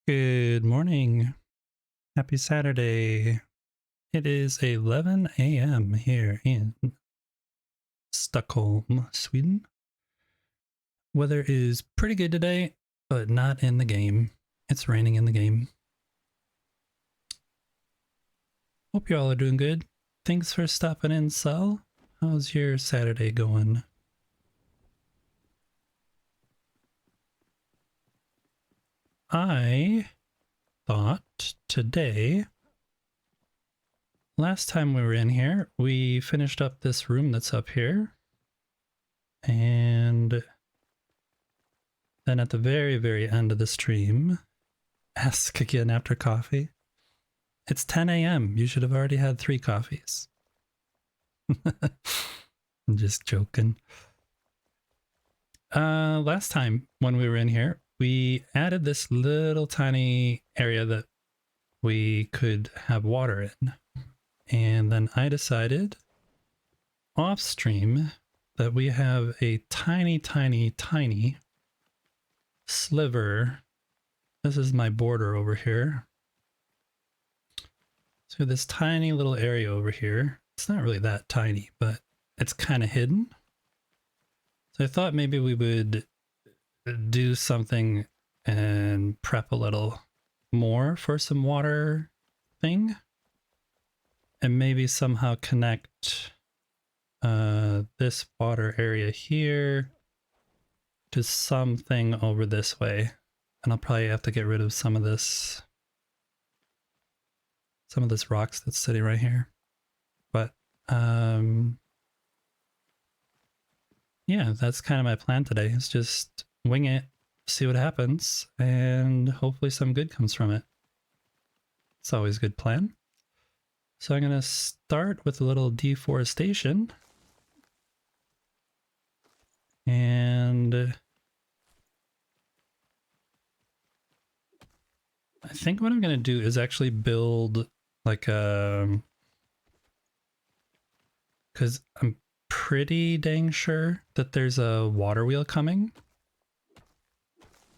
Good morning. Happy Saturday. It is 11 a.m. here in Stockholm, Sweden. Weather is pretty good today, but not in the game. It's raining in the game. Hope you all are doing good. Thanks for stopping in, Sal. How's your Saturday going? I thought today, last time we were in here, we finished up this room that's up here. And then at the very, very end of the stream, ask again after coffee. It's 10 a.m. You should have already had 3 coffees. I'm just joking. Last time when we were in here, we added this little tiny area that we could have water in. And then I decided off stream that we have a tiny, tiny, tiny sliver. This is my border over here. So this tiny little area over here. It's not really that tiny, but it's kind of hidden. So I thought maybe we would do something and prep a little more for some water thing. And maybe somehow connect this water area here to something over this way. And I'll probably have to get rid of some of this rocks that's sitting right here. But yeah, that's kind of my plan today. Is just wing it, see what happens, and hopefully some good comes from it. It's always a good plan. So I'm gonna start with a little deforestation. And I think what I'm gonna do is actually build like a, because I'm pretty dang sure that there's a water wheel coming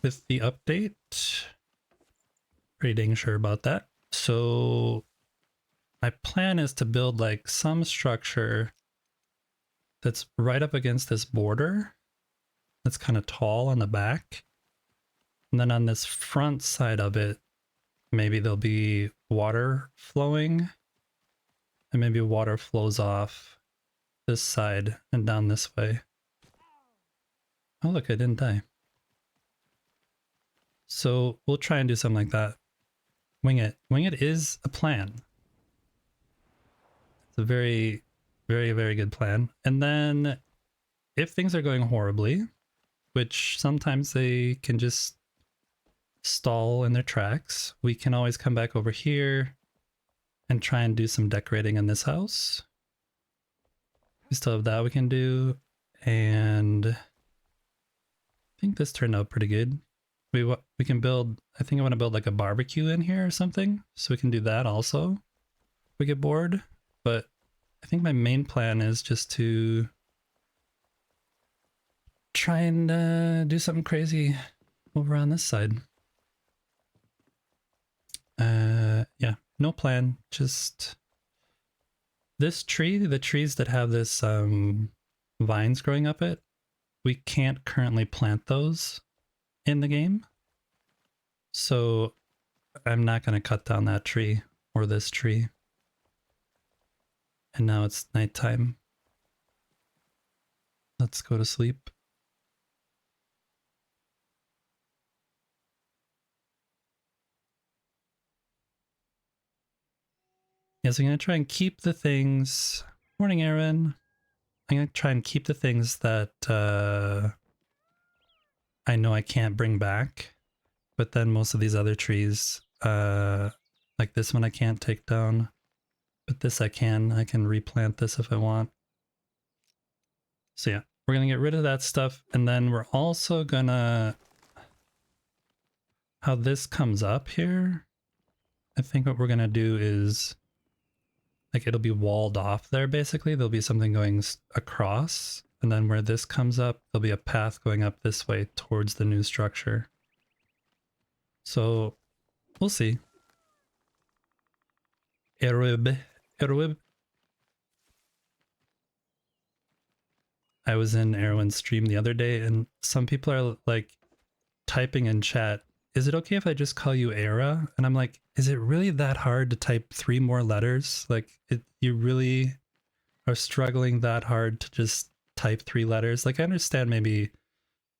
with the update. Pretty dang sure about that. So my plan is to build like some structure that's right up against this border that's kind of tall on the back. And then on this front side of it, maybe there'll be water flowing, and maybe water flows off this side and down this way. Oh look, I didn't die. So we'll try and do something like that. Wing it. Wing it is a plan. It's a very, very, very good plan. And then if things are going horribly, which sometimes they can just stall in their tracks, we can always come back over here and try and do some decorating in this house. We still have that we can do. And I think this turned out pretty good. We can build, I think I want to build like a barbecue in here or something, so we can do that also if we get bored. But I think my main plan is just to try and do something crazy over on this side. Yeah, no plan, just this tree, the trees that have this vines growing up it, we can't currently plant those in the game. So I'm not going to cut down that tree or this tree. And now it's nighttime. Let's go to sleep. Yes, I'm going to try and keep the things... Morning, Aaron. I'm going to try and keep the things that I know I can't bring back. But then most of these other trees, like this one I can't take down. But this I can replant this if I want. So yeah, we're going to get rid of that stuff. And then we're also going to... How this comes up here, I think what we're going to do is... Like it'll be walled off there basically. There'll be something going across. And then where this comes up, there'll be a path going up this way towards the new structure. So We'll see. Erwib. Erwib. I was in Erwin's stream the other day and some people are like typing in chat, is it okay if I just call you Era? And I'm like, is it really that hard to type 3 more letters? Like, you really are struggling that hard to just type 3 letters? Like, I understand maybe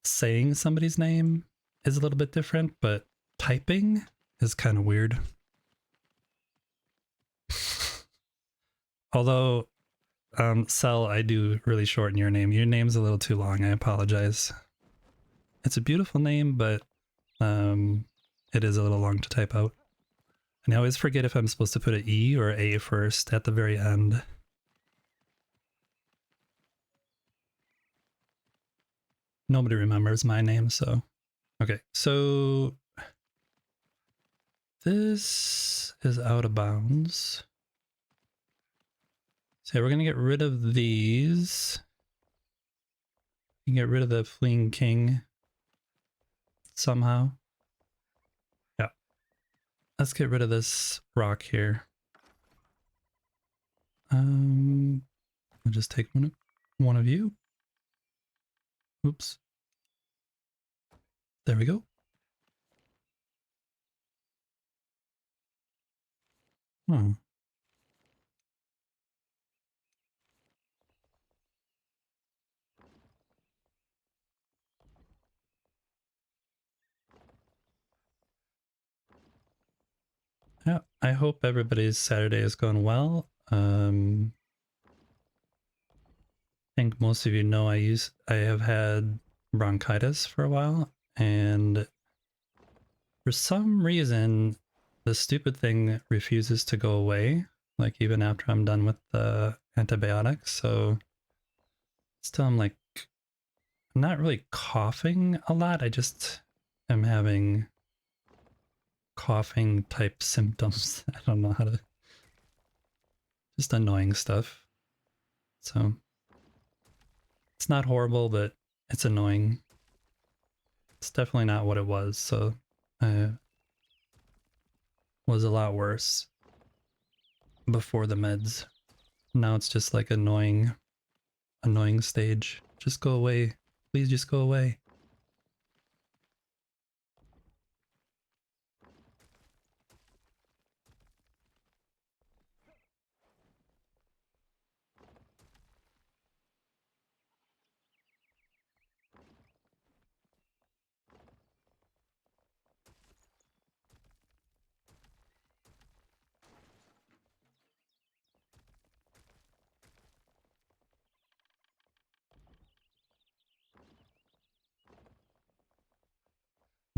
saying somebody's name is a little bit different, but typing is kind of weird. Although, Cell, I do really shorten your name. Your name's a little too long. I apologize. It's a beautiful name, but it is a little long to type out. And I always forget if I'm supposed to put an E or A first at the very end. Nobody remembers my name, so... Okay, so... this is out of bounds. So we're gonna get rid of these. You can get rid of the Fleeing King somehow. Yeah. Let's get rid of this rock here. I'll just take one of you. Oops. There we go. Hmm. Yeah, I hope everybody's Saturday is going well. I think most of you know I have had bronchitis for a while, and for some reason the stupid thing refuses to go away, like even after I'm done with the antibiotics. So still I'm like, I'm not really coughing a lot, I just am having coughing type symptoms. I don't know how to, just annoying stuff. So it's not horrible, but it's annoying. It's definitely not what it was, so was a lot worse before the meds. Now it's just like annoying stage. Just go away. Please just go away.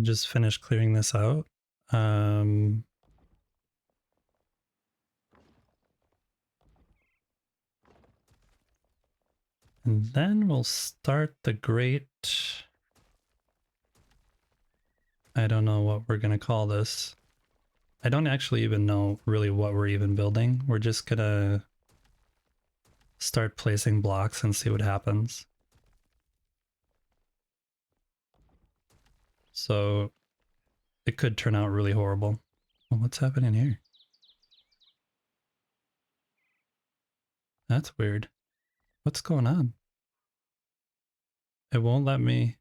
Just finish clearing this out. And then we'll start the great... I don't know what we're gonna call this. I don't actually even know really what we're even building. We're just gonna start placing blocks and see what happens. So it could turn out really horrible. Well, what's happening here? That's weird. What's going on? It won't let me...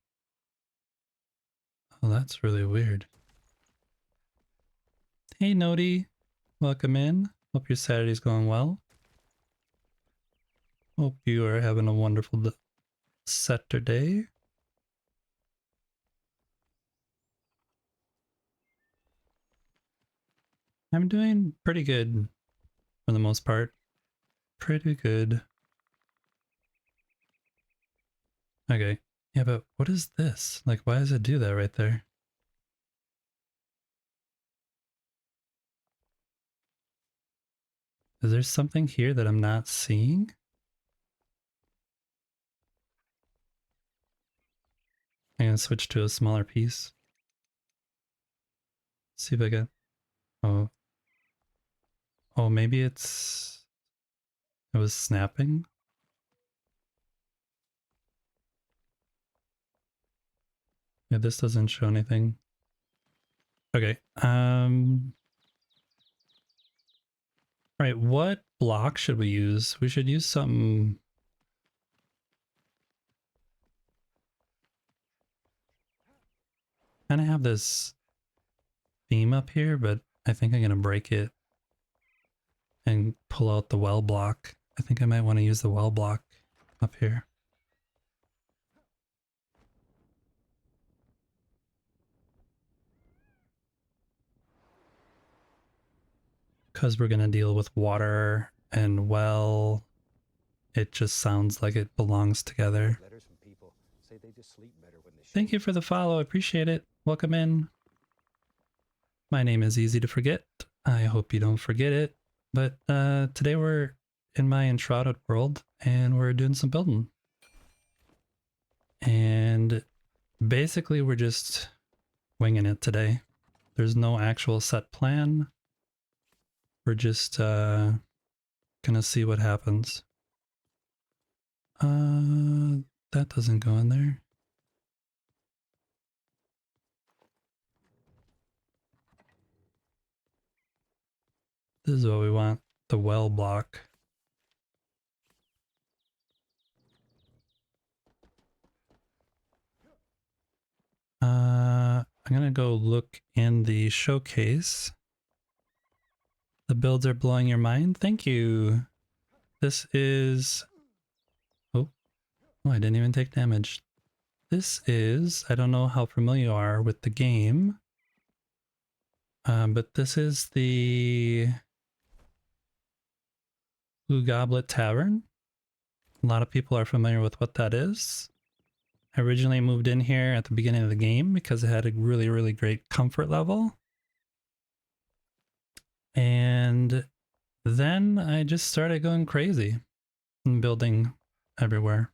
Oh, that's really weird. Hey, Nodi. Welcome in. Hope your Saturday's going well. Hope you are having a wonderful Saturday. I'm doing pretty good for the most part. Pretty good. Okay. Yeah, but what is this? Like, why does it do that right there? Is there something here that I'm not seeing? I'm gonna switch to a smaller piece. See if I can... Oh. Oh, maybe it's... It was snapping? Yeah, this doesn't show anything. Okay. Right, what block should we use? We should use something. Kind of have this theme up here, but I think I'm gonna break it and pull out the well block. I think I might want to use the well block up here. Because we're gonna deal with water and well, it just sounds like it belongs together. Letters from people say they just sleep better when they Thank you for the follow, I appreciate it. Welcome in. My name is Easy to Forget. I hope you don't forget it. But today we're in my Enshrouded world and we're doing some building. And basically we're just winging it today. There's no actual set plan. We're just gonna see what happens. That doesn't go in there. This is what we want, the well block. I'm gonna go look in the showcase. The builds are blowing your mind. Thank you. This is... Oh, I didn't even take damage. This is... I don't know how familiar you are with the game. But this is the Blue Goblet Tavern. A lot of people are familiar with what that is. I originally moved in here at the beginning of the game because it had a really, really great comfort level. And then I just started going crazy and building everywhere.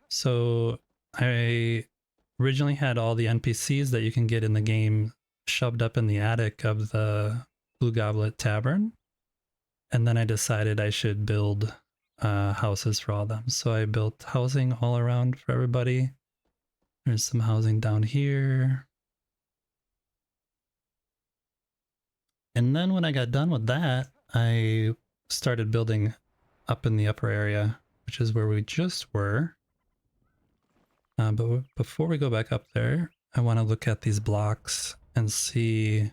So I originally had all the NPCs that you can get in the game shoved up in the attic of the Blue Goblet Tavern. And then I decided I should build houses for all of them. So I built housing all around for everybody. There's some housing down here. And then when I got done with that, I started building up in the upper area, which is where we just were. But before we go back up there, I want to look at these blocks and see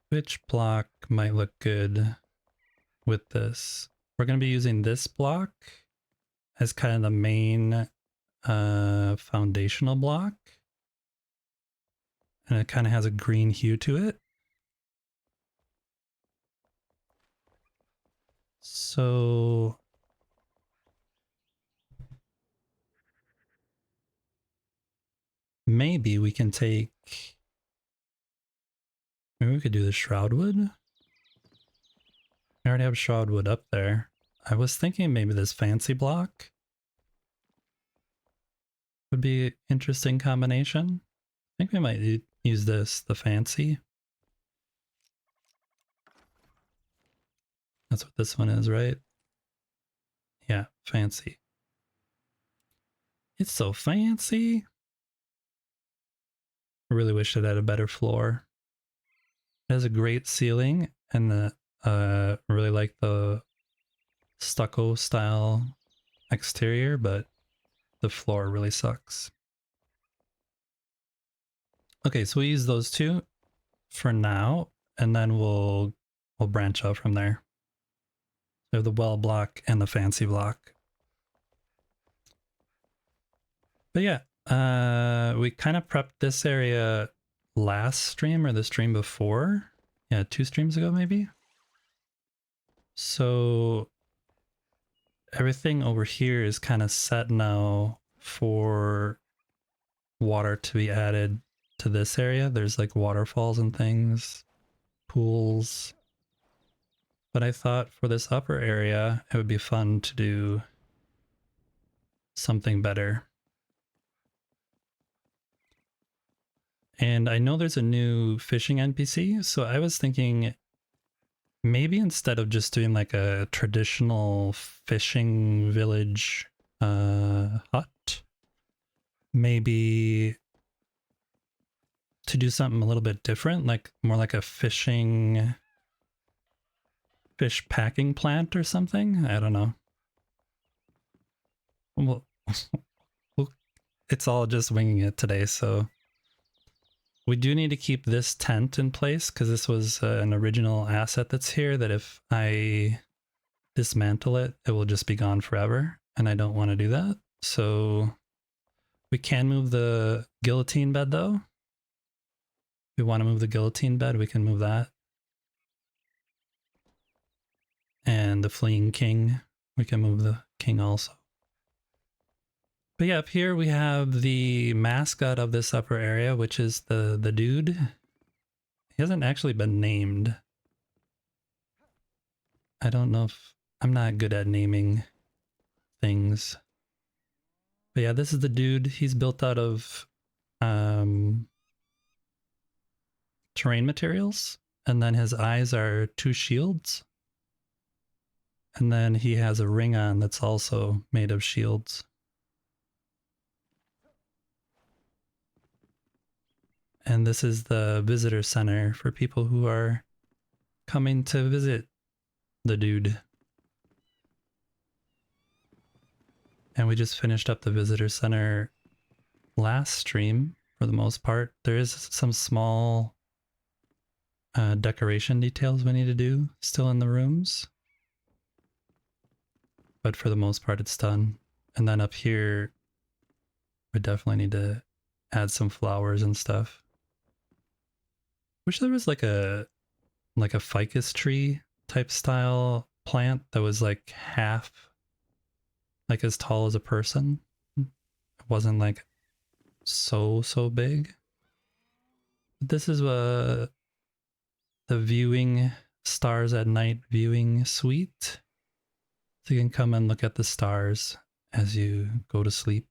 which block might look good with this. We're going to be using this block as kind of the main foundational block. And it kind of has a green hue to it. So maybe we can take... Maybe we could do the Shroudwood. I already have Shroudwood up there. I was thinking maybe this fancy block would be an interesting combination. I think we might use this, the fancy. That's what this one is, right? Yeah, fancy. It's so fancy. I really wish it had a better floor. It has a great ceiling, and really like the stucco style exterior, but the floor really sucks. Okay, so we use those two for now, and then we'll branch out from there. We have the well block and the fancy block. But yeah, we kind of prepped this area last stream or the stream before. Yeah, 2 streams ago maybe. So everything over here is kind of set now for water to be added to this area. There's like waterfalls and things, pools. But I thought for this upper area, it would be fun to do something better. And I know there's a new fishing NPC, so I was thinking maybe instead of just doing like a traditional fishing village hut, maybe to do something a little bit different, like more like a fish packing plant or something. I don't know. Well, it's all just winging it today, so we do need to keep this tent in place because this was an original asset that's here that if I dismantle it, it will just be gone forever, and I don't want to do that. So we can move the guillotine bed though. If we want to move the guillotine bed, we can move that. And the fleeing king, we can move the king also. But yeah, up here we have the mascot of this upper area, which is the dude. He hasn't actually been named. I don't know if... I'm not good at naming things. But yeah, this is the dude. He's built out of terrain materials. And then his eyes are 2 shields. And then he has a ring on that's also made of shields. And this is the visitor center for people who are coming to visit the dude. And we just finished up the visitor center last stream for the most part. There is some small decoration details we need to do still in the rooms. But for the most part, it's done. And then up here, we definitely need to add some flowers and stuff. Wish there was like a ficus tree type style plant that was like half like as tall as a person. It wasn't like so big. But this is the viewing stars at night viewing suite. So you can come and look at the stars as you go to sleep.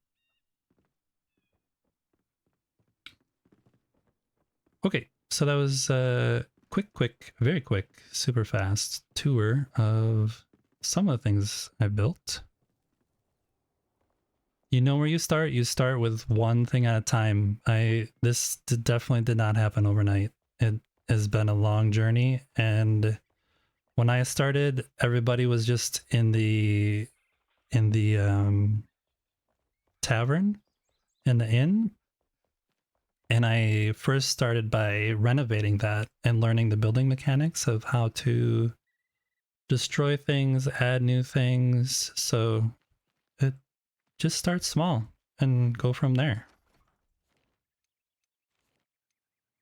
Okay, so that was a quick, very quick, super fast tour of some of the things I built. You know where you start? You start with one thing at a time. This definitely did not happen overnight. It has been a long journey, and when I started, everybody was just in the tavern, in the inn. And I first started by renovating that and learning the building mechanics of how to destroy things, add new things. So it just start small and go from there.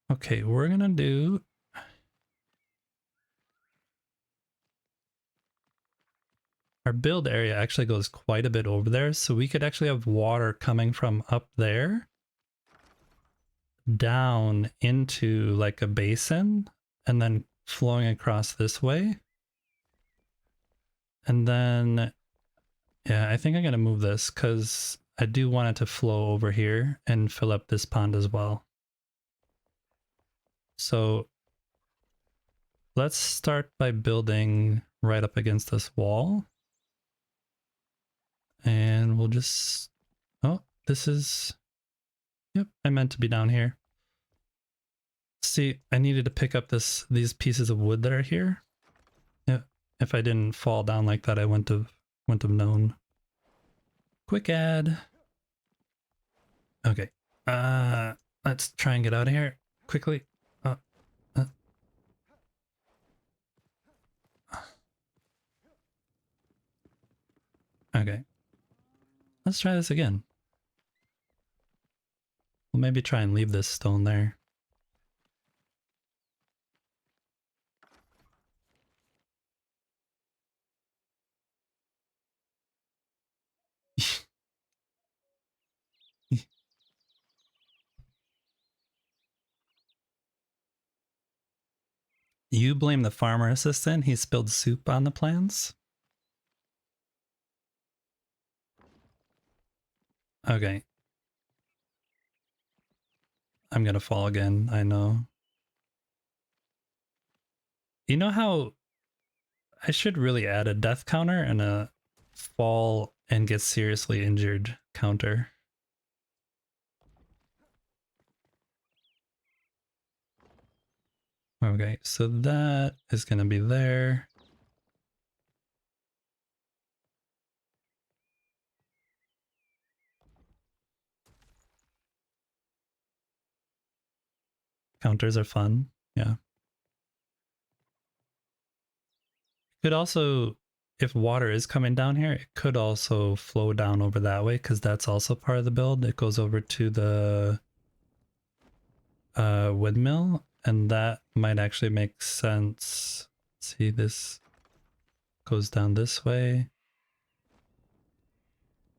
Okay, we're gonna do... Our build area actually goes quite a bit over there, so we could actually have water coming from up there down into like a basin and then flowing across this way. And then, yeah, I think I'm gonna move this because I do want it to flow over here and fill up this pond as well. So let's start by building right up against this wall. And we'll just... Oh, this is... Yep, I meant to be down here. See, I needed to pick up these pieces of wood that are here. Yeah, if I didn't fall down like that, I wouldn't have known. Quick add. Okay. Let's try and get out of here quickly. Okay. Let's try this again. We'll maybe try and leave this stone there. You blame the farmer assistant. He spilled soup on the plans. Okay. I'm gonna fall again, I know. You know how I should really add a death counter and a fall and get seriously injured counter. Okay, so that is going to be there. Counters are fun. Yeah. Could also, if water is coming down here, it could also flow down over that way because that's also part of the build. It goes over to the windmill, and that might actually make sense. See, this goes down this way.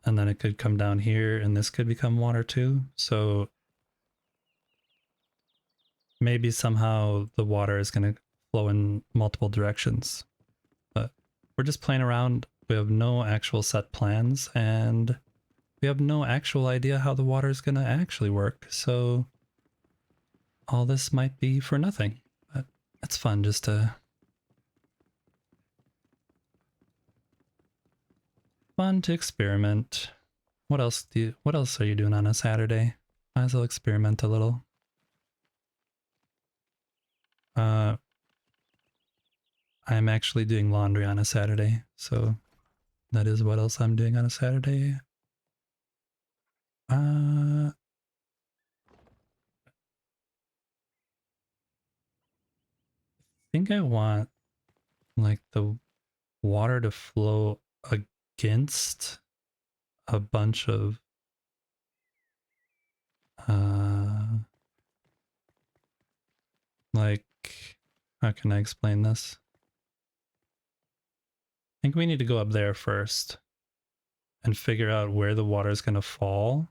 And then it could come down here, and this could become water too. So maybe somehow the water is going to flow in multiple directions. But we're just playing around. We have no actual set plans, and we have no actual idea how the water is going to actually work. So all this might be for nothing. But it's fun just to... Fun to experiment. What else are you doing on a Saturday? Might as well experiment a little. I'm actually doing laundry on a Saturday, so that is what else I'm doing on a Saturday. I think I want like the water to flow against a bunch of like, how can I explain this? I think we need to go up there first and figure out where the water is going to fall.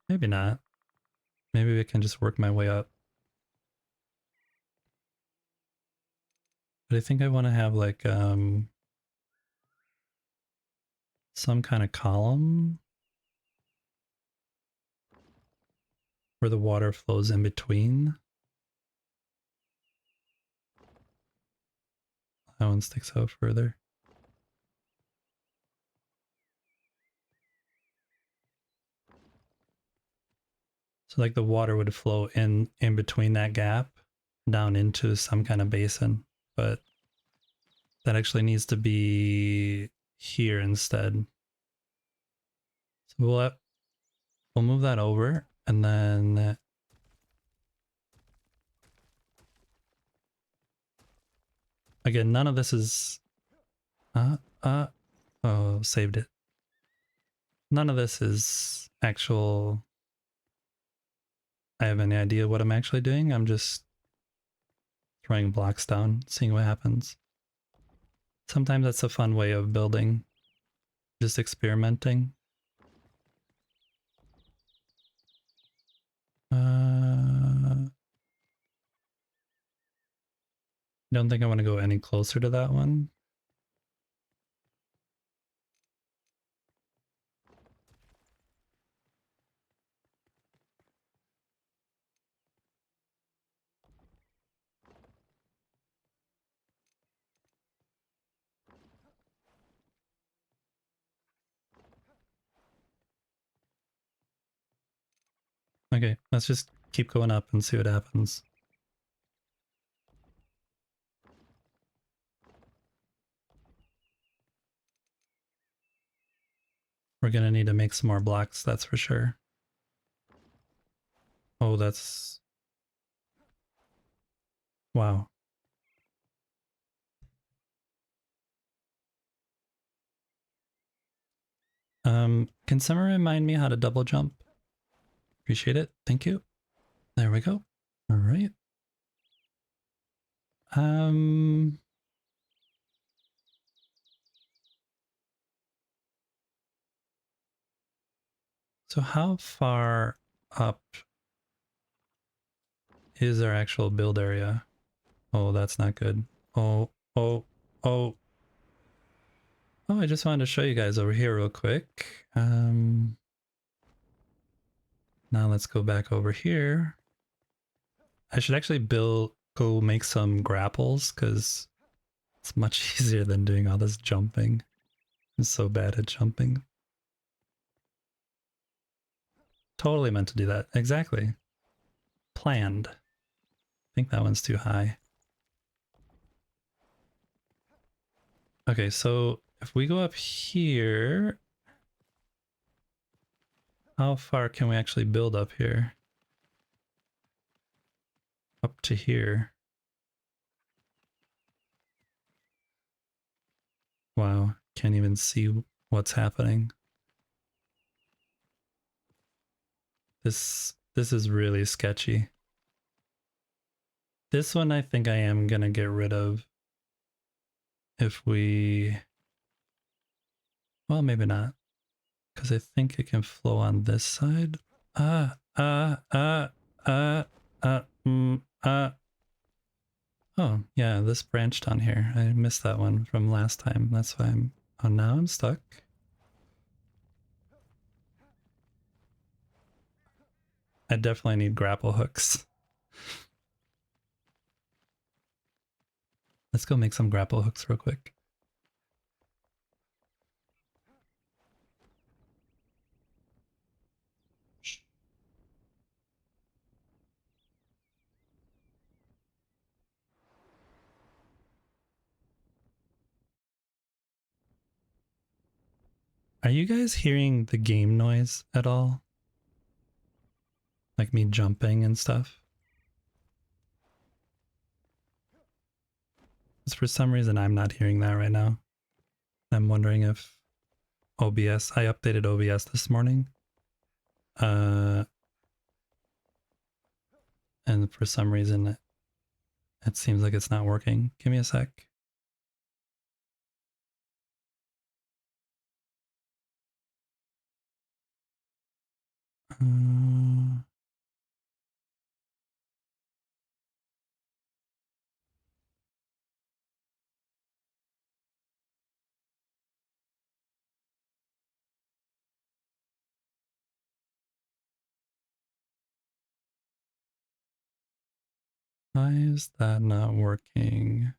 Maybe not. Maybe I can just work my way up. But I think I want to have like some kind of column where the water flows in between. That one sticks out further. So like the water would flow in between that gap down into some kind of basin, but that actually needs to be here instead. So we'll move that over, and then again, none of this is oh, saved it. None of this is actual. I have any idea what I'm actually doing. I'm just throwing blocks down, seeing what happens. Sometimes that's a fun way of building, just experimenting. Don't think I want to go any closer to that one. Okay, let's just keep going up and see what happens. We're gonna need to make some more blocks, that's for sure. Oh, that's... Wow. Can someone remind me how to double jump? Appreciate it. Thank you. There we go. All right. So how far up is our actual build area? Oh, that's not good. Oh. Oh, I just wanted to show you guys over here real quick. Now let's go back over here. I should actually go make some grapples, because It's much easier than doing all this jumping. I'm so bad at jumping. Totally meant to do that. Exactly. Planned. I think that one's too high. Okay, so if we go up here, how far can we actually build up here? Up to here. Wow, can't even see what's happening. This is really sketchy. This one I think I am gonna get rid of. If we... Well, maybe not. Because I think it can flow on this side. Ah, ah, ah, ah, ah, ah. Oh, yeah, this branched on here. I missed that one from last time. That's why I'm... Oh, now I'm stuck. I definitely need grapple hooks. Let's go make some grapple hooks real quick. Are you guys hearing the game noise at all? Like me jumping and stuff? Because for some reason I'm not hearing that right now. I'm wondering if OBS... I updated OBS this morning. And for some reason it seems like it's not working. Give me a sec. Why is that not working?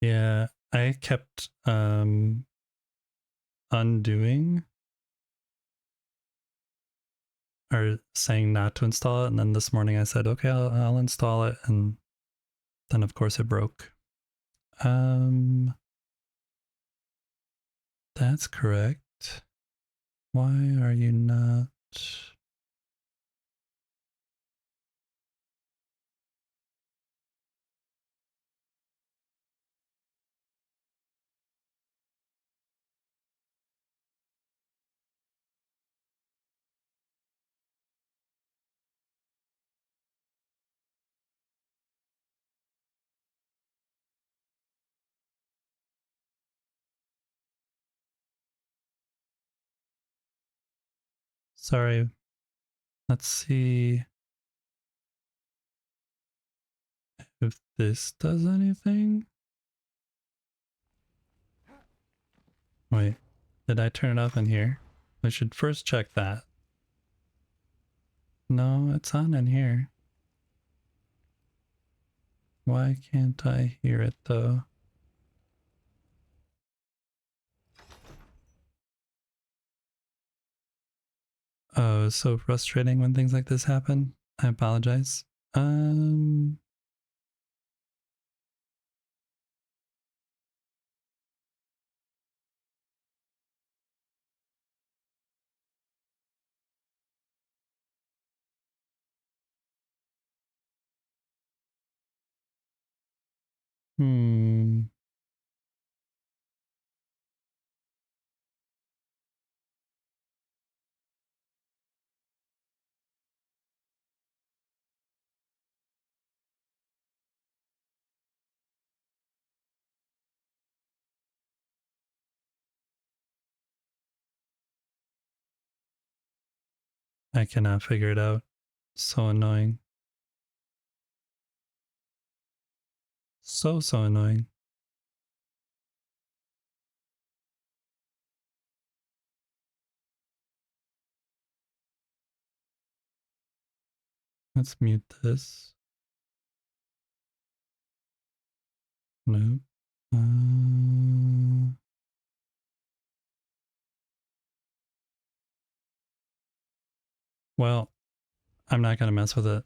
Yeah, I kept undoing or saying not to install it, and then this morning I said, okay, I'll install it, and then of course it broke. That's correct. Why are you not... Sorry. Let's see if this does anything. Wait, did I turn it off in here? I should first check that. No, it's on in here. Why can't I hear it though? Oh, it's so frustrating when things like this happen. I apologize. Hmm. I cannot figure it out. So annoying. So annoying. Let's mute this. No. Well, I'm not gonna mess with it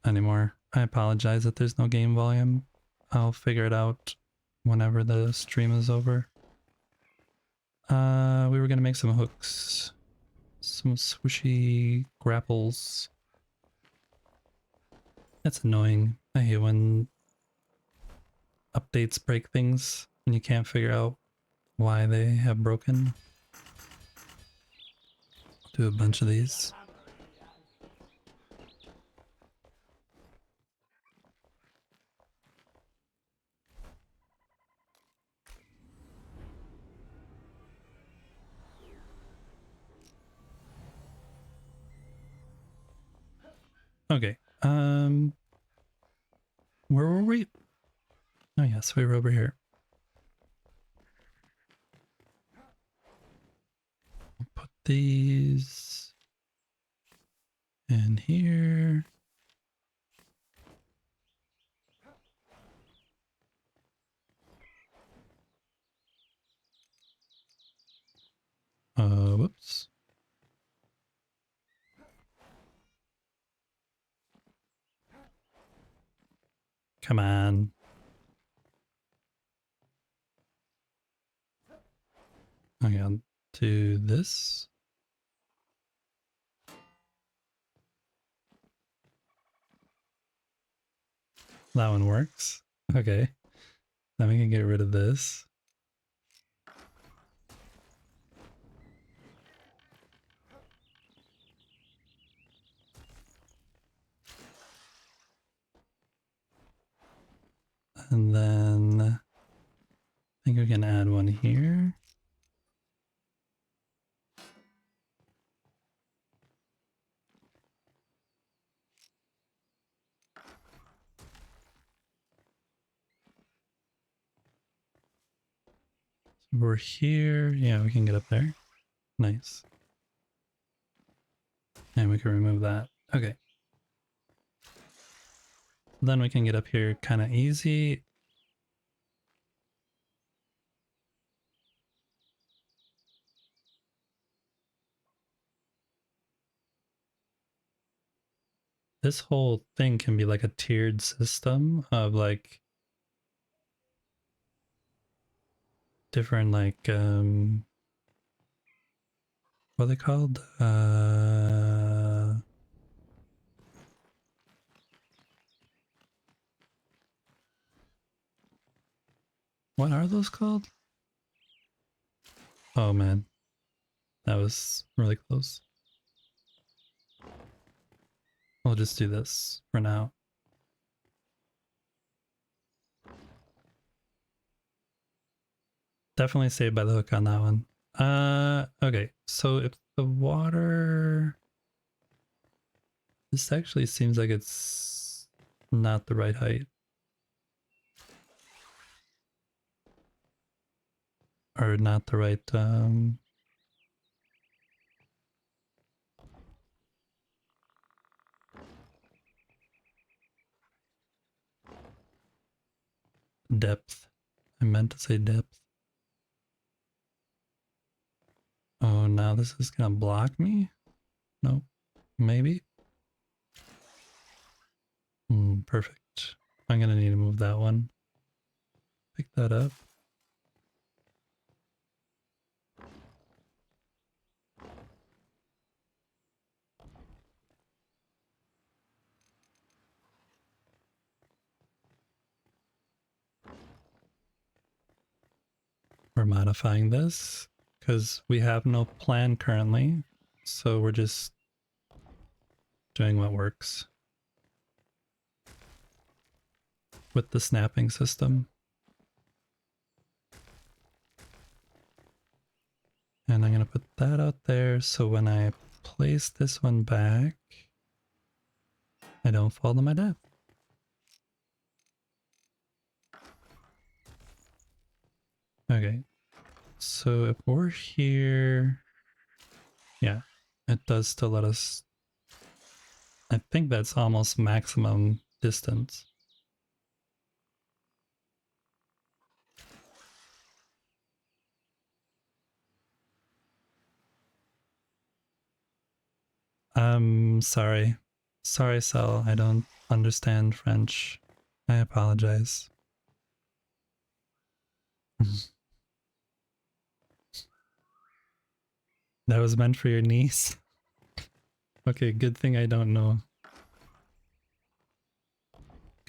anymore. I apologize that there's no game volume. I'll figure it out whenever the stream is over. We were gonna make some hooks. Some swooshy grapples. That's annoying. I hate when updates break things and you can't figure out why they have broken. Do a bunch of these. Okay. Where were we? Oh yes, we were over here. I'll put these in here. Whoops. Come on. Okay, I'll do this. That one works. Okay. Then we can get rid of this. And then I think we can add one here. So we're here. Yeah, we can get up there. Nice. And we can remove that. Okay. Then we can get up here kind of easy. This whole thing can be like a tiered system of like different like what are they called? What are those called? Oh man. That was really close. We'll just do this for now. Definitely saved by the hook on that one. Okay, so if the water... This actually seems like it's not the right height. Or not the right, depth. I meant to say depth. Oh, now this is gonna block me? Nope. Maybe? Perfect. I'm gonna need to move that one. Pick that up. We're modifying this because we have no plan currently. So we're just doing what works with the snapping system. And I'm gonna put that out there so when I place this one back. I don't fall to my death. Okay. So if we're here, yeah, it does still let us. I think that's almost maximum distance. Sorry. Sorry, Sal. I don't understand French. I apologize. That was meant for your niece? Okay, good thing I don't know.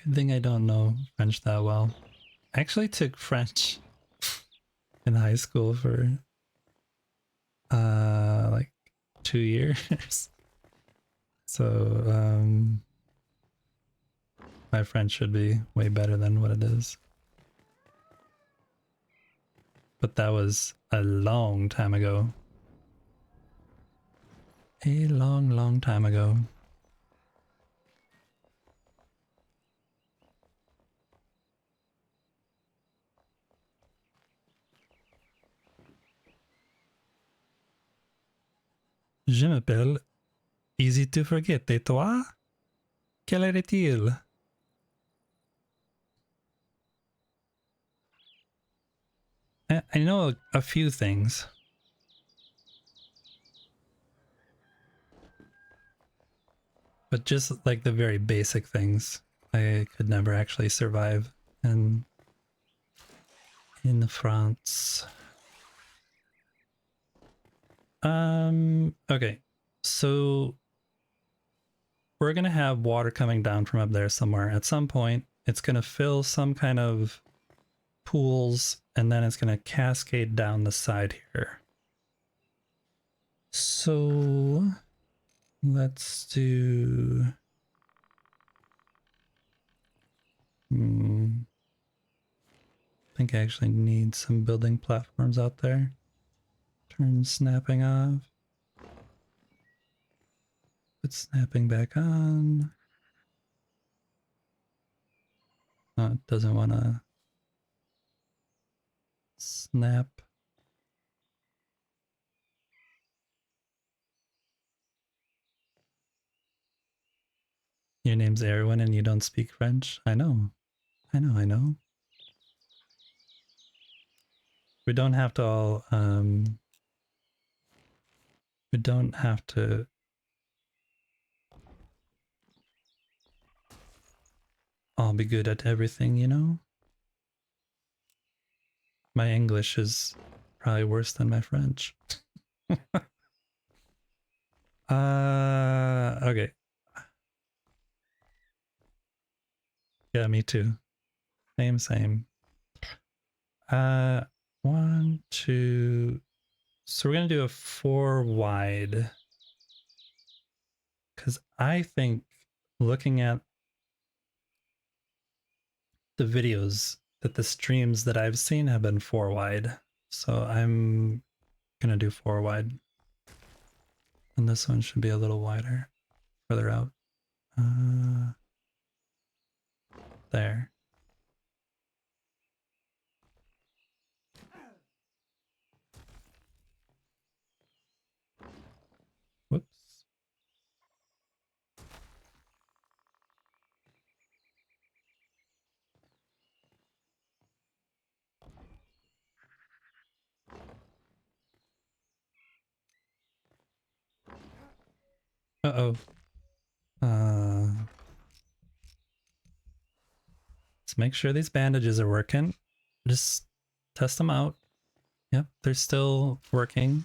Good thing I don't know French that well. I actually took French in high school for like 2 years. So my French should be way better than what it is. But that was a long time ago. A long, long time ago. Je m'appelle Easy to Forget. Et toi? Quelle heure est-il? I know a few things. But just like the very basic things. I could never actually survive in France. Okay. So we're gonna have water coming down from up there somewhere. At some point, it's gonna fill some kind of pools, and then it's gonna cascade down the side here. So let's do I think I actually need some building platforms out there. Turn snapping off. Put snapping back on. Oh, it doesn't want to snap. Your name's Erwin and you don't speak French? I know. I know, I know. We don't have to all, we don't have to all be good at everything, you know? My English is probably worse than my French. Okay. Yeah, me too. Same. 1, 2. So we're gonna do a 4 wide. Because I think looking at the videos that the streams that I've seen have been 4 wide. So I'm gonna do 4 wide. And this one should be a little wider, further out. There. Whoops. Uh-oh. Let's make sure these bandages are working. Just test them out. Yep, they're still working.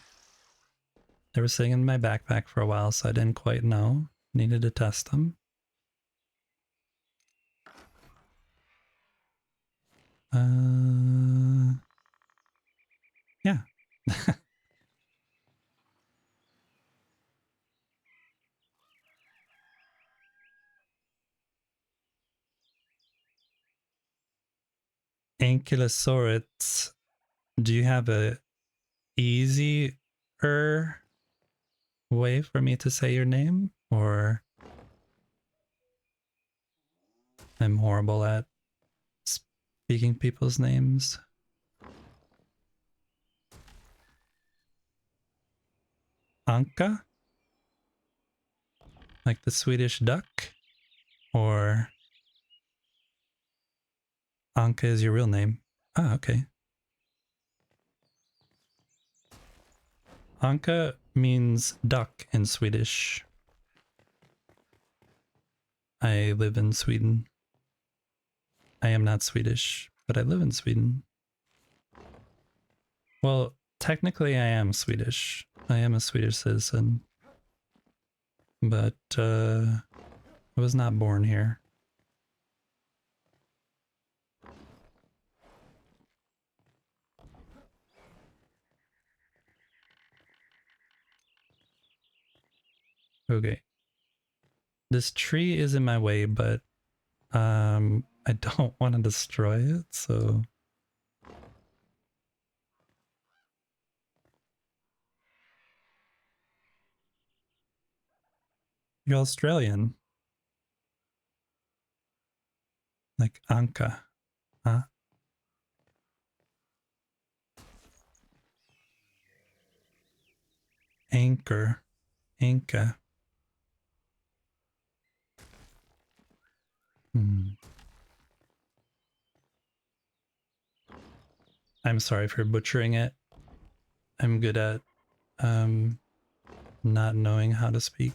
They were sitting in my backpack for a while, so I didn't quite know. Needed to test them. Yeah. Ankylosaurus, do you have a easier way for me to say your name, or I'm horrible at speaking people's names? Anka? Like the Swedish duck? Or Anka is your real name? Ah, okay. Anka means duck in Swedish. I live in Sweden. I am not Swedish, but I live in Sweden. Well, technically I am Swedish. I am a Swedish citizen. But I was not born here. Okay. This tree is in my way, but I don't want to destroy it, so you're Australian. Like Anka. Huh? Anchor. Anka. Hmm. I'm sorry for butchering it. I'm good at not knowing how to speak.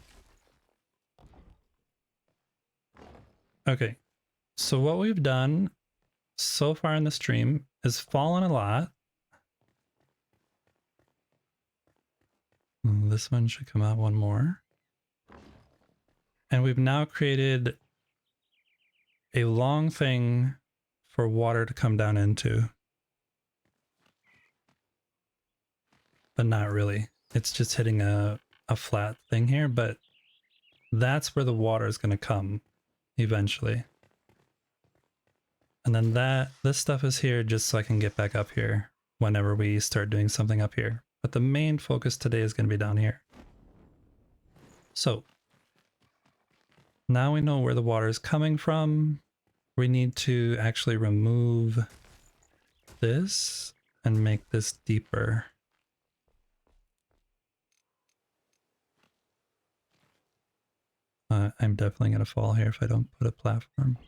Okay. So what we've done so far in the stream is fallen a lot. This one should come out one more. And we've now created a long thing for water to come down into. But not really. It's just hitting a flat thing here, but that's where the water is going to come eventually. And then this stuff is here just so I can get back up here whenever we start doing something up here. But the main focus today is going to be down here. So now we know where the water is coming from. We need to actually remove this and make this deeper. I'm definitely going to fall here if I don't put a platform.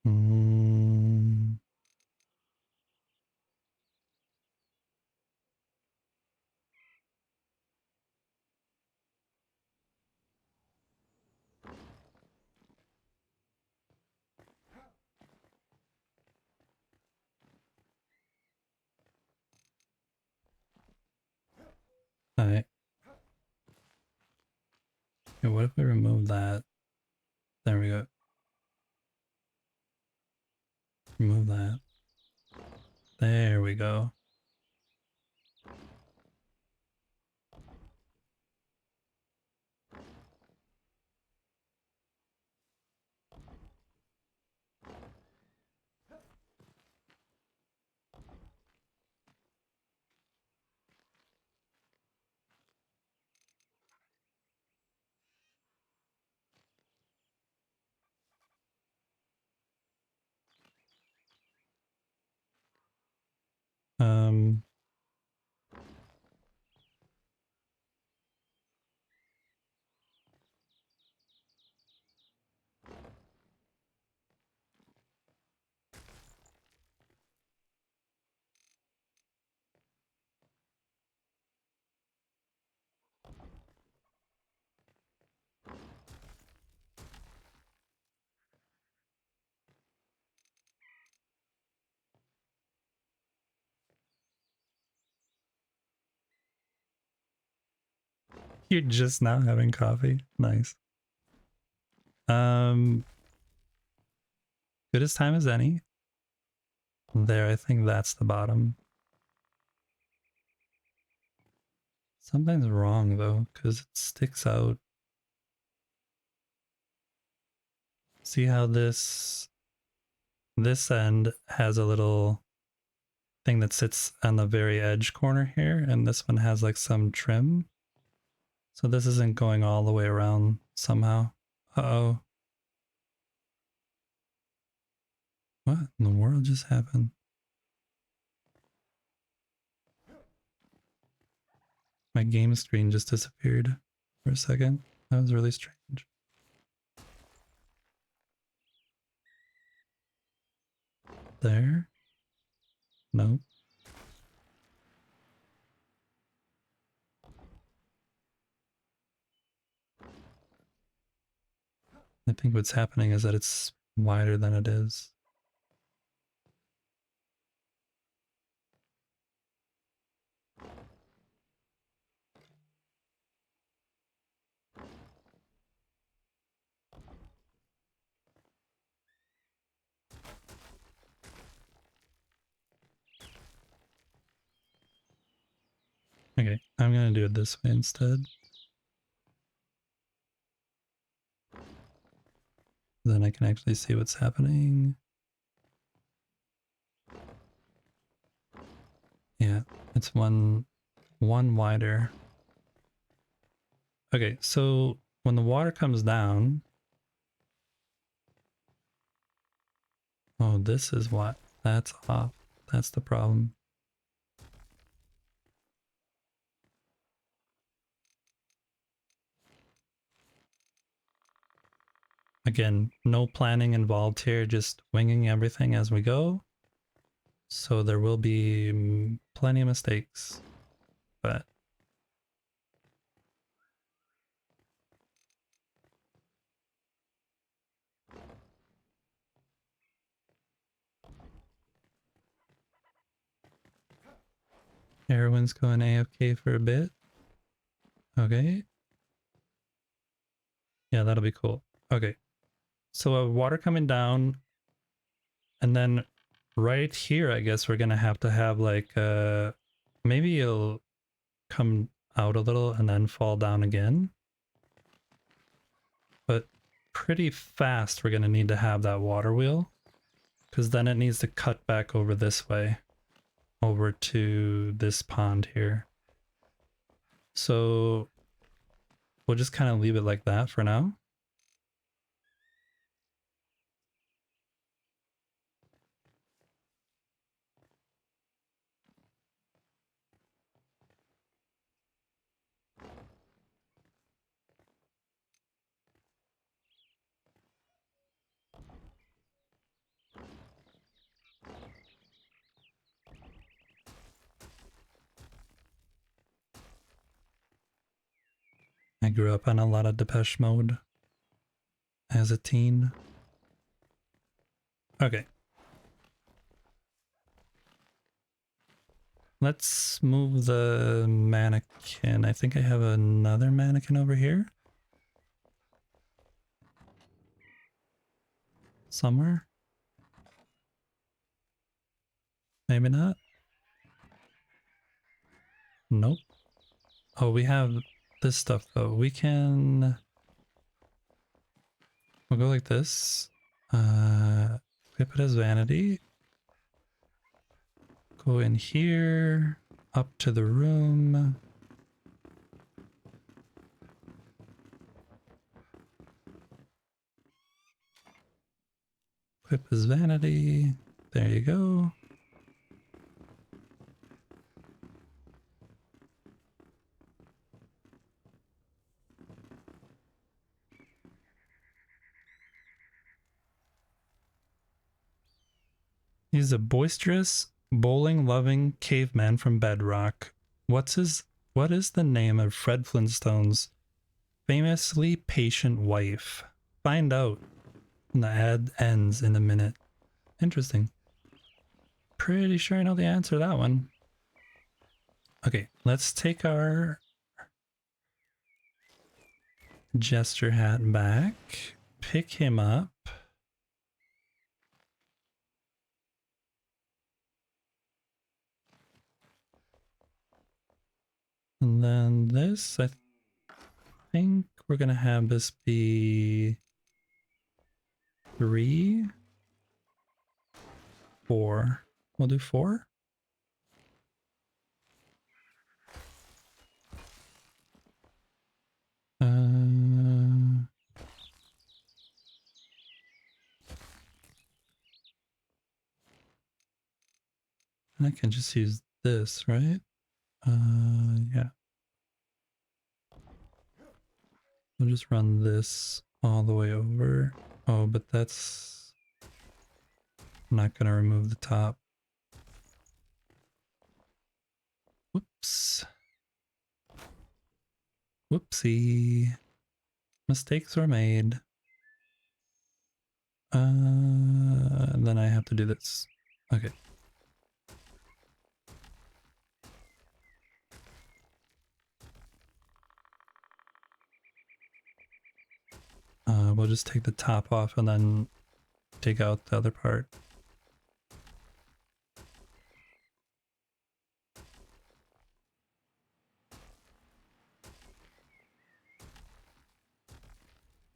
Mm. All right. Okay, what if we remove that? There we go. Remove that. There we go. Um, you're just now having coffee. Nice. Good as time as any. There, I think that's the bottom. Something's wrong though, because it sticks out. See how this this end has a little thing that sits on the very edge corner here, and this one has like some trim. So this isn't going all the way around somehow. Uh-oh. What in the world just happened? My game screen just disappeared for a second. That was really strange. There? Nope. I think what's happening is that it's wider than it is. Okay, I'm gonna do it this way instead. Then I can actually see what's happening. Yeah, it's one wider. Okay, so when the water comes down, oh, this is what, that's off. That's the problem. Again, no planning involved here, just winging everything as we go. So there will be plenty of mistakes, but everyone's going AFK for a bit. Okay. Yeah, that'll be cool. Okay. So water coming down, and then right here, I guess we're gonna have to have like maybe it'll come out a little and then fall down again. But pretty fast we're gonna need to have that water wheel, because then it needs to cut back over this way, over to this pond here. So we'll just kind of leave it like that for now. I grew up on a lot of Depeche Mode as a teen. Okay. Let's move the mannequin. I think I have another mannequin over here. Somewhere. Maybe not. Nope. Oh, we have this stuff though. We can... We'll go like this. Equip it as vanity. Go in here. Up to the room. Equip as vanity. There you go. He's a boisterous, bowling-loving caveman from Bedrock. What is the name of Fred Flintstone's famously patient wife? Find out. And the ad ends in a minute. Interesting. Pretty sure I know the answer to that one. Okay, let's take our Jester hat back. Pick him up. And then this, I think we're gonna have this be 3. 4? We'll do 4. And I can just use this, right? Yeah. We'll just run this all the way over. Oh, but that's not gonna remove the top. Whoops. Whoopsie. Mistakes were made. Then I have to do this. Okay. We'll just take the top off and then dig out the other part.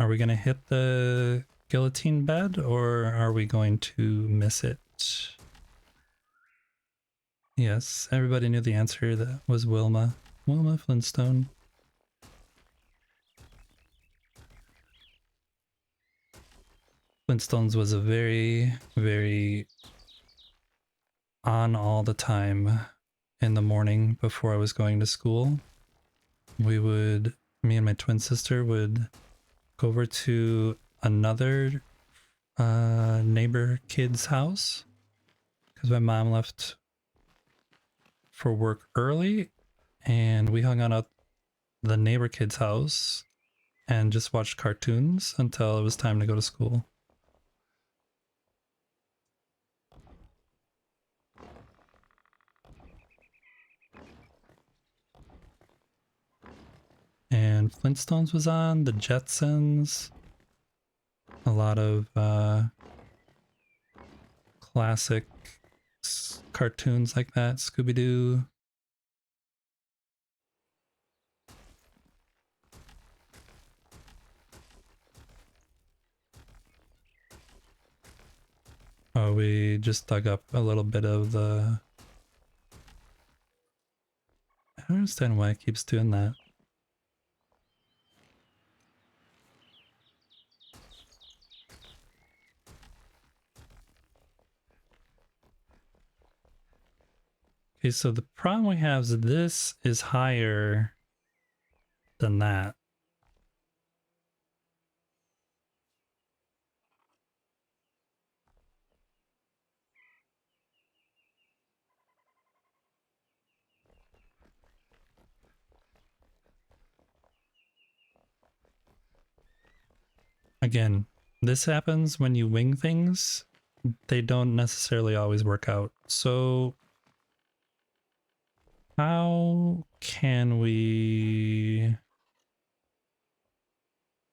Are we going to hit the guillotine bed or are we going to miss it? Yes, everybody knew the answer. That was Wilma. Wilma Flintstone. Flintstones was a very, very on all the time in the morning before I was going to school. Me and my twin sister would go over to another neighbor kid's house because my mom left for work early and we hung out at the neighbor kid's house and just watched cartoons until it was time to go to school. And Flintstones was on, the Jetsons, a lot of classic cartoons like that, Scooby-Doo. Oh, we just dug up a little bit of the... I don't understand why it keeps doing that. Okay, so the problem we have is this is higher than that. Again, this happens when you wing things. They don't necessarily always work out. So how can we...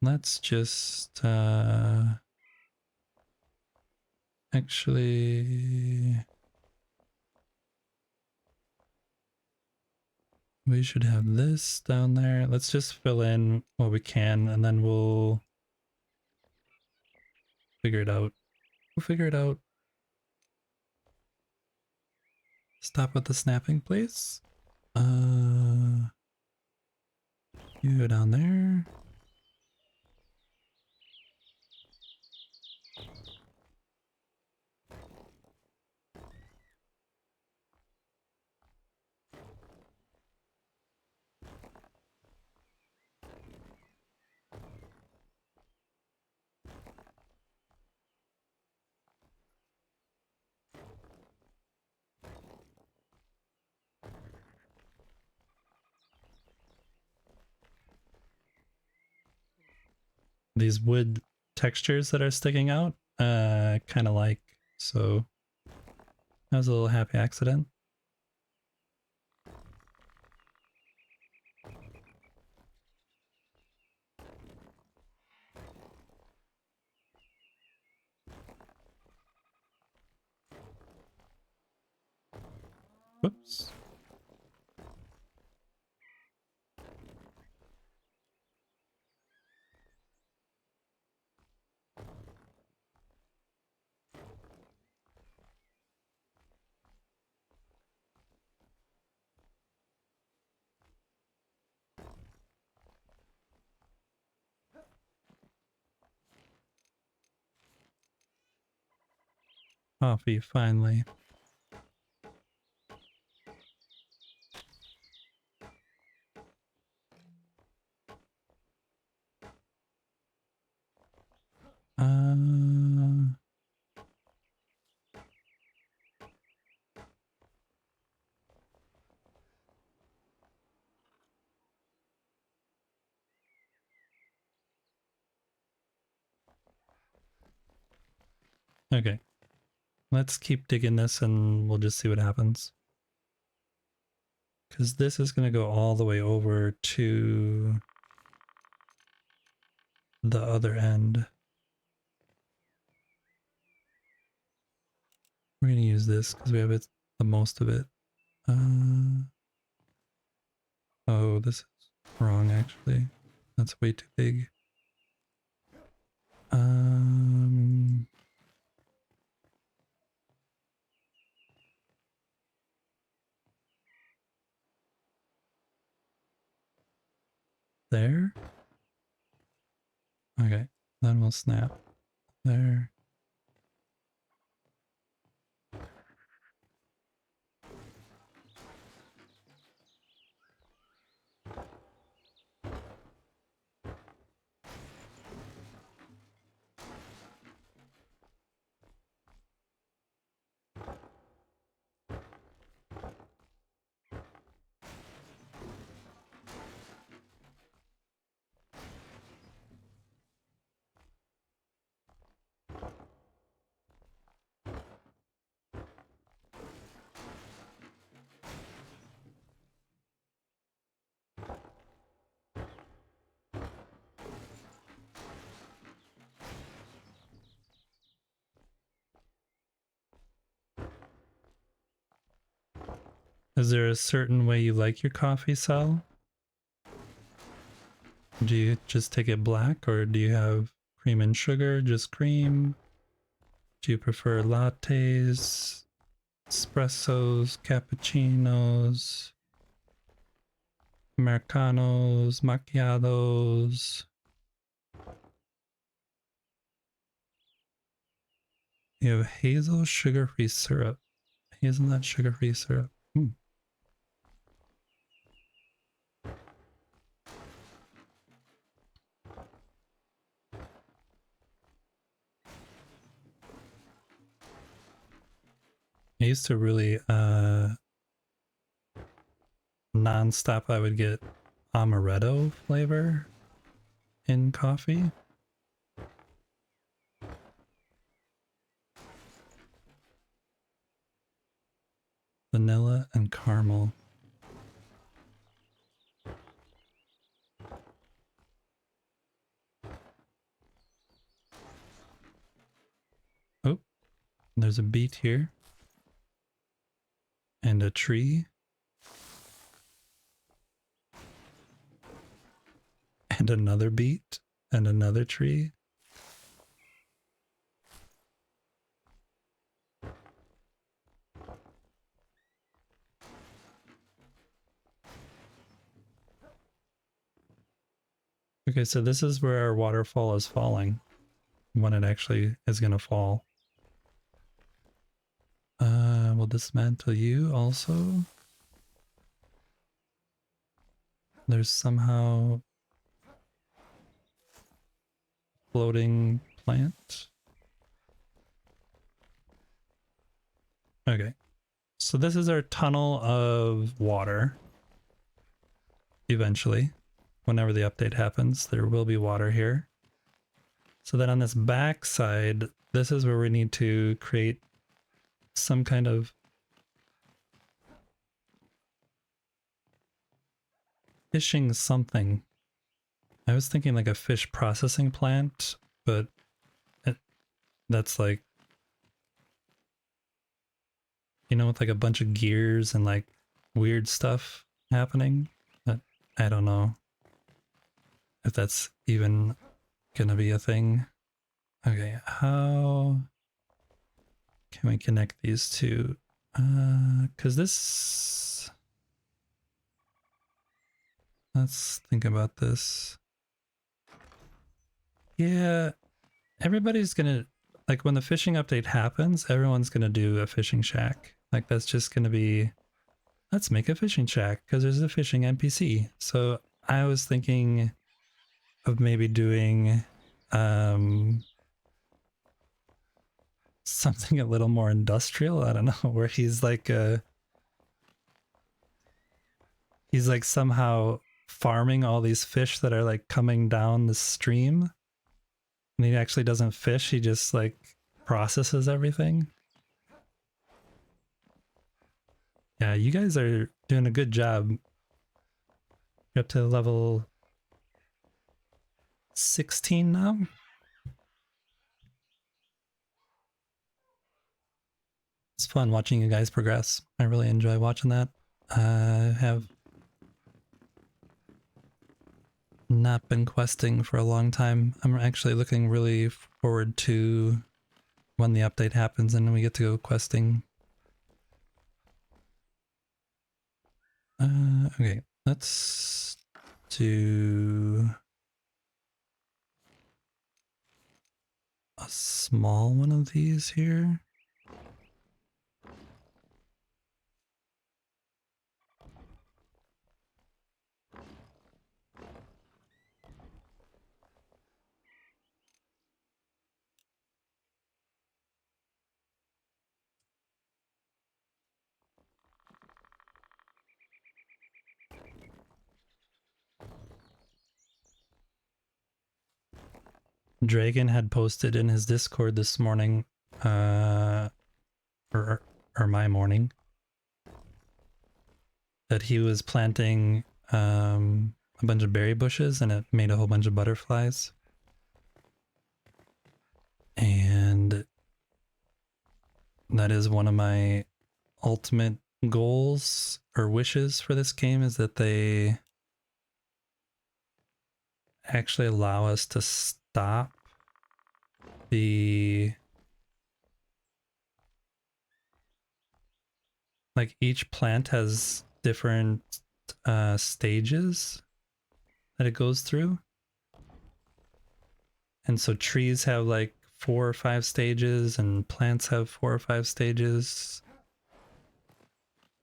Let's just actually... We should have this down there. Let's just fill in what we can and then we'll figure it out. We'll figure it out. Stop with the snapping, please. You go down there. These wood textures that are sticking out, kind of like, so that was a little happy accident. Whoops. coffee finally. Uh, okay. Let's keep digging this and we'll just see what happens. Because this is going to go all the way over to the other end. We're going to use this because we have it, the most of it. Oh, this is wrong actually. That's way too big. There. Okay, then we'll snap there. Is there a certain way you like your coffee, Sal? Do you just take it black or do you have cream and sugar, just cream? Do you prefer lattes, espressos, cappuccinos, americanos, macchiatos? You have hazel sugar-free syrup. Hazelnut sugar-free syrup. I used to really non-stop I would get amaretto flavor in coffee. Vanilla and caramel. Oh, there's a beet here. And a tree. And another beet. And another tree. Okay, so this is where our waterfall is falling. When it actually is going to fall. We'll dismantle you also. There's somehow floating plant. Okay. So this is our tunnel of water. Eventually. Whenever the update happens, there will be water here. So then on this back side, this is where we need to create some kind of fishing something. I was thinking like a fish processing plant, but that's like, you know, with like a bunch of gears and like weird stuff happening. I don't know if that's even gonna be a thing. Okay, how can we connect these two? Because this... Let's think about this. Yeah, everybody's gonna... like when the fishing update happens, everyone's gonna do a fishing shack. Like that's just gonna be, let's make a fishing shack because there's a fishing NPC. So I was thinking of maybe doing something a little more industrial. I don't know, where he's like somehow farming all these fish that are like coming down the stream, and he actually doesn't fish, he just like processes everything. Yeah, you guys are doing a good job. You're up to level 16 now. It's fun watching you guys progress. I really enjoy watching that. I have not been questing for a long time. I'm actually looking really forward to when the update happens and we get to go questing. Okay, let's do a small one of these here. Dragon had posted in his Discord this morning, or my morning, that he was planting a bunch of berry bushes and it made a whole bunch of butterflies. And that is one of my ultimate goals or wishes for this game, is that they actually allow us to stop the, like each plant has different stages that it goes through. And so trees have like 4 or 5 stages and plants have 4 or 5 stages.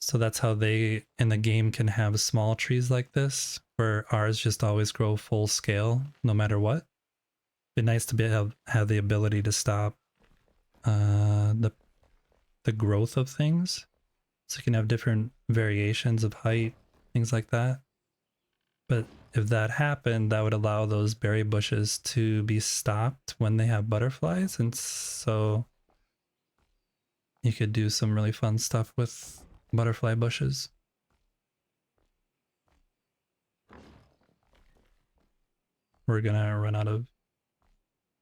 So that's how they in the game can have small trees like this, where ours just always grow full scale no matter what. Be nice to have the ability to stop the growth of things, so you can have different variations of height, things like that. But if that happened, that would allow those berry bushes to be stopped when they have butterflies, and so you could do some really fun stuff with butterfly bushes. We're gonna run out of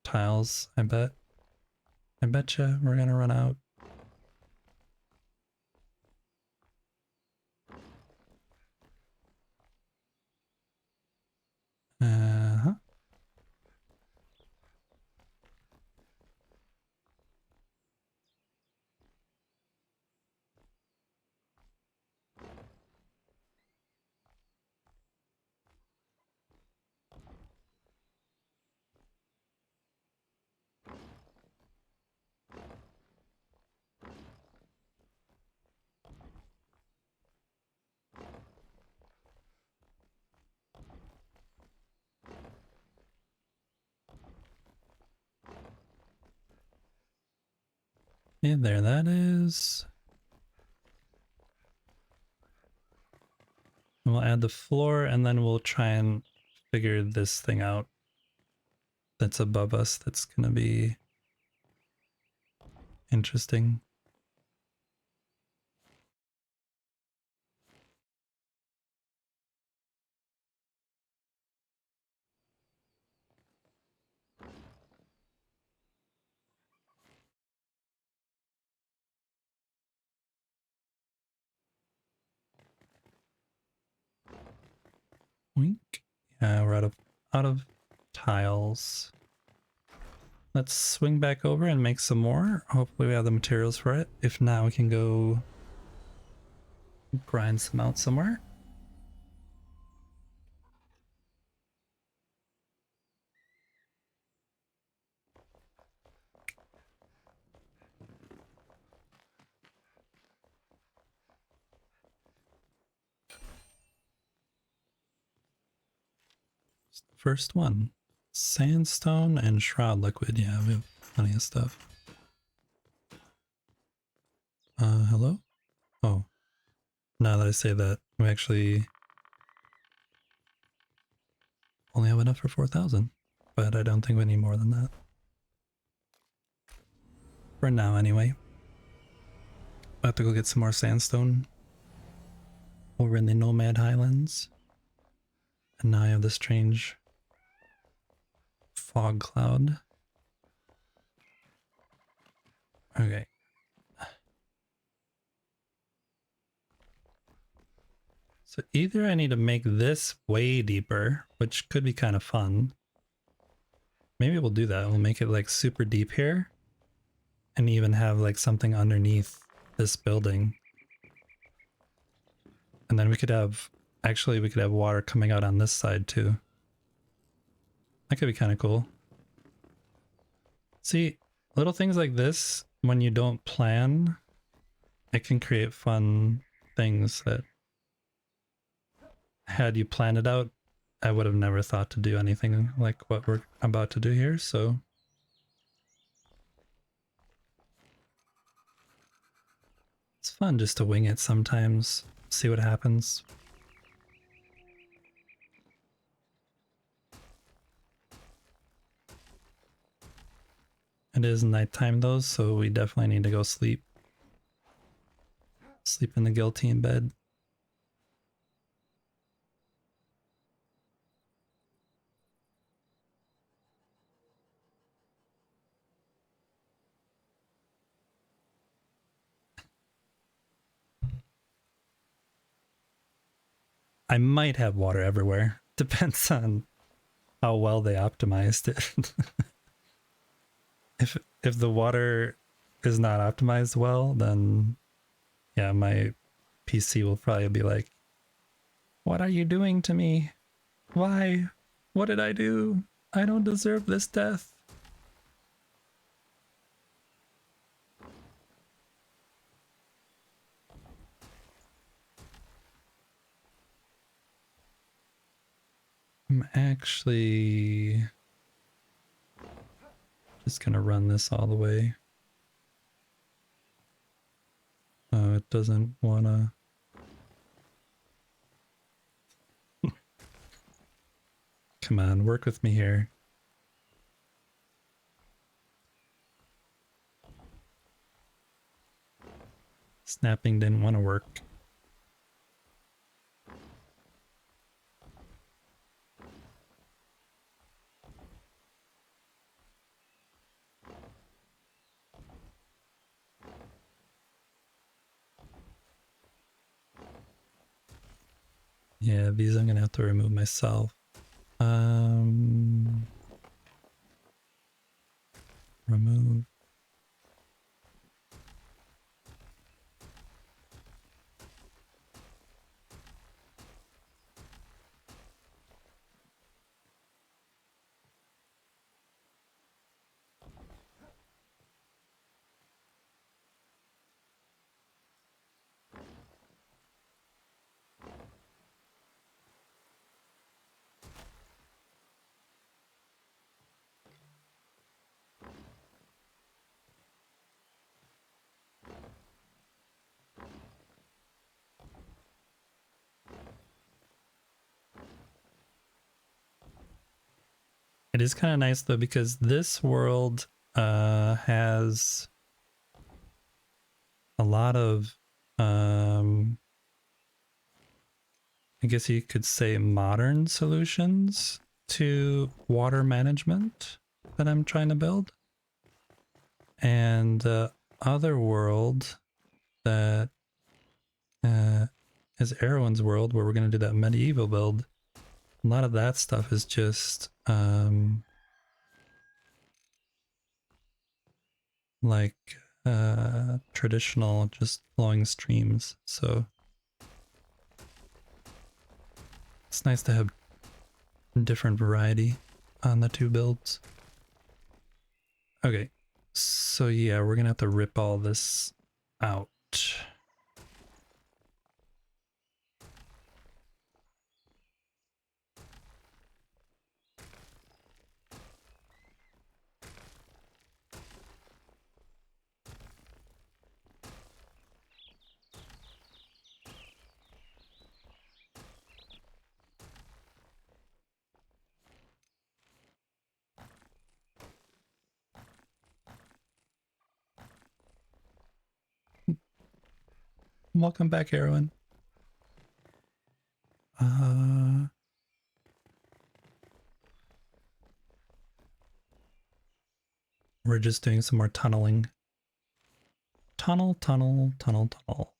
tiles, I bet. I betcha we're gonna run out. Uh-huh. Yeah, there that is. And we'll add the floor and then we'll try and figure this thing out that's above us that's gonna be interesting. Wink. Yeah, we're out of tiles. Let's swing back over and make some more. Hopefully we have the materials for it. If not, we can go grind some out somewhere. First one. Sandstone and shroud liquid. Yeah, we have plenty of stuff. Hello? Oh. Now that I say that, we actually only have enough for 4,000. But I don't think we need more than that. For now, anyway. I have to go get some more sandstone over in the Nomad Highlands. And now I have the strange fog cloud. Okay. So either I need to make this way deeper, which could be kind of fun. Maybe we'll do that. We'll make it like super deep here. And even have like something underneath this building. And then we could have, actually we could have water coming out on this side too. That could be kind of cool. See, little things like this, when you don't plan, it can create fun things that had you planned it out, I would have never thought to do anything like what we're about to do here, so. It's fun just to wing it sometimes, see what happens. It is nighttime though, so we definitely need to go sleep. Sleep in the guilty in bed. I might have water everywhere. Depends on how well they optimized it. If the water is not optimized well, then yeah, my PC will probably be like, "What are you doing to me? Why? What did I do? I don't deserve this death." I'm actually just gonna run this all the way. Oh, it doesn't wanna. Come on, work with me here. Snapping didn't want to work. Yeah, these I'm gonna have to remove myself. Remove. It is kind of nice though because this world has a lot of I guess you could say modern solutions to water management that I'm trying to build. And the other world that is Erwin's world, where we're going to do that medieval build, a lot of that stuff is just like traditional, just flowing streams. So it's nice to have different variety on the two builds. Okay, so yeah, we're gonna have to rip all this out. Welcome back, Erwin. We're just doing some more tunneling. Tunnel, tunnel, tunnel, tunnel.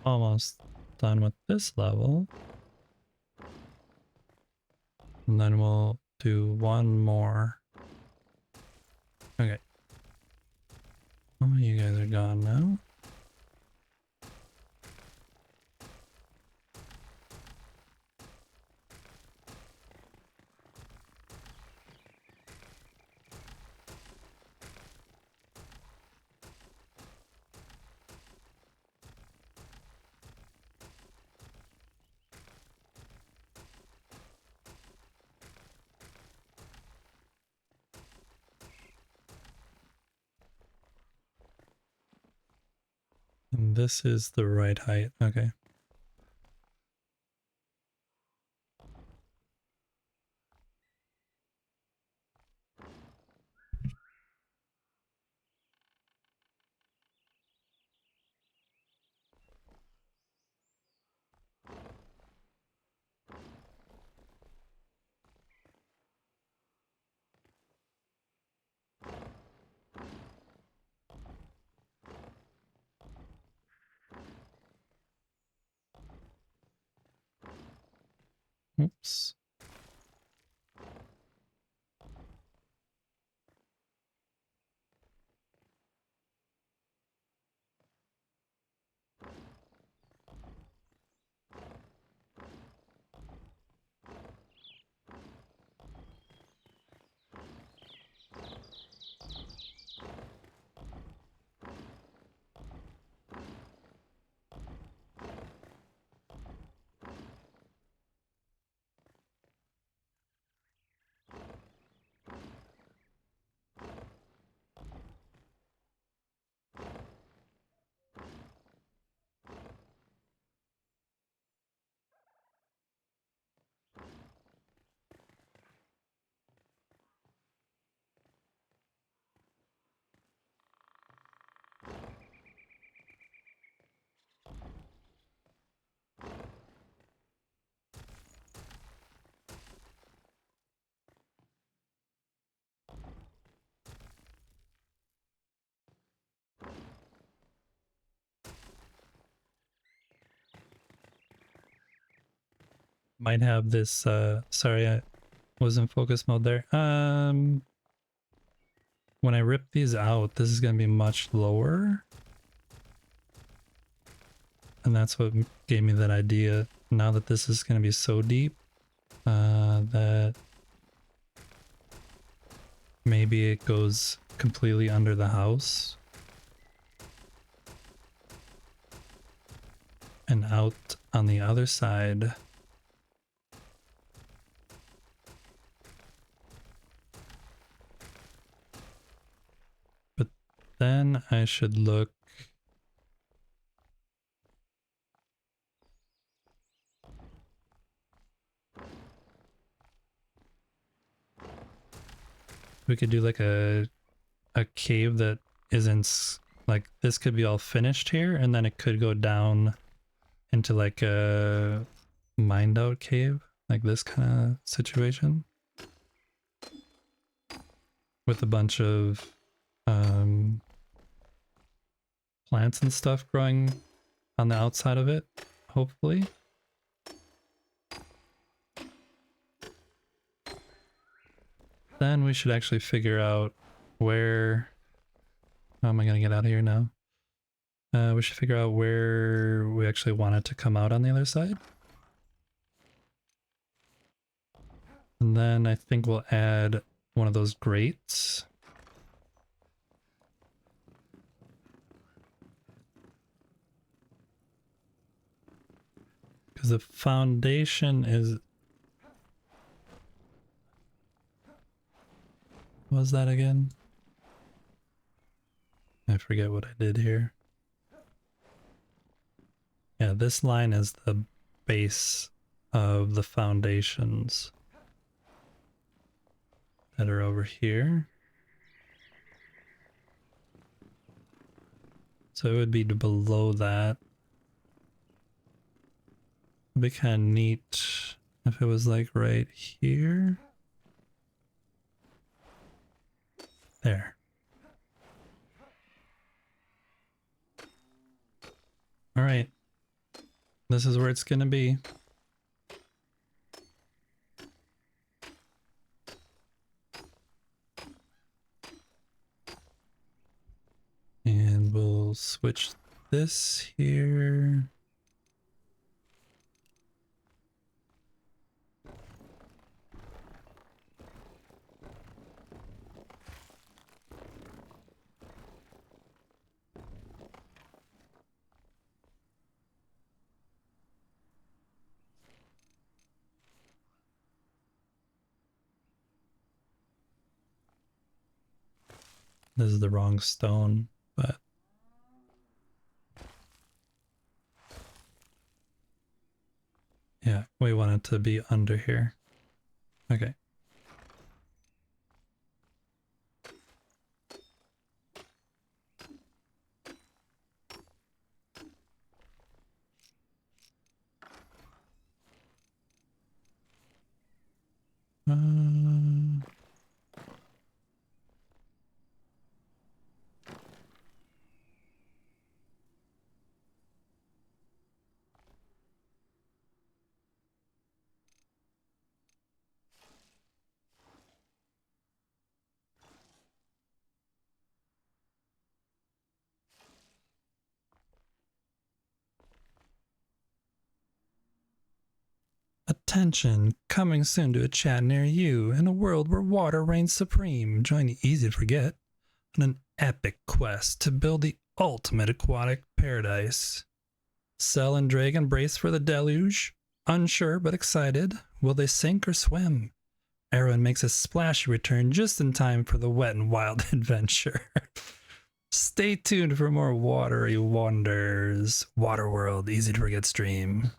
Almost done with this level. And then we'll do one more. Okay. Oh, you guys are gone now. And this is the right height. Okay. Oops. Might have this, sorry, I was in focus mode there. When I rip these out, this is going to be much lower. And that's what gave me that idea. Now that this is going to be so deep, that maybe it goes completely under the house and out on the other side. But then I should look We could do like a cave that isn't like this could be all finished here, and then it could go down into like a mined out cave, like this kind of situation, with a bunch of plants and stuff growing on the outside of it, hopefully. Then we should actually figure out where... How am I going to get out of here now? We should figure out where we actually want it to come out on the other side. And then I think we'll add one of those grates. Because the foundation is... What was that again? I forget what I did here. Yeah, this line is the base of the foundations that are over here. So it would be below that. It'd be kind of neat if it was like right here. There. All right. This is where it's gonna be. And we'll switch this here. This is the wrong stone, but yeah, we want it to be under here. Okay. Uh, Attention, coming soon to a chat near you in a world where water reigns supreme. Join Easy to Forget on an epic quest to build the ultimate aquatic paradise. Cell and Dragon brace for the deluge. Unsure but excited, will they sink or swim? Erwin makes a splashy return just in time for the wet and wild adventure. Stay tuned for more watery wonders. Waterworld Easy to Forget stream.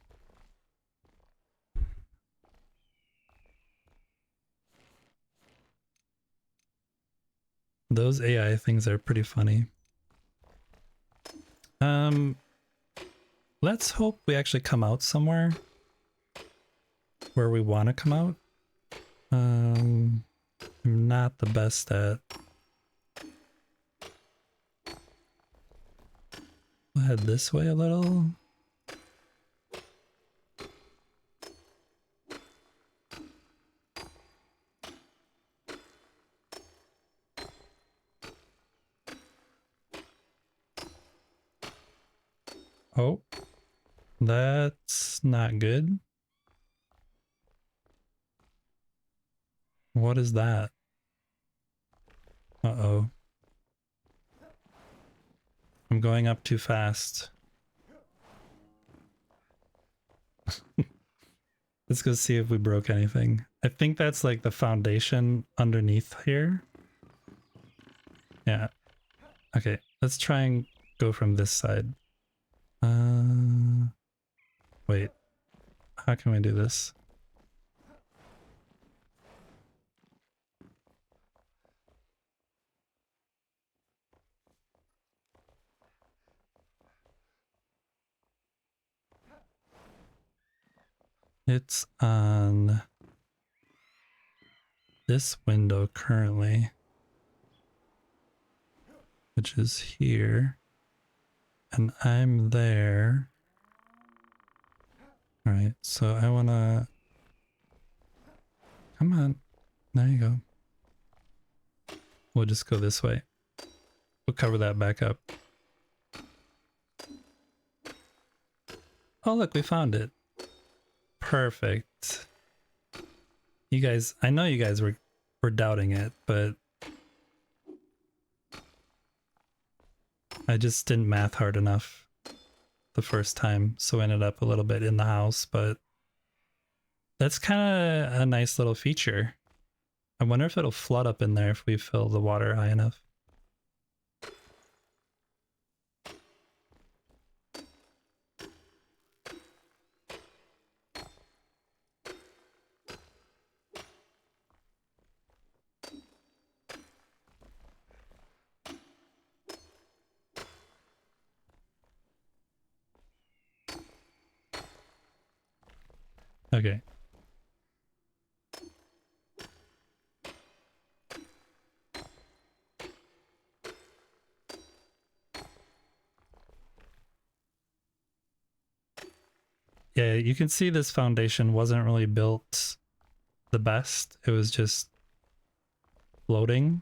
Those AI things are pretty funny. Let's hope we actually come out somewhere where we want to come out. I'm not the best at... We'll head this way a little. Oh, that's not good. What is that? Uh-oh. I'm going up too fast. Let's go see if we broke anything. I think that's like the foundation underneath here. Yeah. Okay, let's try and go from this side. Wait. How can we do this? It's on this window currently, which is here, and I'm there. All right, so I wanna, come on, there you go. We'll just go this way. We'll cover that back up. Oh look, we found it. Perfect. You guys, I know you guys were doubting it, but I just didn't math hard enough the first time, so I ended up a little bit in the house, but that's kind of a nice little feature. I wonder if it'll flood up in there if we fill the water high enough. Okay. Yeah, you can see this foundation wasn't really built the best. It was just floating.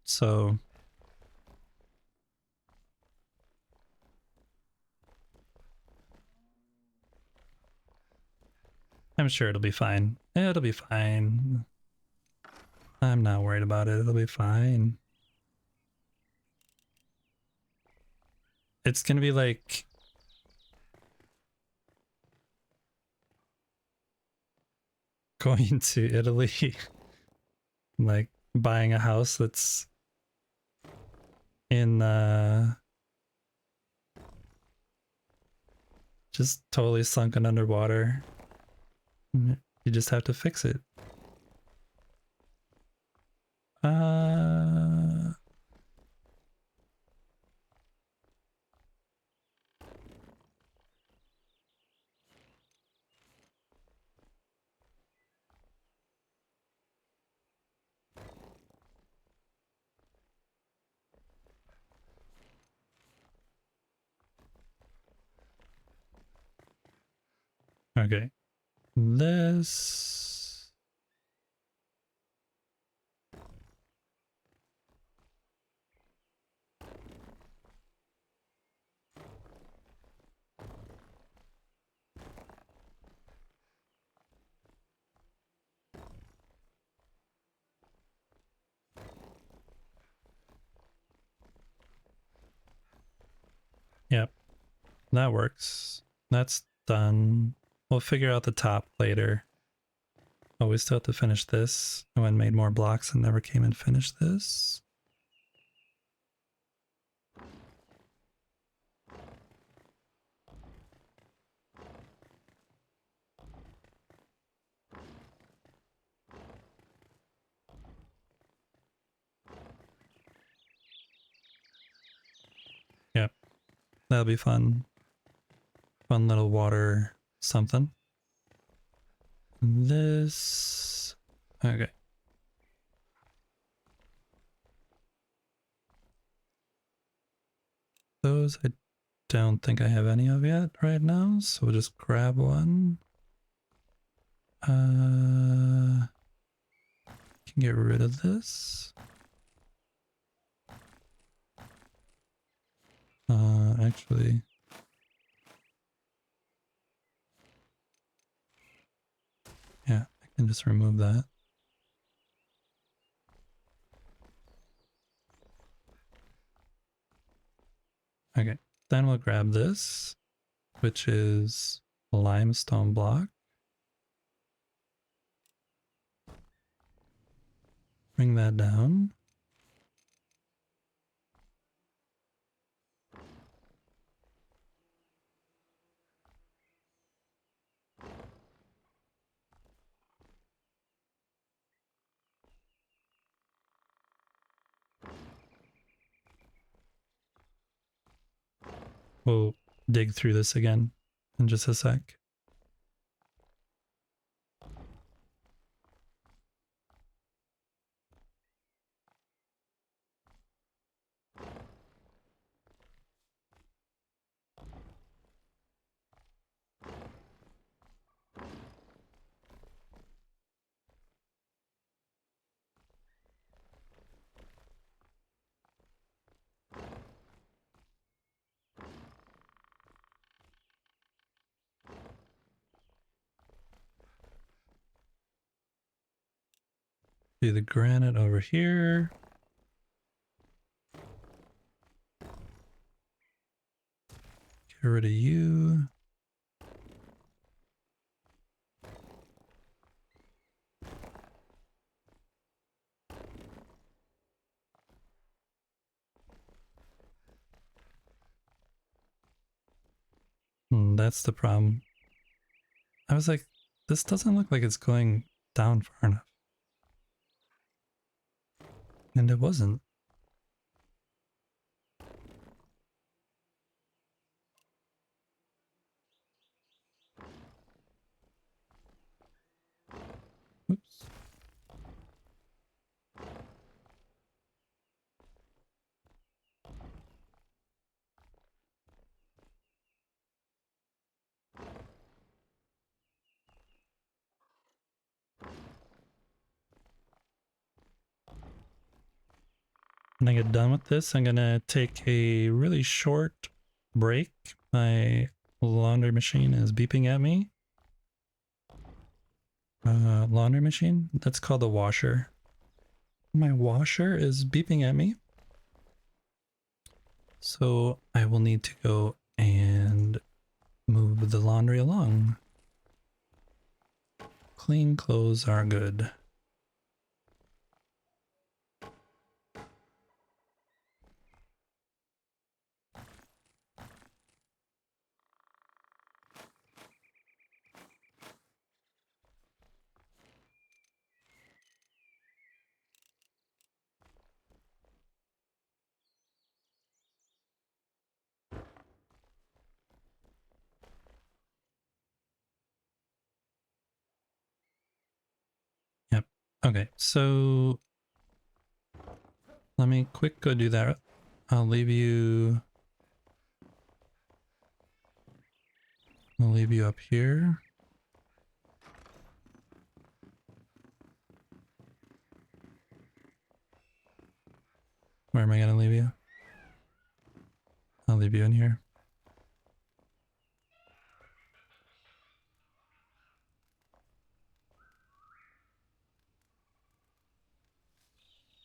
So I'm sure it'll be fine. It'll be fine. I'm not worried about it. It'll be fine. It's gonna be like going to Italy, like buying a house that's in just totally sunken underwater. You just have to fix it. Okay. This. Yep. That works. That's done. We'll figure out the top later. Oh, we still have to finish this. I went and made more blocks and never came and finished this. Yep. That'll be fun. Fun little water something. This. Okay. Those I don't think I have any of yet right now, so we'll just grab one. Can get rid of this. Actually. Yeah, I can just remove that. Okay, then we'll grab this, which is a limestone block. Bring that down. We'll dig through this again in just a sec. Do the granite over here. Get rid of you. That's the problem. I was like, this doesn't look like it's going down far enough. And it wasn't. Oops. When I get done with this, I'm gonna take a really short break. My laundry machine is beeping at me. Laundry machine? That's called a washer. My washer is beeping at me. So I will need to go and move the laundry along. Clean clothes are good. Yep. Okay, so let me quick go do that. I'll leave you up here. Where am I gonna leave you? I'll leave you in here.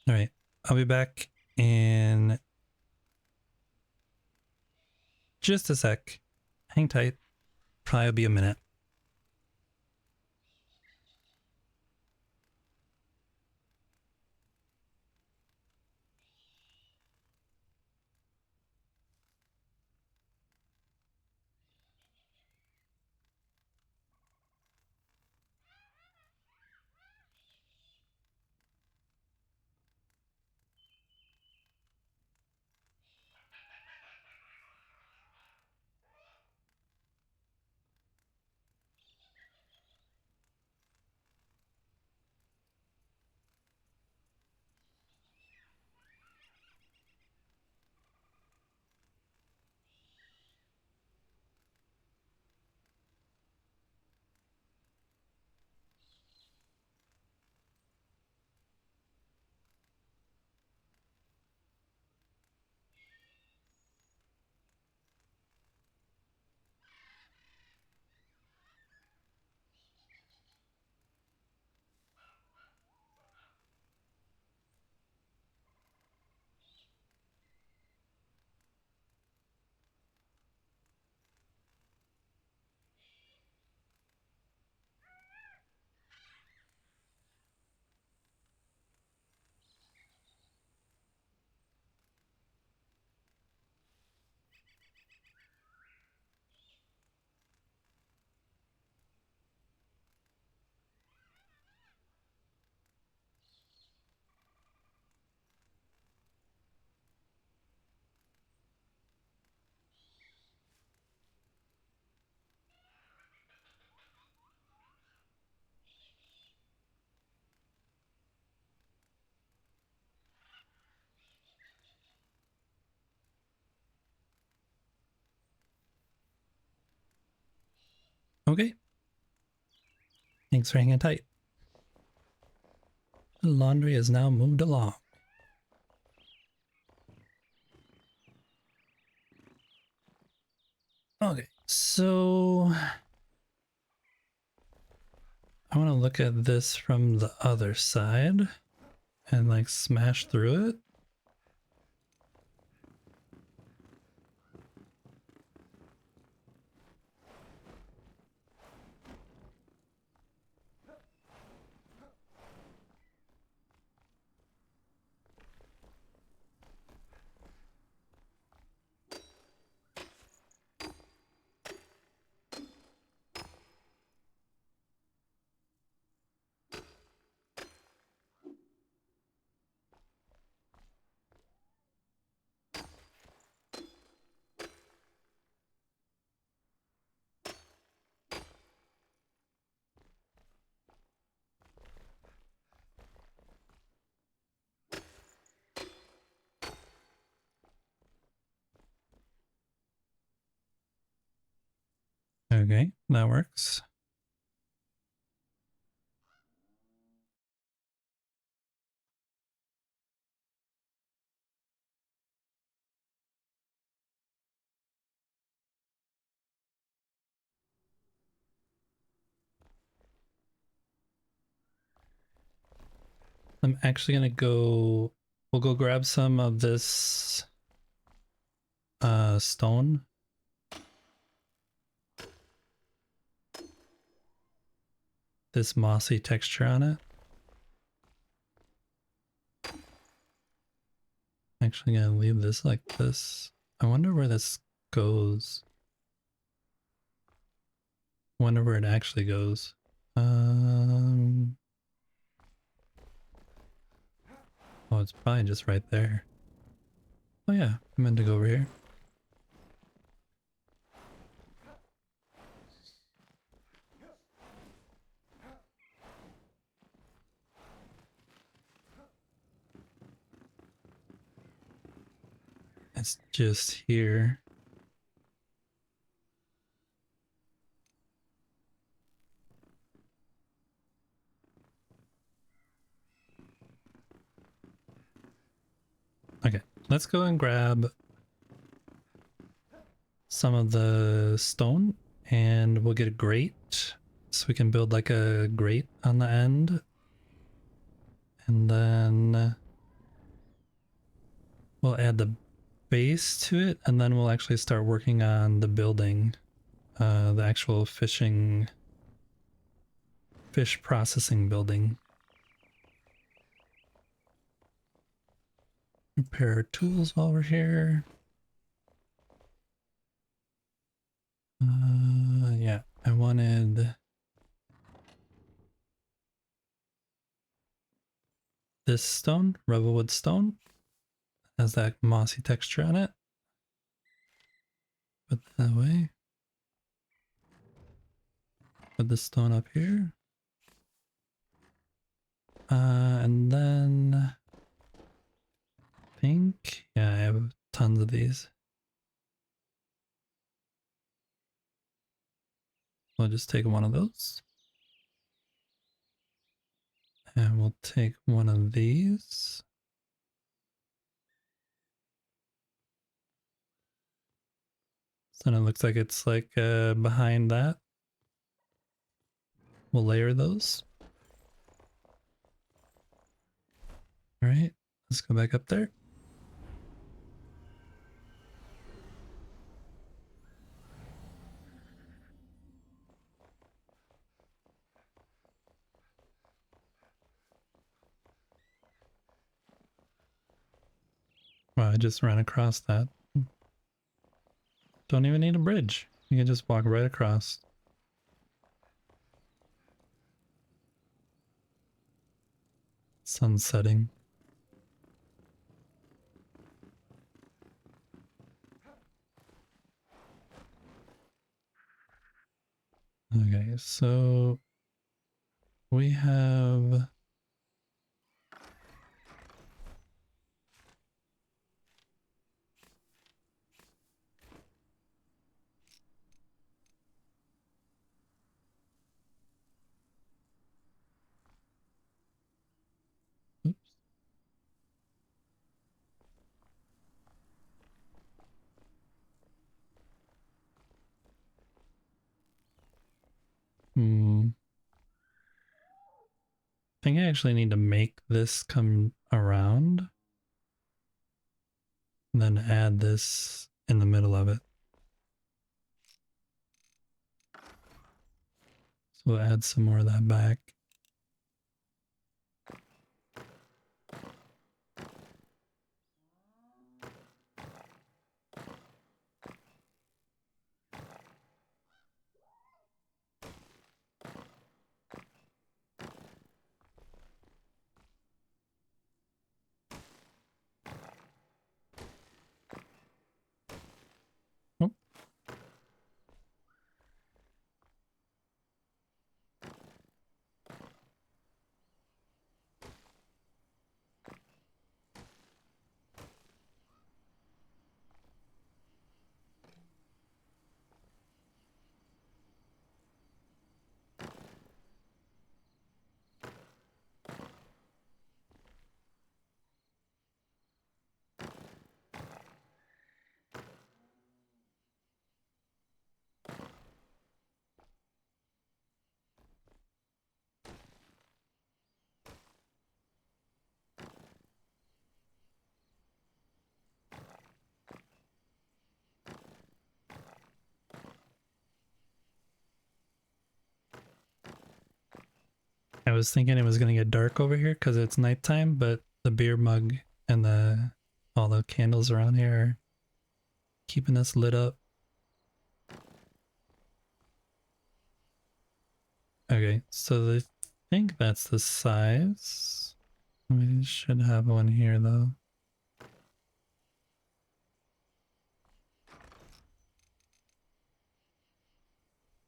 All right, I'll be back in just a sec. Hang tight. Probably be a minute. Okay. Thanks for hanging tight. The laundry is now moved along. Okay, so I want to look at this from the other side and like smash through it. Okay, that works. I'm actually gonna go, we'll go grab some of this stone. This mossy texture on it. Actually gonna leave this like this. I wonder where this goes. Wonder where it actually goes. Oh, it's probably just right there. Oh yeah, I meant to go over here. It's just here. Okay, let's go and grab some of the stone and we'll get a grate so we can build like a grate on the end. And then we'll add the base to it and then we'll actually start working on the building, the actual fish processing building. Repair our tools while we're here. Yeah, I wanted this stone, Revelwood stone. Has that mossy texture on it. Put that away. Put this stone up here. And then pink. Yeah, I have tons of these. We'll just take one of those. And we'll take one of these. So then it looks like it's like behind that. We'll layer those. All right, let's go back up there. Wow, I just ran across that. Don't even need a bridge. You can just walk right across. Sun setting. Okay, so we have I think I actually need to make this come around and then add this in the middle of it. So we'll add some more of that back. Oh. I was thinking it was gonna get dark over here because it's nighttime, but the beer mug and all the candles around here are keeping us lit up. Okay, so I think that's the size. We should have one here though.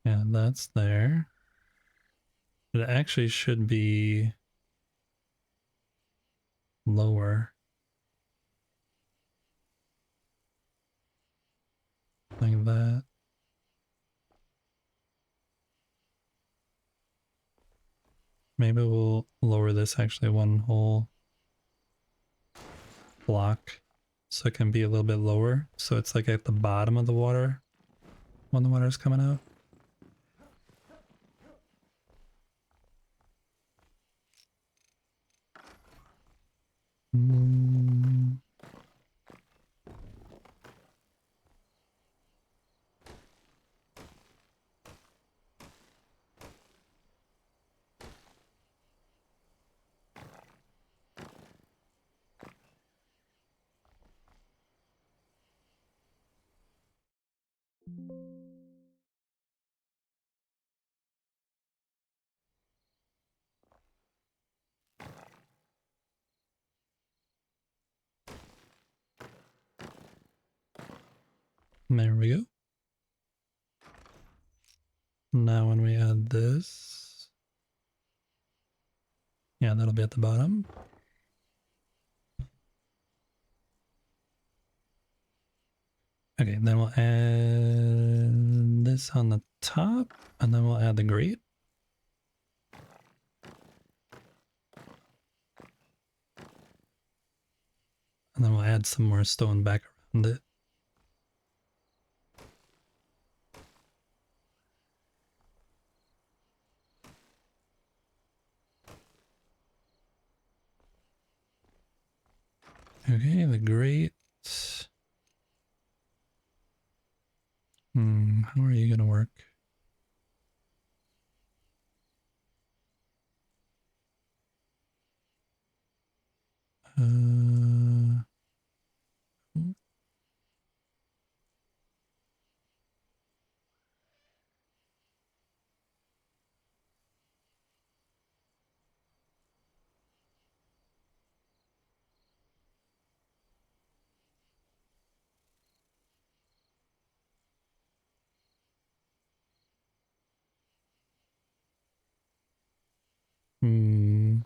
Yeah, that's there. It actually should be lower. Like that. Maybe we'll lower this actually one whole block so it can be a little bit lower. So it's like at the bottom of the water when the water's coming out. Mm. There we go. Now when we add this, yeah, that'll be at the bottom. Okay, then we'll add this on the top, and then we'll add the grate. And then we'll add some more stone back around it. Okay, the grate. How are you gonna work? Uh, hmm.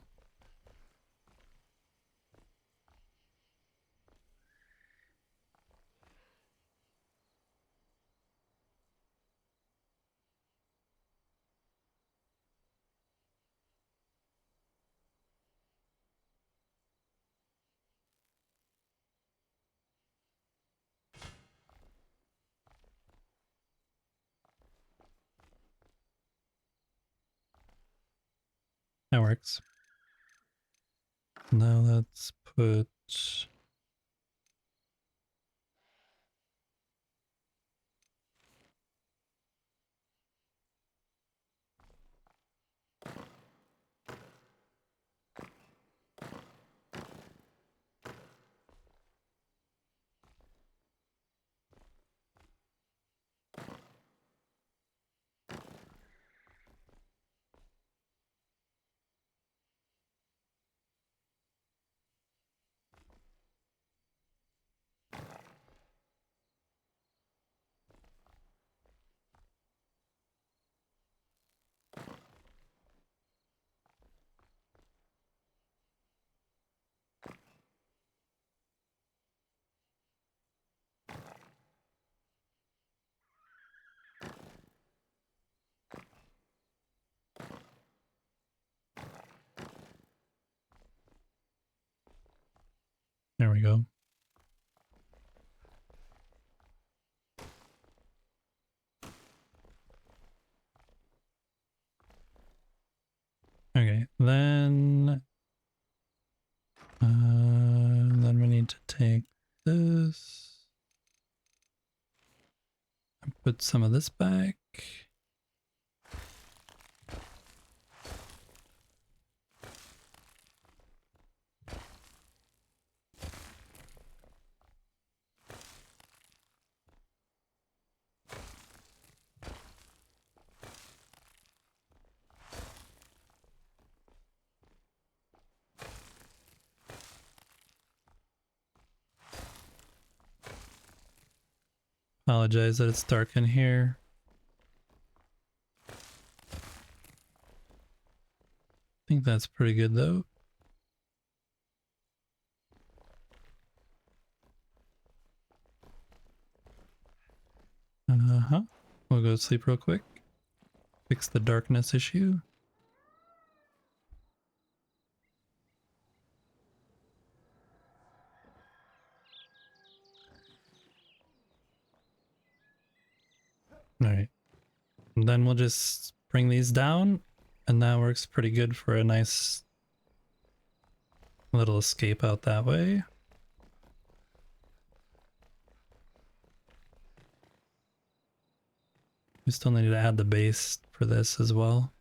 That works. Now let's put... There we go. Okay, then we need to take this and put some of this back. Apologize that it's dark in here. I think that's pretty good though. Uh-huh. We'll go to sleep real quick. Fix the darkness issue. Alright. And then we'll just bring these down, and that works pretty good for a nice little escape out that way. We still need to add the base for this as well.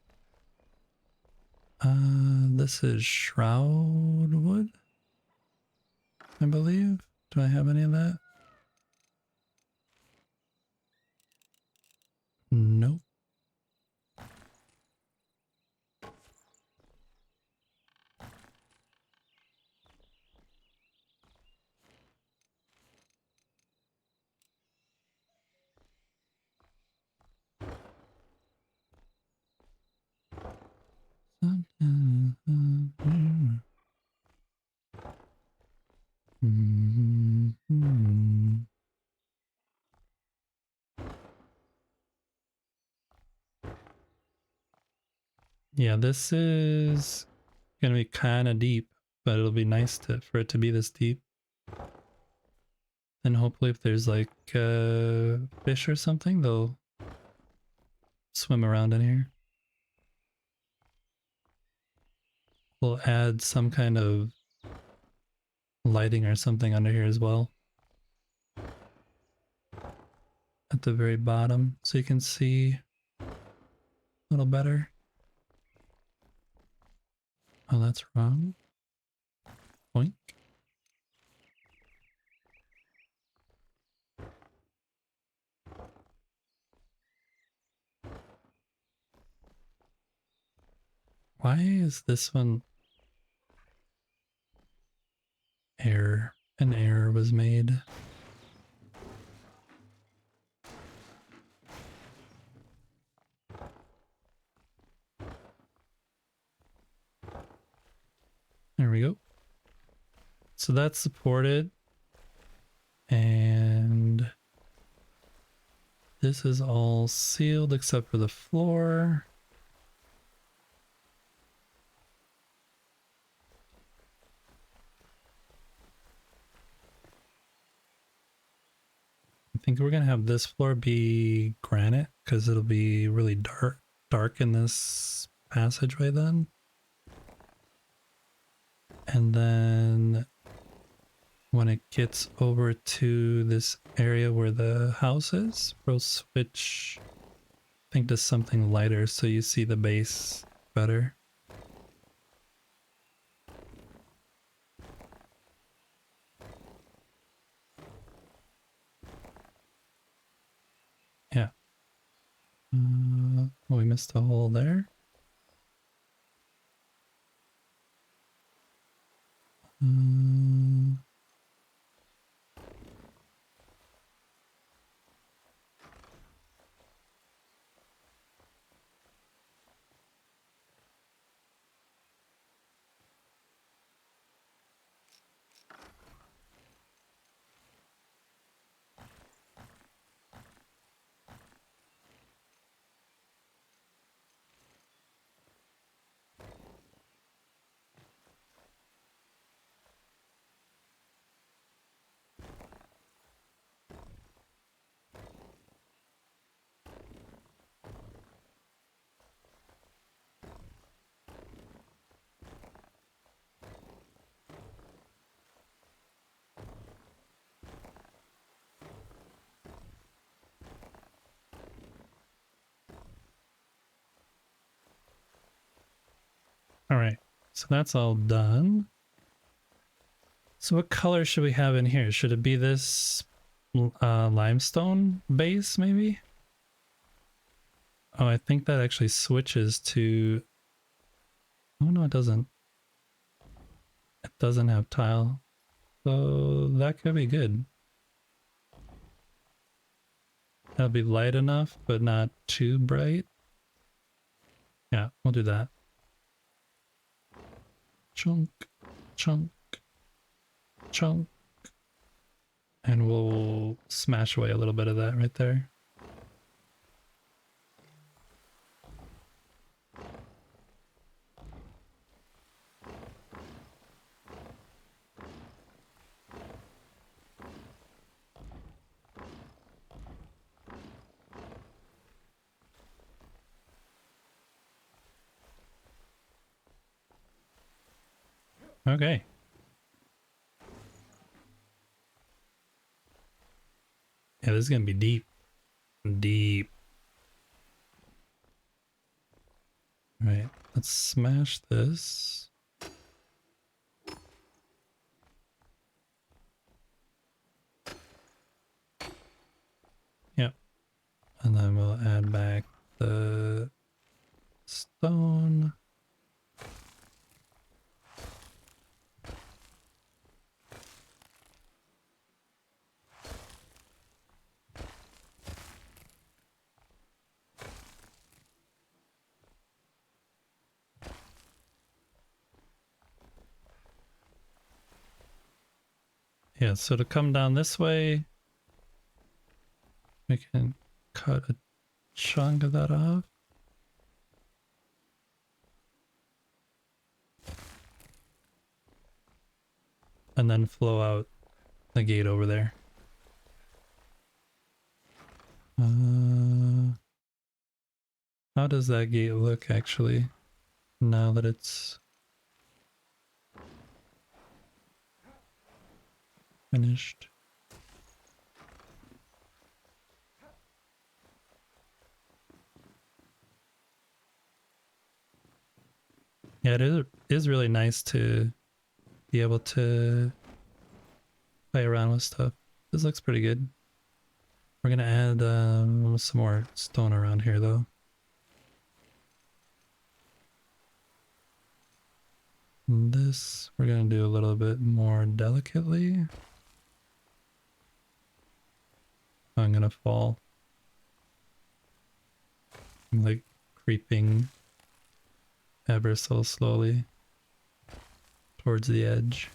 This is shroud wood, I believe. Do I have any of that? Nope. Yeah, this is gonna be kind of deep, but it'll be nice for it to be this deep. And hopefully if there's like fish or something, they'll swim around in here. We'll add some kind of lighting or something under here as well. At the very bottom, so you can see a little better. Oh, that's wrong. Boink. Why is this one error? An error was made. There we go. So that's supported. And this is all sealed except for the floor. I think we're gonna have this floor be granite because it'll be really dark in this passageway then. And then when it gets over to this area where the house is, we'll switch, I think, to something lighter so you see the base better. Yeah. We missed a hole there. Uh, all right, so that's all done. So what color should we have in here? Should it be this limestone base maybe? Oh, I think that actually switches to... Oh no, it doesn't. It doesn't have tile. So that could be good. That'll be light enough, but not too bright. Yeah, we'll do that. Chunk, chunk, chunk. And we'll smash away a little bit of that right there. Okay. Yeah, this is gonna be deep. Deep. Right, let's smash this. Yep. And then we'll add back the stone. Yeah, so to come down this way, we can cut a chunk of that off. And then flow out the gate over there. How does that gate look actually, now that it's finished? Yeah, is really nice to be able to play around with stuff. This looks pretty good. We're gonna add some more stone around here though. And this we're gonna do a little bit more delicately. I'm gonna fall. I'm like creeping ever so slowly towards the edge.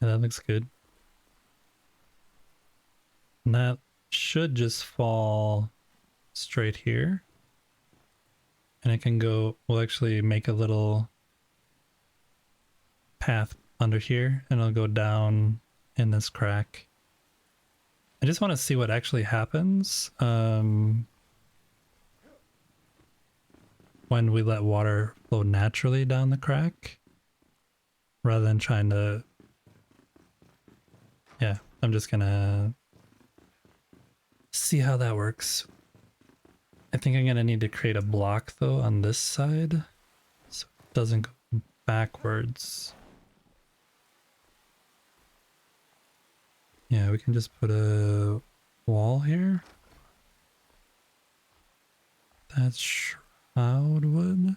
Yeah, that looks good. And that should just fall straight here. And it can go, we'll actually make a little path under here and it'll go down in this crack. I just want to see what actually happens when we let water flow naturally down the crack rather than trying to, yeah, I'm just gonna see how that works. I think I'm gonna need to create a block though on this side so it doesn't go backwards. Yeah, we can just put a wall here. That's shroud wood.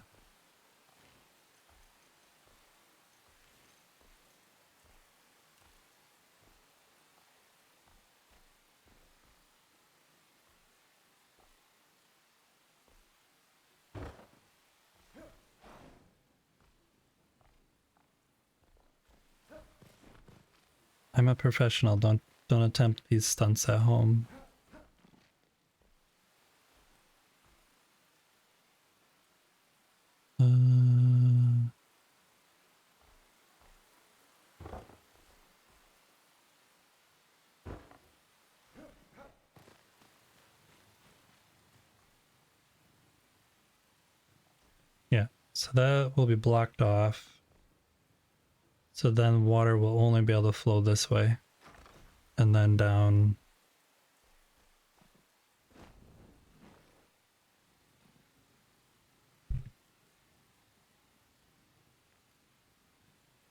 I'm a professional. Don't attempt these stunts at home. Yeah, so that will be blocked off. So then water will only be able to flow this way and then down.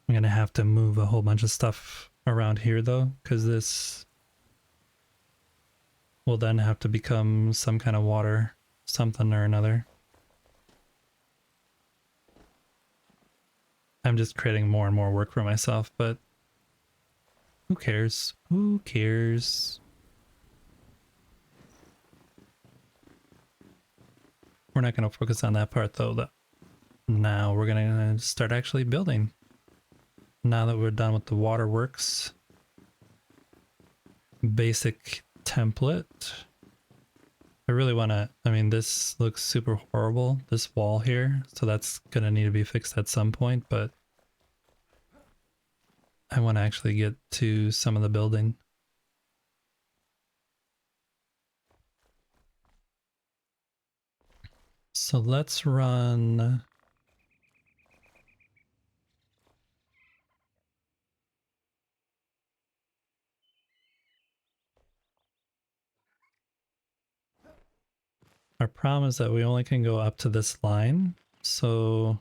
I'm gonna have to move a whole bunch of stuff around here though, because this will then have to become some kind of water, something or another. I'm just creating more and more work for myself, but who cares? Who cares? We're not going to focus on that part though. Now we're going to start actually building. Now that we're done with the waterworks basic template, I really want to, I mean, this looks super horrible, this wall here, so that's going to need to be fixed at some point, but I want to actually get to some of the building. So let's run. Our problem is that we only can go up to this line, so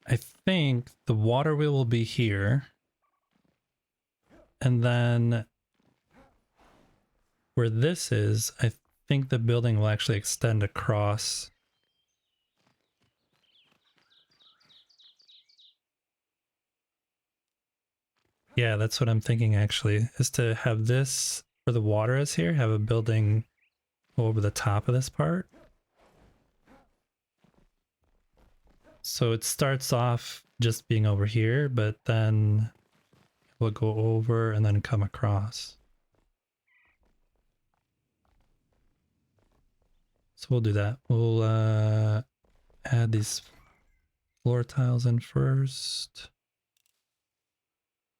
I think the water wheel will be here. And then where this is, I think the building will actually extend across. Yeah, that's what I'm thinking actually, is to have this where the water is here, have a building over the top of this part. So it starts off just being over here, but then we'll go over and then come across. So we'll do that. We'll add these floor tiles in first.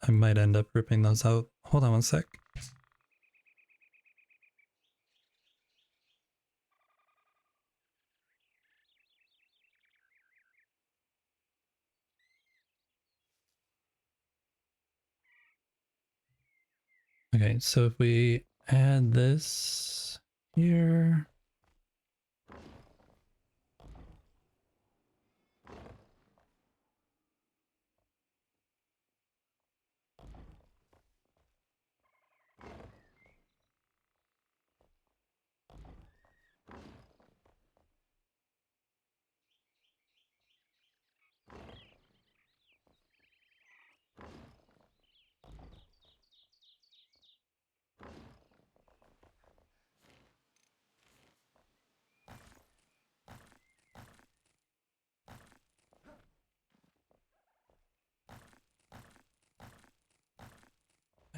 I might end up ripping those out. Hold on one sec. Okay, so if we add this here.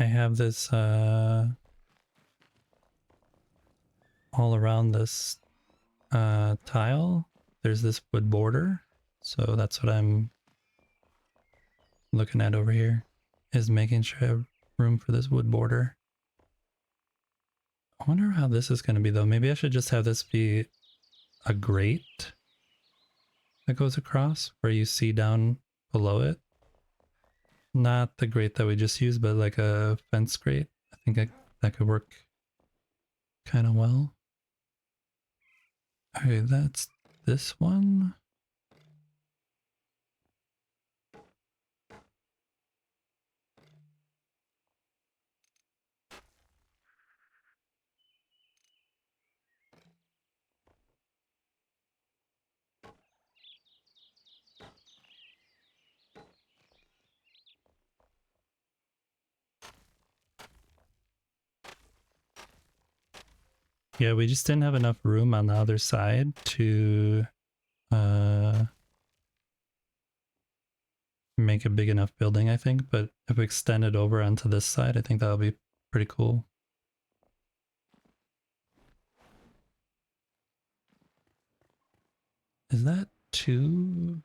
I have this all around this tile. There's this wood border, so that's what I'm looking at over here, is making sure I have room for this wood border. I wonder how this is going to be though. Maybe I should just have this be a grate that goes across where you see down below it. Not the grate that we just used, but like a fence grate. I think that could work kind of well. Okay, that's this one. Yeah, we just didn't have enough room on the other side to make a big enough building, I think. But if we extend it over onto this side, I think that'll be pretty cool. Is that two?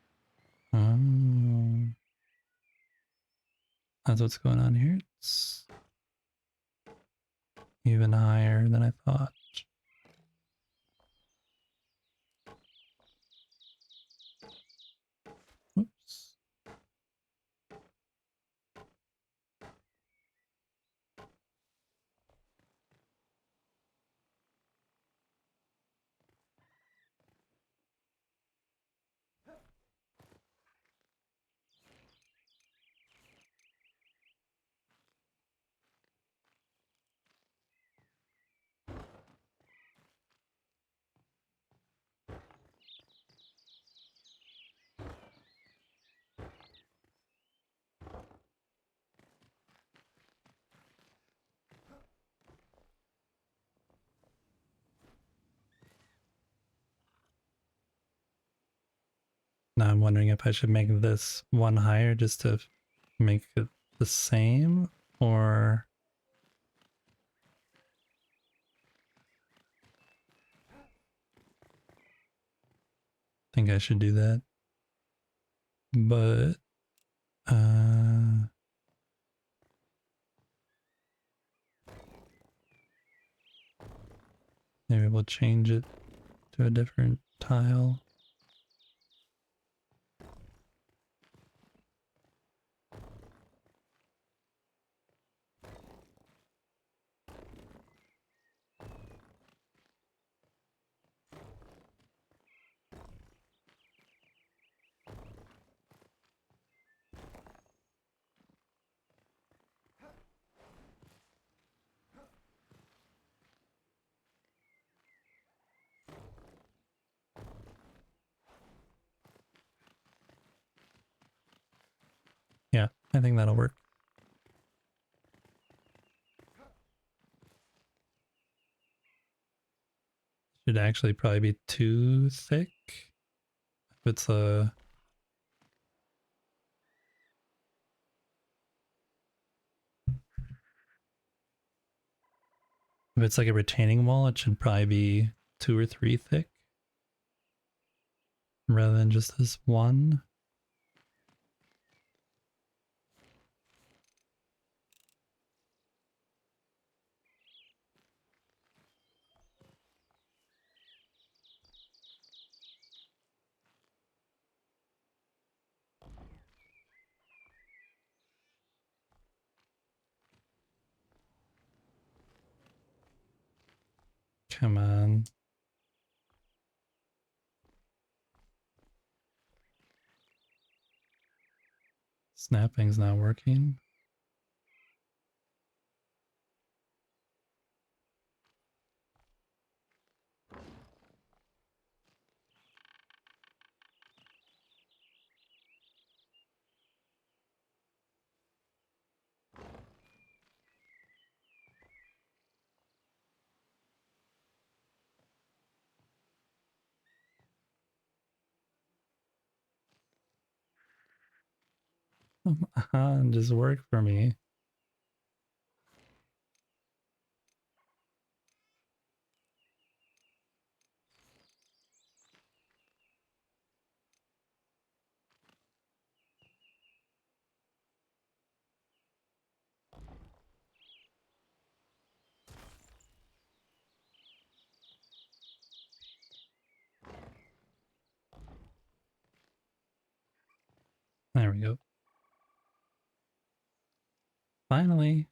That's what's going on here. It's even higher than I thought. Oops. Now I'm wondering if I should make this one higher just to make it the same, or I think I should do that. But maybe we'll change it to a different tile. Yeah, I think that'll work. Should actually probably be too thick. If it's a if it's like a retaining wall, it should probably be 2 or 3 thick rather than just this one. Come on. Snapping's not working. Just work for me. There we go. Finally.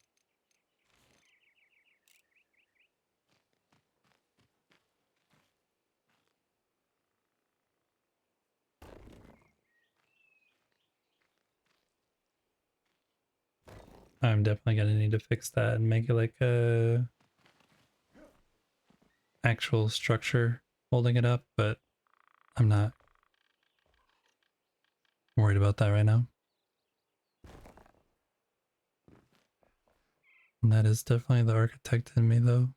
I'm definitely gonna need to fix that and make it like a actual structure holding it up, but I'm not worried about that right now. And that is definitely the architect in me though.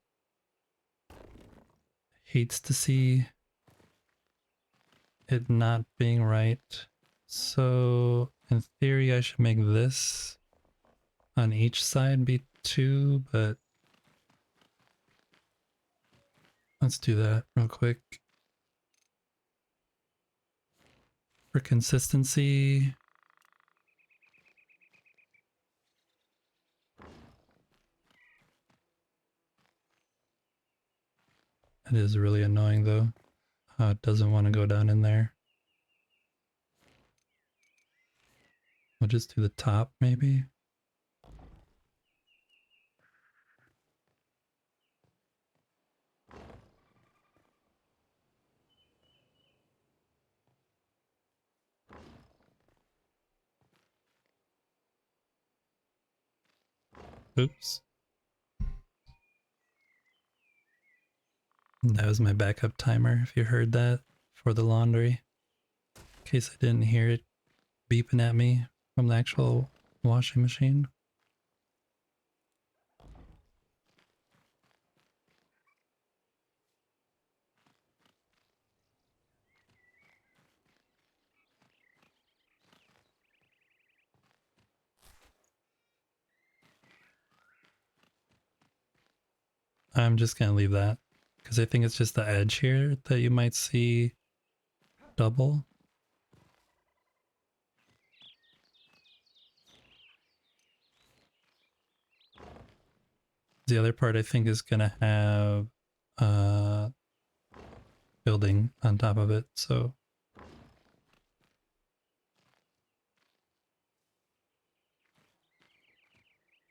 Hates to see it not being right. So in theory I should make this on each side be 2, but let's do that real quick. For consistency, it is really annoying though how it doesn't want to go down in there. We'll just do the top maybe. Oops. That was my backup timer, if you heard that, for the laundry. In case I didn't hear it beeping at me from the actual washing machine. I'm just gonna leave that, because I think it's just the edge here that you might see double. The other part I think is gonna have building on top of it, so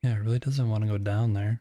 yeah, it really doesn't want to go down there.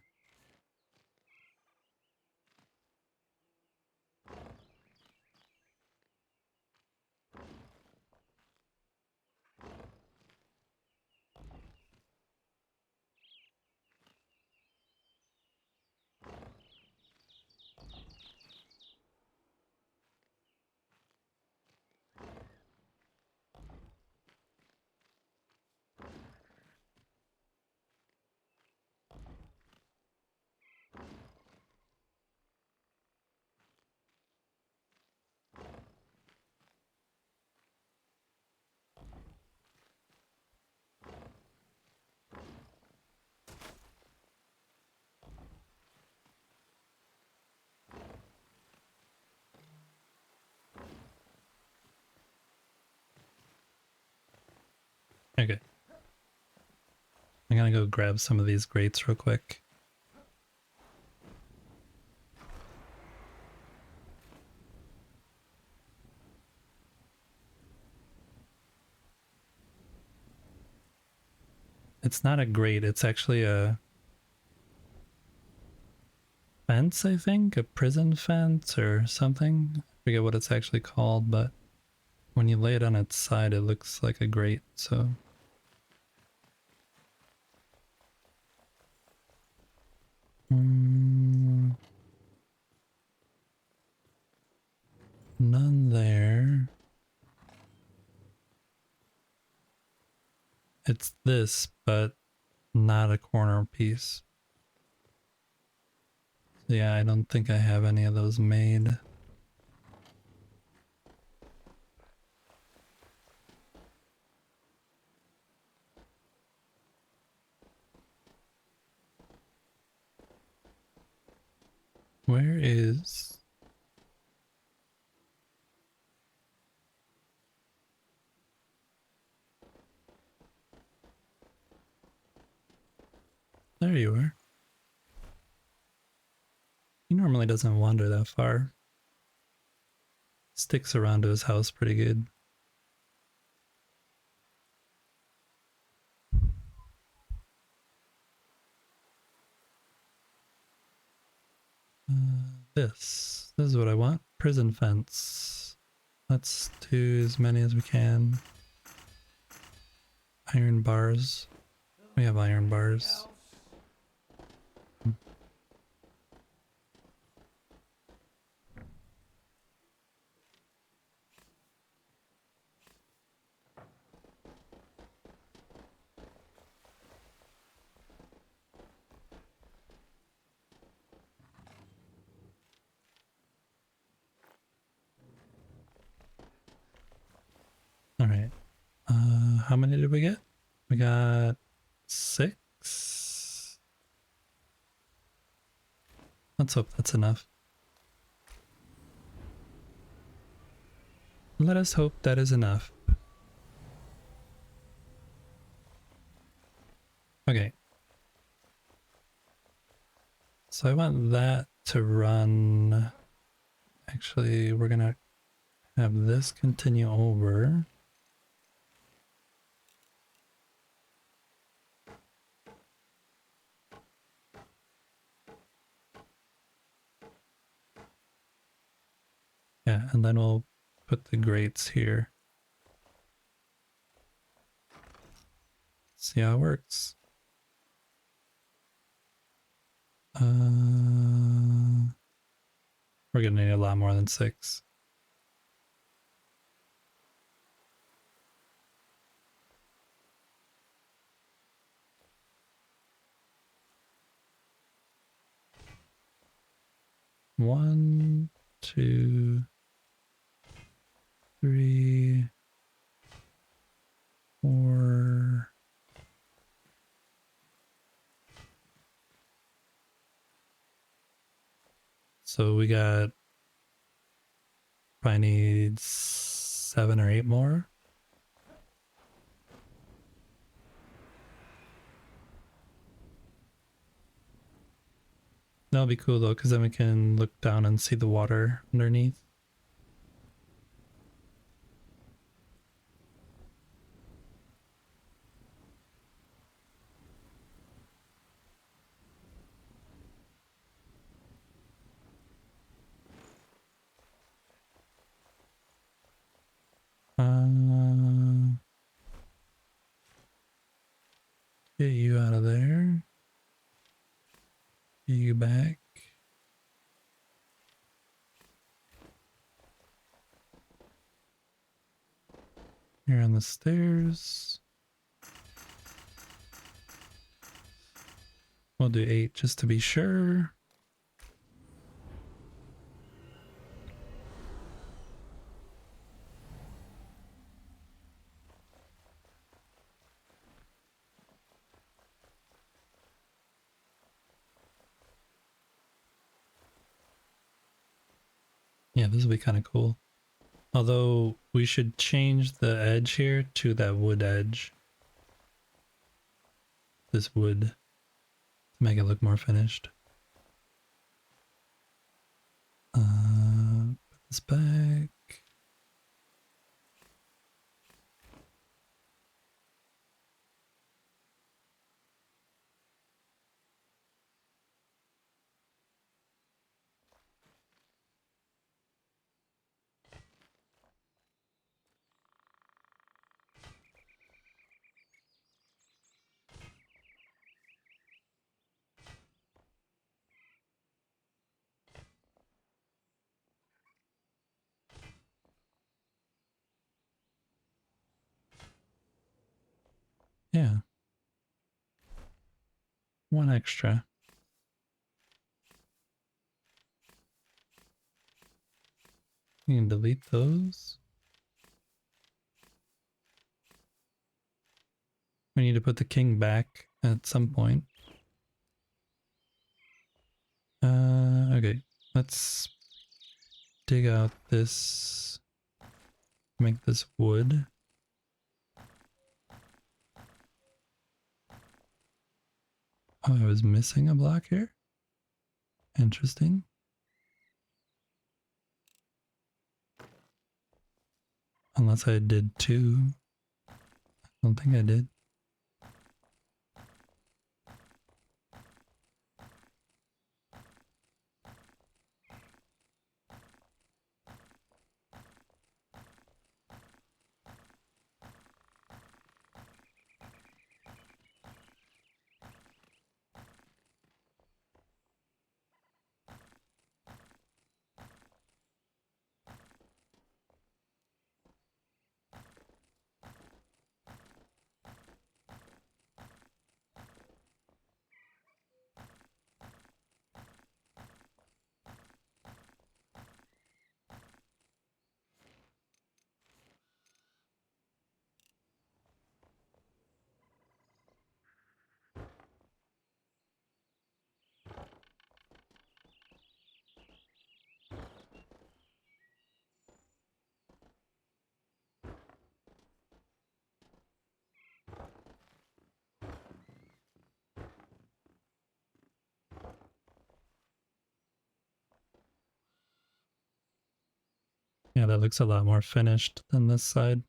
Okay. I'm gonna go grab some of these grates real quick. It's not a grate, it's actually a fence, I think? A prison fence or something? I forget what it's actually called, but when you lay it on its side, it looks like a grate, so... none there. It's this, but not a corner piece. Yeah, I don't think I have any of those made. Where is... There you are. He normally doesn't wander that far. Sticks around to his house pretty good. this. This is what I want. Prison fence. Let's do as many as we can. Iron bars. We have iron bars. All right. How many did we get? We got 6. Let's hope that's enough. Let us hope that is enough. Okay. So I want that to run. Actually, we're gonna have this continue over. Yeah, and then we'll put the grates here. See how it works. We're gonna need a lot more than 6. One, 2, 3, 4. So we got probably need 7 or 8 more. That'll be cool though, because then we can look down and see the water underneath. Get you out of there. Get you back. Here on the stairs. We'll do 8 just to be sure. Yeah, this will be kind of cool. Although we should change the edge here to that wood edge. This wood to make it look more finished. Put this back. Yeah. 1 extra. You can delete those. We need to put the king back at some point. Okay. Let's dig out this. Make this wood. Oh, I was missing a block here? Interesting. Unless I did 2. I don't think I did. Yeah, that looks a lot more finished than this side.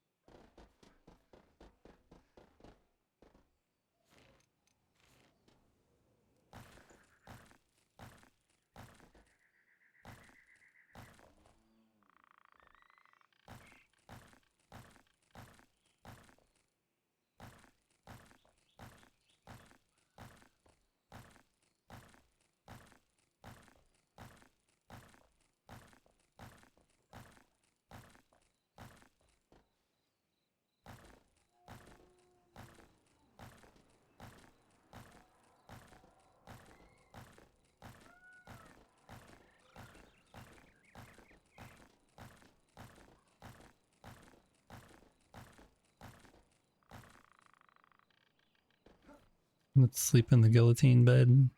Let's sleep in the guillotine bed.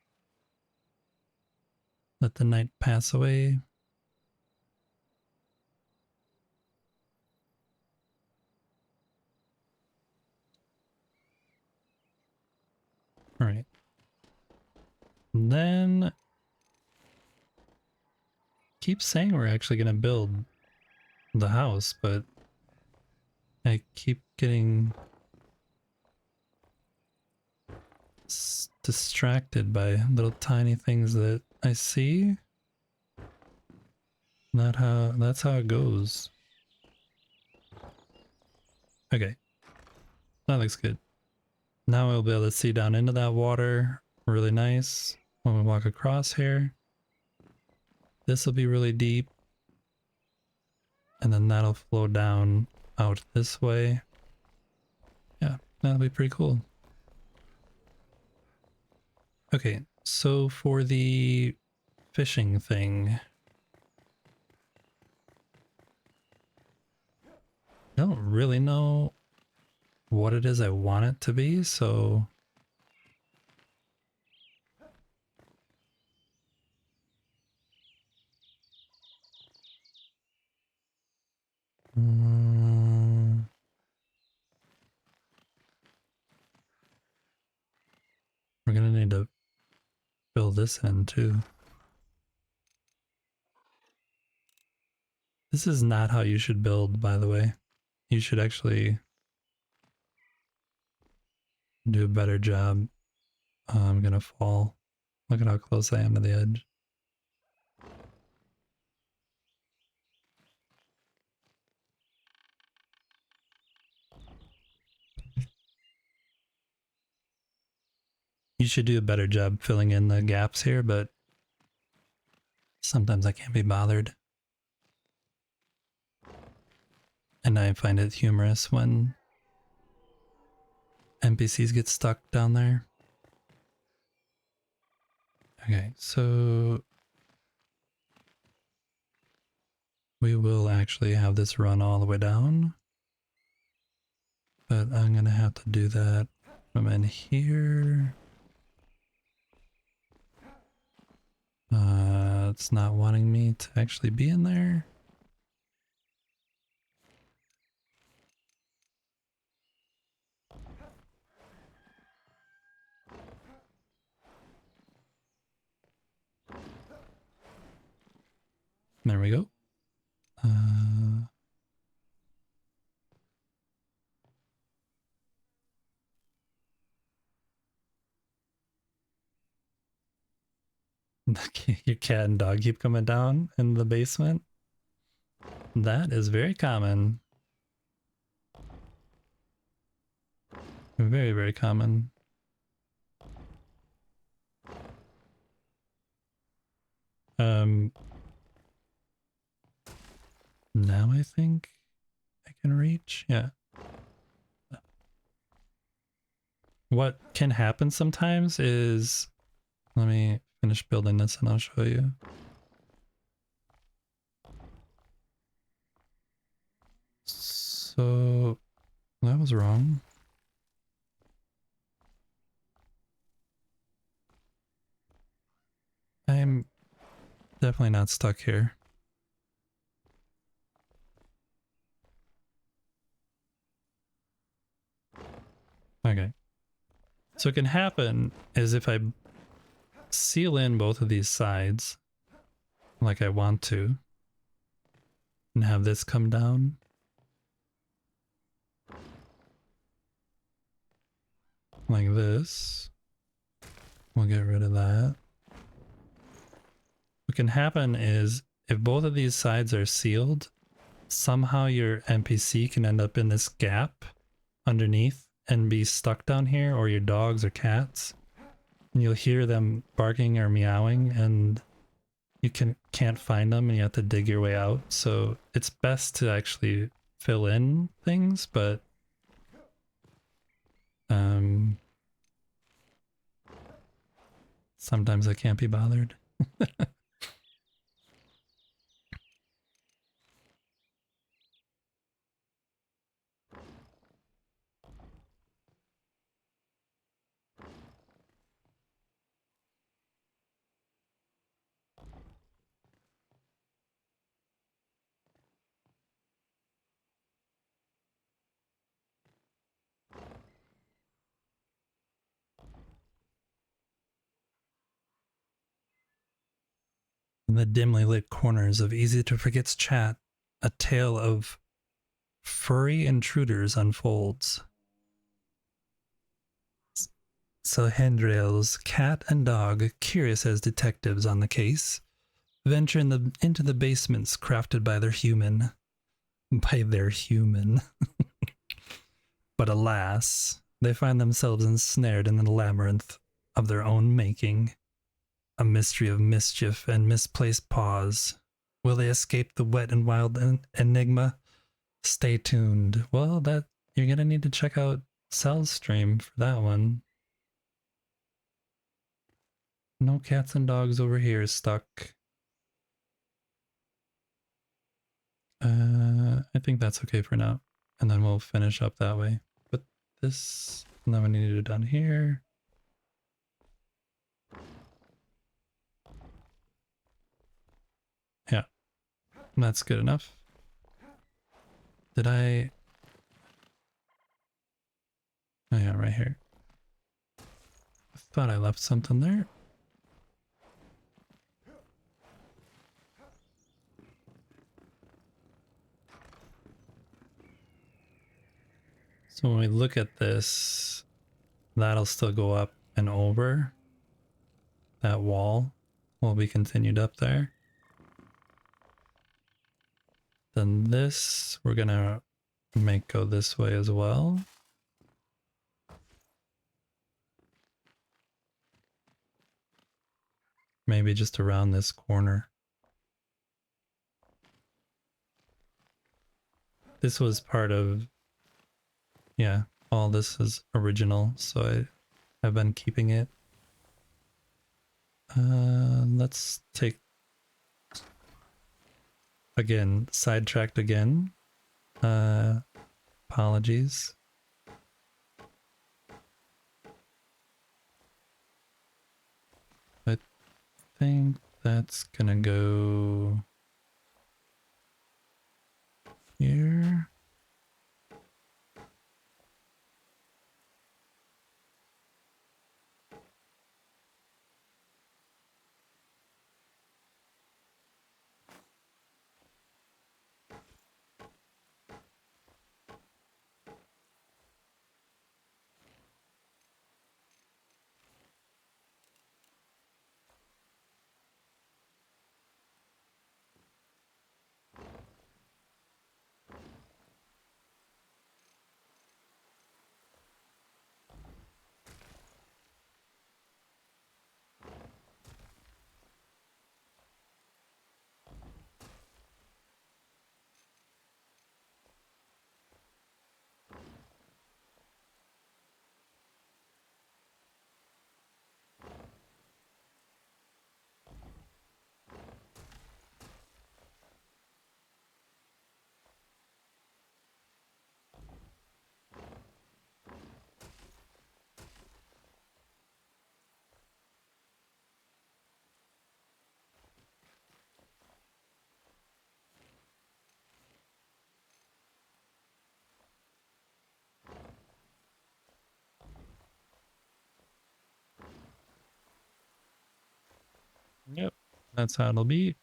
Let the night pass away. All right. And then keep saying we're actually going to build the house, but I keep getting distracted by little tiny things that I see. That's how it goes. Okay. That looks good. Now we'll be able to see down into that water. Really nice. When we walk across here. This will be really deep. And then that'll flow down out this way. Yeah, that'll be pretty cool. Okay, so for the fishing thing, I don't really know what it is I want it to be, so we're gonna need to fill this in too. This is not how you should build, by the way. You should actually do a better job. I'm gonna fall. Look at how close I am to the edge. You should do a better job filling in the gaps here, but sometimes I can't be bothered. And I find it humorous when NPCs get stuck down there. Okay, so we will actually have this run all the way down. But I'm gonna have to do that from in here. It's not wanting me to actually be in there. There we go. Your cat and dog keep coming down in the basement. That is very common. Very, very common. Now I think I can reach. Yeah. What can happen sometimes is, let me finish building this and I'll show you. So that was wrong. I'm definitely not stuck here. Okay. So what can happen is if I seal in both of these sides like I want to, and have this come down. Like this. We'll get rid of that. What can happen is if both of these sides are sealed, somehow your NPC can end up in this gap underneath and be stuck down here, or your dogs or cats. And you'll hear them barking or meowing and you can't find them and you have to dig your way out. So it's best to actually fill in things, but sometimes I can't be bothered. In the dimly lit corners of Easy to Forget's chat, a tale of furry intruders unfolds. So Hendrail's cat and dog, curious as detectives on the case, venture into the basements crafted by their human. By their human. But alas, they find themselves ensnared in the labyrinth of their own making. A mystery of mischief and misplaced pause. Will they escape the wet and wild enigma? Stay tuned. Well, that you're gonna need to check out Cell's stream for that one. No cats and dogs over here stuck. I think that's okay for now. And then we'll finish up that way. Put this, and then we need to do down here. Yeah, that's good enough. Did I? Oh yeah, right here. I thought I left something there. So when we look at this, that'll still go up and over. That wall will be continued up there. Then this, we're gonna make go this way as well. Maybe just around this corner. This was part of, yeah, all this is original, so I've been keeping it. Let's take, again, sidetracked again. Apologies. I think that's gonna go here. Yep, that's how it'll be.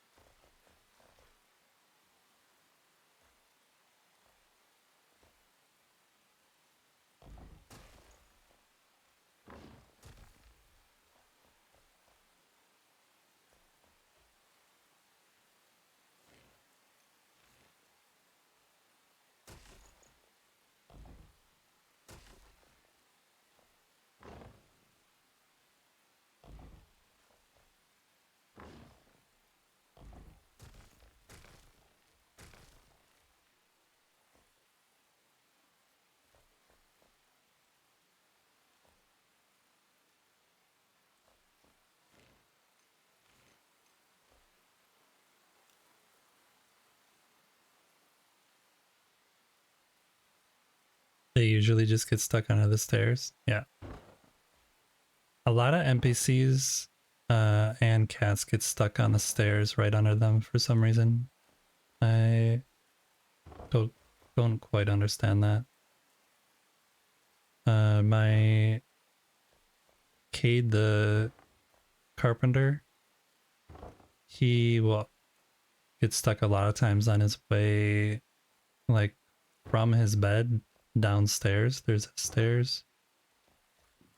They usually just get stuck under the stairs. Yeah. A lot of NPCs and cats get stuck on the stairs right under them for some reason. I don't quite understand that. My Cade the carpenter, he will get stuck a lot of times on his way, like from his bed downstairs. There's stairs,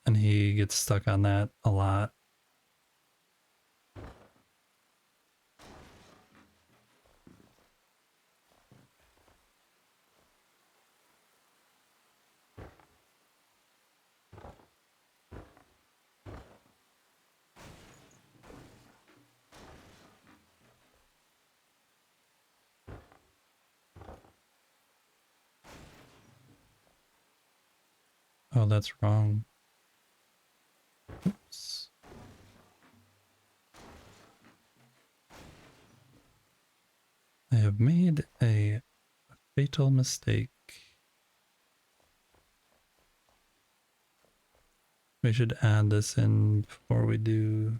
and he gets stuck on that a lot. Oh, that's wrong. Oops. I have made a fatal mistake. We should add this in before we do.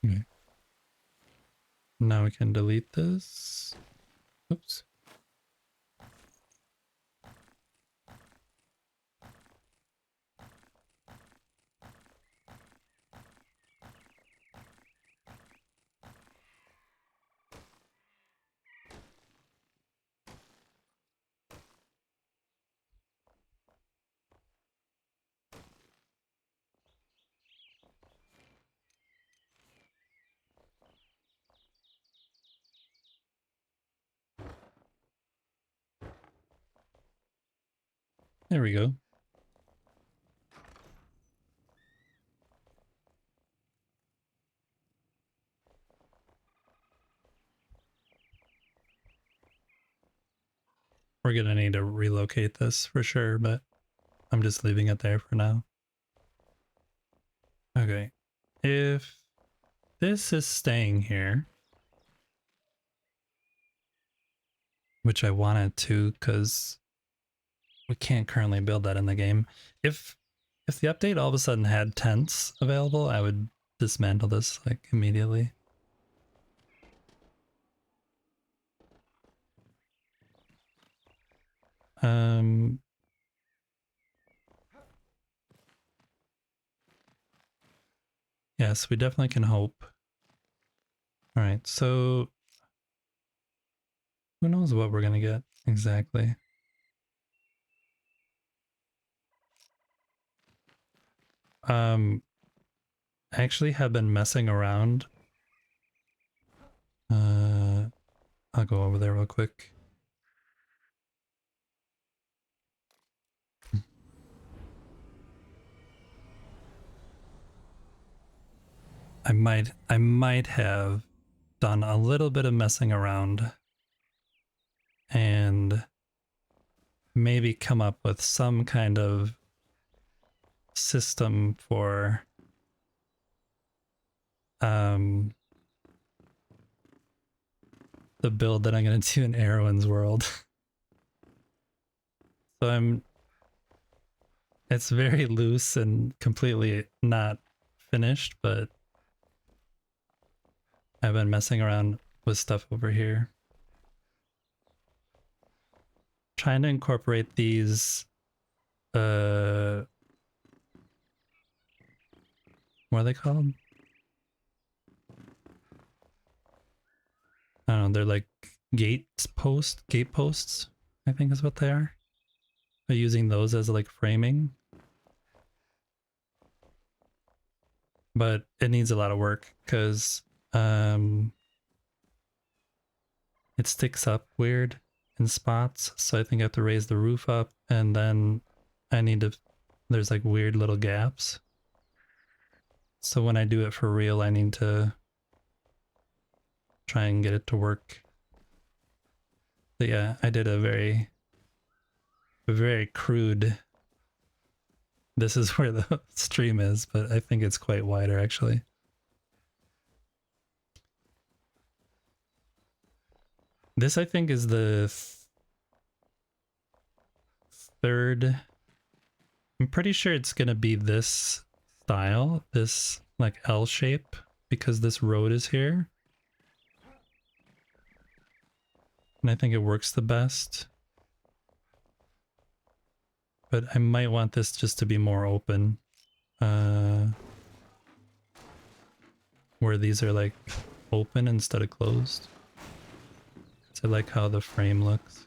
Okay. Now we can delete this. Oops. There we go. We're gonna need to relocate this for sure, but I'm just leaving it there for now. Okay. If this is staying here, which I wanted to because we can't currently build that in the game. If the update all of a sudden had tents available, I would dismantle this like immediately. Yes, we definitely can hope. All right, so who knows what we're gonna get exactly? I actually have been messing around. I'll go over there real quick. I might have done a little bit of messing around and maybe come up with some kind of system for the build that I'm going to do in Erwin's world. So it's very loose and completely not finished, but I've been messing around with stuff over here. Trying to incorporate these, what are they called? I don't know, they're like gate posts, I think is what they are. By using those as like framing. But it needs a lot of work because it sticks up weird in spots. So I think I have to raise the roof up, and then I need to, there's like weird little gaps. So when I do it for real, I need to try and get it to work. But yeah, I did a very very crude. This is where the stream is, but I think it's quite wider actually. This I think is the third. I'm pretty sure it's gonna be this style, this like L shape, because this road is here. And I think it works the best. But I might want this just to be more open. Where these are like open instead of closed. So I like how the frame looks.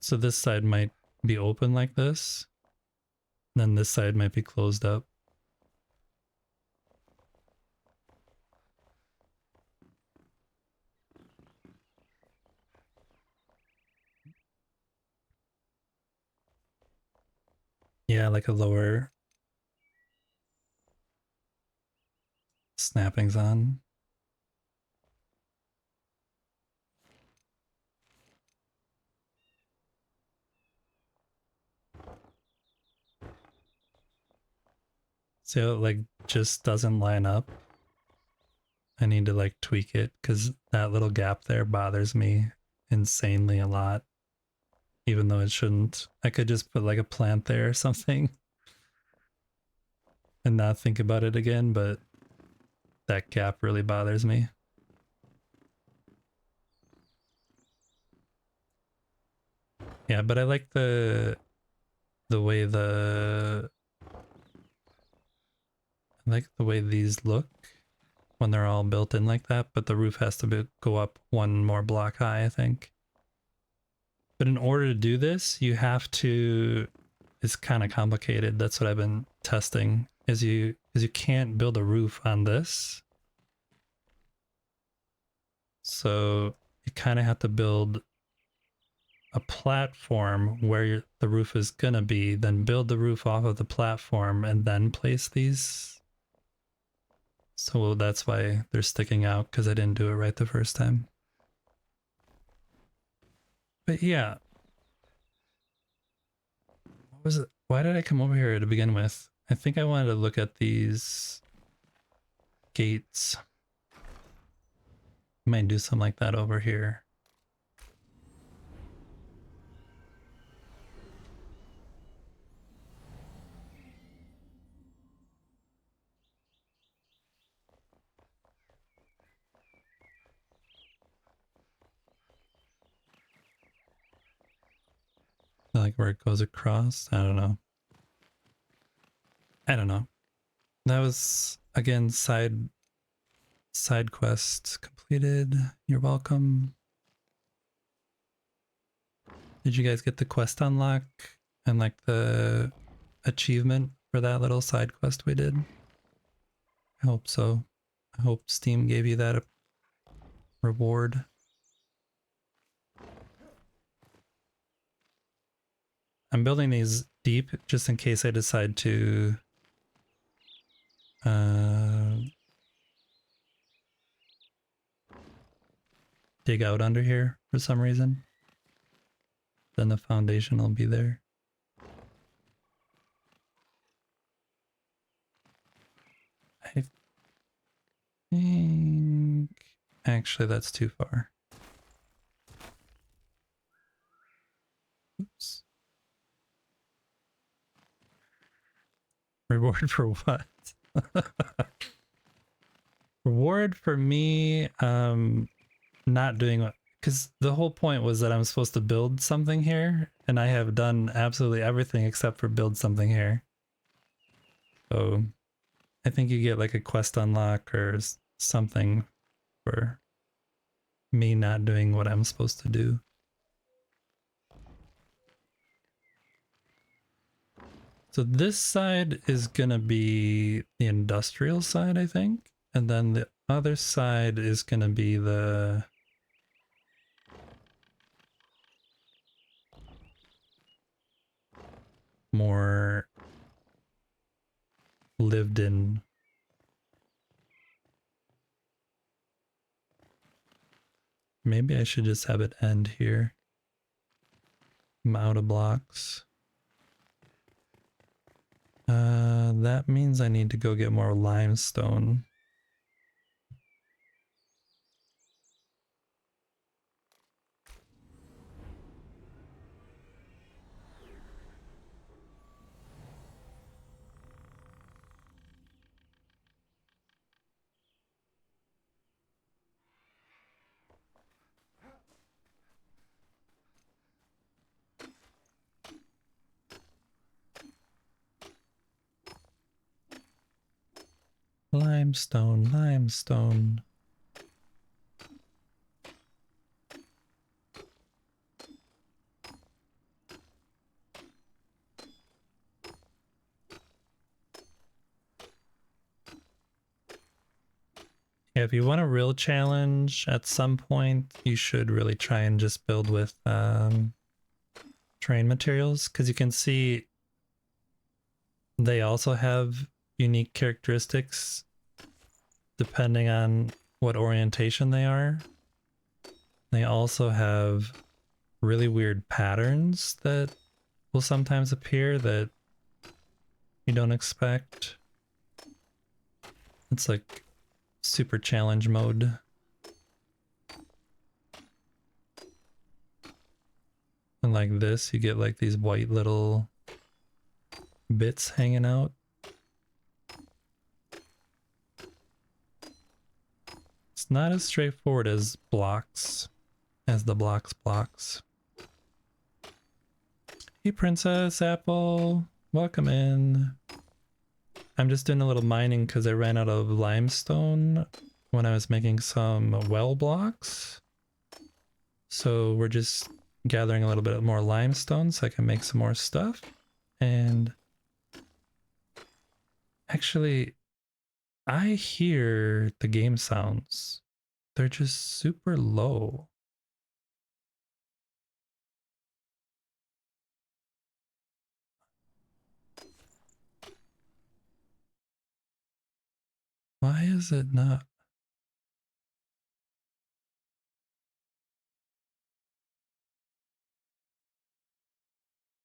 So this side might be open like this. Then this side might be closed up. Yeah, like a lower snappings on. So it like just doesn't line up. I need to like tweak it because that little gap there bothers me insanely a lot. Even though it shouldn't. I could just put like a plant there or something and not think about it again, but that gap really bothers me. Yeah, but I like the way I like the way these look when they're all built in like that, but the roof has to go up one more block high, I think. But in order to do this, you have to, it's kind of complicated. That's what I've been testing, is you can't build a roof on this. So you kind of have to build a platform where the roof is gonna be, then build the roof off of the platform and then place these. So that's why they're sticking out, because I didn't do it right the first time. But yeah. What was it? Why did I come over here to begin with? I think I wanted to look at these gates. I might do something like that over here. Like where it goes across. I don't know. I don't know. That was again side quest completed. You're welcome. Did you guys get the quest unlock and like the achievement for that little side quest we did? I hope so. I hope Steam gave you that reward. I'm building these deep just in case I decide to dig out under here for some reason. Then the foundation will be there. I think actually that's too far. Oops. Reward for what? Reward for me not doing what, because the whole point was that I'm supposed to build something here, and I have done absolutely everything except for build something here. So I think you get like a quest unlock or something for me not doing what I'm supposed to do. So this side is gonna be the industrial side, I think. And then the other side is gonna be the more lived in. maybe I should just have it end here. I'm out of blocks. That means I need to go get more limestone. Limestone, limestone. Yeah, if you want a real challenge at some point, you should really try and just build with terrain materials, because you can see they also have unique characteristics depending on what orientation they are. They also have really weird patterns that will sometimes appear that you don't expect. It's like super challenge mode. And like this, you get like these white little bits hanging out. It's not as straightforward as blocks, as the blocks. Hey Princess Apple, welcome in. I'm just doing a little mining because I ran out of limestone when I was making some well blocks. So we're just gathering a little bit more limestone so I can make some more stuff. And actually, I hear the game sounds. They're just super low. Why is it not?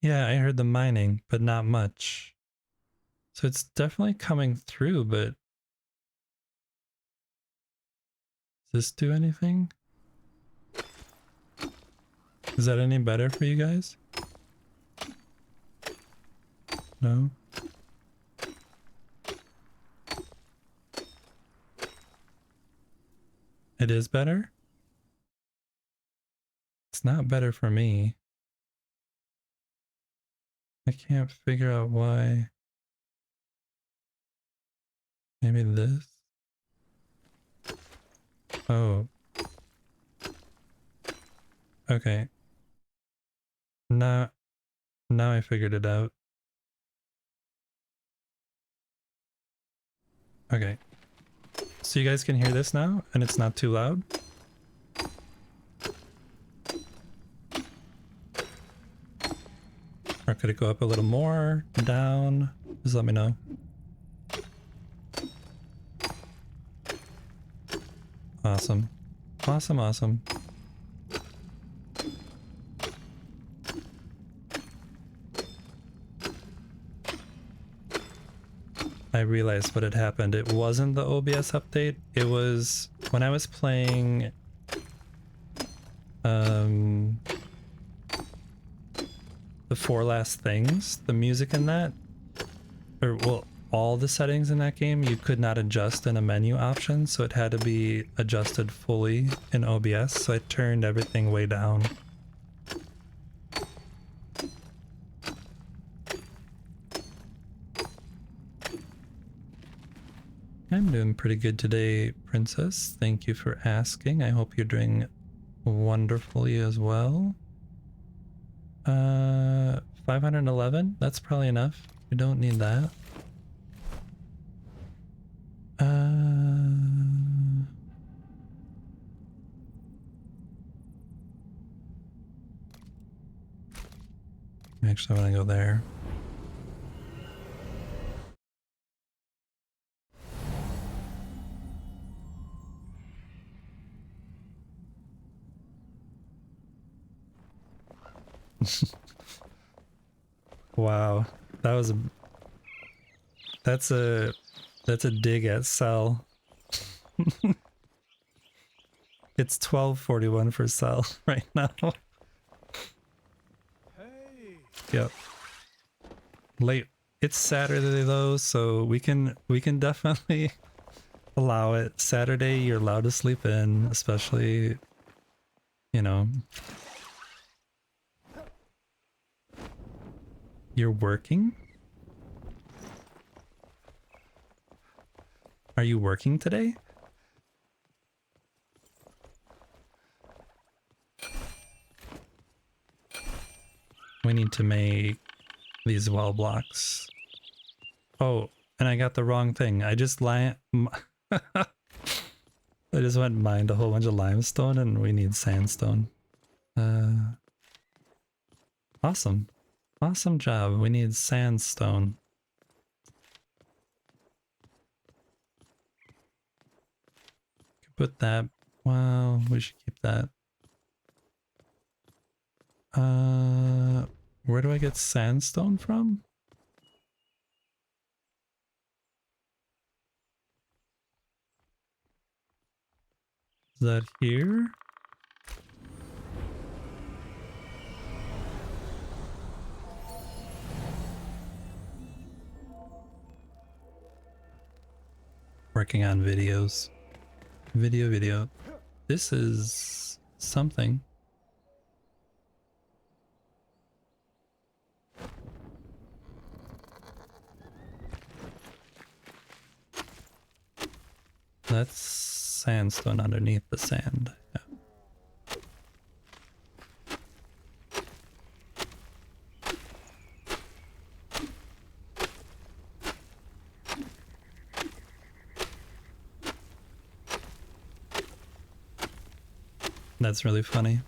Yeah, I heard the mining, but not much. So it's definitely coming through, but does this do anything? Is that any better for you guys? No? It is better? It's not better for me. I can't figure out why. Maybe this? Oh. Okay. Now I figured it out. Okay. So you guys can hear this now, and it's not too loud? Or could it go up a little more? Down? Just let me know. Awesome. Awesome, awesome. I realized what had happened. It wasn't the OBS update. It was when I was playing the Four Last Things, the music in that, or well, all the settings in that game you could not adjust in a menu option, so it had to be adjusted fully in OBS, so I turned everything way down. I'm doing pretty good today, Princess. Thank you for asking. I hope you're doing wonderfully as well. 511? That's probably enough. We don't need that. Actually, I want to go there. Wow, that was a that's a dig at Cell. It's 12:41 for Cell right now. Hey. Yep. Late. It's Saturday though, so we can definitely allow it. Saturday, you're allowed to sleep in, especially, you know, you're working? Are you working today? We need to make these well blocks. Oh, and I got the wrong thing. I just I just went and mined a whole bunch of limestone and we need sandstone. Awesome. Awesome job. We need sandstone. Put that. Well, we should keep that. Where do I get sandstone from? Is that here? Working on videos. Video. This is something. That's sandstone underneath the sand. Yeah. That's really funny.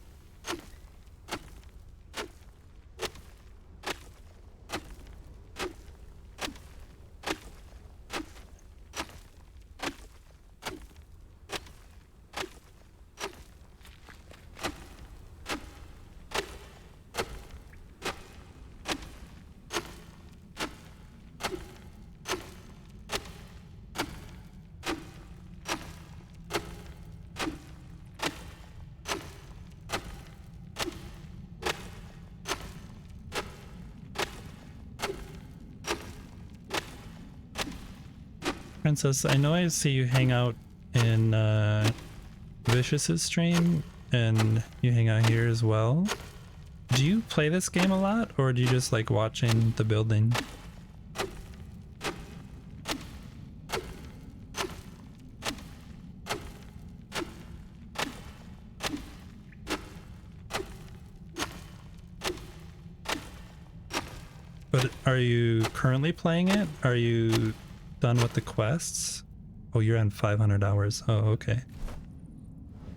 Princess, I know I see you hang out in Vicious's stream and you hang out here as well. Do you play this game a lot or do you just like watching the building? But are you currently playing it? Are you done with the quests? Oh, you're on 500 hours. Oh, okay.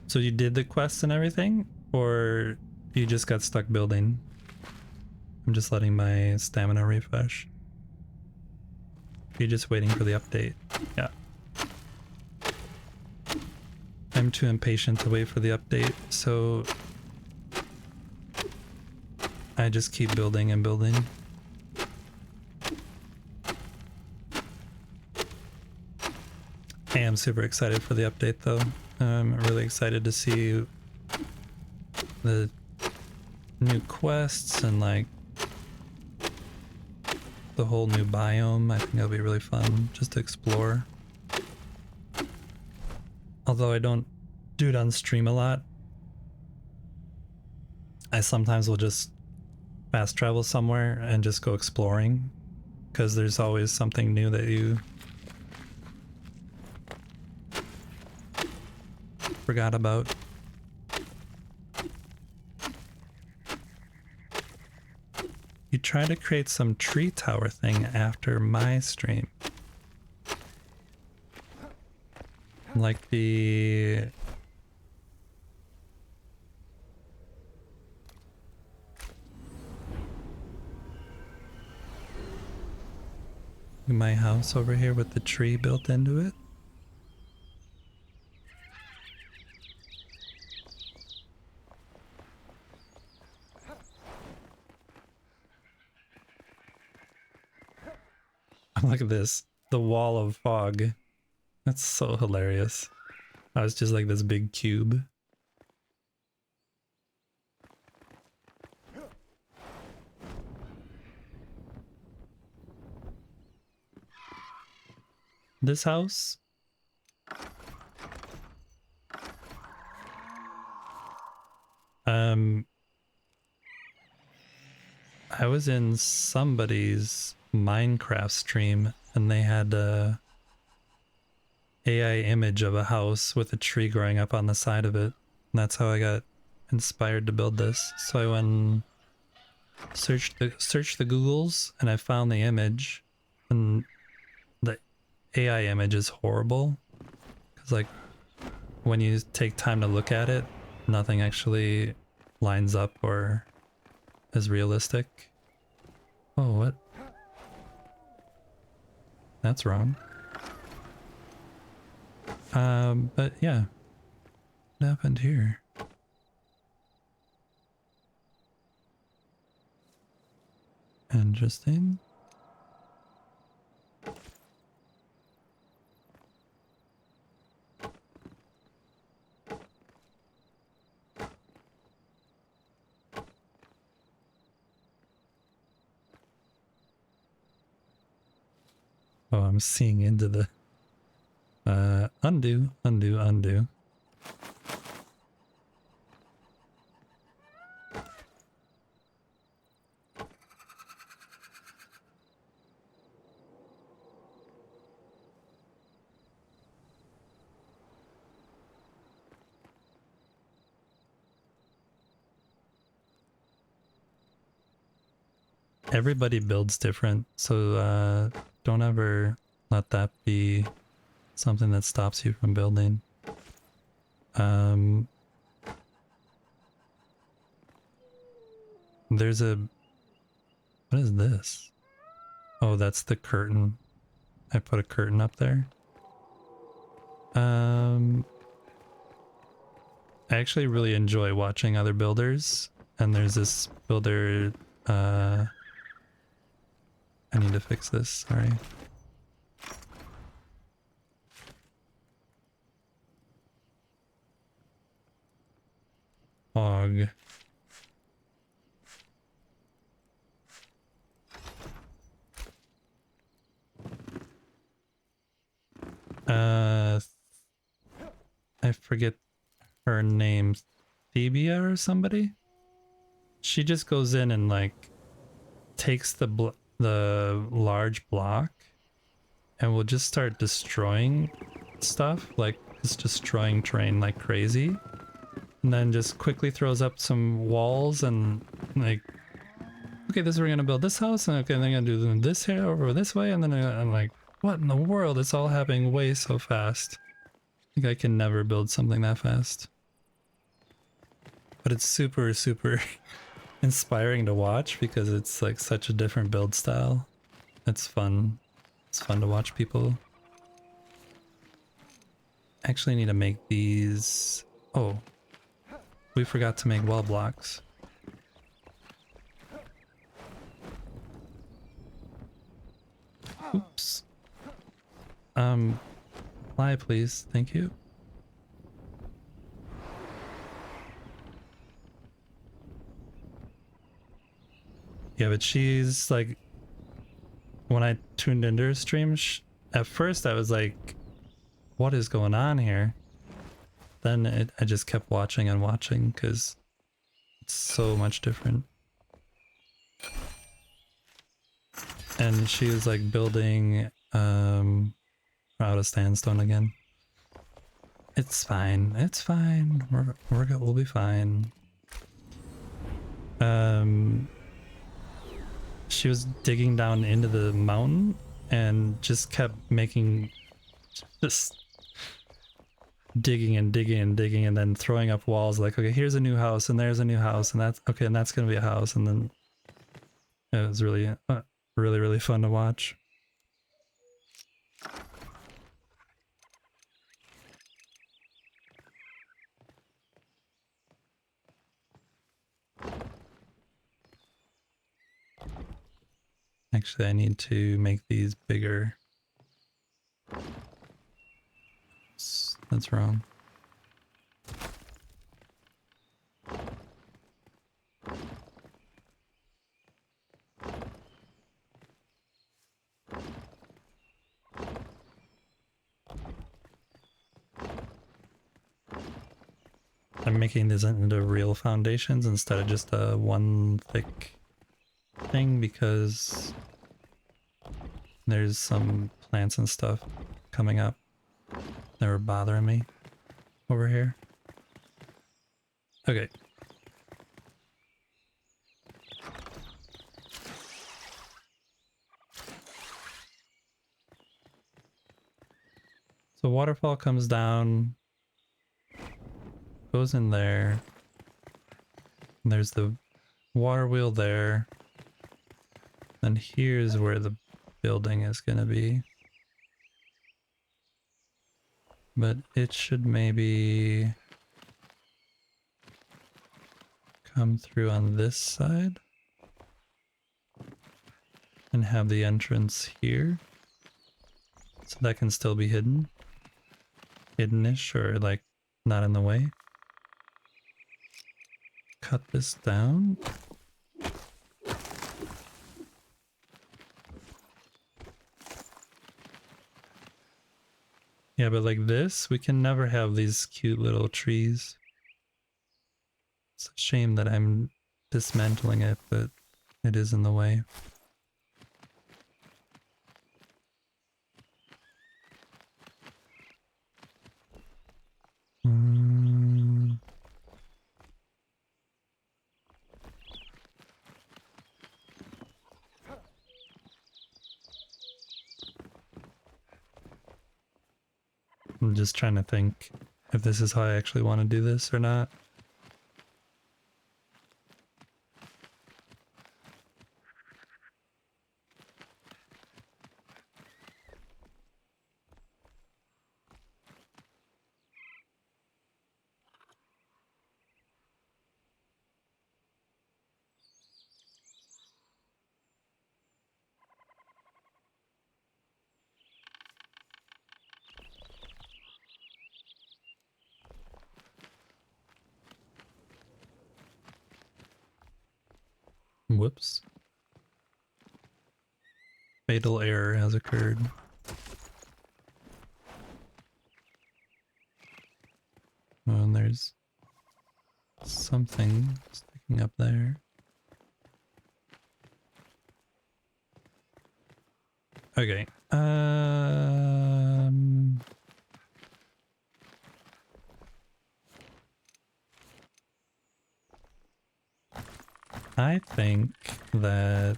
So you did the quests and everything? Or you just got stuck building? I'm just letting my stamina refresh. You're just waiting for the update. Yeah. I'm too impatient to wait for the update, so I just keep building and building. I am super excited for the update though. I'm really excited to see the new quests and like the whole new biome. I think it'll be really fun just to explore. Although I don't do it on stream a lot, I sometimes will just fast travel somewhere and just go exploring because there's always something new that you forgot about. You try to create some tree tower thing after my stream. Like the... my house over here with the tree built into it. Look at this. The wall of fog. That's so hilarious. I was just like this big cube. This house? I was in somebody's Minecraft stream and they had a AI image of a house with a tree growing up on the side of it. And that's how I got inspired to build this. So I went and searched the Googles and I found the image, and the AI image is horrible because like when you take time to look at it, nothing actually lines up or is realistic. Oh, what? That's wrong. But yeah. What happened here? Interesting. Oh, I'm seeing into the undo. Everybody builds different, so don't ever let that be something that stops you from building. There's a... What is this? Oh, that's the curtain. I put a curtain up there. I actually really enjoy watching other builders, and there's this builder, I need to fix this, sorry. Fog. I forget her name. Thebia or somebody? She just goes in and like takes the large block and will just start destroying stuff, like just destroying terrain like crazy, and then just quickly throws up some walls and like, okay, this we're gonna build this house, and okay, then I'm gonna do this here over this way, and then I'm like, what in the world? It's all happening way so fast. I think I can never build something that fast. But it's super, super inspiring to watch because it's like such a different build style. It's fun. It's fun to watch people. Actually need to make these... Oh, we forgot to make wall blocks. Oops. Fly please, thank you. Yeah, but she's like, when I tuned into her stream, at first I was like, what is going on here? Then I just kept watching and watching because it's so much different. And she was like building out of sandstone again. It's fine. It's fine. We'll be fine. She was digging down into the mountain and just kept making just digging and digging and digging and then throwing up walls like, okay, here's a new house and there's a new house and that's okay, and that's gonna be a house, and then it was really really fun to watch. Actually, I need to make these bigger. That's wrong. I'm making these into real foundations instead of just a one thick thing because there's some plants and stuff coming up that were bothering me over here. Okay. So waterfall comes down, goes in there. And there's the water wheel there. And here's where the building is going to be. But it should maybe come through on this side and have the entrance here. So that can still be hidden. Hidden-ish, or like not in the way. Cut this down. Yeah, but like this, we can never have these cute little trees. It's a shame that I'm dismantling it, but it is in the way. I'm just trying to think if this is how I actually want to do this or not. Whoops. Fatal error has occurred. Oh, and there's something sticking up there. Okay. I think that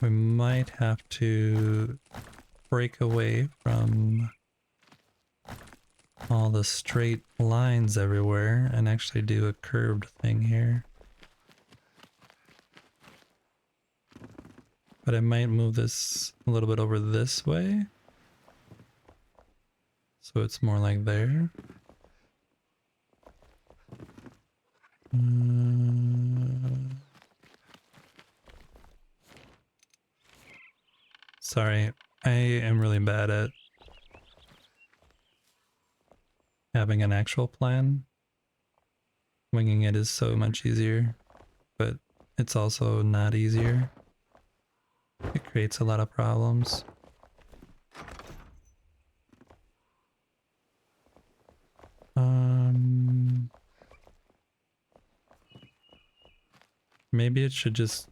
we might have to break away from all the straight lines everywhere and actually do a curved thing here. But I might move this a little bit over this way. So it's more like there. Sorry, I am really bad at having an actual plan. Winging it is so much easier, but it's also not easier. It creates a lot of problems. Maybe it should just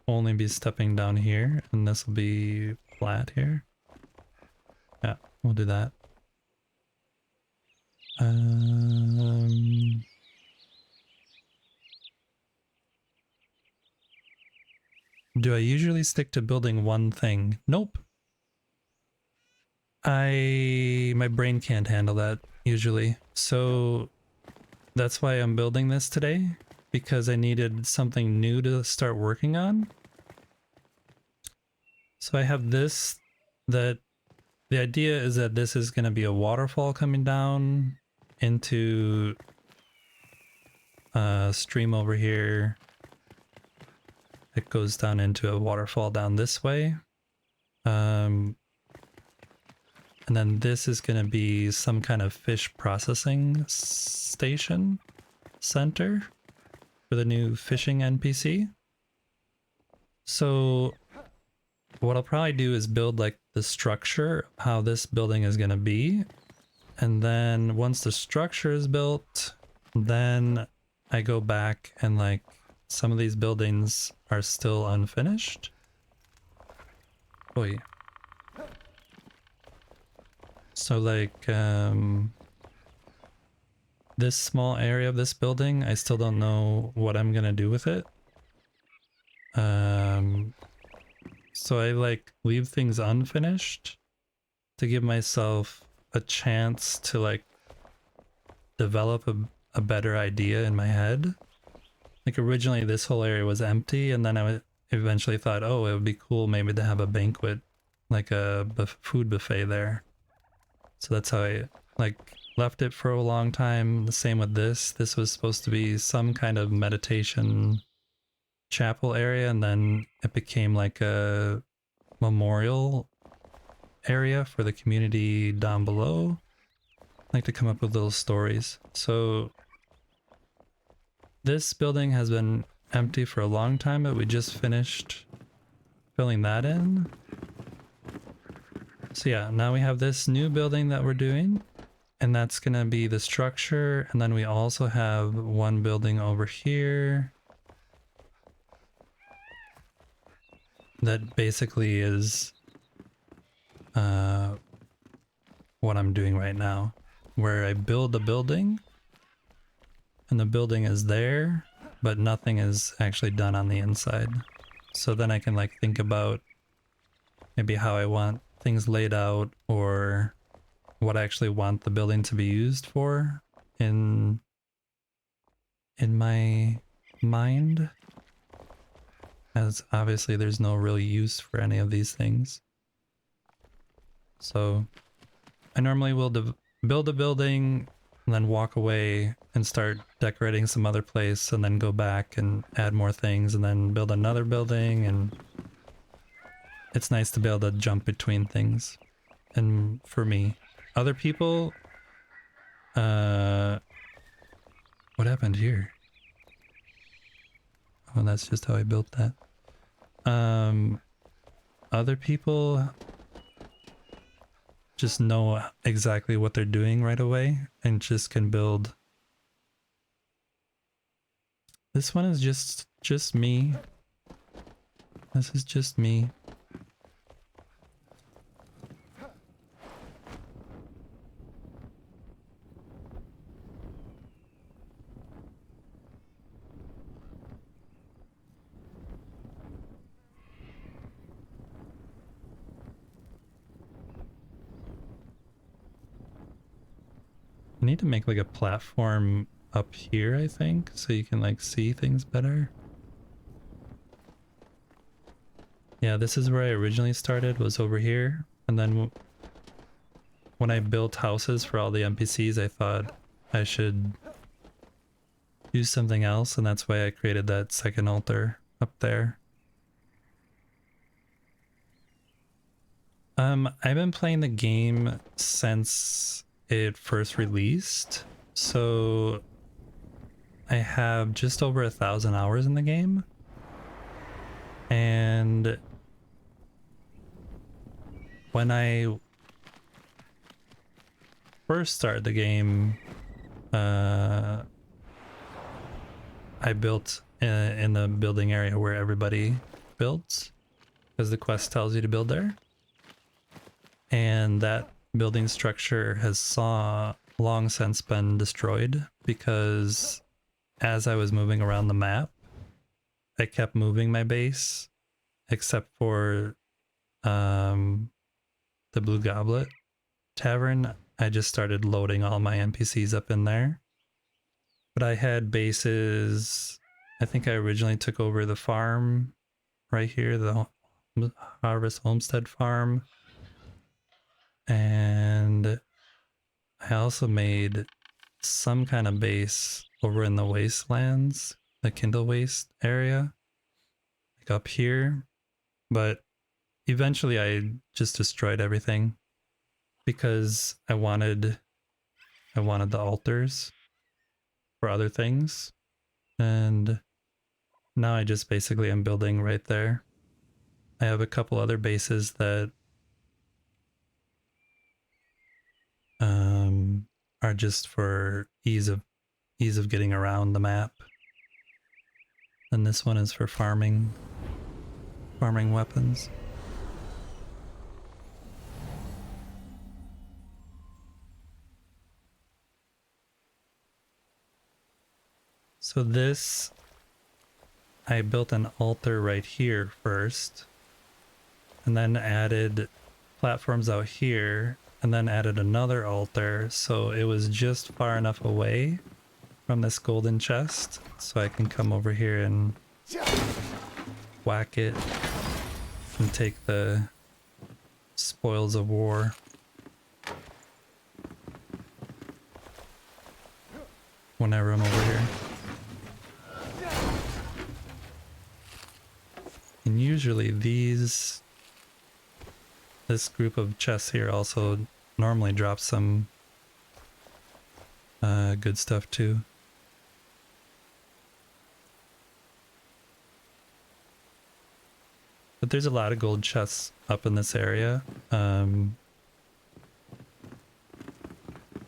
only be stepping down here, and this will be flat here. Yeah, we'll do that. Do I usually stick to building one thing? Nope. My brain can't handle that usually. So that's why I'm building this today, because I needed something new to start working on. So I have this, that the idea is that this is going to be a waterfall coming down into stream over here. It goes down into a waterfall down this way. And then this is going to be some kind of fish processing station center for the new fishing NPC. So what I'll probably do is build like the structure, how this building is going to be. And then once the structure is built, then I go back and like some of these buildings are still unfinished. Oh yeah. So like this small area of this building, I still don't know what I'm gonna do with it. So I like leave things unfinished to give myself a chance to like develop a better idea in my head. Like originally this whole area was empty, and then I eventually thought, oh, it would be cool maybe to have a banquet, like a food buffet there. So that's how I like left it for a long time. The same with this. This was supposed to be some kind of meditation chapel area, and then it became like a memorial area for the community down below. I like to come up with little stories. So this building has been empty for a long time, but we just finished filling that in. So yeah, now we have this new building that we're doing, and that's gonna be the structure. And then we also have one building over here that basically is what I'm doing right now, where I build a building and the building is there, but nothing is actually done on the inside. So then I can like think about maybe how I want things laid out, or what I actually want the building to be used for in my mind, as obviously there's no real use for any of these things. So I normally will build a building and then walk away and start decorating some other place, and then go back and add more things and then build another building. And it's nice to be able to jump between things. And for me, other people, what happened here? Oh, that's just how I built that. Other people just know exactly what they're doing right away and just can build. This one is just me. This is just me. I need to make like a platform up here, I think, so you can like see things better. Yeah, this is where I originally started, was over here. And then when I built houses for all the NPCs, I thought I should do something else, and that's why I created that second altar up there. I've been playing the game since it first released, so I have just over 1,000 hours in the game. And when I first started the game, I built in the building area where everybody builds, because the quest tells you to build there. And that building structure has long since been destroyed, because as I was moving around the map, I kept moving my base, except for the Blue Goblet Tavern. I just started loading all my NPCs up in there. But I had bases. I think I originally took over the farm right here, the Harvest Homestead farm. And I also made some kind of base over in the wastelands, the Kindle Waste area, like up here. But eventually I just destroyed everything because I wanted the altars for other things. And now I just basically am building right there. I have a couple other bases that are just for ease of getting around the map. And this one is for farming weapons. So this, I built an altar right here first, and then added platforms out here, and then added another altar, so it was just far enough away from this golden chest, so I can come over here and whack it and take the spoils of war. Whenever I'm over here. And usually this group of chests here also normally drops some good stuff too. But there's a lot of gold chests up in this area.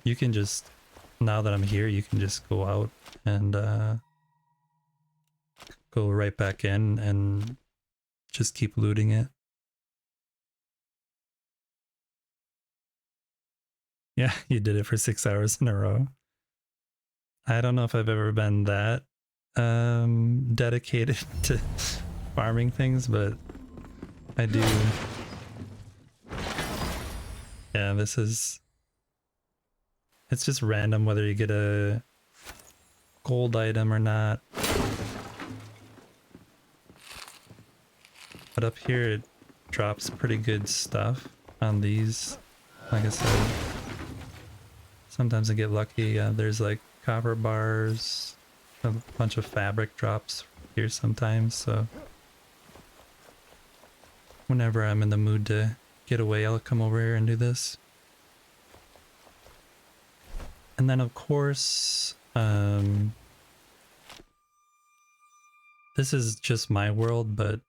You can just, now that I'm here, you can just go out and go right back in and just keep looting it. Yeah, you did it for 6 hours in a row. I don't know if I've ever been that dedicated to farming things, but I do. Yeah, this is... It's just random whether you get a gold item or not. But up here it drops pretty good stuff on these. Like I said, sometimes I get lucky. There's like copper bars, a bunch of fabric drops here sometimes, so whenever I'm in the mood to get away, I'll come over here and do this. And then of course, this is just my world, but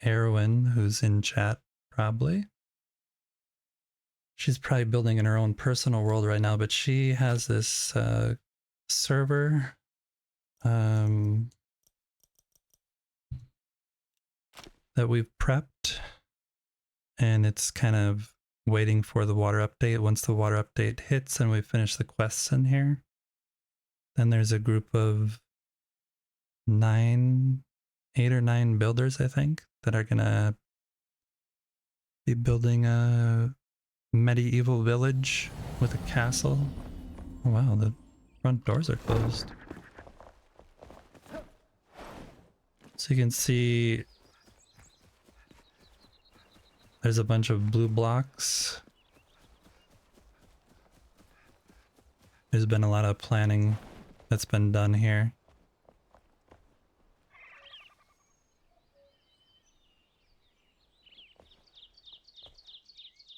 Erwin, who's in chat probably, she's probably building in her own personal world right now, but she has this server that we've prepped, and it's kind of waiting for the water update. Once the water update hits and we finish the quests in here, then there's a group of 8 or 9 builders, I think, that are gonna be building a medieval village with a castle. Oh, wow, the front doors are closed. So you can see there's a bunch of blue blocks. There's been a lot of planning that's been done here.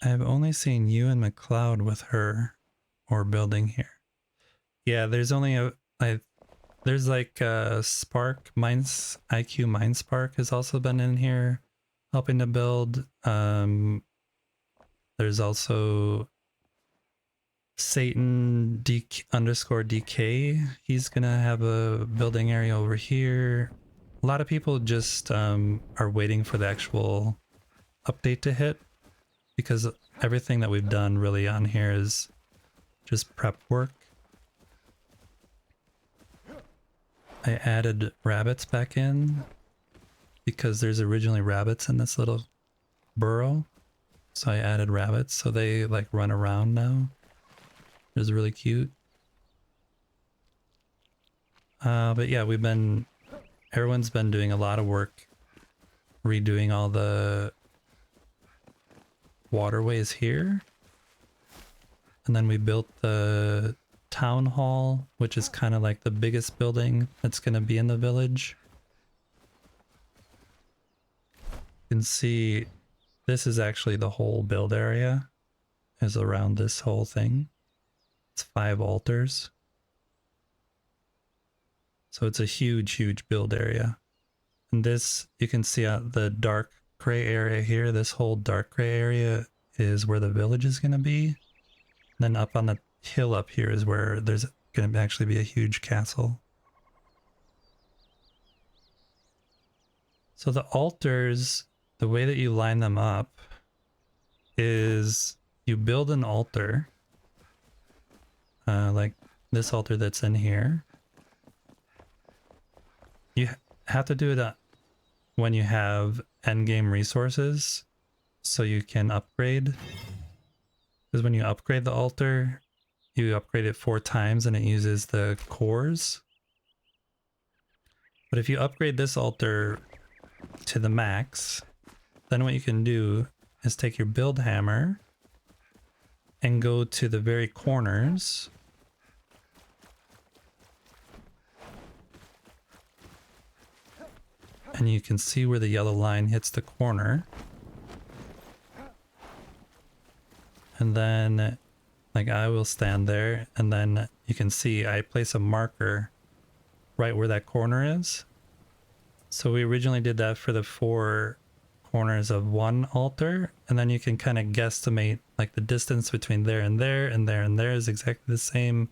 I've only seen you and McLeod with her or building here. Yeah, there's only there's like Spark Mines, IQ Minespark has also been in here helping to build. There's also Satan _DK. He's gonna have a building area over here. A lot of people just are waiting for the actual update to hit, because everything that we've done really on here is just prep work. I added rabbits back in because there's originally rabbits in this little burrow. So I added rabbits so they like run around now. It's really cute. But yeah, everyone's been doing a lot of work redoing all the waterways here. And then we built the town hall, which is kind of like the biggest building that's going to be in the village. You can see this is actually the whole build area is around this whole thing. It's 5 altars. So it's a huge build area. And this, you can see the dark gray area here. This whole dark gray area is where the village is going to be. And then up on the hill up here is where there's going to actually be a huge castle. So the altars, the way that you line them up is you build an altar, like this altar that's in here. You have to do it when you have endgame resources so you can upgrade. Because when you upgrade the altar, you upgrade it 4 times and it uses the cores. But if you upgrade this altar to the max, then what you can do is take your build hammer and go to the very corners and you can see where the yellow line hits the corner. And then, like, I will stand there, and then you can see I place a marker right where that corner is. So we originally did that for the 4 corners of one altar, and then you can kind of guesstimate like the distance between there and there and there and there is exactly the same.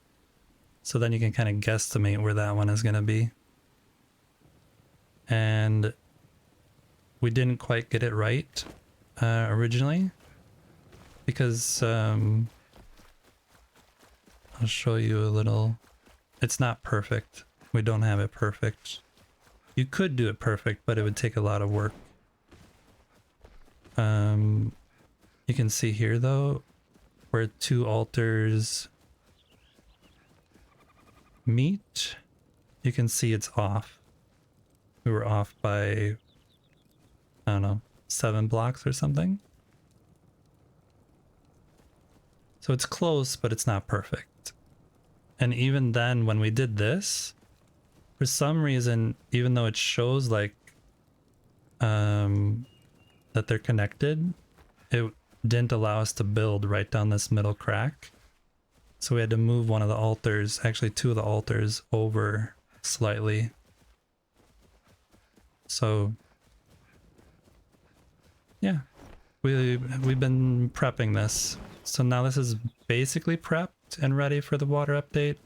So then you can kind of guesstimate where that one is going to be. And we didn't quite get it right originally because I'll show you a little. It's not perfect. We don't have it perfect. You could do it perfect, but it would take a lot of work. You can see here though, where 2 altars meet, you can see it's off. We were off by, I don't know, 7 blocks or something. So it's close, but it's not perfect. And even then, when we did this, for some reason, even though it shows like that they're connected, it didn't allow us to build right down this middle crack. So we had to move one of the altars, actually 2 of the altars, over slightly. So yeah, we've been prepping this. So now this is basically prepped and ready for the water update.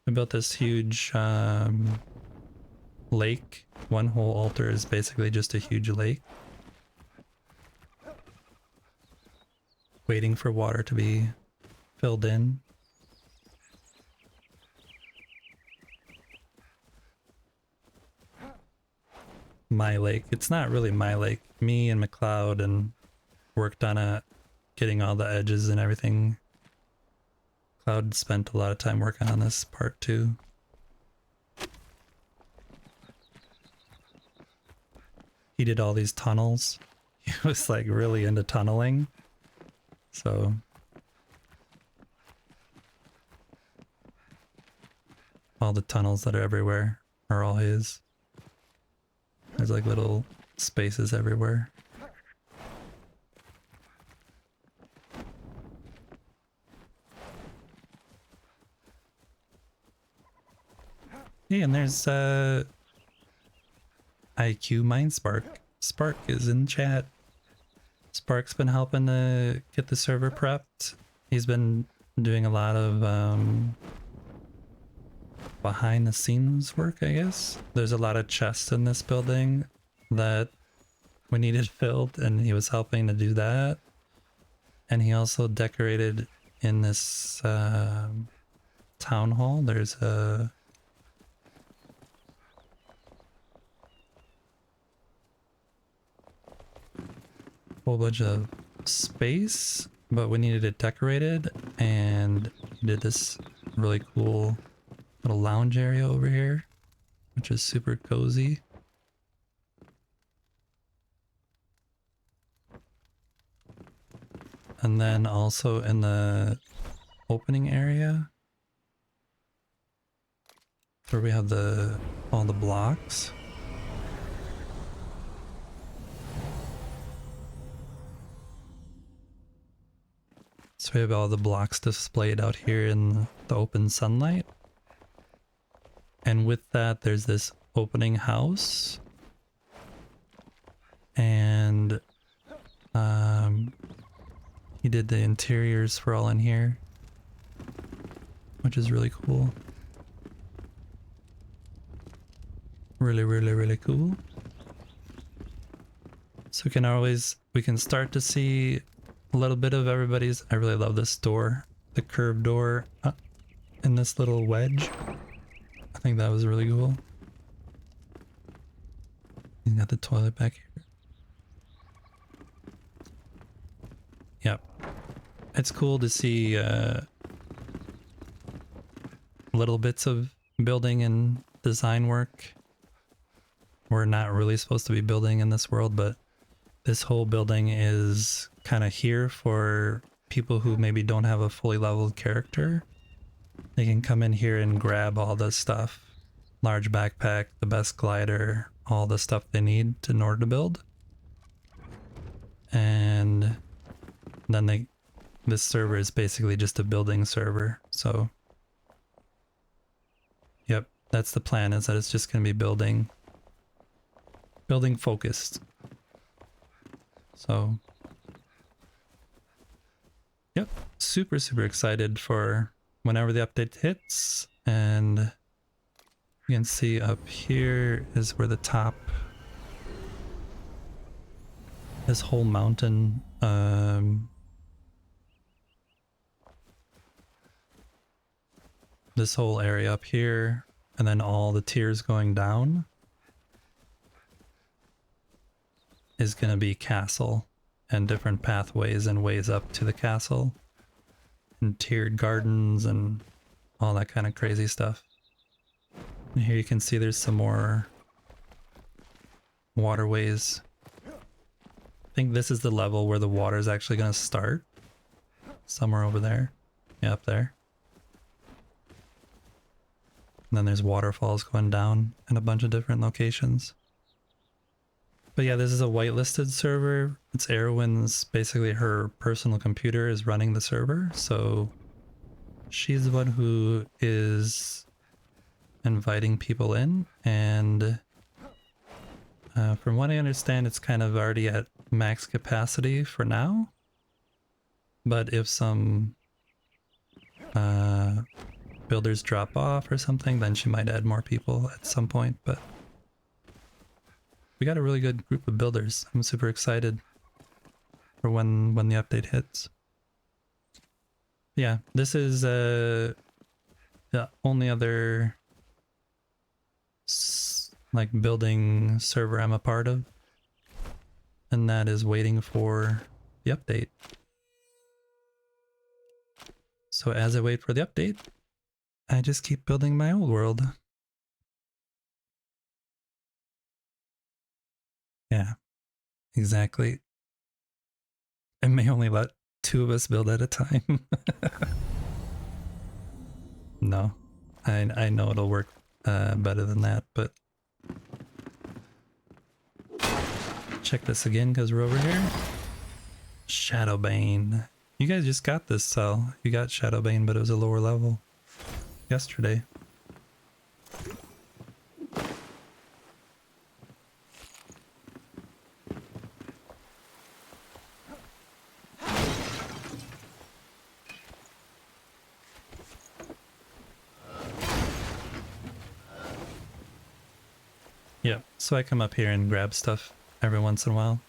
We built this huge lake. One whole altar is basically just a huge lake, waiting for water to be filled in. My lake. It's not really my lake. Me and McLeod and worked on getting all the edges and everything. Cloud spent a lot of time working on this part too. He did all these tunnels. He was like really into tunneling. So all the tunnels that are everywhere are all his. There's like little spaces everywhere. Hey, and there's IQ Mind Spark. Spark is in chat. Spark's been helping to get the server prepped. He's been doing a lot of behind the scenes work, I guess. There's a lot of chests in this building that we needed filled, and he was helping to do that. And he also decorated in this town hall. There's a whole bunch of space, but we needed it decorated, and did this really cool little lounge area over here, which is super cozy. And then also in the opening area, where we have all the blocks. So we have all the blocks displayed out here in the open sunlight. And with that, there's this opening house. And he did the interiors for all in here, which is really cool. Really, really, really cool. So we can start to see a little bit of everybody's. I really love this door, the curved door in this little wedge. I think that was really cool. You got the toilet back here. Yep. It's cool to see little bits of building and design work. We're not really supposed to be building in this world, but this whole building is kind of here for people who maybe don't have a fully leveled character. They can come in here and grab all this stuff. Large backpack, the best glider, all the stuff they need in order to build. And then this server is basically just a building server. So, yep, that's the plan, is that it's just going to be building focused. So, yep, super, super excited for whenever the update hits. And you can see up here is where the top, this whole mountain, this whole area up here, and then all the tiers going down is going to be castle, and different pathways and ways up to the castle, and tiered gardens and all that kind of crazy stuff. And here you can see there's some more waterways. I think this is the level where the water is actually going to start. Somewhere over there. Yeah, up there. And then there's waterfalls going down in a bunch of different locations. But yeah, this is a whitelisted server. It's Erwin's, basically her personal computer is running the server. So she's the one who is inviting people in. And from what I understand, it's kind of already at max capacity for now. But if some builders drop off or something, then she might add more people at some point. But we got a really good group of builders. I'm super excited for when the update hits. Yeah, this is the only other like building server I'm a part of, and that is waiting for the update. So as I wait for the update, I just keep building my old world. Yeah, exactly. I may only let 2 of us build at a time. No, I know it'll work better than that, but check this again because we're over here. Shadowbane. You guys just got this cell. You got Shadowbane, but it was a lower level yesterday. Yeah, so I come up here and grab stuff every once in a while.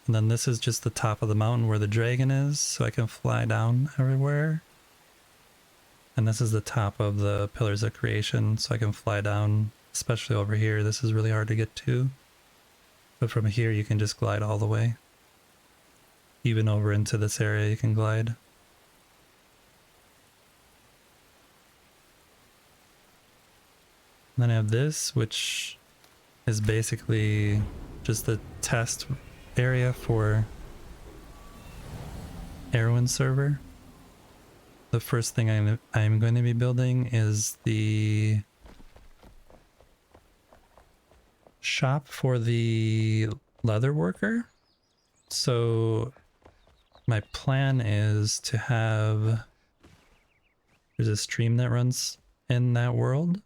And then this is just the top of the mountain where the dragon is, so I can fly down everywhere. And this is the top of the Pillars of Creation, so I can fly down, especially over here. This is really hard to get to. But from here you can just glide all the way. Even over into this area you can glide. And then I have this, which is basically just the test area for Erwin's server. the first thing I'm going to be building is the shop for the leather worker. So my plan is to have, there's a stream that runs in that world,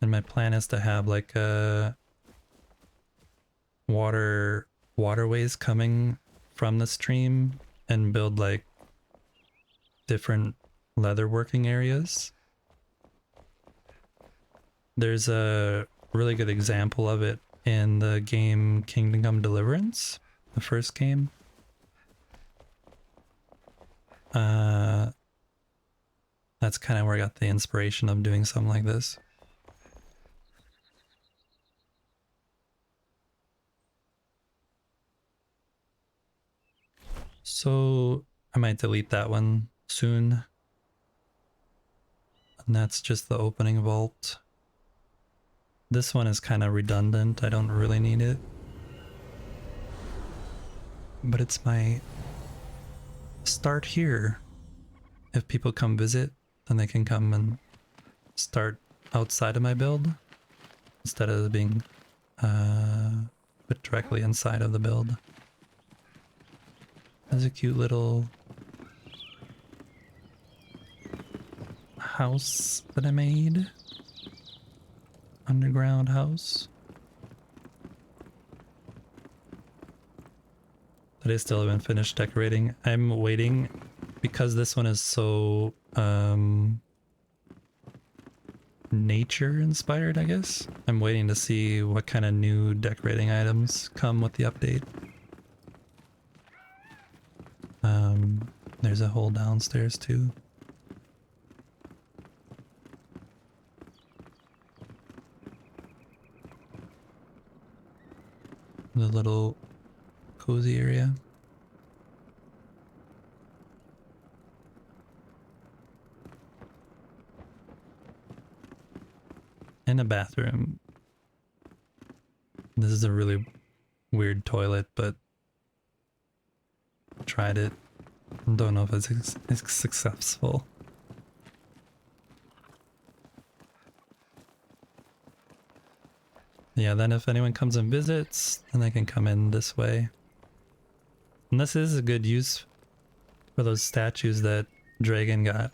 and my plan is to have like a waterways coming from the stream and build like different leather working areas. There's a really good example of it in the game Kingdom Come Deliverance, the first game. That's kind of where I got the inspiration of doing something like this. So I might delete that one soon. And that's just the opening vault. This one is kind of redundant. I don't really need it. But it's my start here. If people come visit, then they can come and start outside of my build instead of being put directly inside of the build. There's a cute little house that I made. Underground house. That I still haven't finished decorating. I'm waiting because this one is so nature inspired, I guess. I'm waiting to see what kind of new decorating items come with the update. There's a hole downstairs too. The little cozy area. And a bathroom. This is a really weird toilet, but tried it. Don't know if it's successful. Yeah, then if anyone comes and visits, then they can come in this way. And this is a good use for those statues that Dragon got.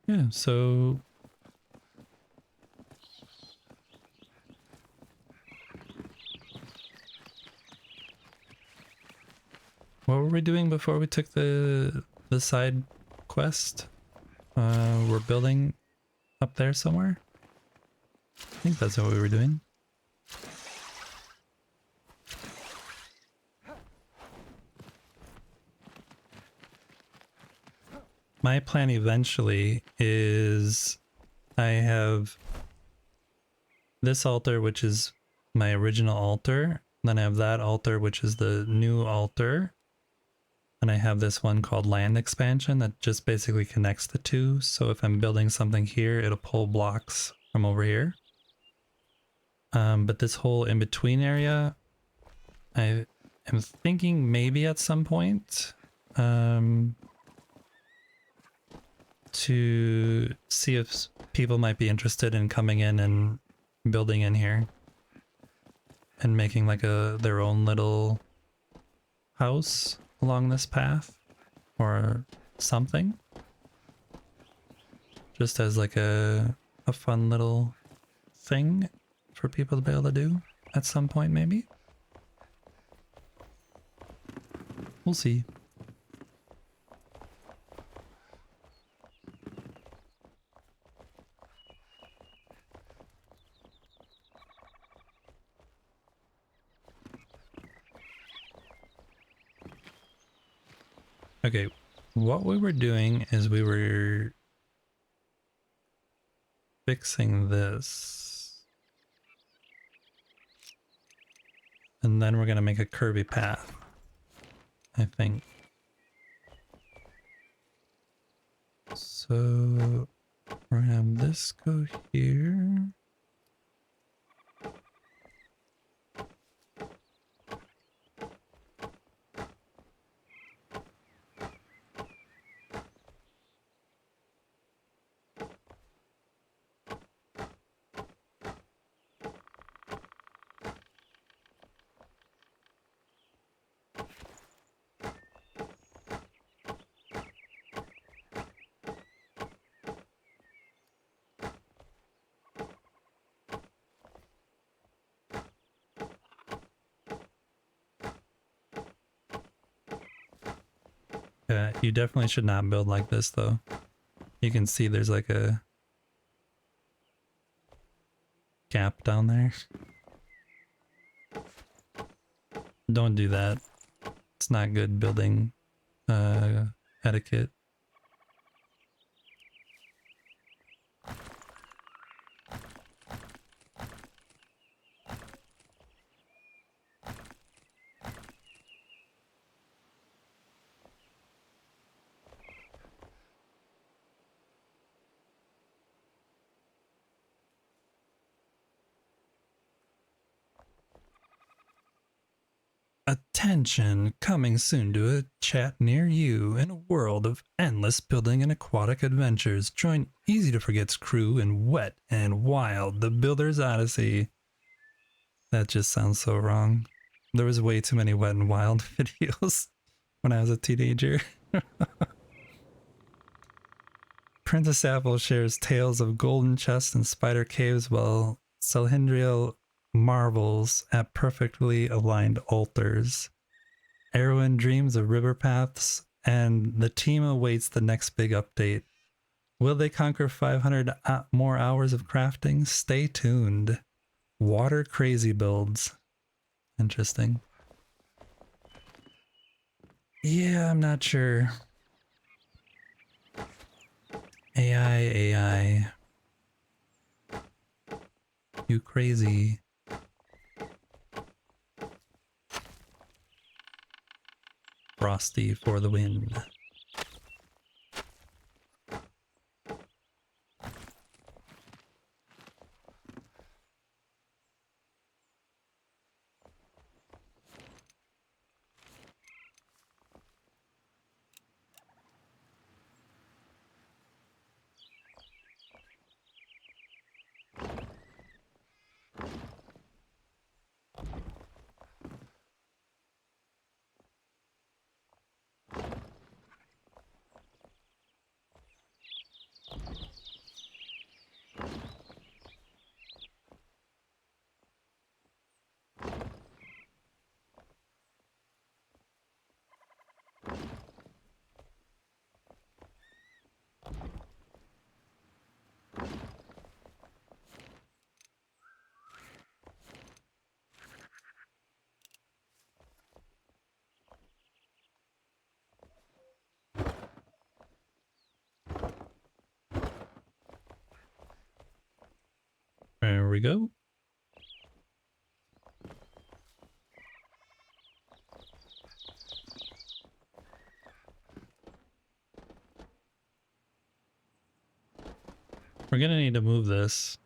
Yeah, so what were we doing before we took the side quest? We're building up there somewhere. I think that's what we were doing. My plan eventually is I have this altar, which is my original altar. Then I have that altar, which is the new altar. And I have this one called land expansion that just basically connects the two. So if I'm building something here, it'll pull blocks from over here. But this whole in-between area, I am thinking maybe at some point to see if people might be interested in coming in and building in here and making like their own little house along this path or something, just as like a fun little thing for people to be able to do at some point. Maybe we'll see. Okay, what we were doing is we were fixing this. And then we're gonna make a curvy path, I think. So we're gonna have this go here. Yeah, you definitely should not build like this though. You can see there's like a gap down there. Don't do that. It's not good building etiquette. Attention, coming soon to a chat near you in a world of endless building and aquatic adventures. Join Easy to Forget's crew in Wet and Wild, the Builder's Odyssey. That just sounds so wrong. There was way too many Wet and Wild videos when I was a teenager. Princess Apple shares tales of golden chests and spider caves, while Selhindriel marvels at perfectly aligned altars. Erwin dreams of river paths, and the team awaits the next big update. Will they conquer 500 more hours of crafting? Stay tuned. Water crazy builds. Interesting. Yeah, I'm not sure. AI. You crazy. Frosty for the win. There we go. We're gonna need to move this.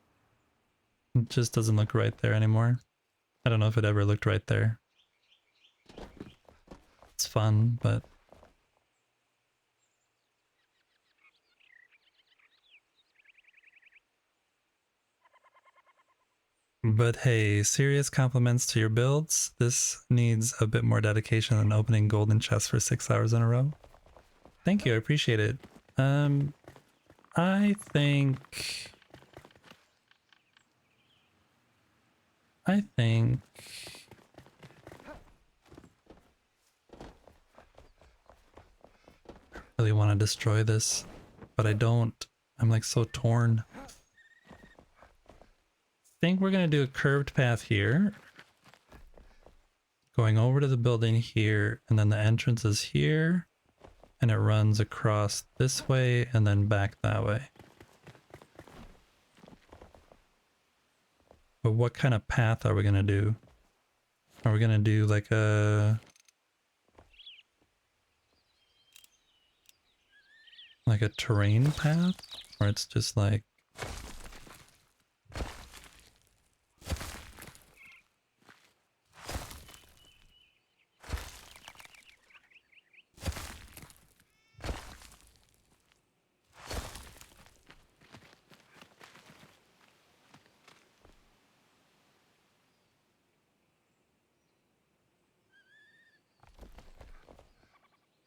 It just doesn't look right there anymore. I don't know if it ever looked right there. It's fun, but... But hey, serious compliments to your builds. This needs a bit more dedication than opening golden chests for 6 hours in a row. Thank you, I appreciate it. I think... I really want to destroy this, but I don't. I'm like so torn. I think we're gonna do a curved path here, going over to the building here, and then the entrance is here, and it runs across this way and then back that way. But what kind of path are we gonna do? Are we gonna do like a terrain path, or it's just like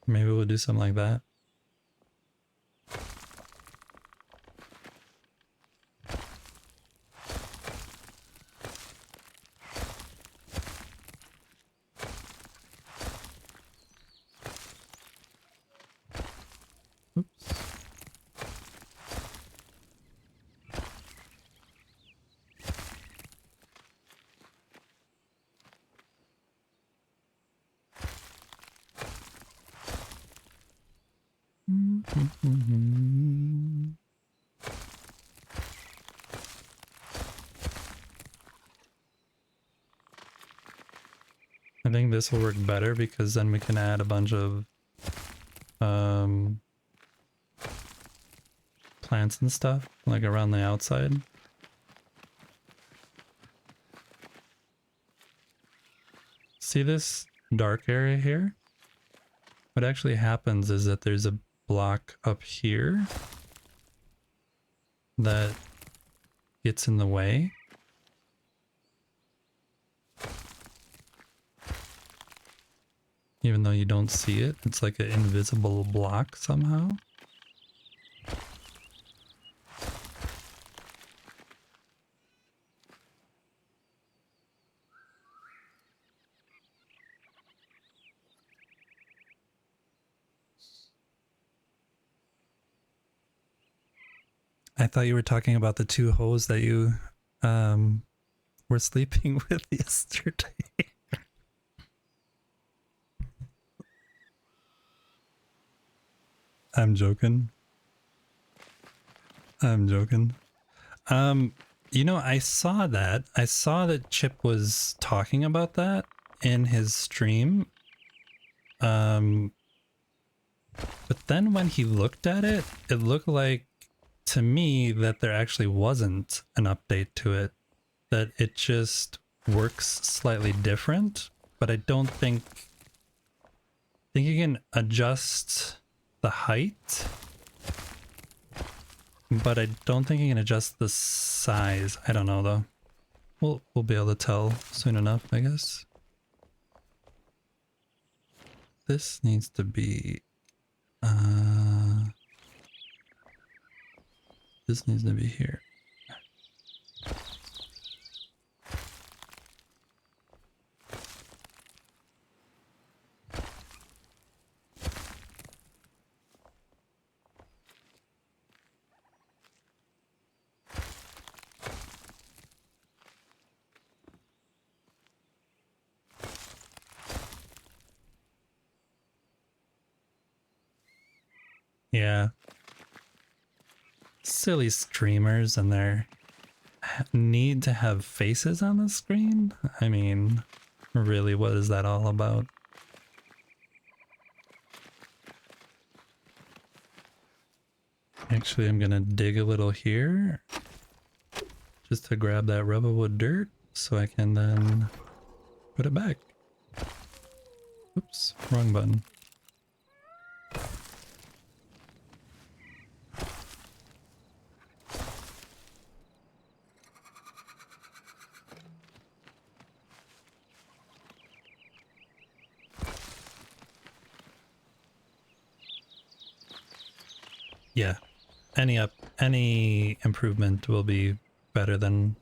maybe we'll do something like that. Oops. I think this will work better because then we can add a bunch of plants and stuff like around the outside. See this dark area here? What actually happens is that there's a block up here that gets in the way. Even though you don't see it, it's like an invisible block somehow. I thought you were talking about the two hoes that you were sleeping with yesterday. I'm joking. I'm joking. You know, I saw that. I saw that Chip was talking about that in his stream. But then when he looked at it, it looked like to me that there actually wasn't an update to it. That it just works slightly different, but I don't think you can adjust the height, but I don't think you can adjust the size. I don't know though. We'll be able to tell soon enough, I guess. This needs to be this needs to be here. Yeah. Silly streamers and their need to have faces on the screen. I mean, really, what is that all about? Actually, I'm gonna dig a little here just to grab that rubber wood dirt so I can then put it back. Oops, wrong button. Yeah, any improvement will be better than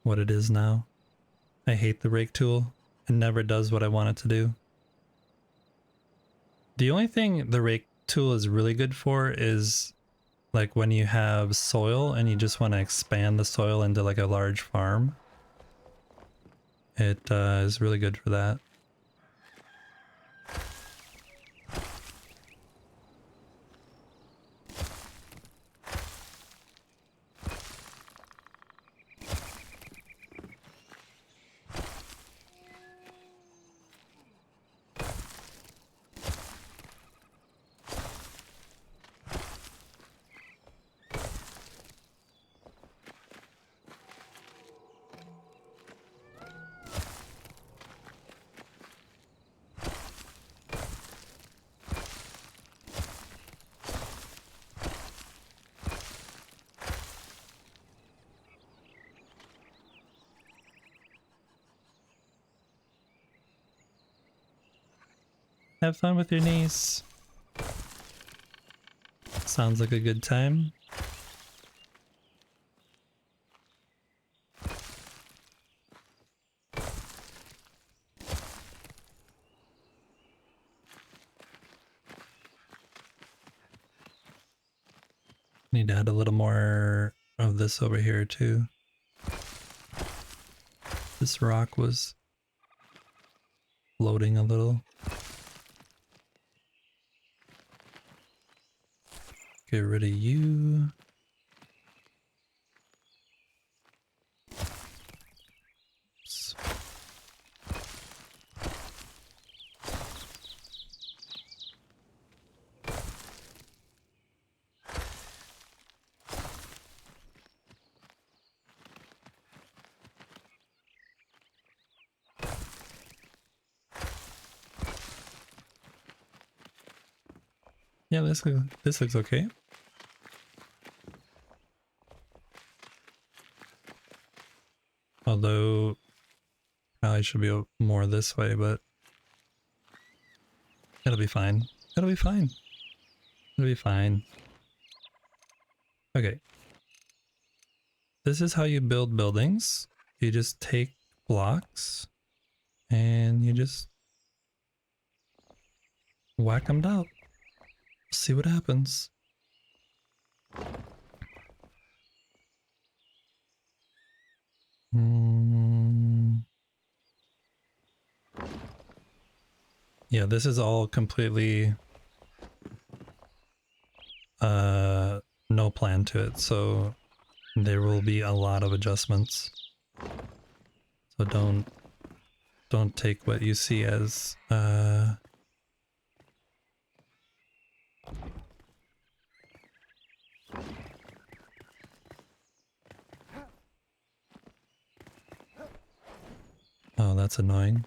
what it is now. I hate the rake tool. It never does what I want it to do. The only thing the rake tool is really good for is like when you have soil and you just want to expand the soil into like a large farm. It is really good for that. Have fun with your niece. Sounds like a good time. Need to add a little more of this over here too. This rock was floating a little. Get rid of you. Oops. Yeah, this looks okay. Although probably should be more this way, but it'll be fine. It'll be fine. It'll be fine. Okay. This is how you build buildings. You just take blocks and you just whack them down. See what happens. Yeah, this is all completely no plan to it, so there will be a lot of adjustments. So don't take what you see as oh, that's annoying.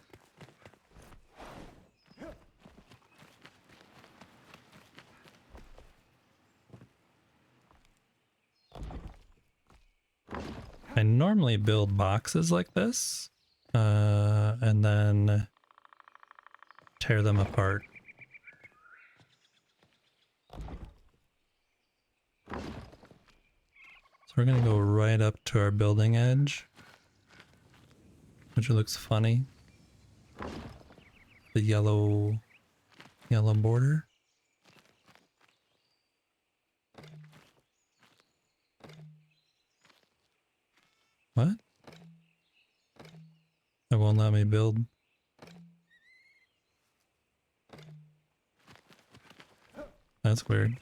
I normally build boxes like this, and then tear them apart. So we're gonna go right up to our building edge, which looks funny. The yellow border. What? It won't let me build. That's weird.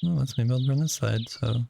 Well, it lets me build from this side, so.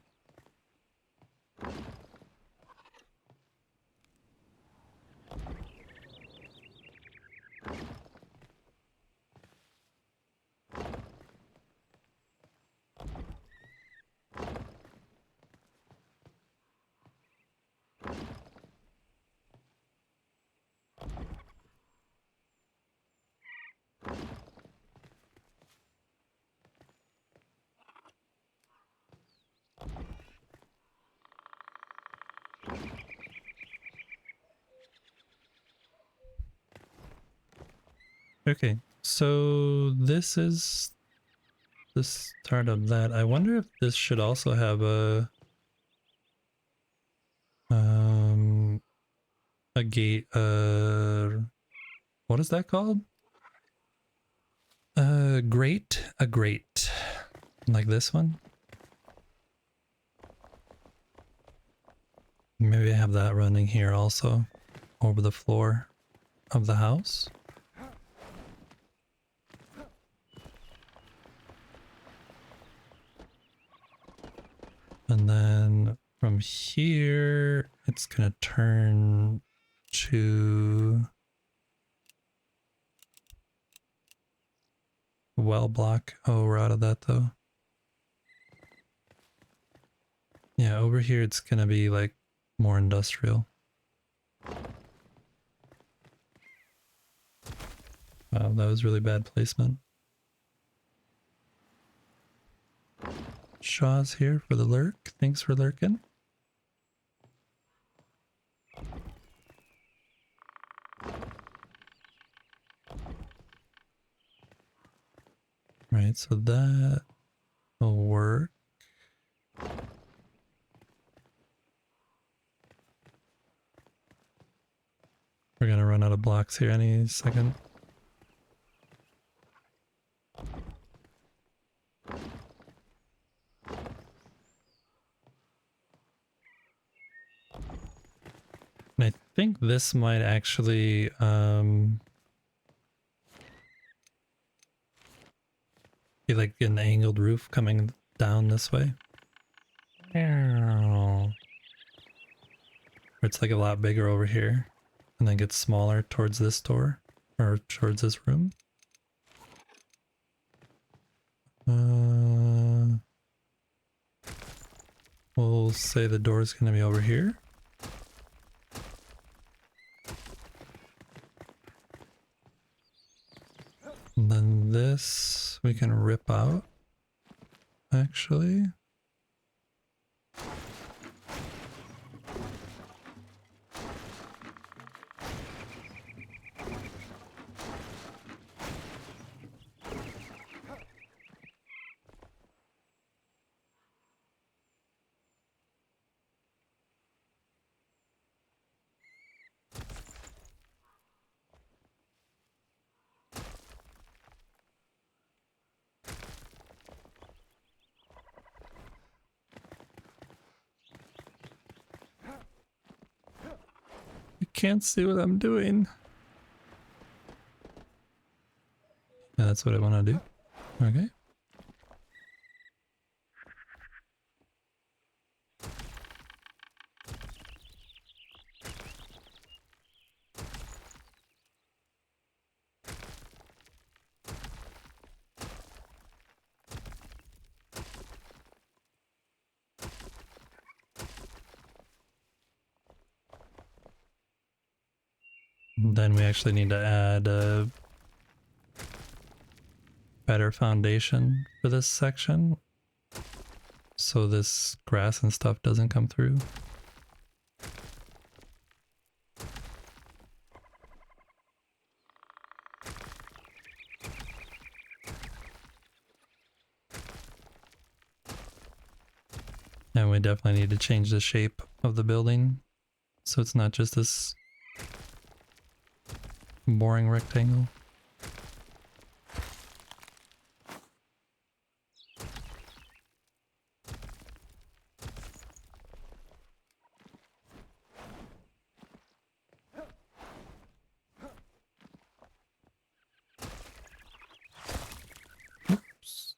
Okay, so this is the start of that. I wonder if this should also have a gate, what is that called? A grate, like this one. Maybe I have that running here also, over the floor of the house. And then from here, it's gonna turn to well block. Oh, we're out of that though. Yeah, over here it's gonna be like more industrial. Wow, that was really bad placement. Shaw's here for the lurk. Thanks for lurking. Alright, so that will work. We're gonna run out of blocks here any second. And I think this might actually be like an angled roof coming down this way. Or it's like a lot bigger over here and then gets smaller towards this door or towards this room. We'll say the door is going to be over here. And then this we can rip out, actually. You can't see what I'm doing. Yeah, that's what I want to do. Okay. Then we actually need to add a better foundation for this section so this grass and stuff doesn't come through. And we definitely need to change the shape of the building so it's not just this boring rectangle. Oops.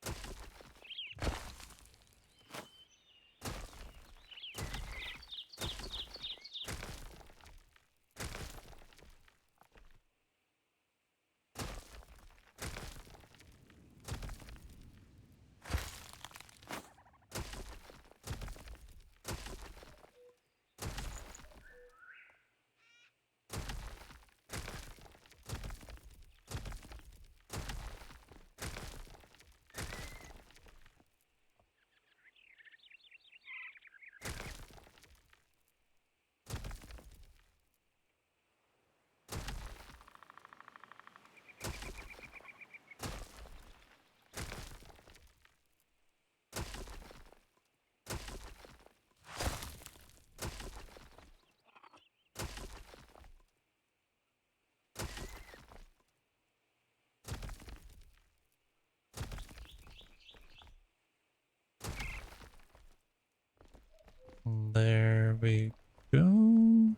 There we go.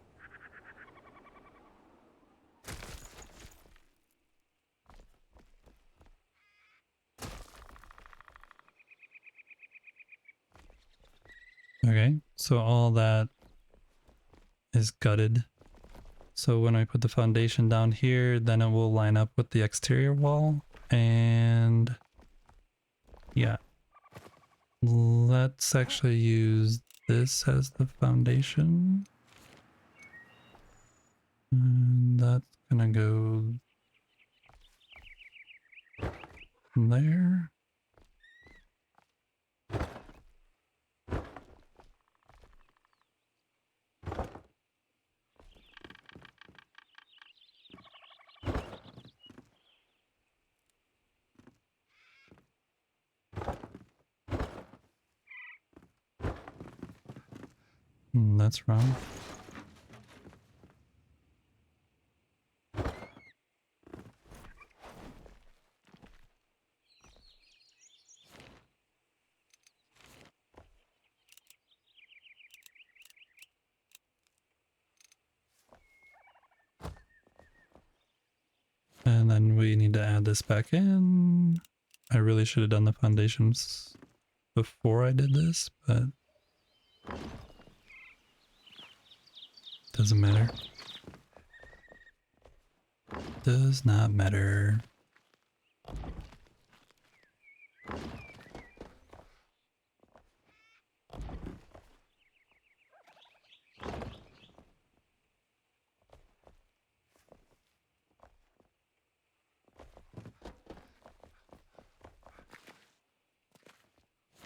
Okay, so all that is gutted. So when I put the foundation down here, then it will line up with the exterior wall. And yeah, let's actually use this as the foundation. And that's gonna go there. That's wrong. And then we need to add this back in. I really should have done the foundations before I did this, but doesn't matter. Does not matter.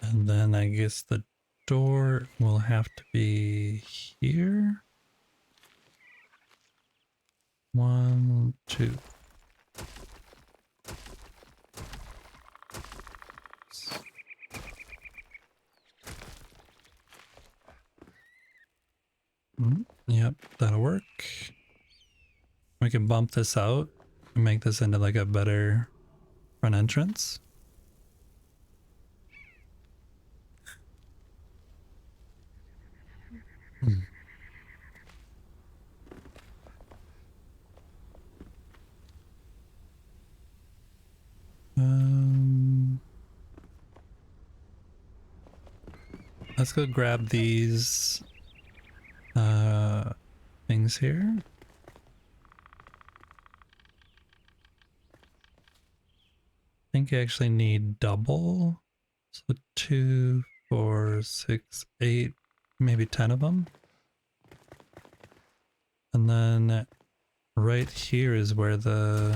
And then I guess the door will have to be here. 1, 2. Yep, that'll work. We can bump this out and make this into like a better front entrance. Let's go grab these things here. I think you actually need double. So 2, 4, 6, 8, maybe 10 of them. And then right here is where this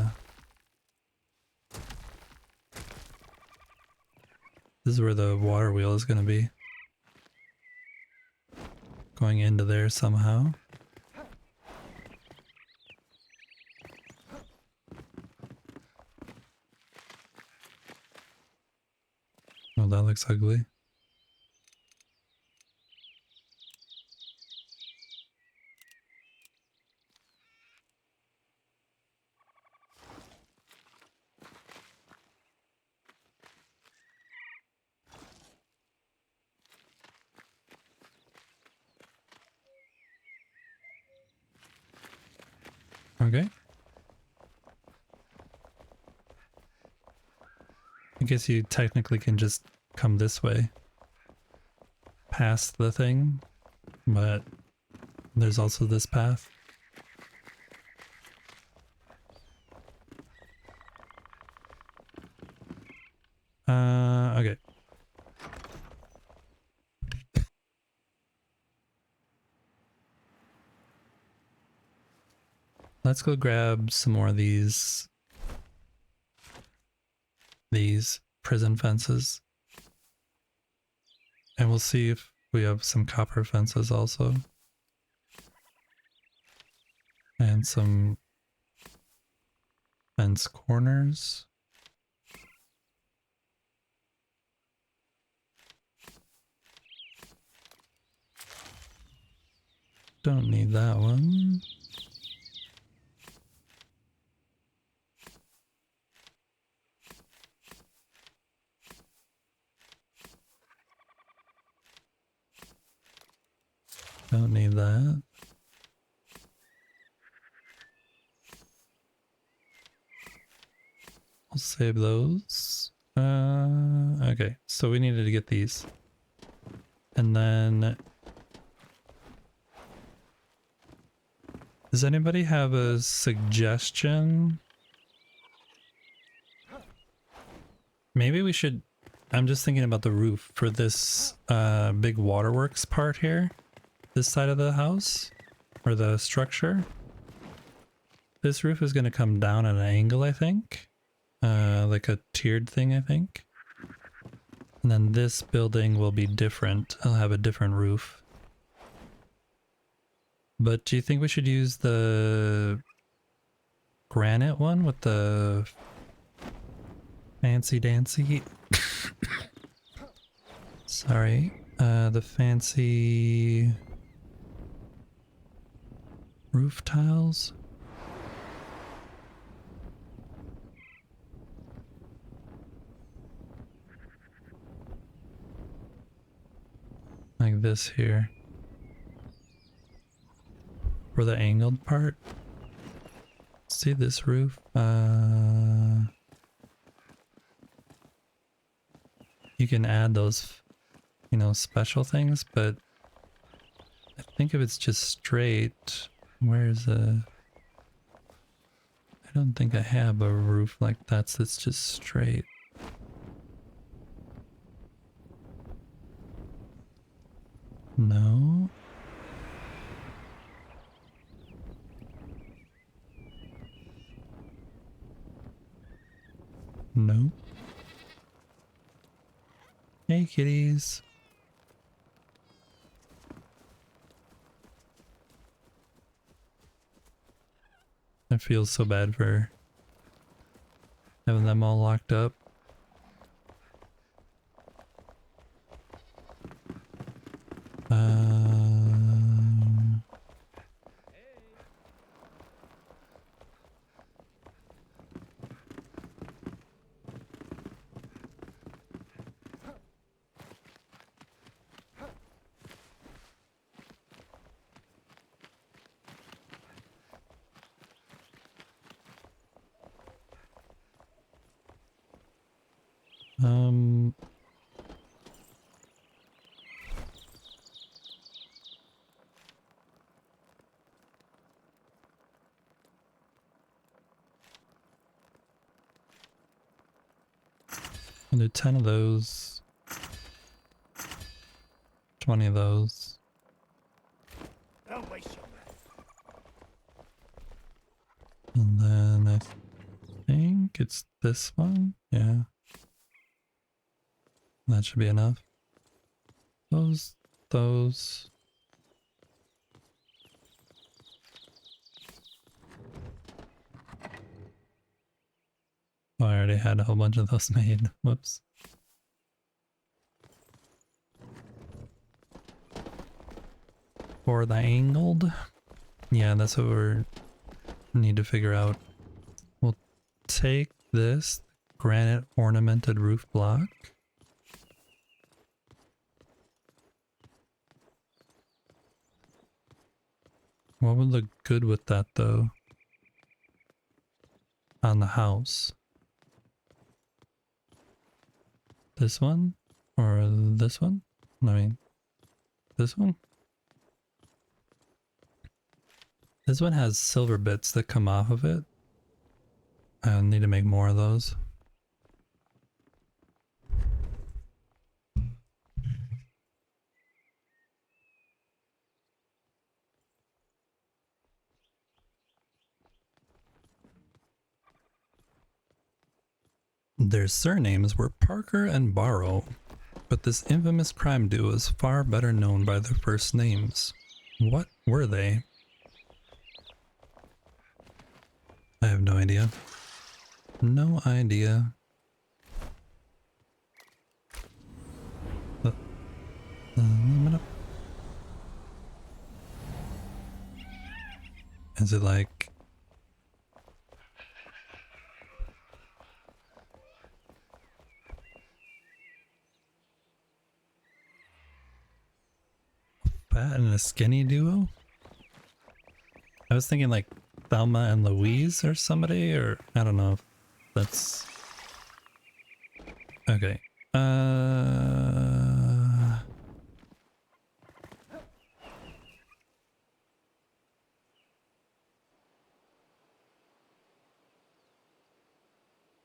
is where the water wheel is going to be. Going into there somehow. Oh, that looks ugly. Okay. I guess you technically can just come this way past the thing, but there's also this path. Okay. Let's go grab some more of these prison fences. And we'll see if we have some copper fences also. And some fence corners. Don't need that one. Don't need that. I'll save those. Okay, so we needed to get these. And then... Does anybody have a suggestion? Maybe we should... I'm just thinking about the roof for this big waterworks part here. This side of the house. Or the structure. This roof is going to come down at an angle, I think. Like a tiered thing, I think. And then this building will be different. It'll have a different roof. But do you think we should use the granite one with the fancy dancy? Sorry. The fancy roof tiles. Like this here. For the angled part. See this roof? You can add those, you know, special things, but I think if it's just straight, where's a... I don't think I have a roof like that that's just straight. No. Nope. Hey kitties. I feel so bad for having them all locked up. Um, I'll do 10 of those, 20 of those. Don't waste your breath. And then I think it's this one. Yeah. That should be enough. Those. Oh, I already had a whole bunch of those made. Whoops. For the angled? Yeah, that's what we need to figure out. We'll take this granite ornamented roof block. What would look good with that though? On the house. This one? Or this one? I mean, this one? This one has silver bits that come off of it. I need to make more of those. Their surnames were Parker and Barrow, but this infamous crime duo is far better known by their first names. What were they? I have no idea. No idea. Is it like... fat and a skinny duo? I was thinking like Thelma and Louise or somebody, or I don't know if that's... Okay.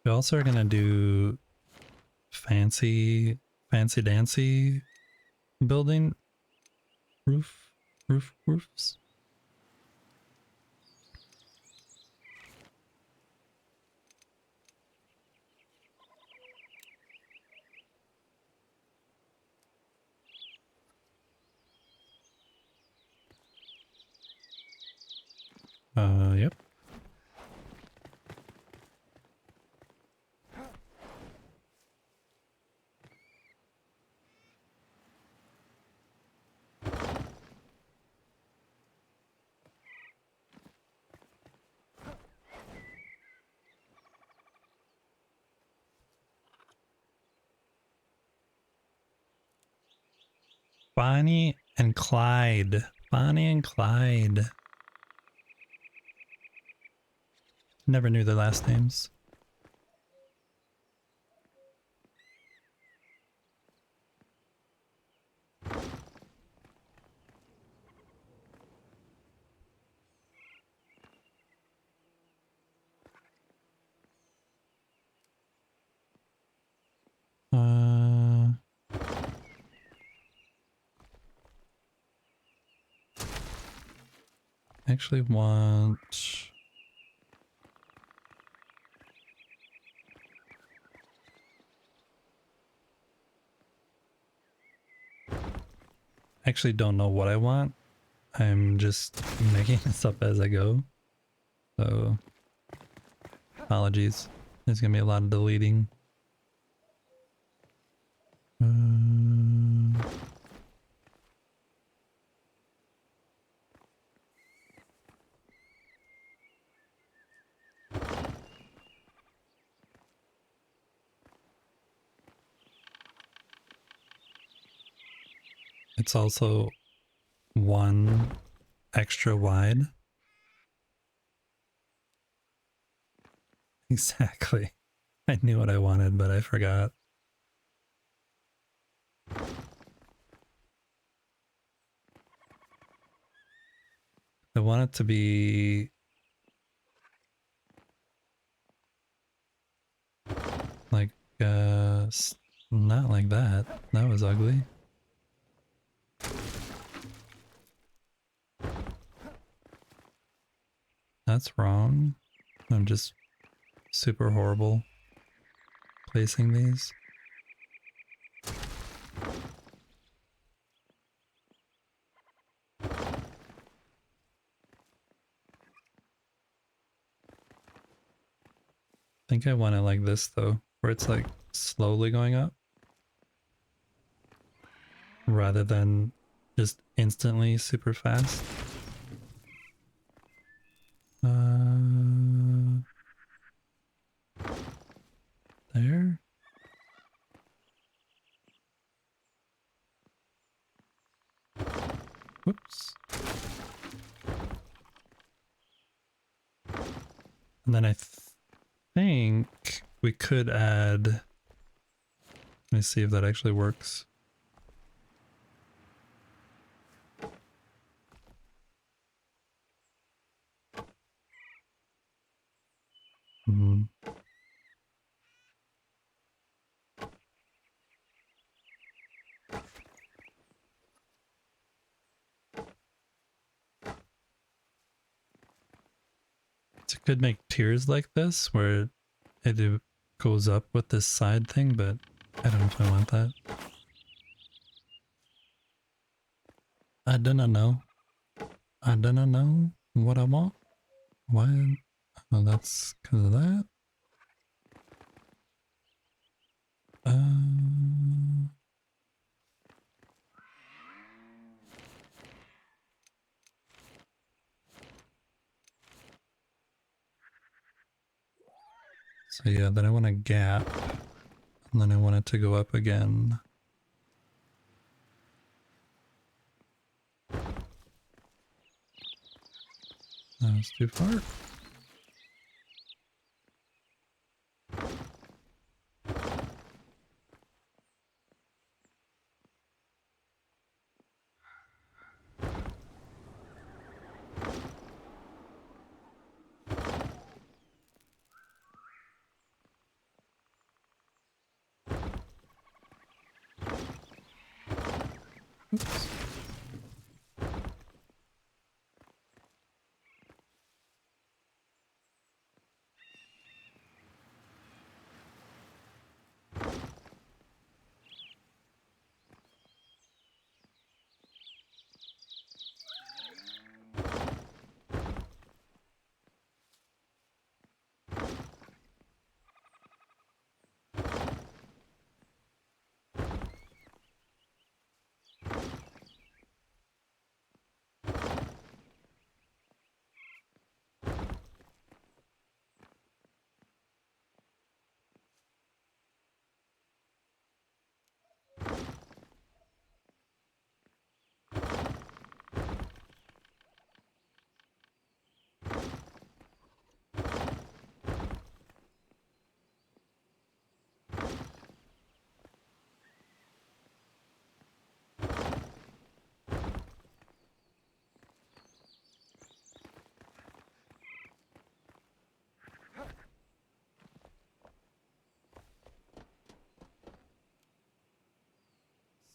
We also are gonna do fancy dancy building roofs. Yep. Bonnie and Clyde. Bonnie and Clyde. Never knew their last names. Actually want... Actually don't know what I want. I'm just making this up as I go. So, apologies. There's gonna be a lot of deleting. It's also one extra wide. Exactly. I knew what I wanted, but I forgot. I want it to be like, not like that. That was ugly. That's wrong. I'm just super horrible placing these. I think I want it like this though, where it's like slowly going up rather than just instantly super fast. There. Whoops. And then I think we could add, let me see if that actually works. Hmm. So it could make tiers like this where it goes up with this side thing, but I don't know if I want that. I do not know. I do not know what I want. Why? Well, that's because of that. So yeah, then I want a gap, and then I want it to go up again. That was too far. Oops.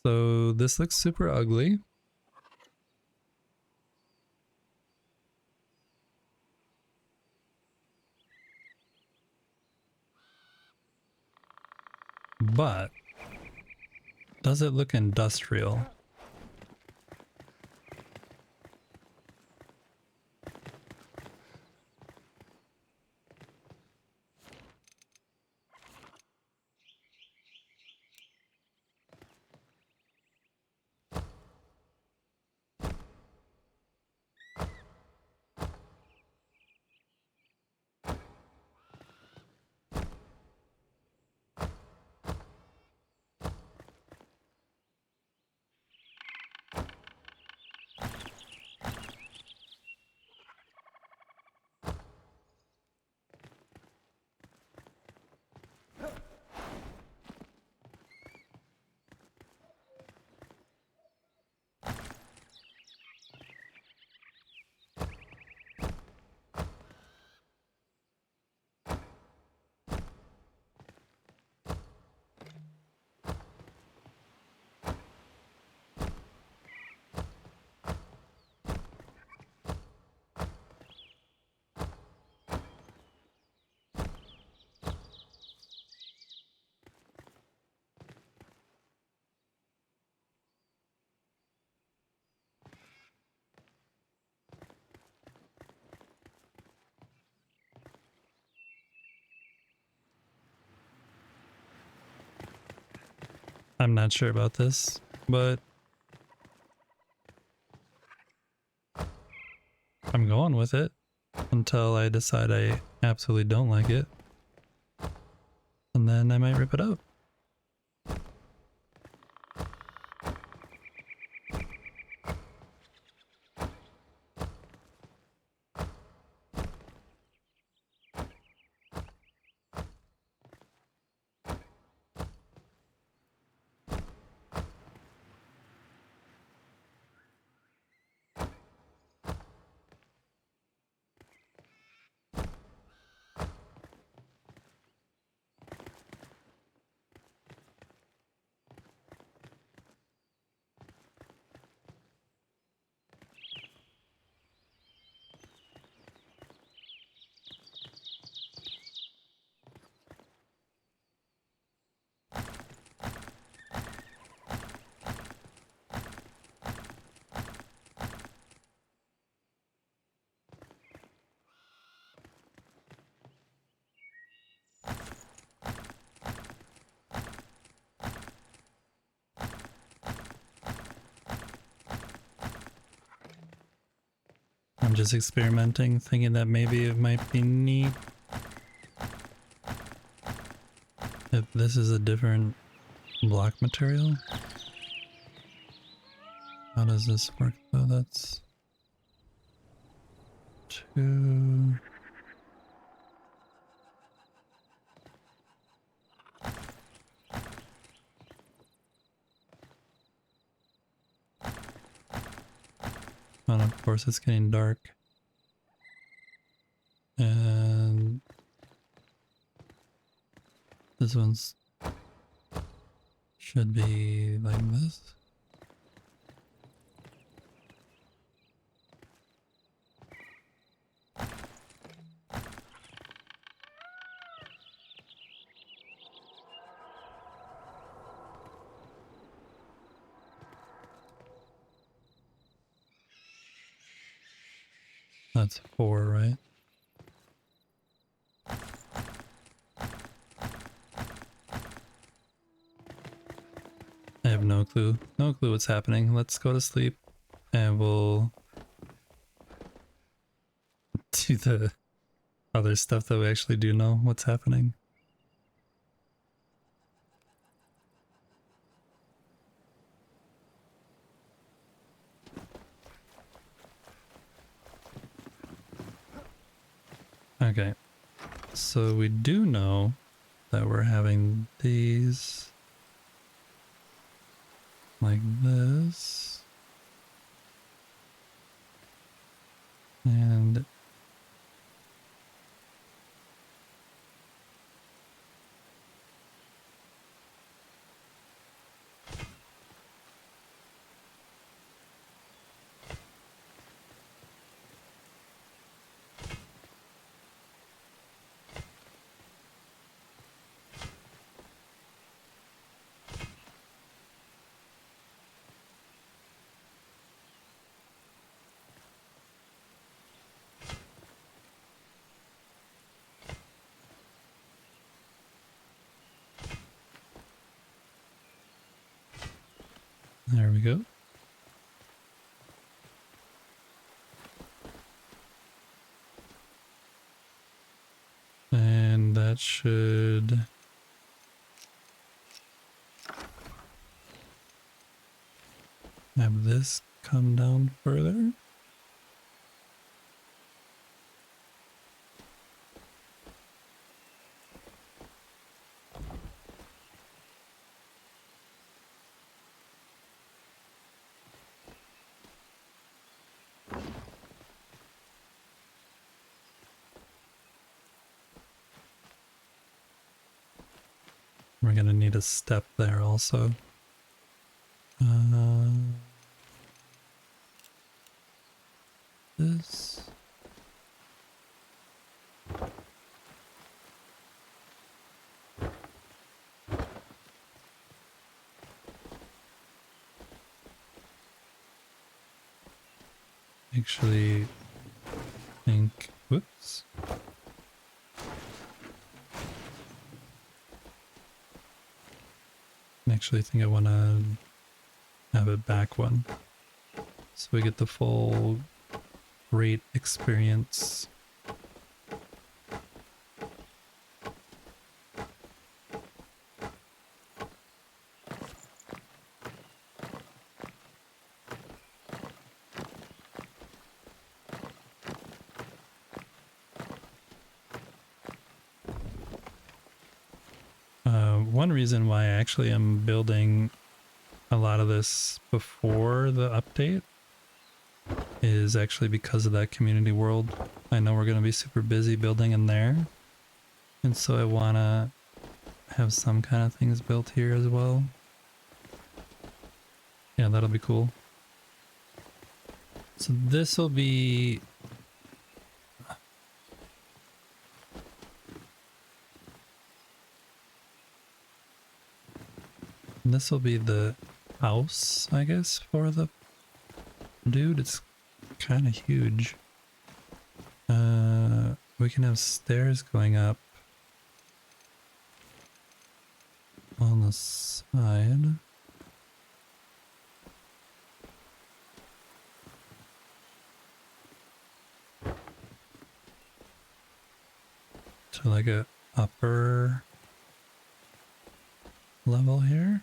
So this looks super ugly. But does it look industrial? I'm not sure about this, but I'm going with it until I decide I absolutely don't like it. And then I might rip it out. I'm just experimenting, thinking that maybe it might be neat if this is a different block material. How does this work though? That's 2. And of course it's getting dark. And this one's should be like this. That's 4, right? I have no clue. No clue what's happening. Let's go to sleep and we'll do the other stuff that we actually do know what's happening. Okay. So we do know that we're having these like this. And There we go. And that should have this come down further. We're gonna need a step there also. This. Actually think, whoops. Actually think I want to have it back one so we get the full great experience. One reason why I actually am building a lot of this before the update is actually because of that community world. I know we're going to be super busy building in there, and so I want to have some kind of things built here as well. Yeah, that'll be cool. So this will be... This will be the house, I guess, for the dude. It's kind of huge. We can have stairs going up on the side. To like a upper level here.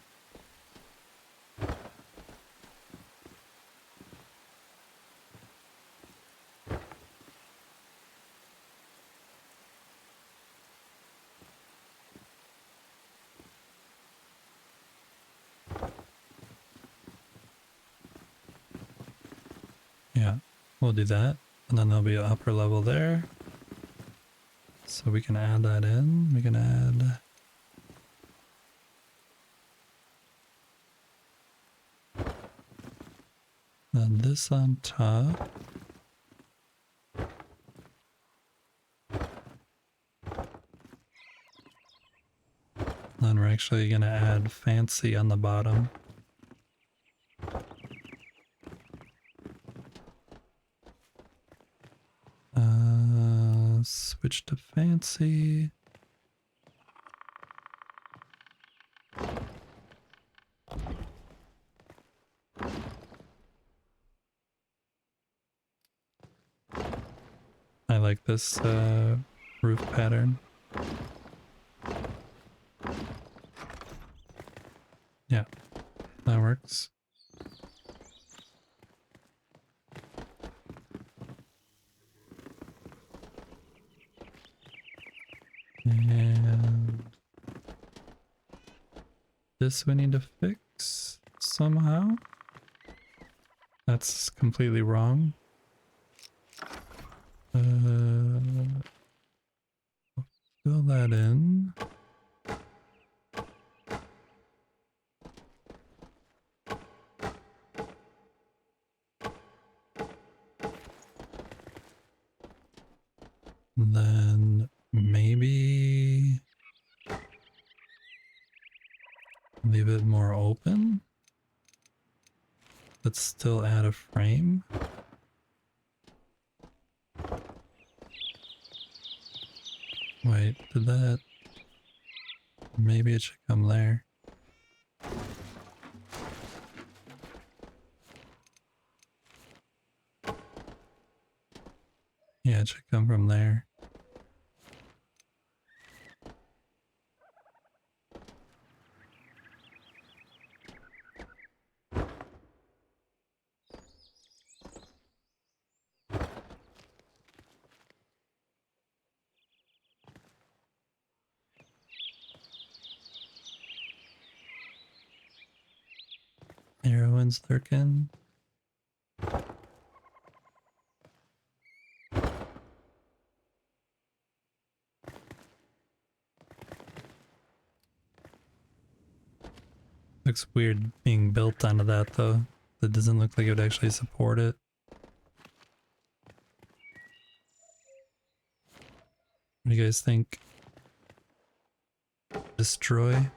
Yeah, we'll do that. And then there'll be an upper level there. So we can add that in. We can add... Then this on top. Then we're actually going to add fancy on the bottom. Switch to fancy. I like this roof pattern. Yeah, that works. And this we need to fix somehow. That's completely wrong. Fill that in. Then maybe leave it more open, but still add a frame. Wait, did that... Maybe it should come there. Yeah, it should come from there. Heroine's lurking. Looks weird being built onto that though. That doesn't look like it would actually support it. What do you guys think? Destroy?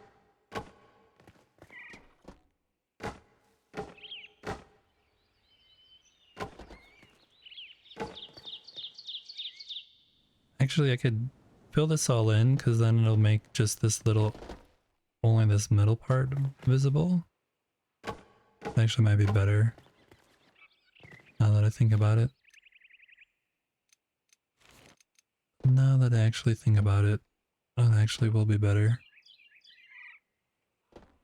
Actually, I could fill this all in because then it'll make just this little, only this middle part visible. Actually might be better now that I think about it. Now that I actually think about it, it actually will be better.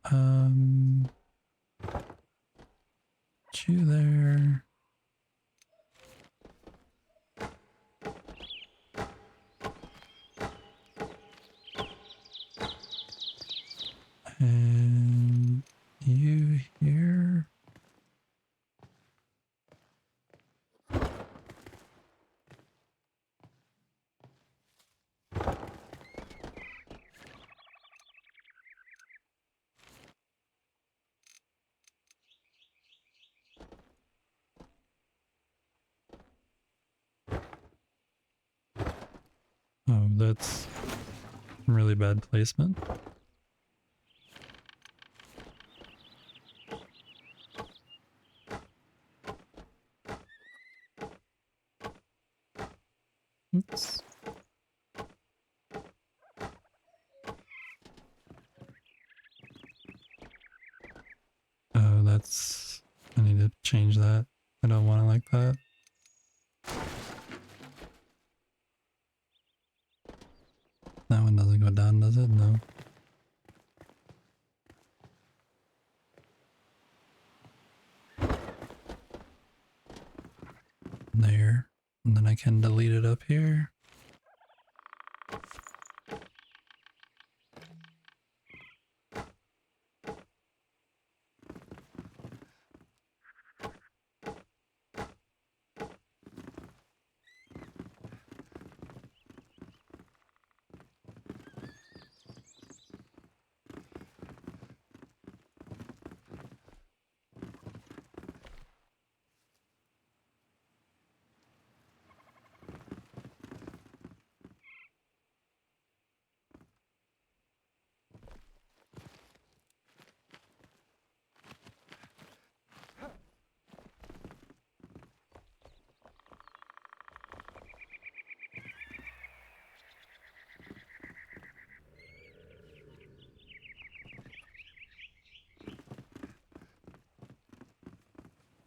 Put you there. And you here. Oh, that's really bad placement. Oops. Oh, that's... I need to change that. I don't want it like that. That one doesn't go down, does it? No. There. And then I can delete it up here.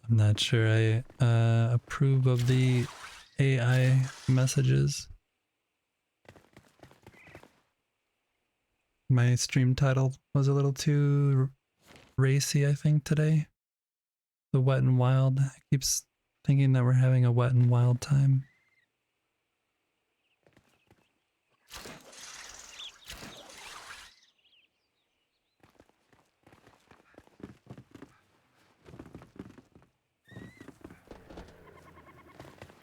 I'm not sure I approve of the AI messages. My stream title was a little too racy, I think, today. The wet and wild. It keeps thinking that we're having a wet and wild time.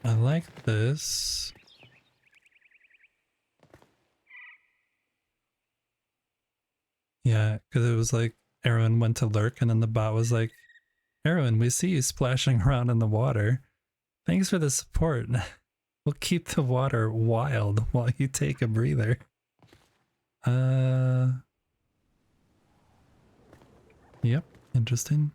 I like this. Yeah, because it was like Erwin went to lurk and then the bot was like, Erwin, we see you splashing around in the water. Thanks for the support. We'll keep the water wild while you take a breather. Yep, interesting.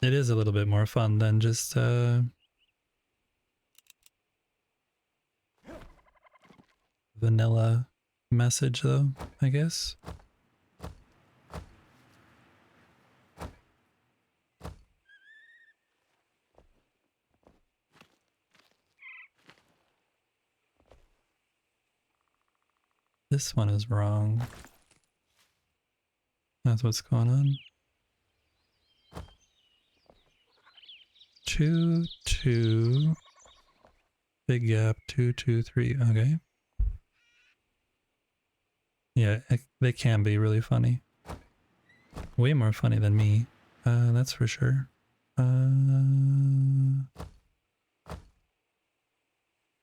It is a little bit more fun than just vanilla message though, I guess. This one is wrong. That's what's going on. 2, 2. Big gap, 2, 2, 3. Okay. Yeah, they can be really funny. Way more funny than me. That's for sure.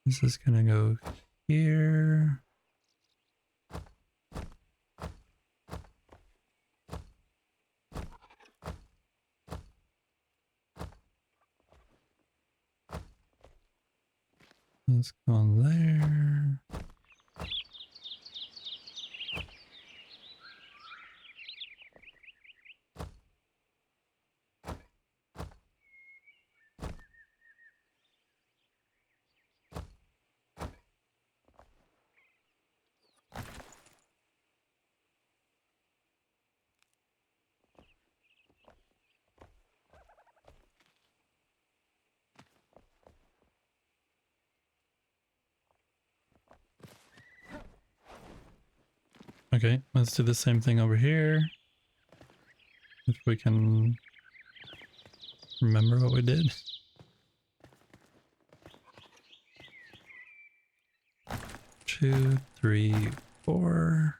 This is gonna go here. Let's go on there. Okay, let's do the same thing over here. If we can remember what we did. 2, 3, 4.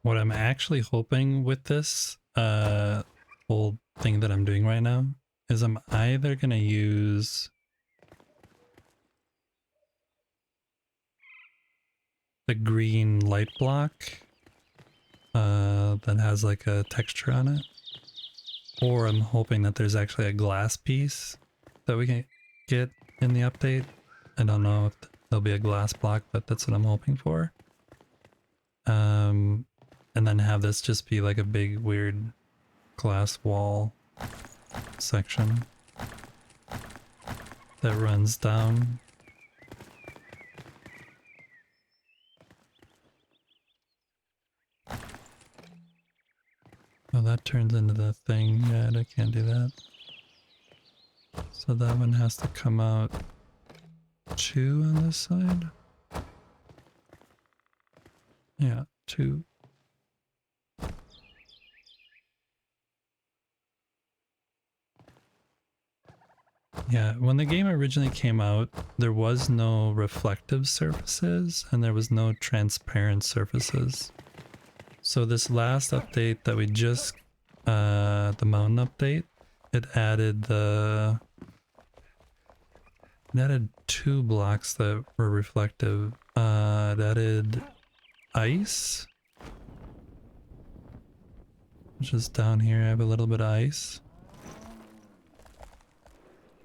What I'm actually hoping with this whole thing that I'm doing right now is I'm either gonna use the green light block that has like a texture on it, or I'm hoping that there's actually a glass piece that we can get in the update. I don't know if there'll be a glass block, but that's what I'm hoping for. And then have this just be like a big weird glass wall section that runs down. Oh, that turns into the thing. Yeah, I can't do that. So that one has to come out 2 on this side. Yeah, 2. Yeah, when the game originally came out, there was no reflective surfaces and there was no transparent surfaces. So this last update that we just, the mountain update, it added it added 2 blocks that were reflective. It added ice, which is down here. I have a little bit of ice.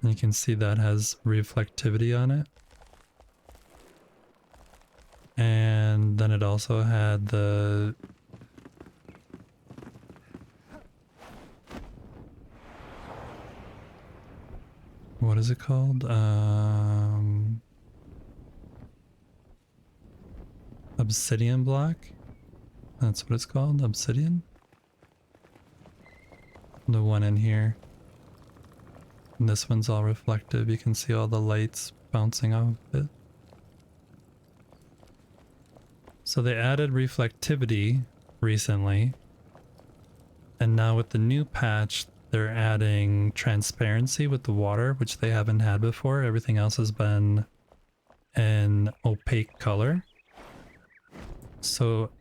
And you can see that has reflectivity on it. And then it also had the what is it called? Obsidian block? That's what it's called, obsidian? The one in here. And this one's all reflective. You can see all the lights bouncing off it. So they added reflectivity recently. And now with the new patch, they're adding transparency with the water, which they haven't had before. Everything else has been an opaque color. So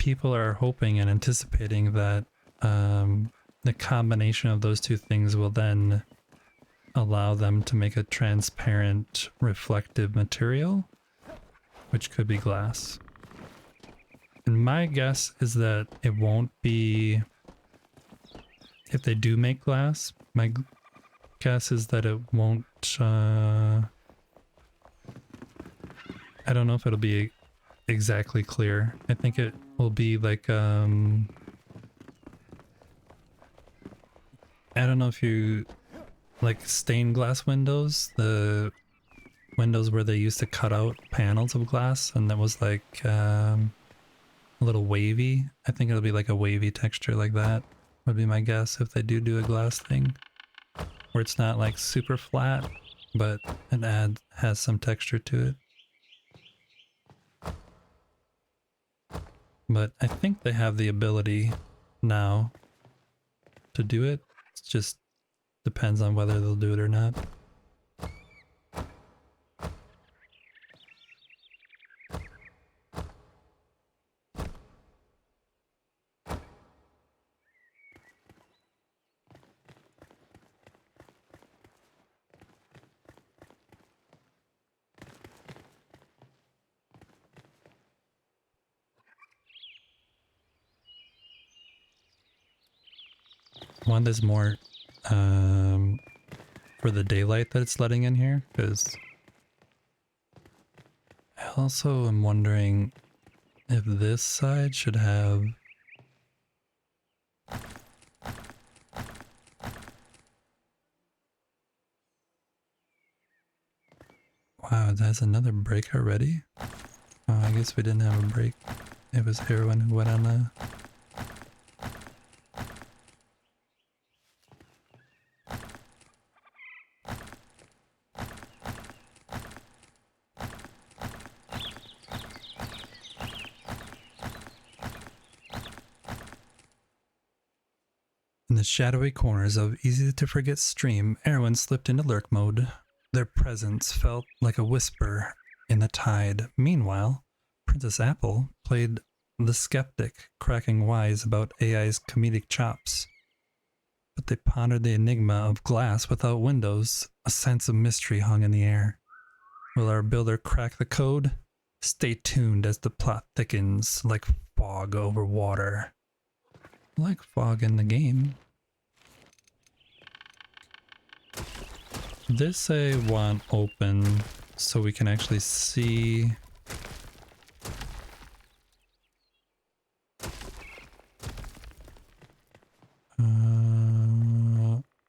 people are hoping and anticipating that the combination of those two things will then allow them to make a transparent reflective material, which could be glass. And my guess is that it won't be, if they do make glass, my guess is that it won't, I don't know if it'll be exactly clear. I think it will be like, I don't know if you, like stained glass windows, the windows where they used to cut out panels of glass and that was like a little wavy. I think it'll be like a wavy texture like that would be my guess if they do a glass thing. Where it's not like super flat, but it has some texture to it. But I think they have the ability now to do it. It just depends on whether they'll do it or not. One is more for the daylight that it's letting in here, because I also am wondering if this side should have wow, it has another break already? Oh, I guess we didn't have a break. It was Heroin who went on a In the shadowy corners of easy-to-forget stream, Erwin slipped into lurk mode. Their presence felt like a whisper in the tide. Meanwhile, Princess Apple played the skeptic, cracking wise about AI's comedic chops. But they pondered the enigma of glass without windows. A sense of mystery hung in the air. Will our builder crack the code? Stay tuned as the plot thickens like fog over water. Like fog in the game. This I want open so we can actually see.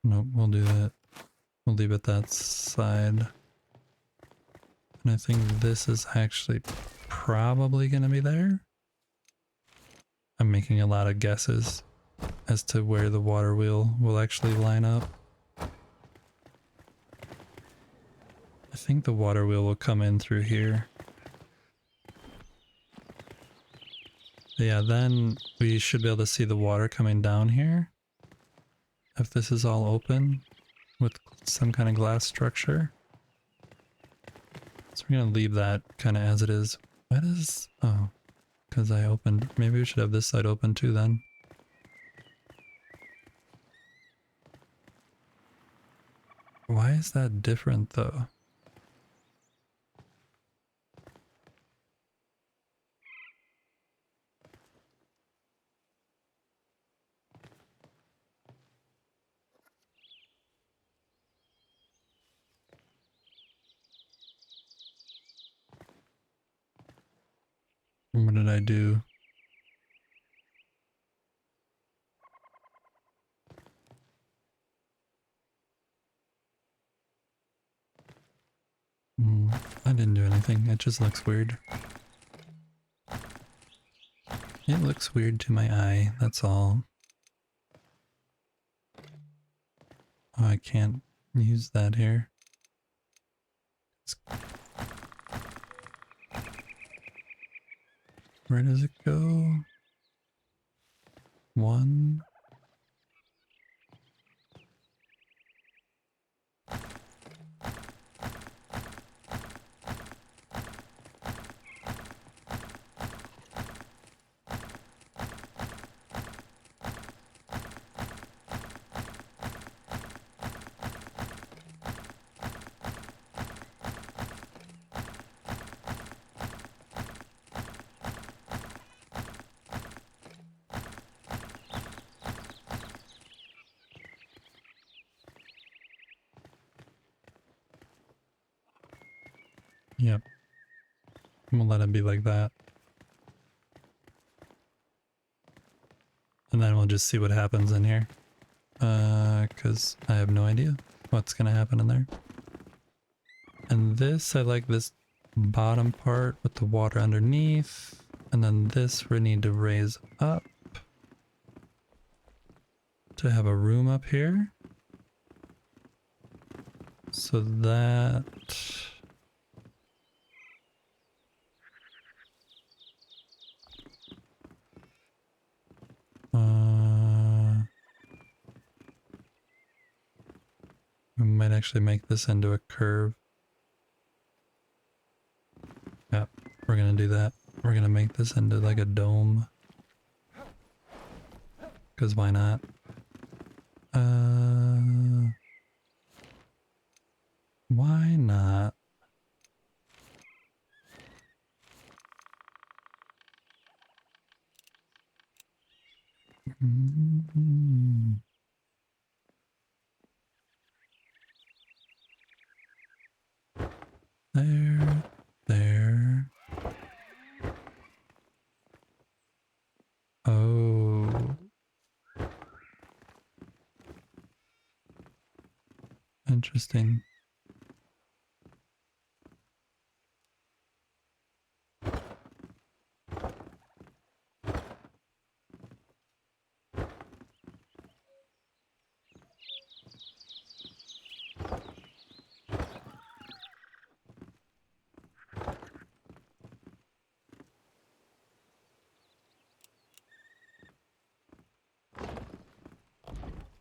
Nope, we'll do that. We'll leave it that side. And I think this is actually probably going to be there. I'm making a lot of guesses as to where the water wheel will actually line up. I think the water wheel will come in through here. But yeah, then we should be able to see the water coming down here. If this is all open with some kind of glass structure. So we're going to leave that kind of as it is. What is... oh. Because I opened... maybe we should have this side open too then. Why is that different though? What did I do? I didn't do anything. It just looks weird. It looks weird to my eye, that's all. Oh, I can't use that here. Where does it go? One. Yep. We'll let it be like that. And then we'll just see what happens in here. Because I have no idea what's going to happen in there. And this, I like this bottom part with the water underneath. And then this we need to raise up to have a room up here. So that... we might actually make this into a curve. Yep, we're gonna do that. We're gonna make this into like a dome. Because why not? Why not? Mm. There, there. Oh. Interesting.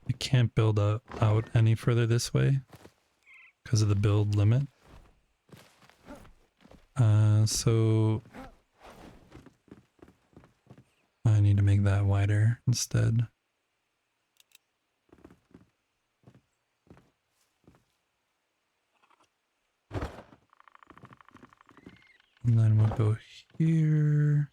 I can't build out any further this way because of the build limit. So I need to make that wider instead. And then we'll go here.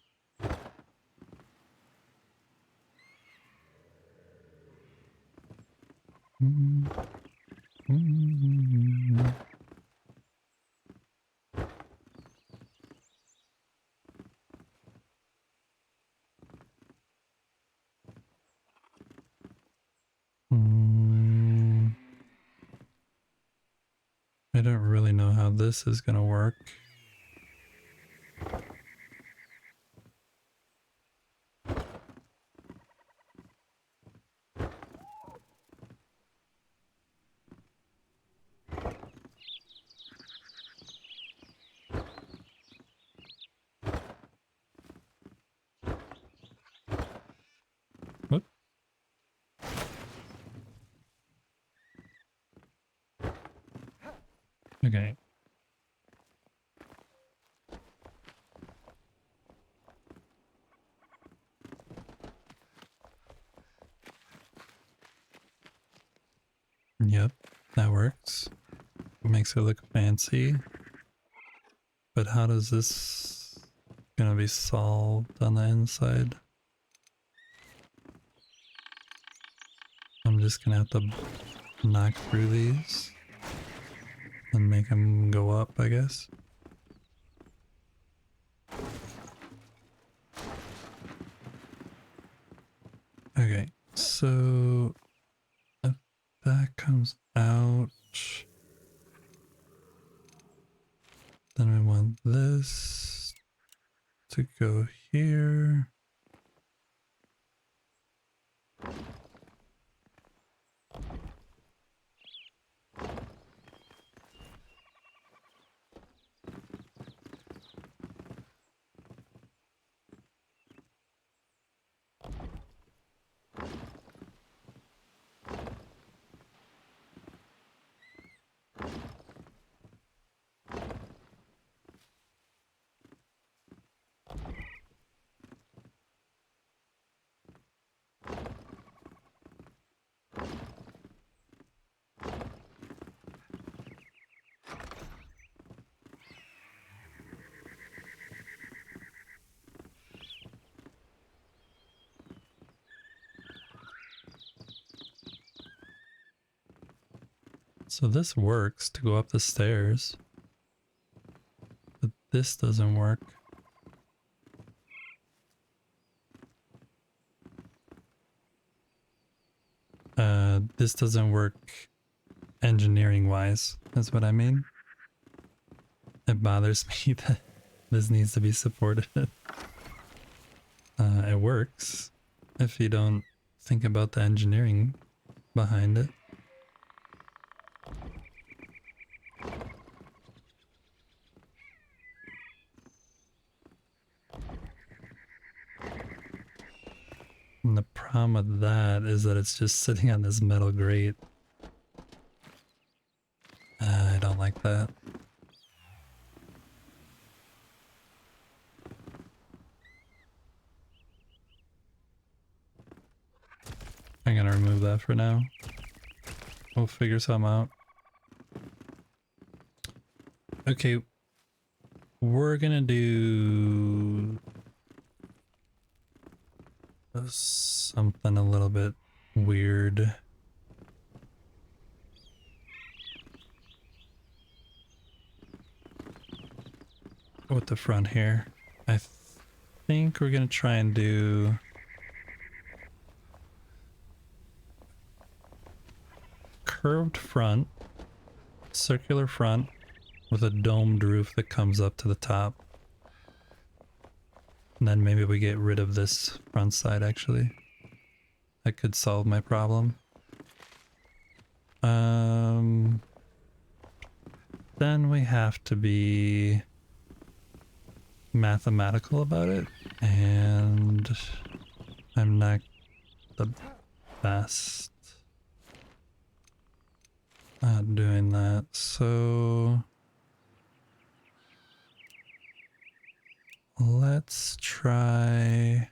I don't really know how this is gonna work. Whoop. Okay. Yep, that works. Makes it look fancy. But how does this gonna be solved on the inside? I'm just gonna have to knock through these and make them go up, I guess. Okay, so if that comes out, then we want this to go here. So this works to go up the stairs. this doesn't work. This doesn't work engineering wise, is what I mean. It bothers me that this needs to be supported. It works if you don't think about the engineering behind it. And the problem with that is that it's just sitting on this metal grate. I don't like that. I'm gonna remove that for now. We'll figure some out. Okay, we're gonna do something a little bit weird. With the front here. I think we're gonna try and do curved front, circular front with a domed roof that comes up to the top. And then maybe we get rid of this front side actually. That could solve my problem. Then we have to be mathematical about it, and I'm not the best at doing that, so let's try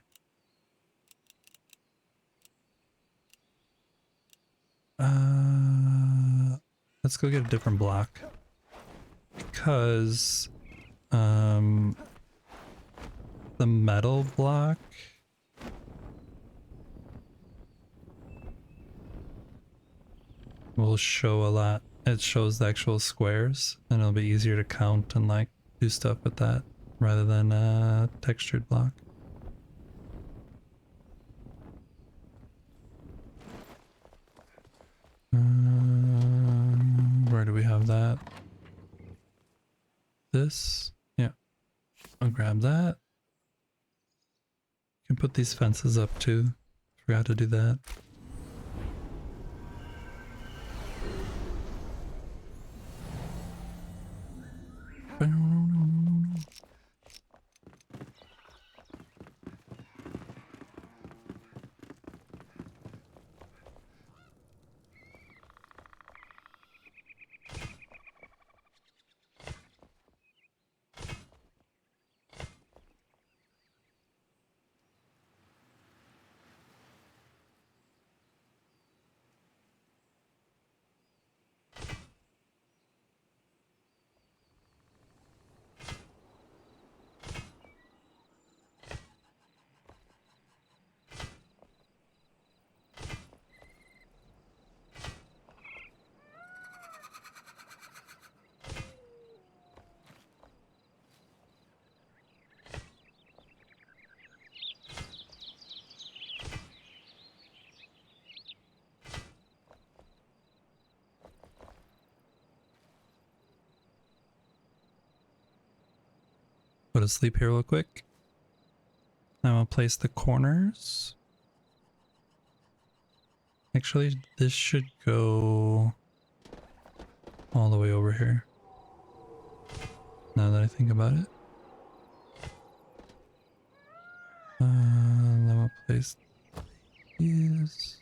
let's go get a different block, because the metal block will show a lot. It shows the actual squares, and it'll be easier to count and like do stuff with that rather than a textured block. Where do we have that? This? Yeah. I'll grab that. You can put these fences up too. Forgot to do that. Go to sleep here real quick. Now I'll place the corners. Actually, this should go all the way over here. Now that I think about it. Then we'll place these.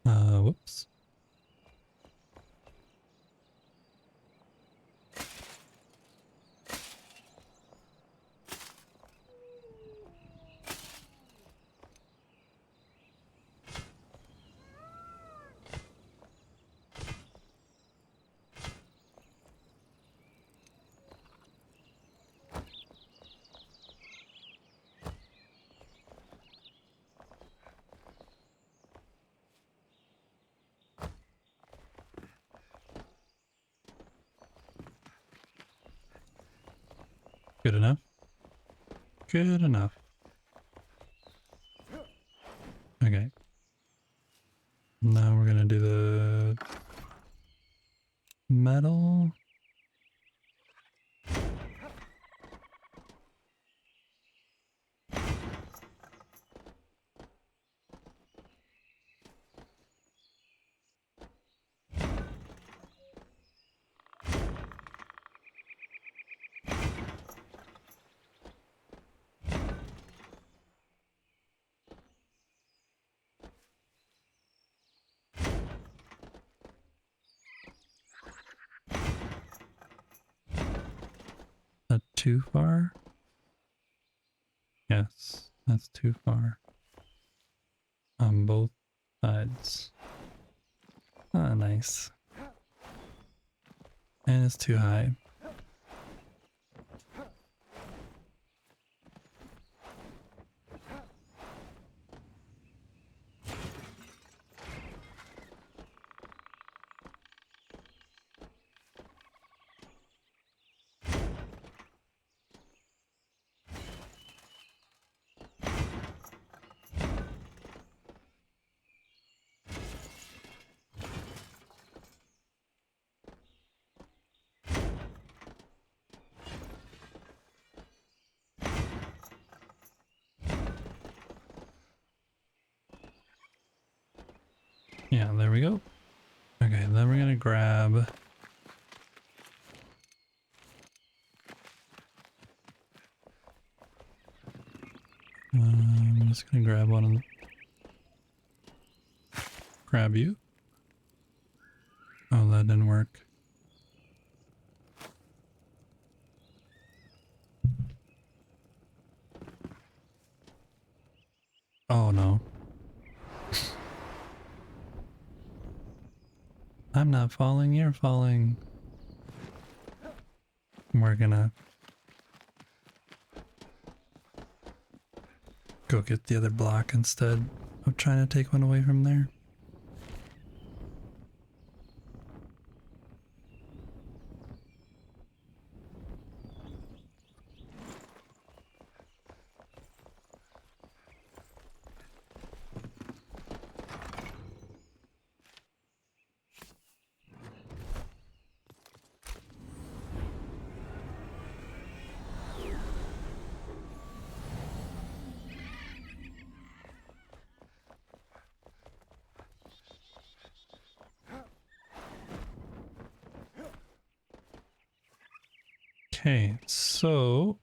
Whoops. Good enough. Good enough. Okay. Now we're gonna do the metal. That too far? Yes, that's too far. On both sides. Ah, nice. And it's too high. Yeah, there we go. Okay, then we're gonna grab I'm just gonna grab one of them. Grab you. Oh, that didn't work. Oh no. I'm not falling, you're falling. We're gonna go get the other block instead of trying to take one away from there. Okay, so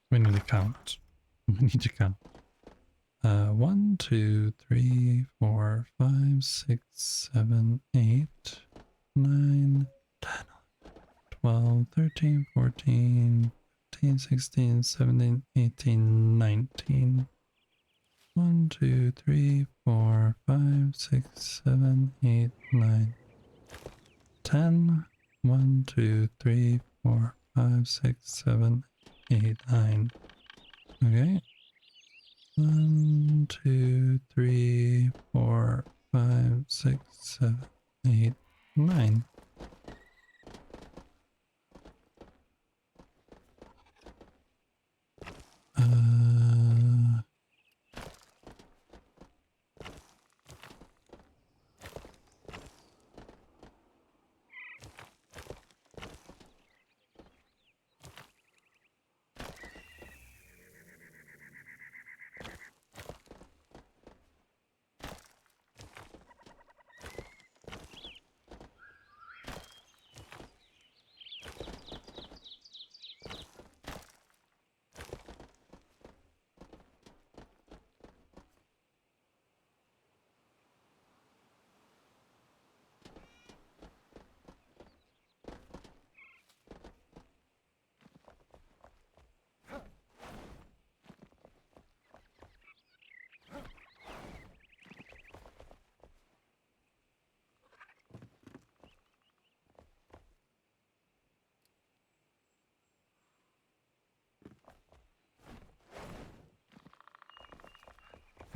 we need to count. We need to count. 1, 2, 3, 4, 5, 6, 7, 8, 9, 10, 12, 13, 14, 15, 16, 17, 18, 19. 1, 2, 3, 4, 5, 6, 7, 8, 9, 10. 1, 2, 3, 4, 5, 6, 7, 8, 9. Okay. 1, 2, 3, 4, 5, 6, 7, 8, 9.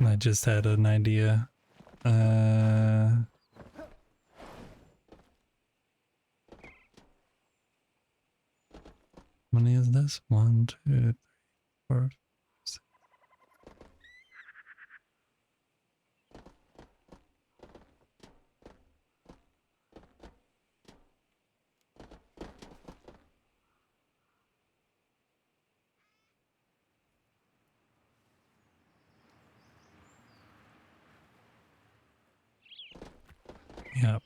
I just had an idea. How many is this? 1, 2, 3, 4, 6. Yep.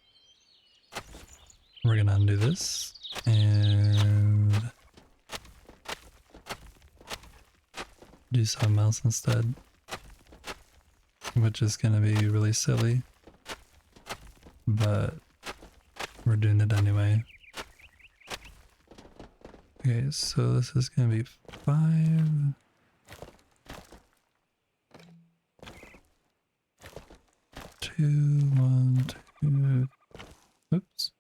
We're gonna undo this and do something else instead, which is gonna be really silly, but we're doing it anyway. Okay, so this is gonna be 5. 2, 1, 2. Oops.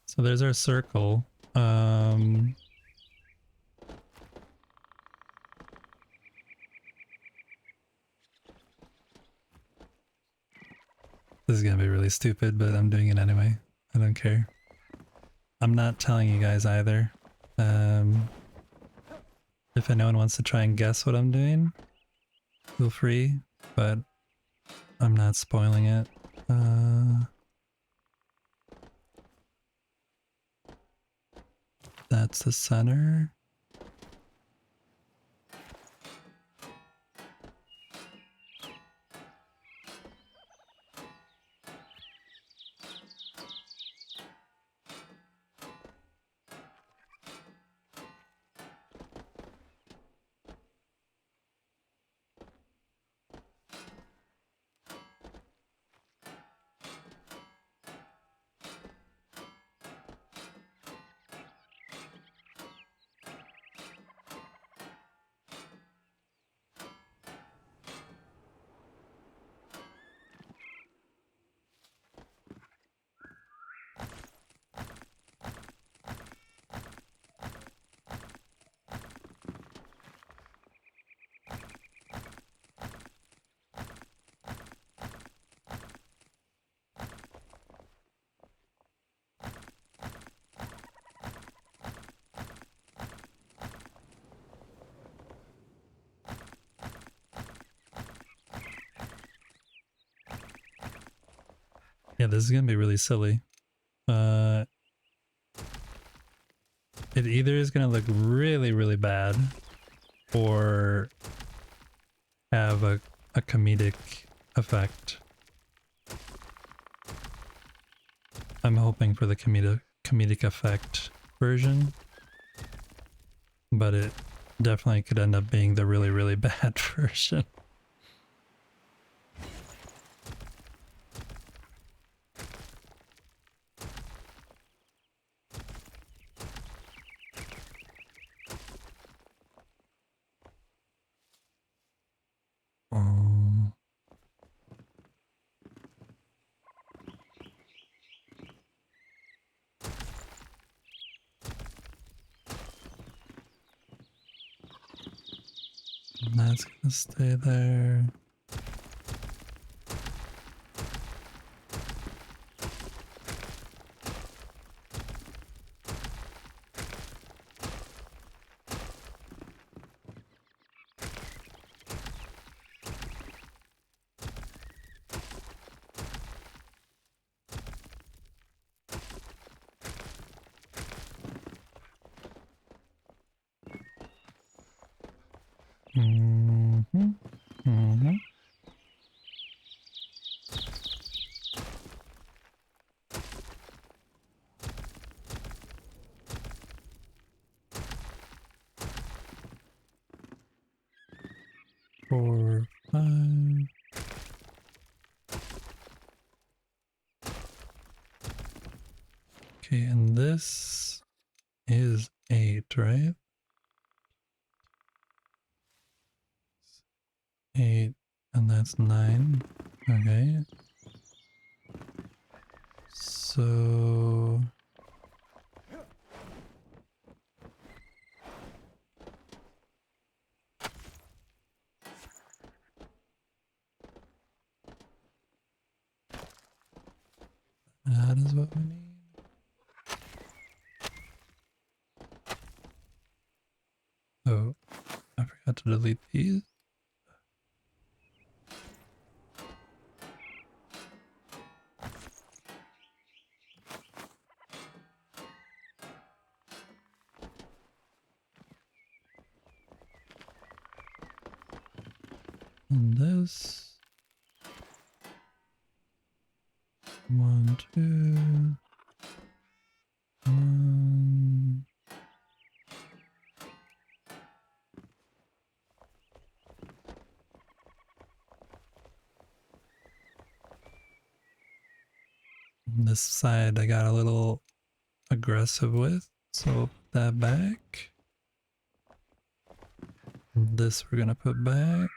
So there's our circle. This is gonna be really stupid, but I'm doing it anyway. I don't care. I'm not telling you guys either. If anyone wants to try and guess what I'm doing, feel free, but I'm not spoiling it. That's the center. Yeah, this is gonna be really silly. It either is gonna look really, really bad or have a comedic effect. I'm hoping for the comedic effect version, but it definitely could end up being the really, really bad version. Um, that's gonna stay there. Mm-hmm. Mm-hmm. 4, 5. Okay, and this is 8, right? 8, and that's 9. Okay. So that is what we need. Oh, I forgot to delete these. And this. 1, 2. 1. This side I got a little aggressive with, so we'll put that back. This we're gonna put back.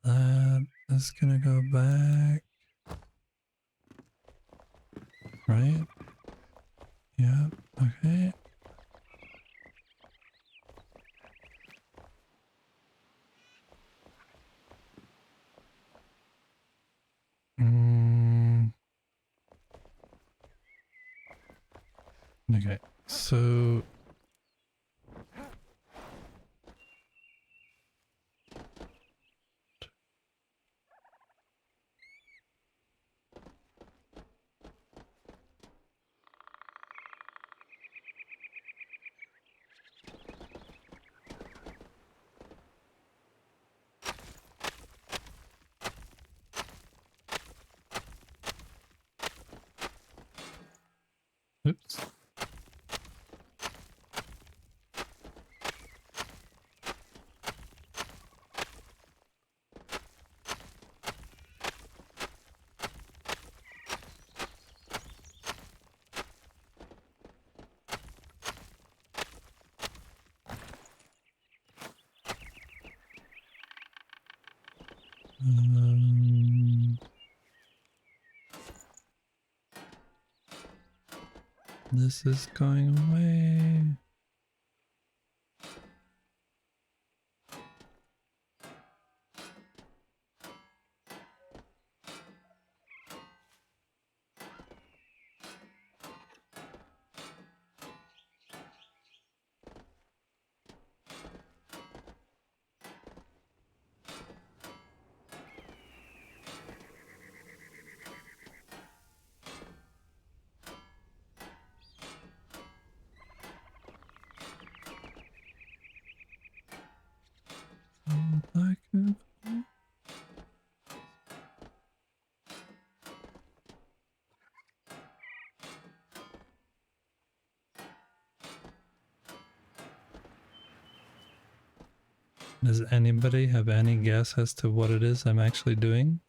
That is gonna go back. Right? Yeah, okay. Okay, so oops. This is going away. Like it. Does anybody have any guess as to what it is I'm actually doing?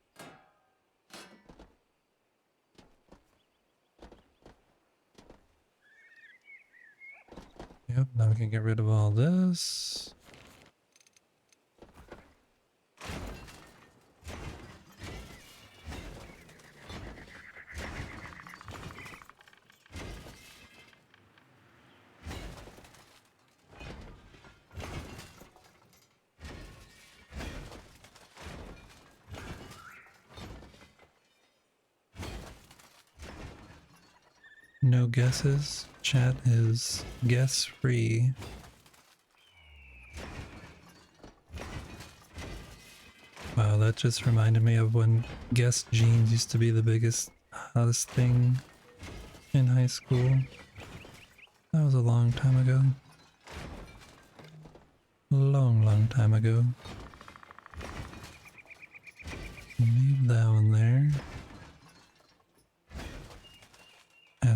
Yep, now we can get rid of all this. No guesses. Chat is guess free. Wow, that just reminded me of when guess jeans used to be the biggest, hottest thing in high school. That was a long time ago. Long time ago. Leave that one there.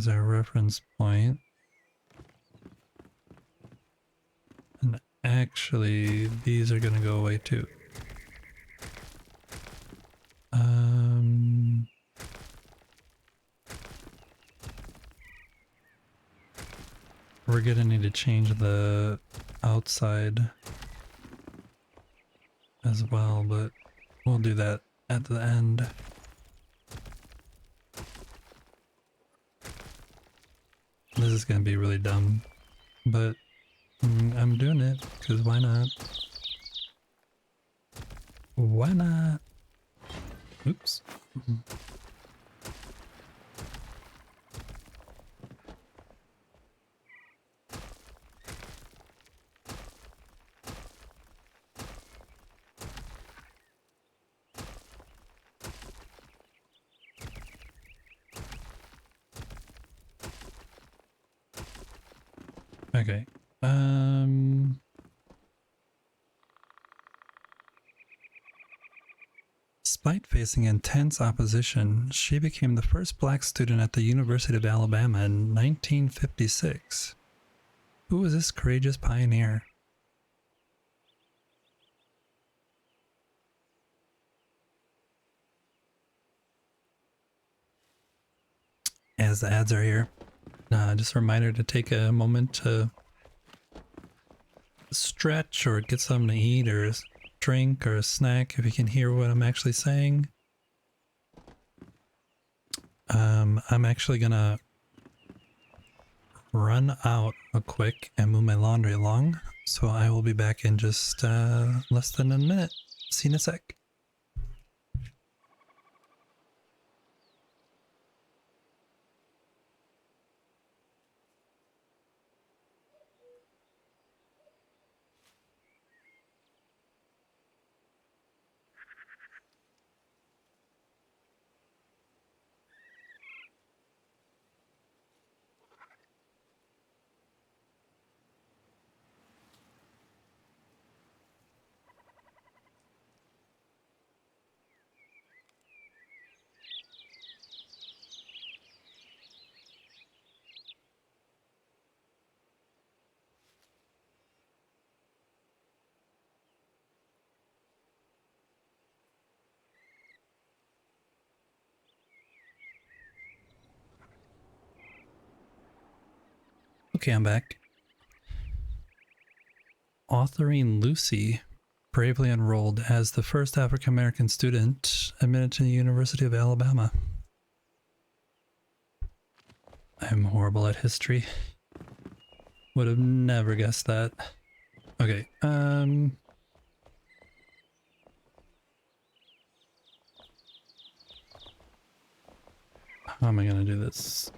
as our reference point. And actually, these are gonna go away too. We're gonna need to change the outside as well, but we'll do that at the end. This is gonna be really dumb, but I'm doing it because why not? Why not? Oops. Okay. Despite facing intense opposition, she became the first black student at the University of Alabama in 1956. Who was this courageous pioneer? As the ads are here, just a reminder to take a moment to stretch or get something to eat or drink or a snack if you can hear what I'm actually saying. I'm actually gonna run out real quick and move my laundry along, so I will be back in just less than a minute. See you in a sec. Okay, I'm back. Autherine Lucy bravely enrolled as the first African American student admitted to the University of Alabama. I'm horrible at history. Would have never guessed that. Okay, how am I gonna do this?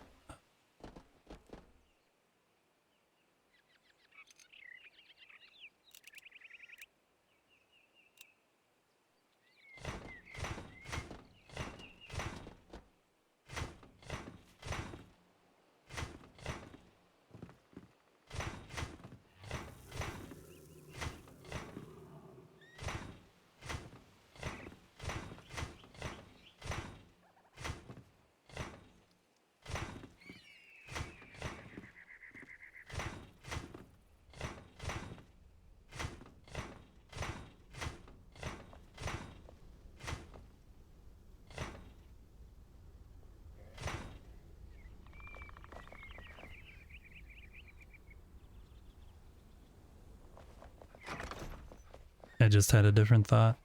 I just had a different thought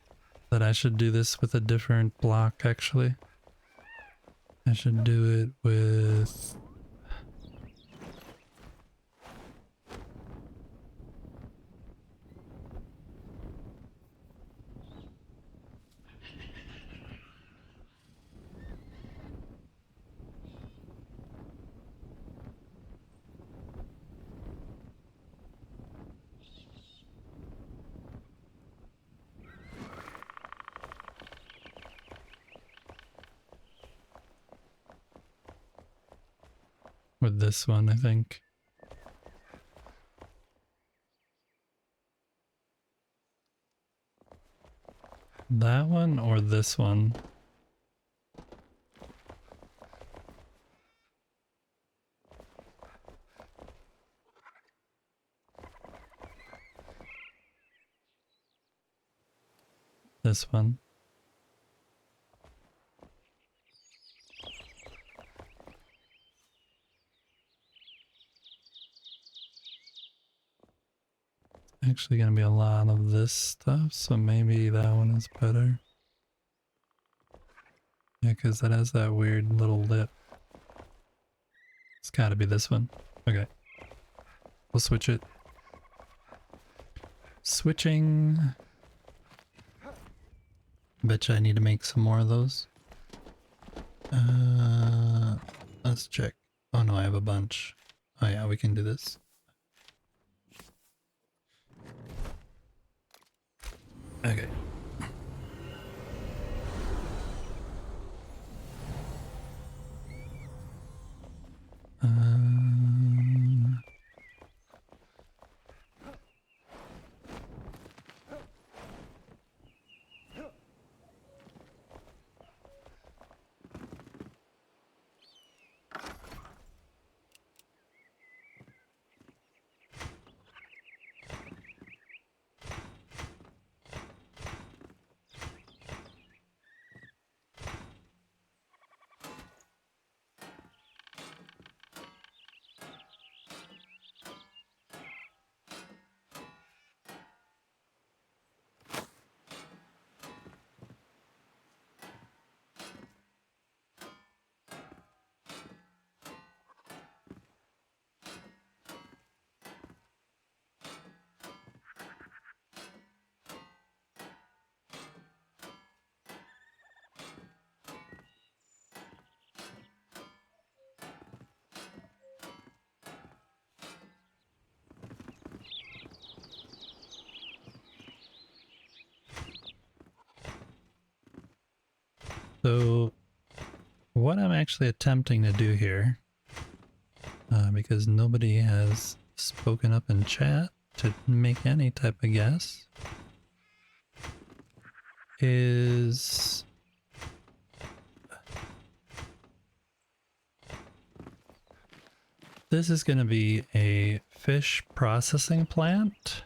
that I should do this with a different block, actually. I should do it with... with this one, I think. That one or this one? this one. Actually gonna be a lot of this stuff, so maybe that one is better. Yeah, because that has that weird little lip. It's gotta be this one. Okay. We'll switch it. Switching. Betcha I need to make some more of those. Let's check. Oh no, I have a bunch. Oh yeah, we can do this. Okay. So what I'm actually attempting to do here, because nobody has spoken up in chat to make any type of guess, is this is going to be a fish processing plant.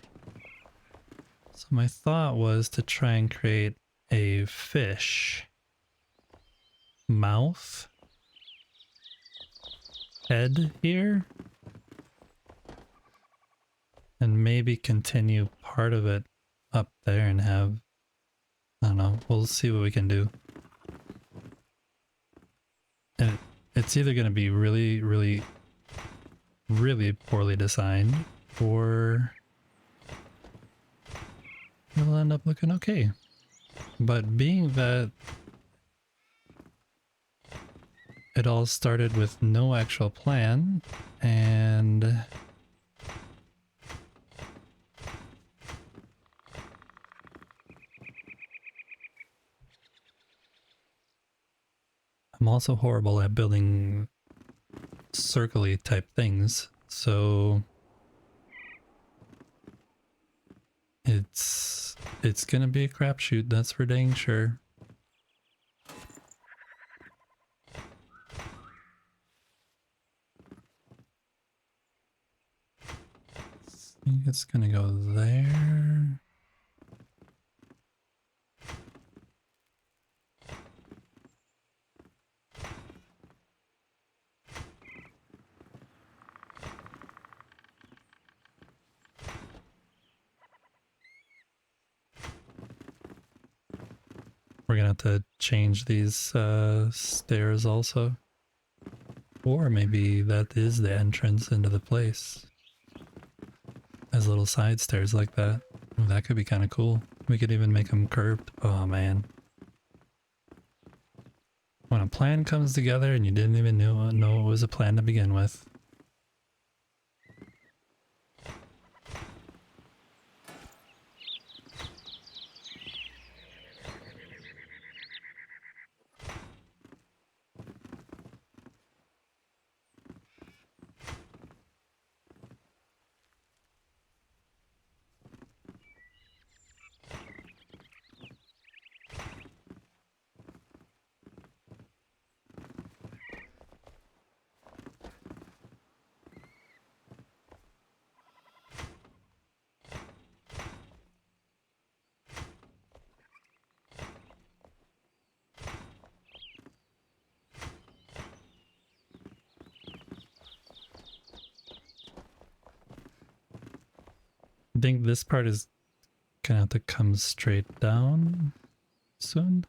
So my thought was to try and create a fish mouth head here and maybe continue part of it up there and have, I don't know, we'll see what we can do. And it's either going to be really, really, really poorly designed, or it'll end up looking okay. But being that it all started with no actual plan, and I'm also horrible at building circle-y type things, so it's gonna be a crapshoot, that's for dang sure. I think it's gonna go there. We're gonna have to change these stairs also. Or maybe that is the entrance into the place. As little side stairs like that. Ooh, that could be kind of cool. We could even make them curved. Oh man. When a plan comes together and you didn't even know it was a plan to begin with. think this part is gonna have to come straight down soon.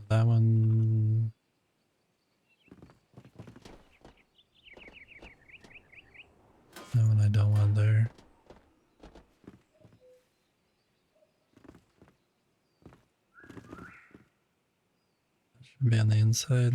That one. That one I don't want there. Should be on the inside.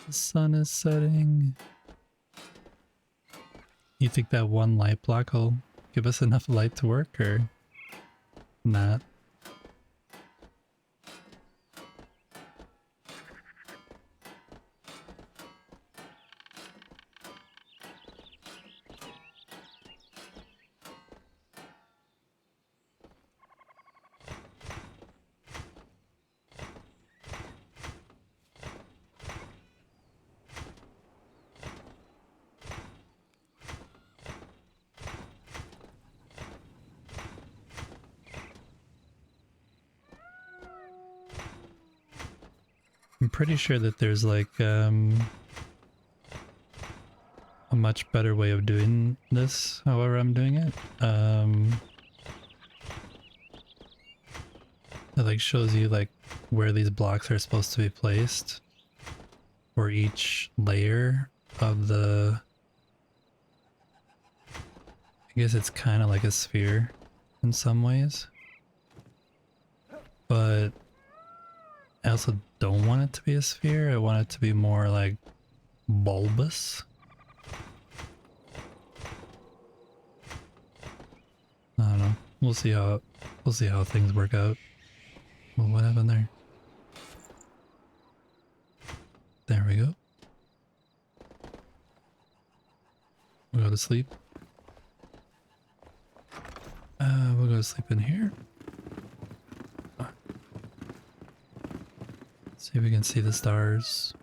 The sun is setting. You think that one light block will give us enough light to work, or not? I'm pretty sure that there's like a much better way of doing this, however I'm doing it. It like shows you like where these blocks are supposed to be placed for each layer of the... I guess it's kind of like a sphere in some ways. But I also don't want it to be a sphere. I want it to be more like bulbous. I don't know. We'll see how things work out. Well, what happened there? There we go. We'll go to sleep. We'll go to sleep in here. See if we can see the stars.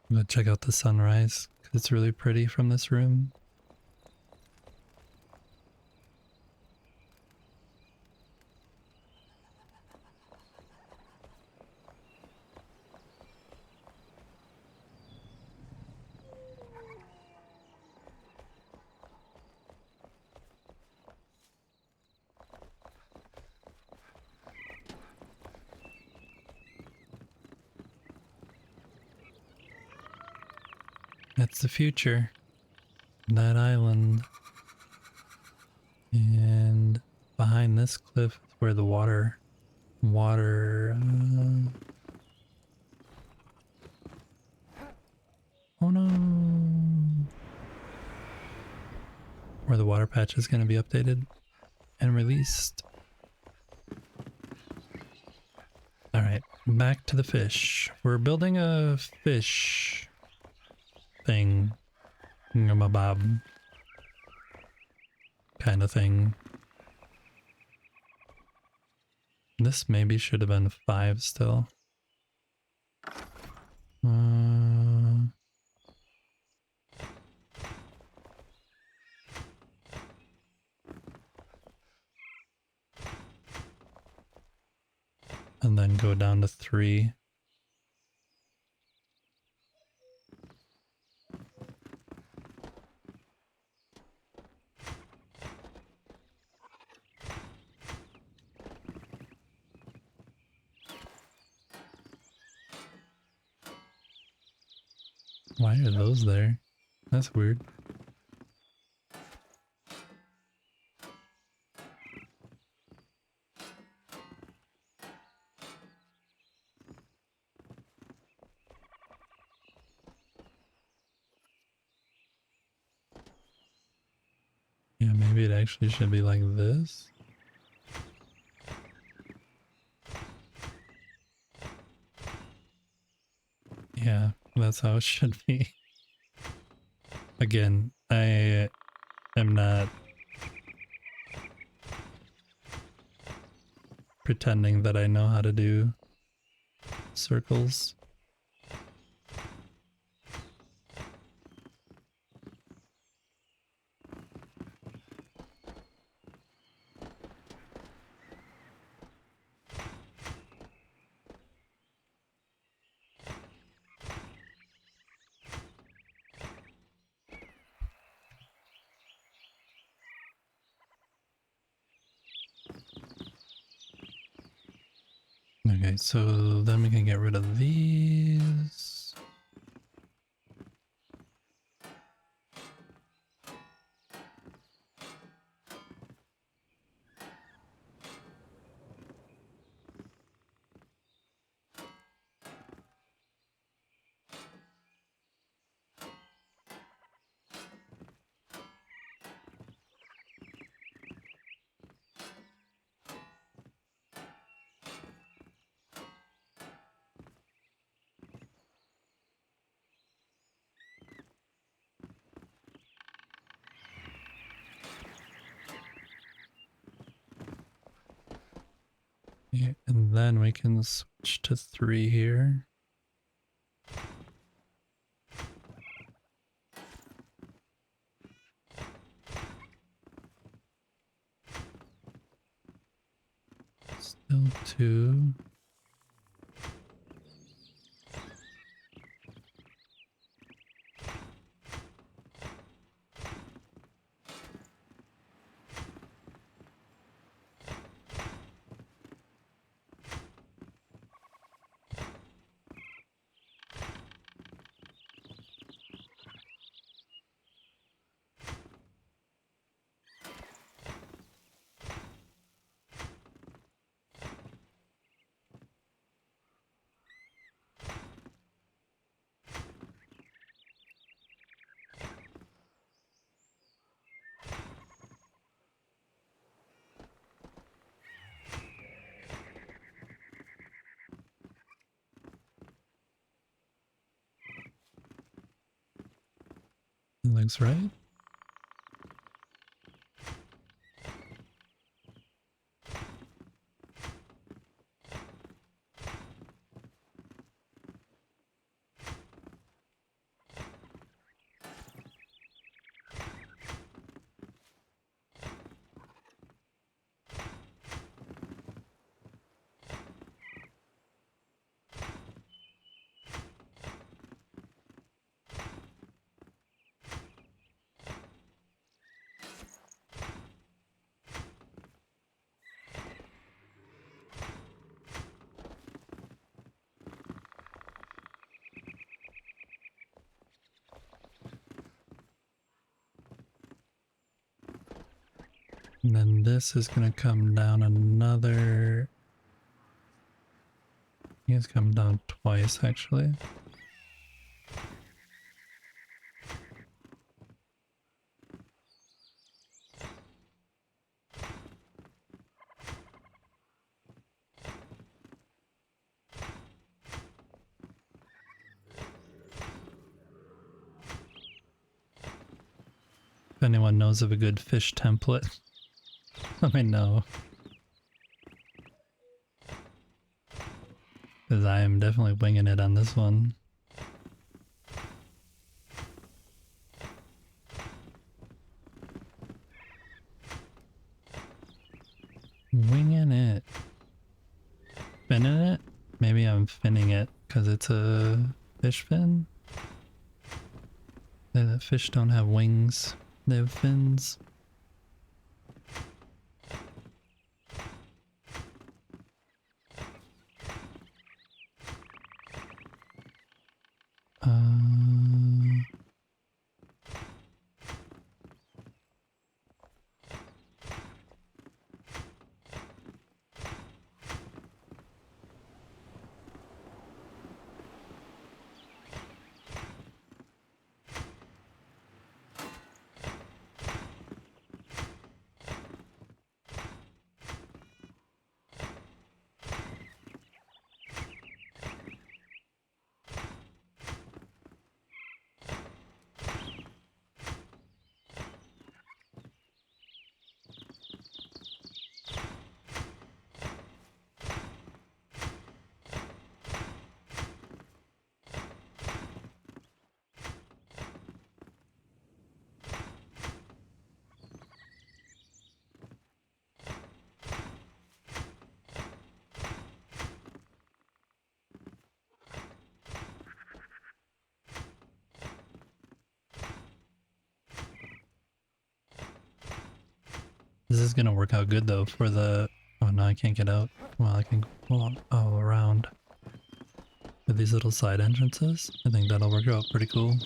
I'm gonna check out the sunrise because it's really pretty from this room. That's the future. That island. And behind this cliff is where the water... oh no! Where the water patch is going to be updated and released. Alright, back to the fish. We're building a fish thing. Ngamabob. Kind of thing. This maybe should have been 5 still. And then go down to 3. Why are those there? That's weird. Yeah, maybe it actually should be like this. Yeah, that's how it should be. Again, I am not pretending that I know how to do circles. Okay, so then we can get rid of these. Yeah, and then we can switch to 3 here. Still 2. That looks right. And then this is gonna come down another. He's come down twice actually. If anyone knows of a good fish template, let me know. Because I am definitely winging it on this one. Winging it. Finning it? Maybe I'm finning it because it's a fish fin? The fish don't have wings, they have fins. This is gonna work out good though for the... Oh no, I can't get out. Well, I can go around with these little side entrances. I think that'll work out pretty cool.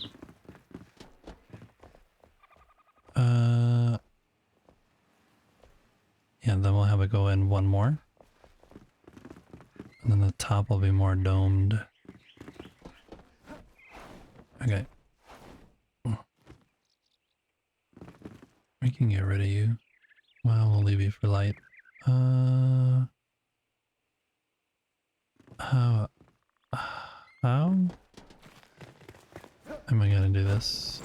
Yeah, then we'll have it go in one more. And then the top will be more domed. Okay. We can get rid of you. Well, we'll leave you for light. How am I gonna do this?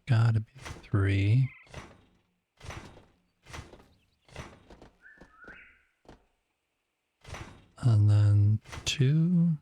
Gotta be 3. And then 2.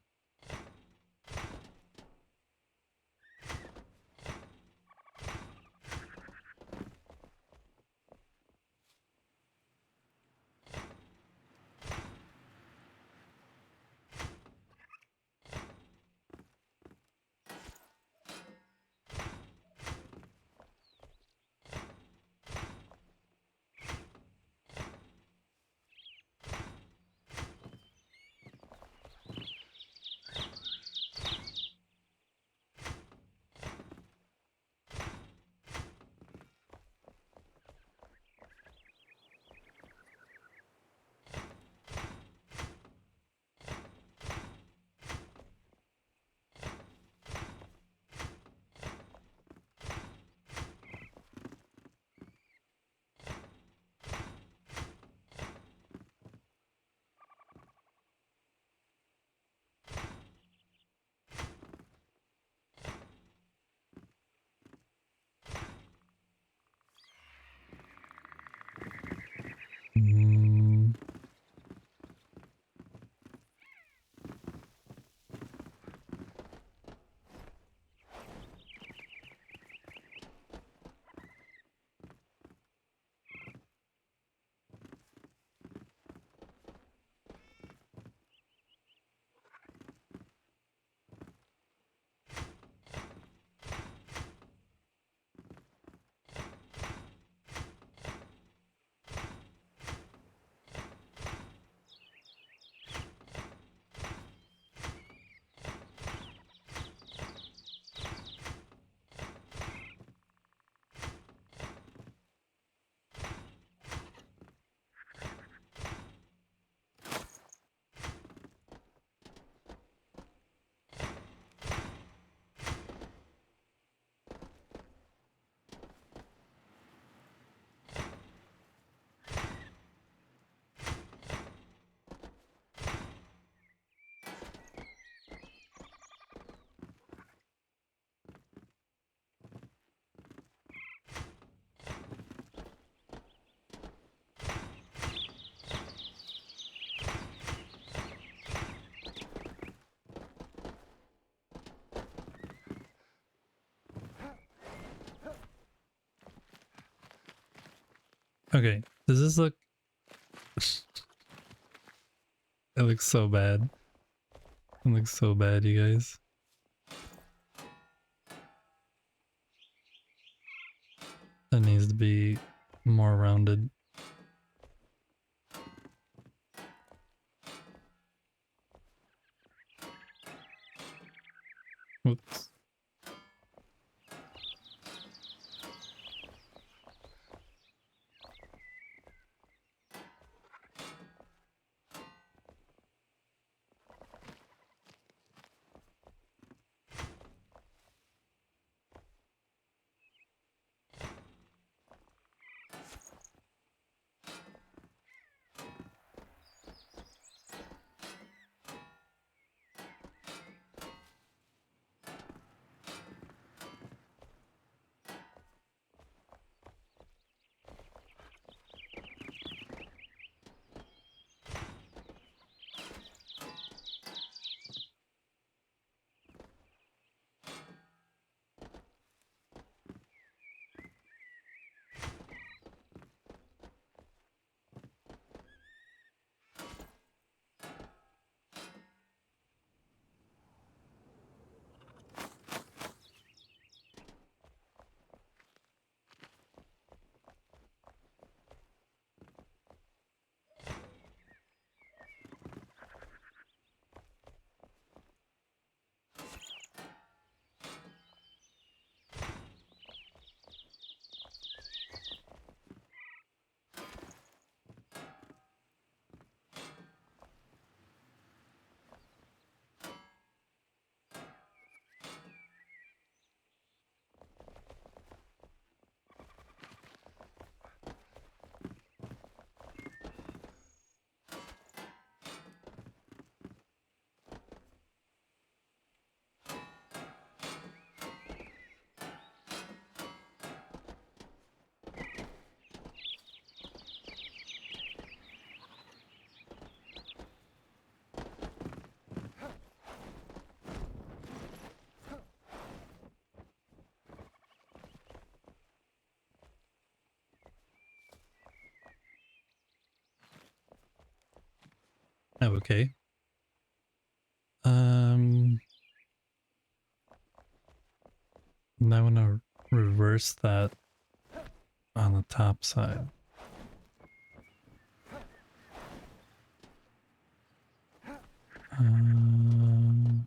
Mm. Okay, does this look... It looks so bad. It looks so bad, you guys. That needs to be more rounded. Oops. Oh, okay. Now I want to reverse that on the top side. Um,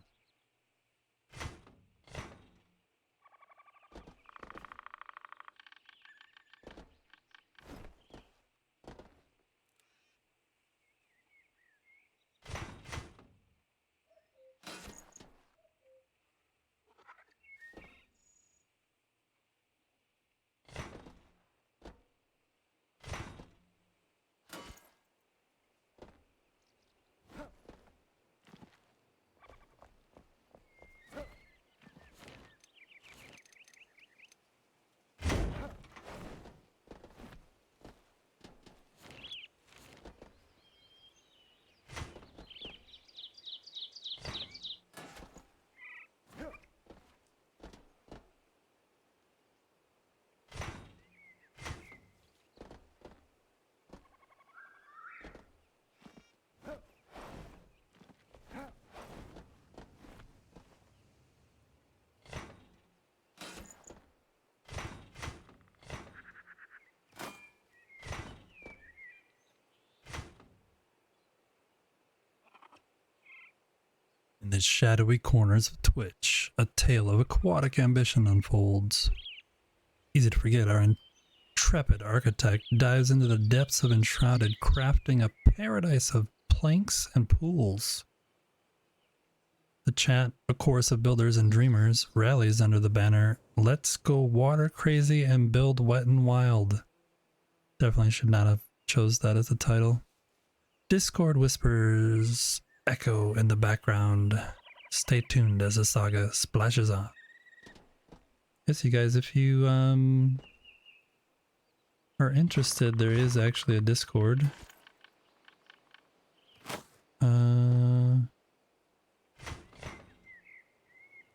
In the shadowy corners of Twitch, a tale of aquatic ambition unfolds. Easy to forget, our intrepid architect dives into the depths of Enshrouded, crafting a paradise of planks and pools. The chat, a chorus of builders and dreamers, rallies under the banner, "Let's go water crazy and build wet and wild." Definitely should not have chose that as the title. Discord whispers echo in the background. Stay tuned as the saga splashes on. Yes, you guys, if you are interested, there is actually a Discord.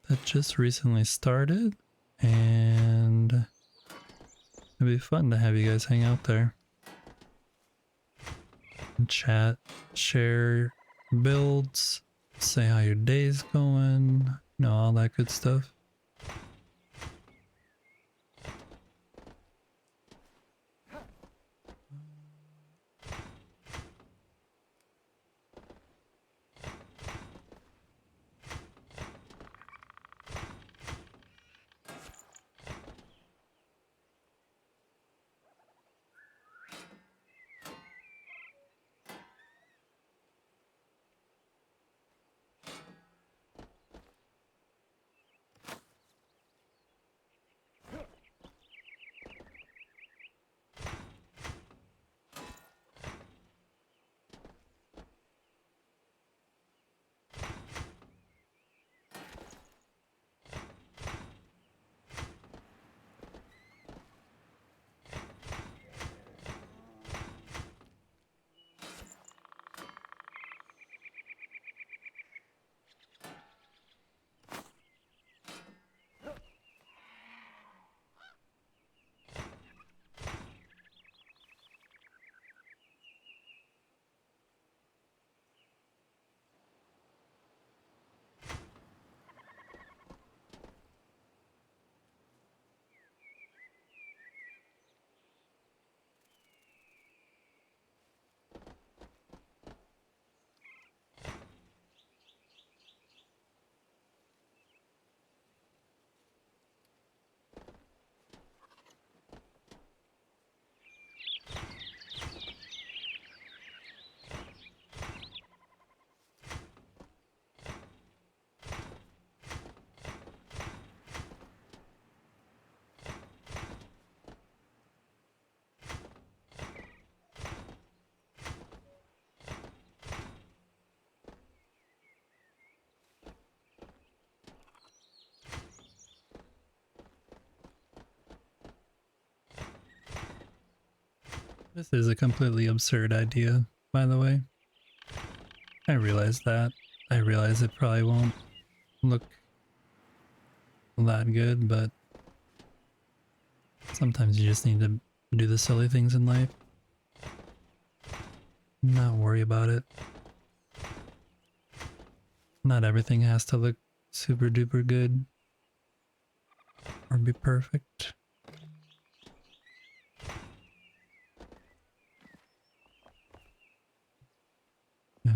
That just recently started, and it'd be fun to have you guys hang out there. Chat, share builds, say how your day's going, all that good stuff. This is a completely absurd idea, by the way. I realize that. I realize it probably won't look that good, but sometimes you just need to do the silly things in life. Not worry about it. Not everything has to look super duper good or be perfect. Uh,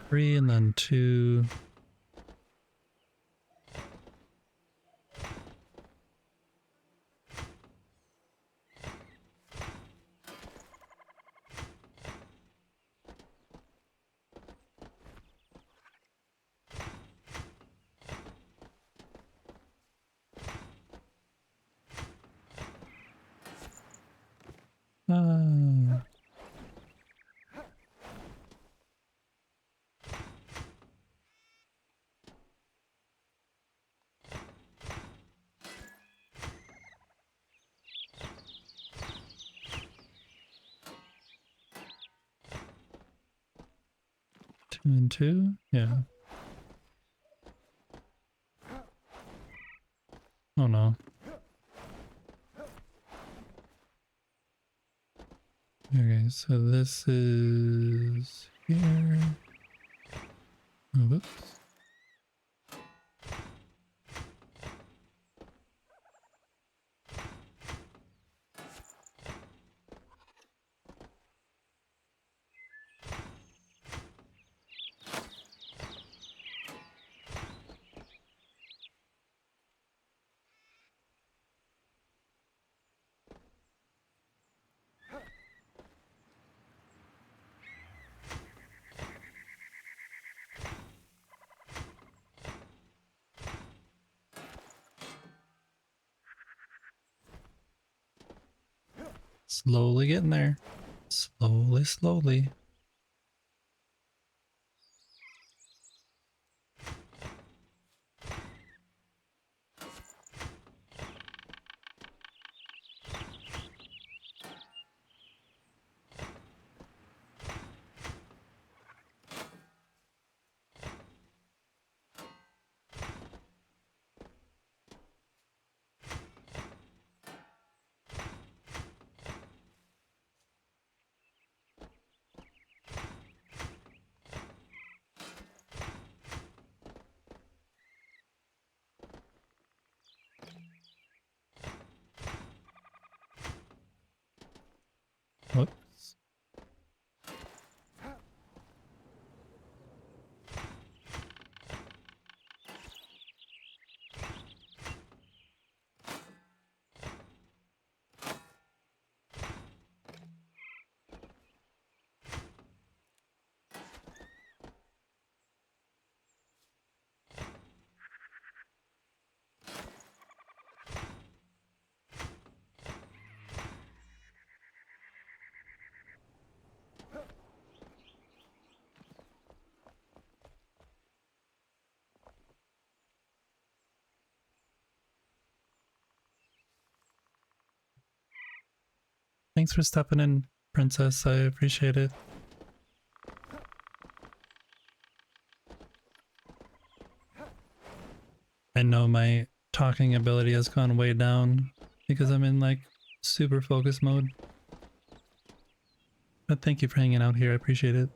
3 and then 2. Ah. Two and two? Yeah. Oh no. Okay, so this is here. Oh, whoops. Slowly getting there. Slowly, slowly. Whoops. Thanks for stepping in, Princess. I appreciate it. I know my talking ability has gone way down because I'm in like super focus mode. But thank you for hanging out here. I appreciate it.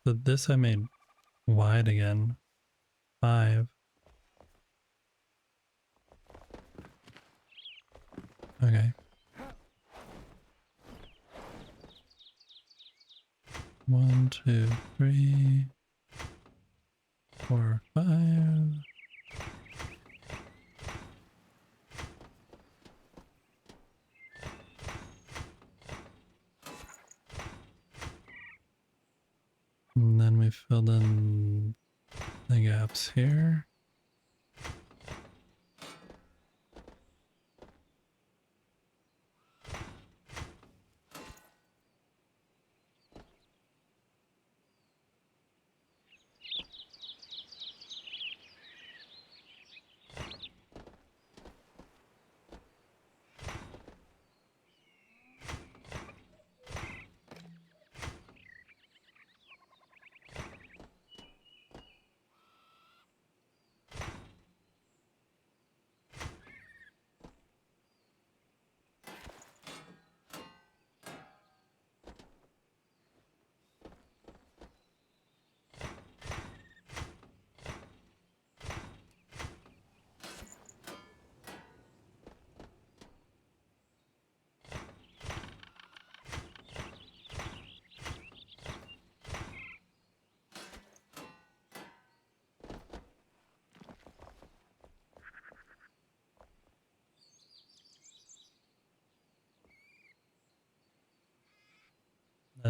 So this I made wide again. 5. Okay. 1, 2, 3, 4, 5. And then we filled in the gaps here.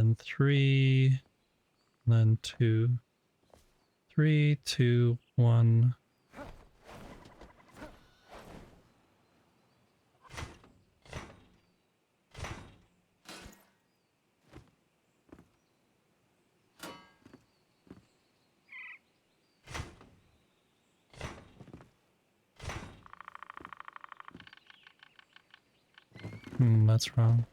then 3, and then 2. 3, 2, 1. That's wrong.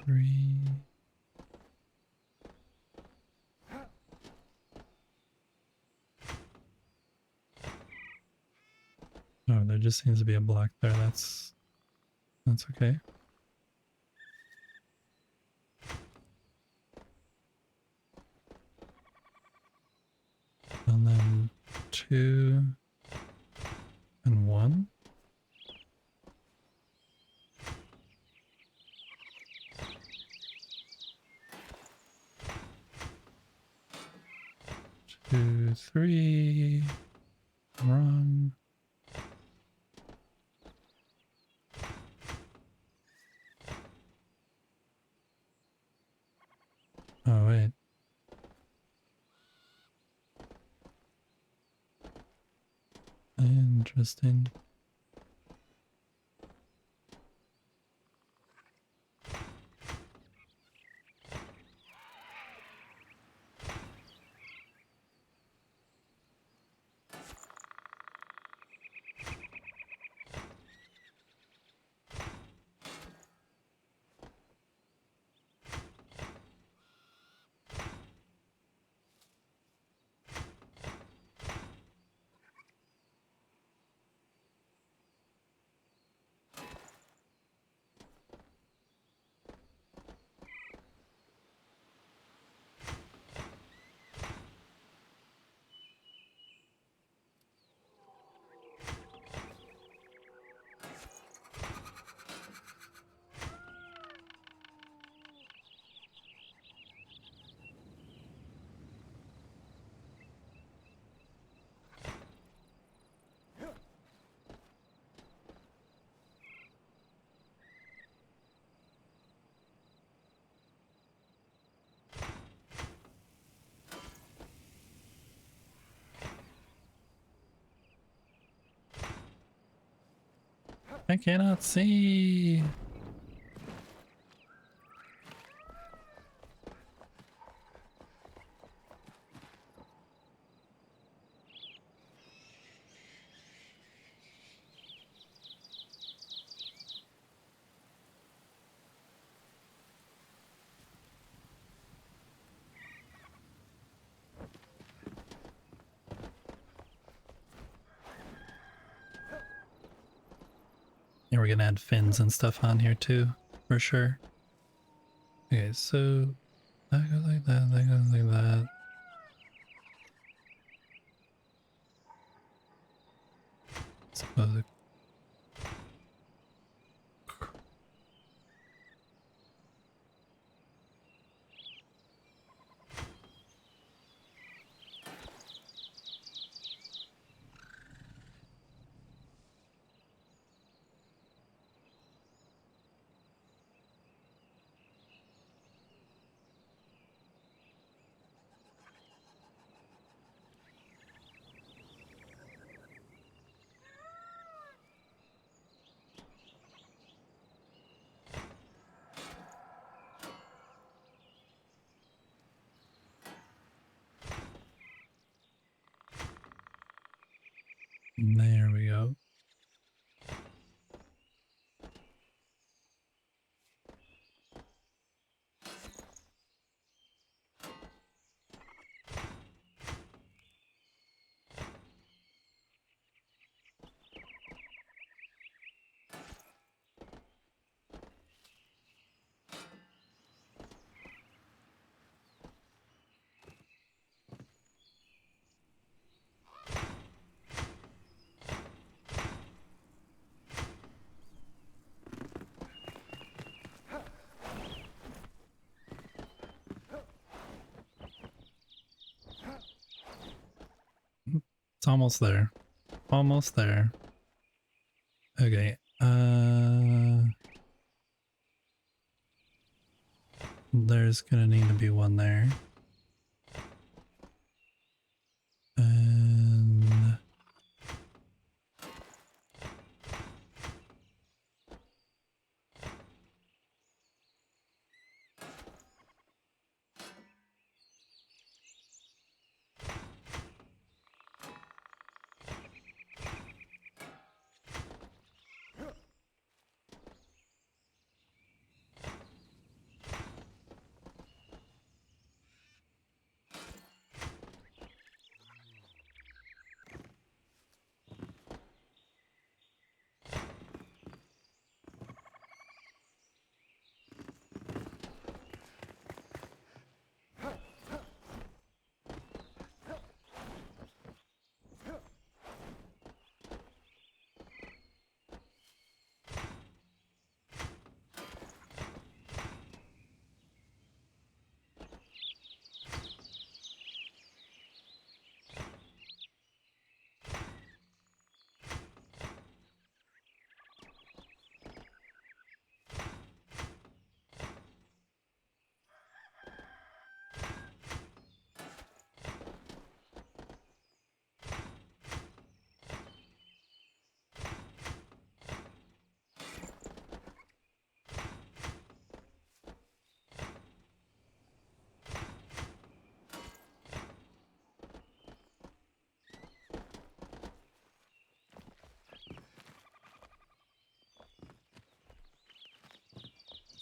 Three. Oh, there just seems to be a block there. That's okay. And then 2 and 1. Two, 3. Wrong. Oh, wait. Interesting. I cannot see. Yeah, we're gonna add fins and stuff on here too, for sure. Okay, so that goes like that goes like that. Suppose it. It's almost there. Almost there. Okay. There's gonna need to be one there. And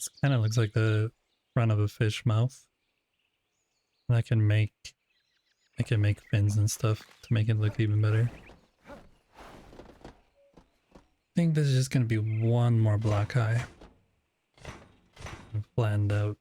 it kind of looks like the front of a fish mouth. And I can make fins and stuff to make it look even better. I think this is just gonna be one more block high. Planned out.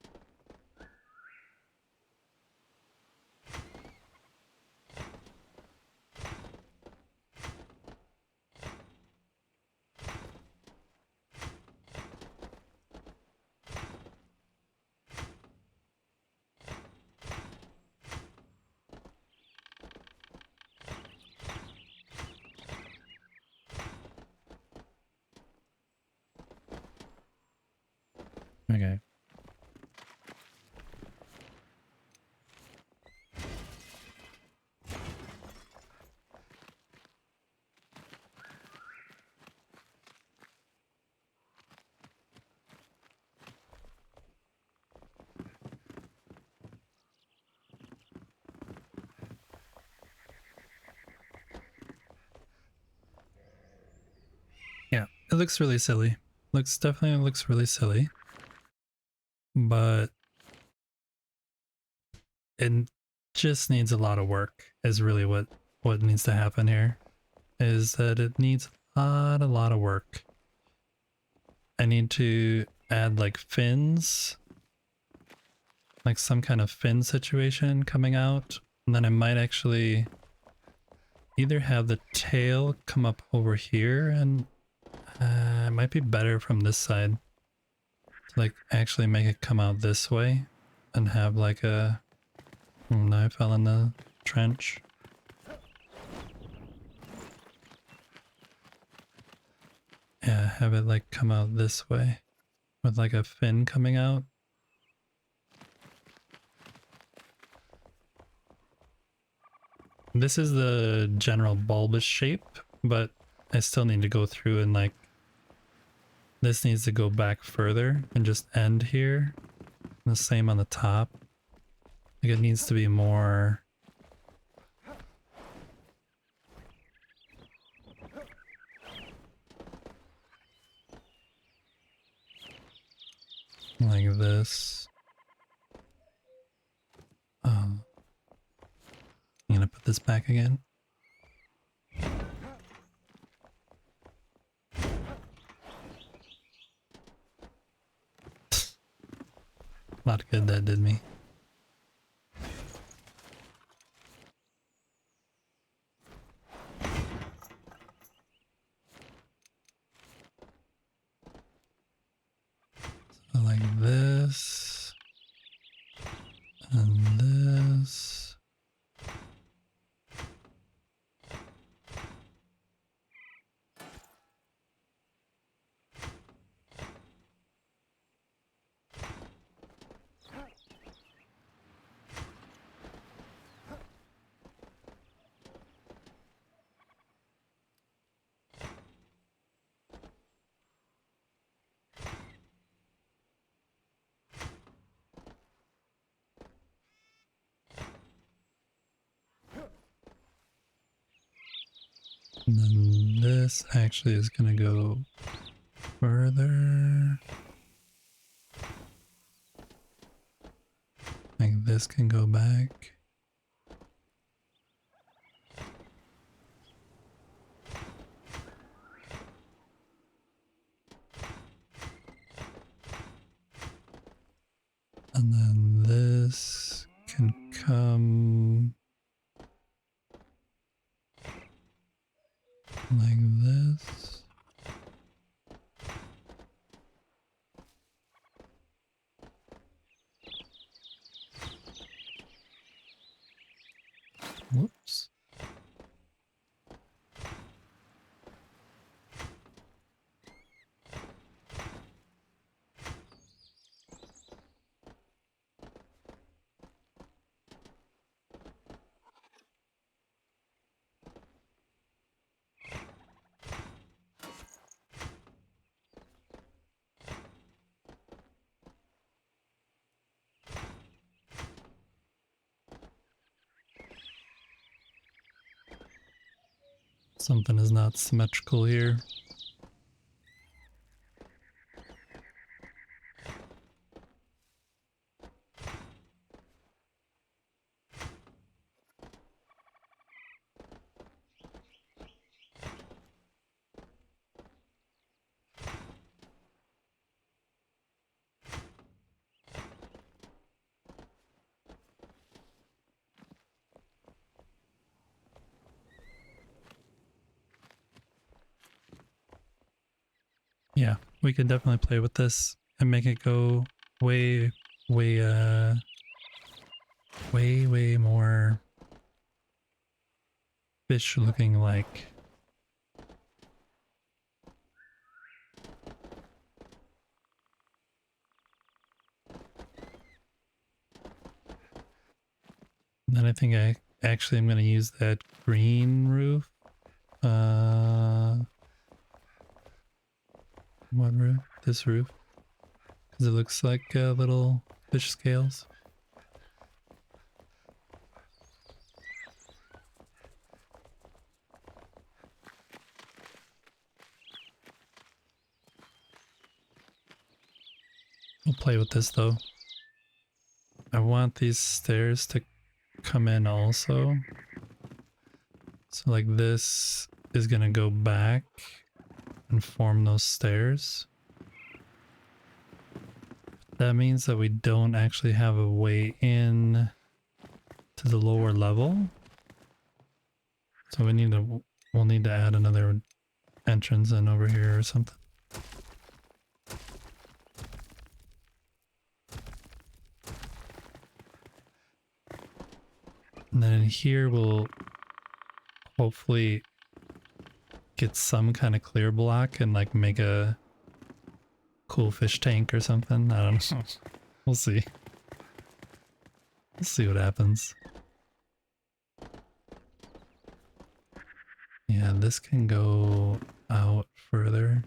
Okay. Yeah, it looks really silly. Definitely looks really silly. But it just needs a lot of work is really what needs to happen here. Is that it needs a lot of work. I need to add like fins, like some kind of fin situation coming out, and then I might actually either have the tail come up over here, and it might be better from this side to like actually make it come out this way and have like a... no, I fell in the trench. Yeah, have it like come out this way with like a fin coming out. This is the general bulbous shape, but I still need to go through and like this needs to go back further and just end here. And the same on the top. Like it needs to be more... like this. I'm gonna put this back again. A lot of good that did me. So like this. And this. And then this actually is going to go further. Like this can go back. And then this can come like this. Whoops. Something is not symmetrical here. Yeah, we could definitely play with this and make it go way, way more fish looking like. And then I think I actually am going to use that green roof. What roof? This roof. Because it looks like little fish scales. We'll play with this though. I want these stairs to come in also. So like this is going to go back and form those stairs. That means that we don't actually have a way in to the lower level. So we'll need to add another entrance in over here or something. And then in here we'll hopefully get some kind of clear block and like make a cool fish tank or something. I don't know. We'll see. We'll see what happens. Yeah, this can go out further.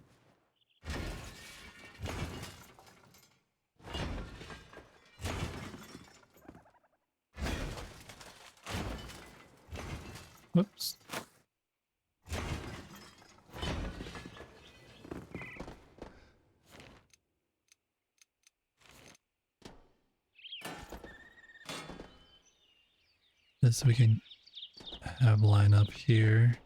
Whoops. This we can have line up here.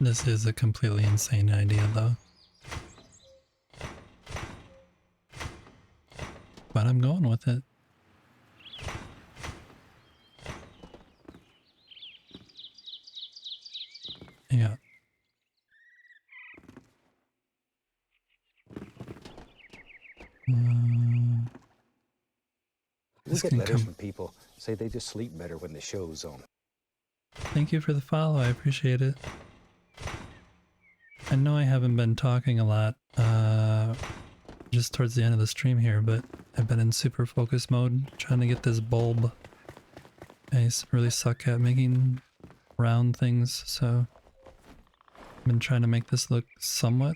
This is a completely insane idea though. But I'm going with it. Yeah. We This get can letters come. from people say they just sleep better when the show's on. Thank you for the follow. I appreciate it. I know I haven't been talking a lot just towards the end of the stream here, but I've been in super focus mode trying to get this bulb. I really suck at making round things, so I've been trying to make this look somewhat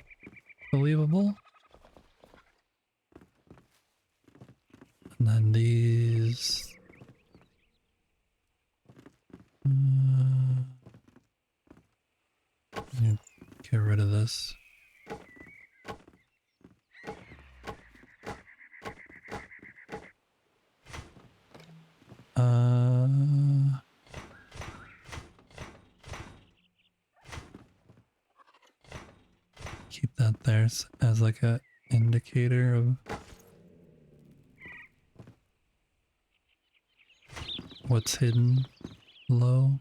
believable. And then these... get rid of this. Keep that there as like a indicator of what's hidden low.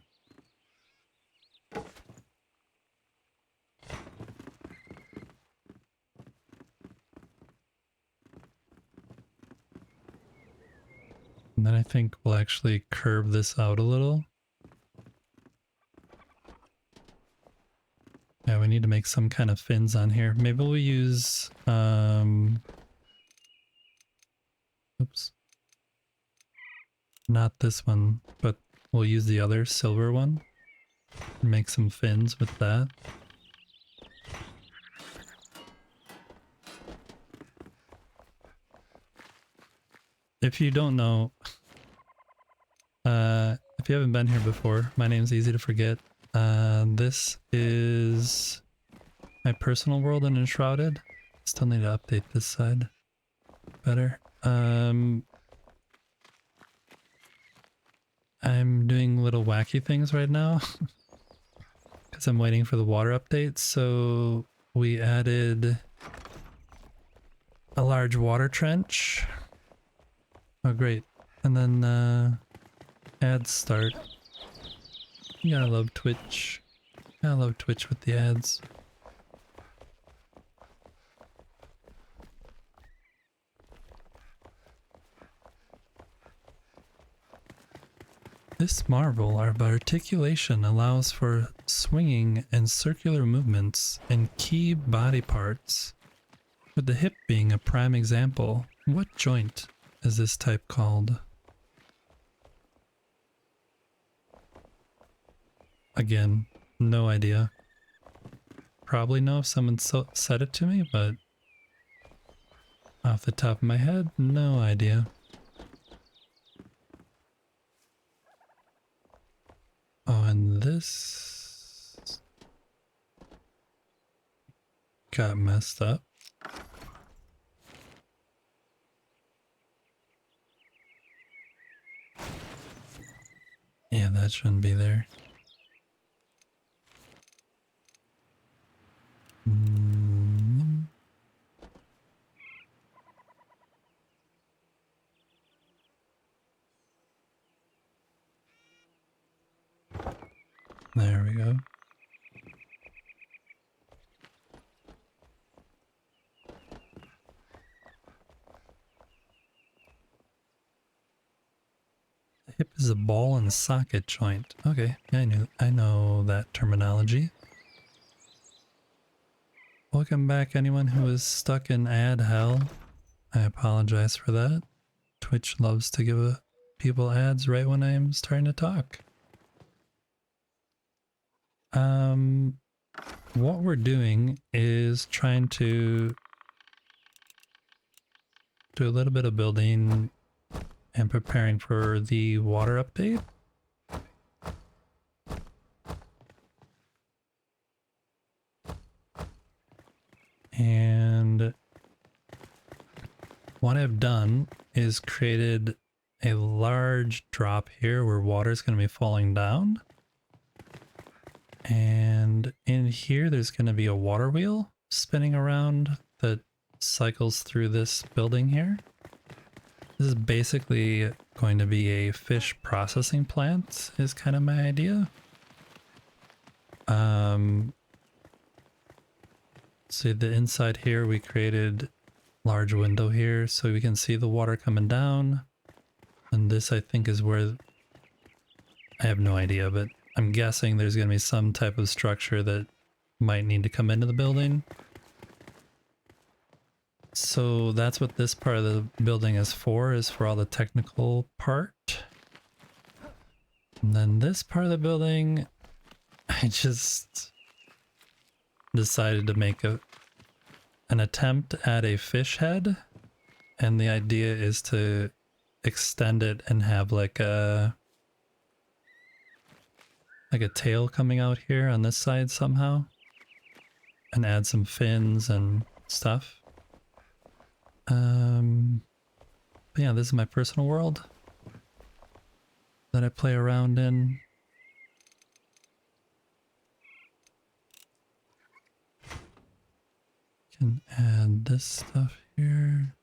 And then I think we'll actually curve this out a little. Yeah, we need to make some kind of fins on here. Maybe we'll use, oops. Not this one, but we'll use the other silver one. Make some fins with that. If you don't know, if you haven't been here before, my name's Easy to Forget. This is my personal world in Enshrouded. Still need to update this side better. I'm doing little wacky things right now because I'm waiting for the water update. So we added a large water trench. Oh, great. And then ads start. You gotta love Twitch. I love Twitch with the ads. This marvel of articulation allows for swinging and circular movements in key body parts, with the hip being a prime example. What joint is this type called? Again, no idea. Probably know if someone said it to me, but off the top of my head, no idea. Oh, and this got messed up. Yeah, that shouldn't be there. There we go. The hip is a ball and socket joint. Okay, yeah, I know that terminology. Welcome back, anyone who is stuck in ad hell. I apologize for that. Twitch loves to give people ads right when I'm starting to talk. What we're doing is trying to do a little bit of building and preparing for the water update. And what I've done is created a large drop here where water is going to be falling down. And in here, there's going to be a water wheel spinning around that cycles through this building here. This is basically going to be a fish processing plant, is kind of my idea. See the inside here, we created large window here so we can see the water coming down. And this I think is where, I have no idea, but I'm guessing there's going to be some type of structure that might need to come into the building. So that's what this part of the building is for all the technical part. And then this part of the building, I just decided to make an attempt at a fish head. And the idea is to extend it and have like a tail coming out here on this side somehow. And add some fins and stuff. But yeah, this is my personal world that I play around in. Can add this stuff here.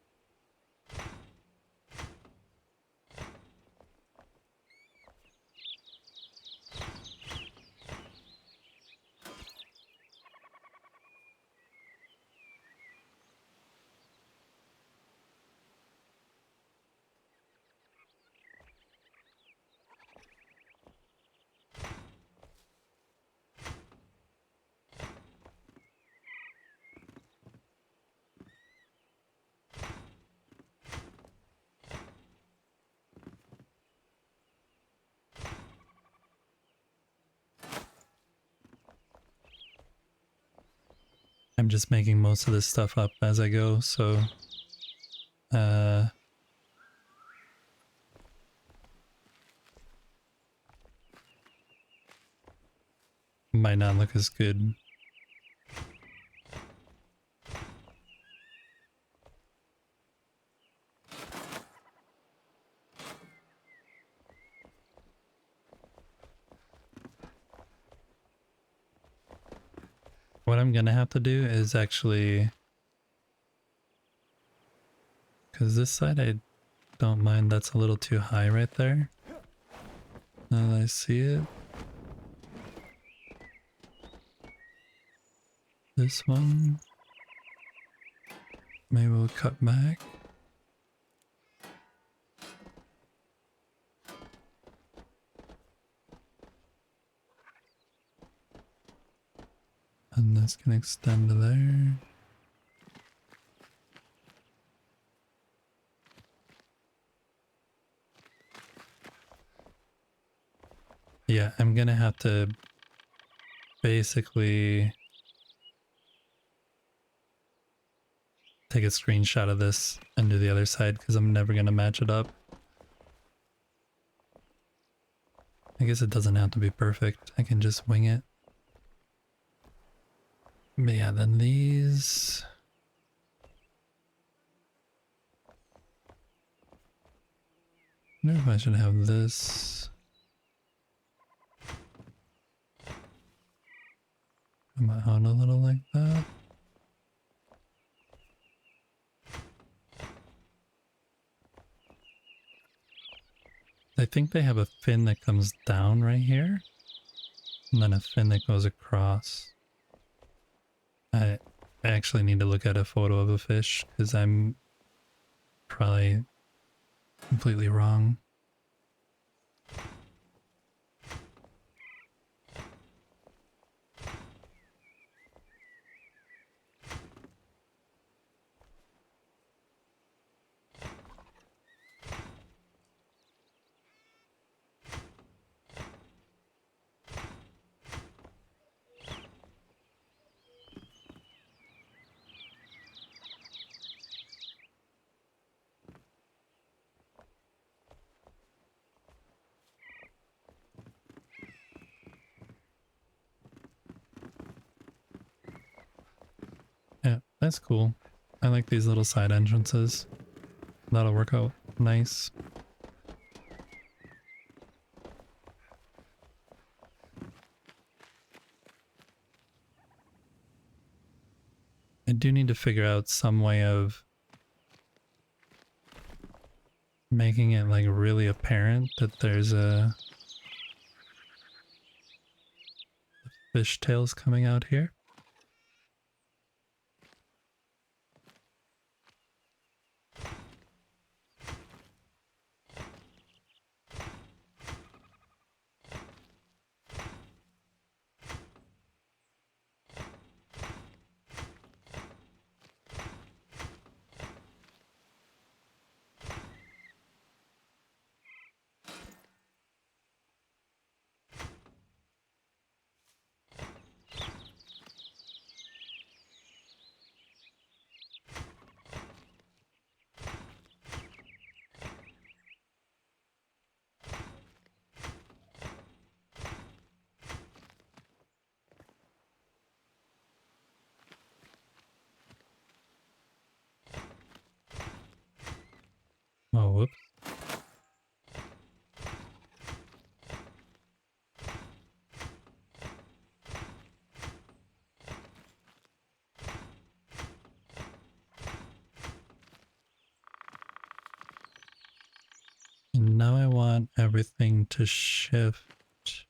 I'm just making most of this stuff up as I go, so might not look as good. What I'm gonna have to do is actually, because this side I don't mind, that's a little too high right there. Now that I see it. This one, maybe we'll cut back. And this can extend to there. Yeah, I'm gonna have to basically take a screenshot of this and do the other side because I'm never gonna match it up. I guess it doesn't have to be perfect. I can just wing it. But yeah, then these. I wonder if I should have this. Come out a little like that. I think they have a fin that comes down right here. And then a fin that goes across. I actually need to look at a photo of a fish because I'm probably completely wrong. Yeah, that's cool. I like these little side entrances. That'll work out nice. do need to figure out some way of making it like really apparent that there's a fishtails coming out here. Oh, whoops. And now I want everything to shift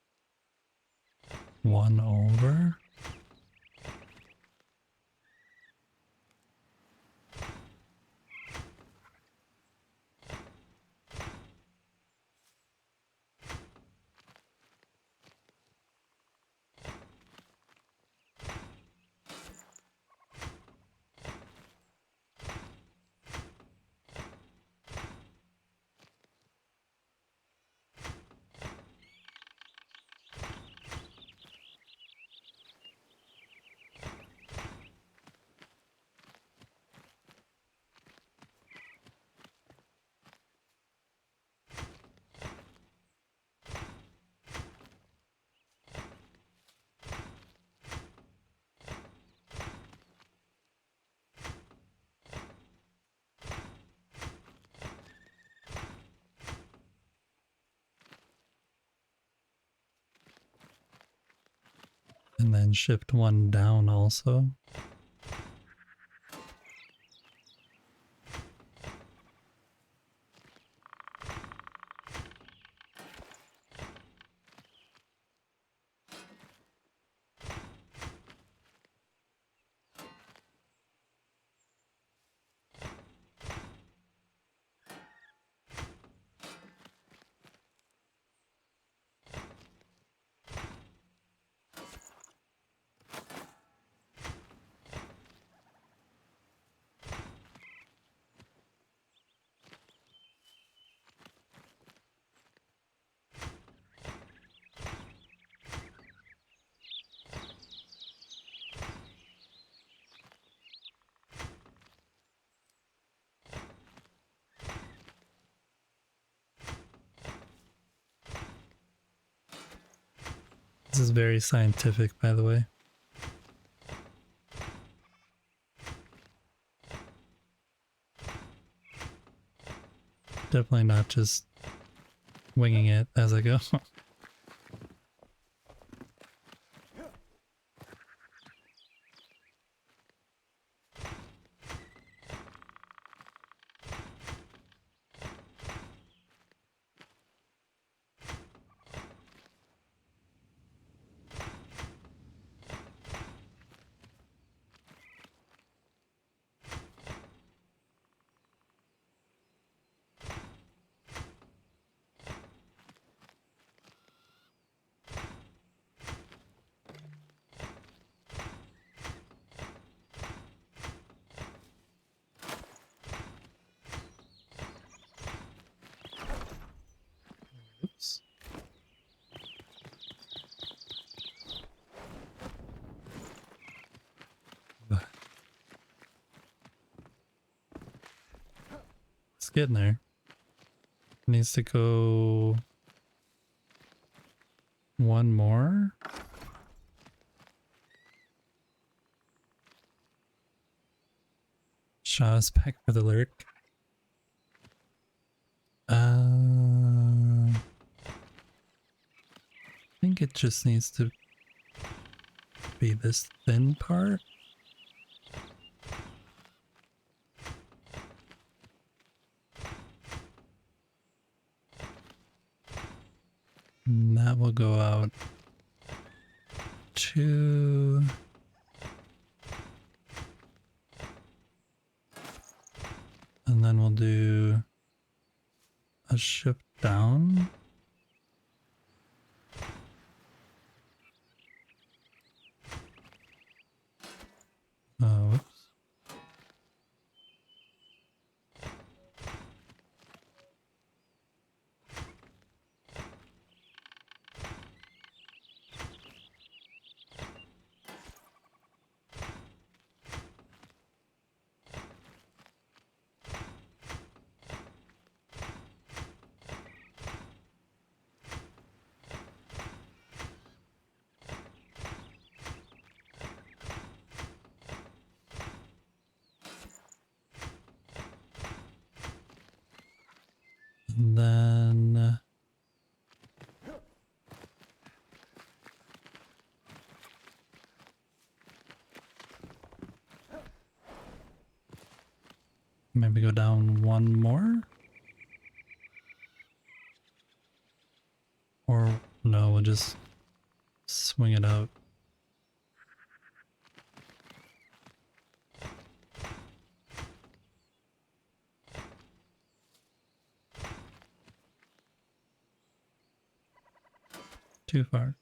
one over. And then shift one down also. This is very scientific, by the way. Definitely not just winging it as I go. Oops. It's getting there. Needs to go one more. Shaw's back for the lurk. I think it just needs to be this thin part. we'll go out 2. And then we'll do a ship down. Whoops. And then maybe go down 1 more. Or no, we'll just swing it out. Too far.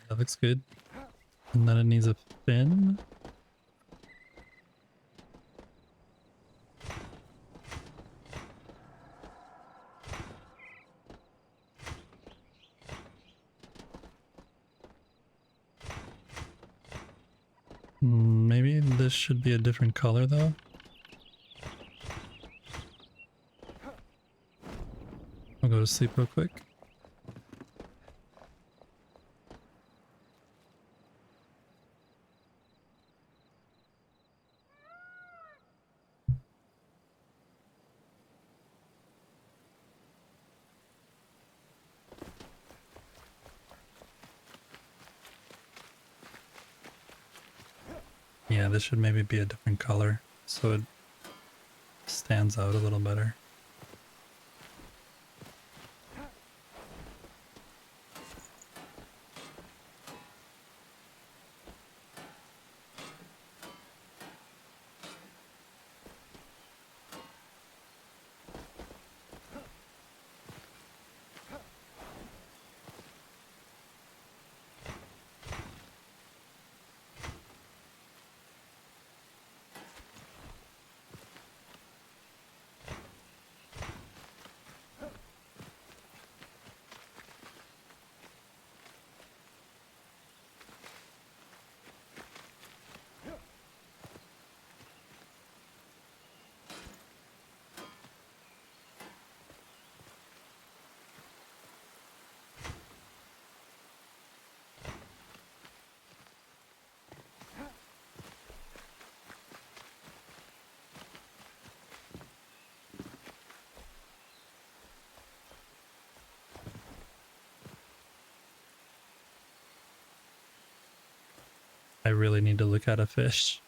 That looks good. And then it needs a fin. Maybe this should be a different color though. I'll go to sleep real quick. Yeah, this should maybe be a different color so it stands out a little better. I really need to look at a fish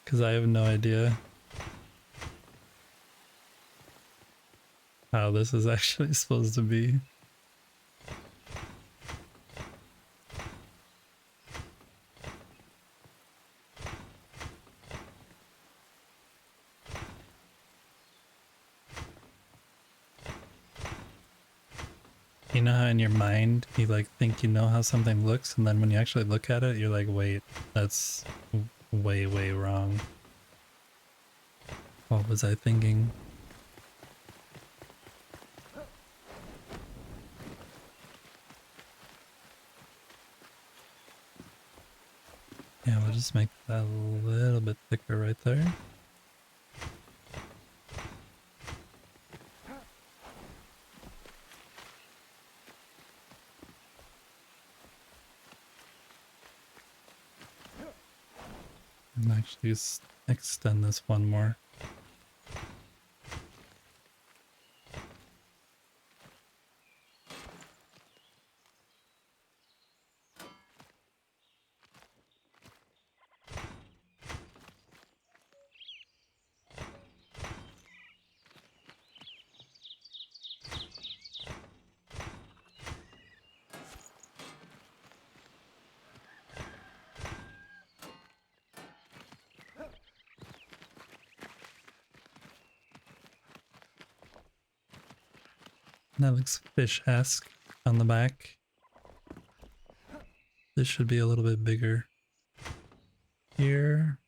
because I have no idea how this is actually supposed to be. You know how in your mind you like think you know how something looks, and then when you actually look at it, you're like, wait, that's way, way wrong. What was I thinking? Yeah, we'll just make that a little bit thicker right there. And actually extend this one more. That looks fish-esque on the back. This should be a little bit bigger here.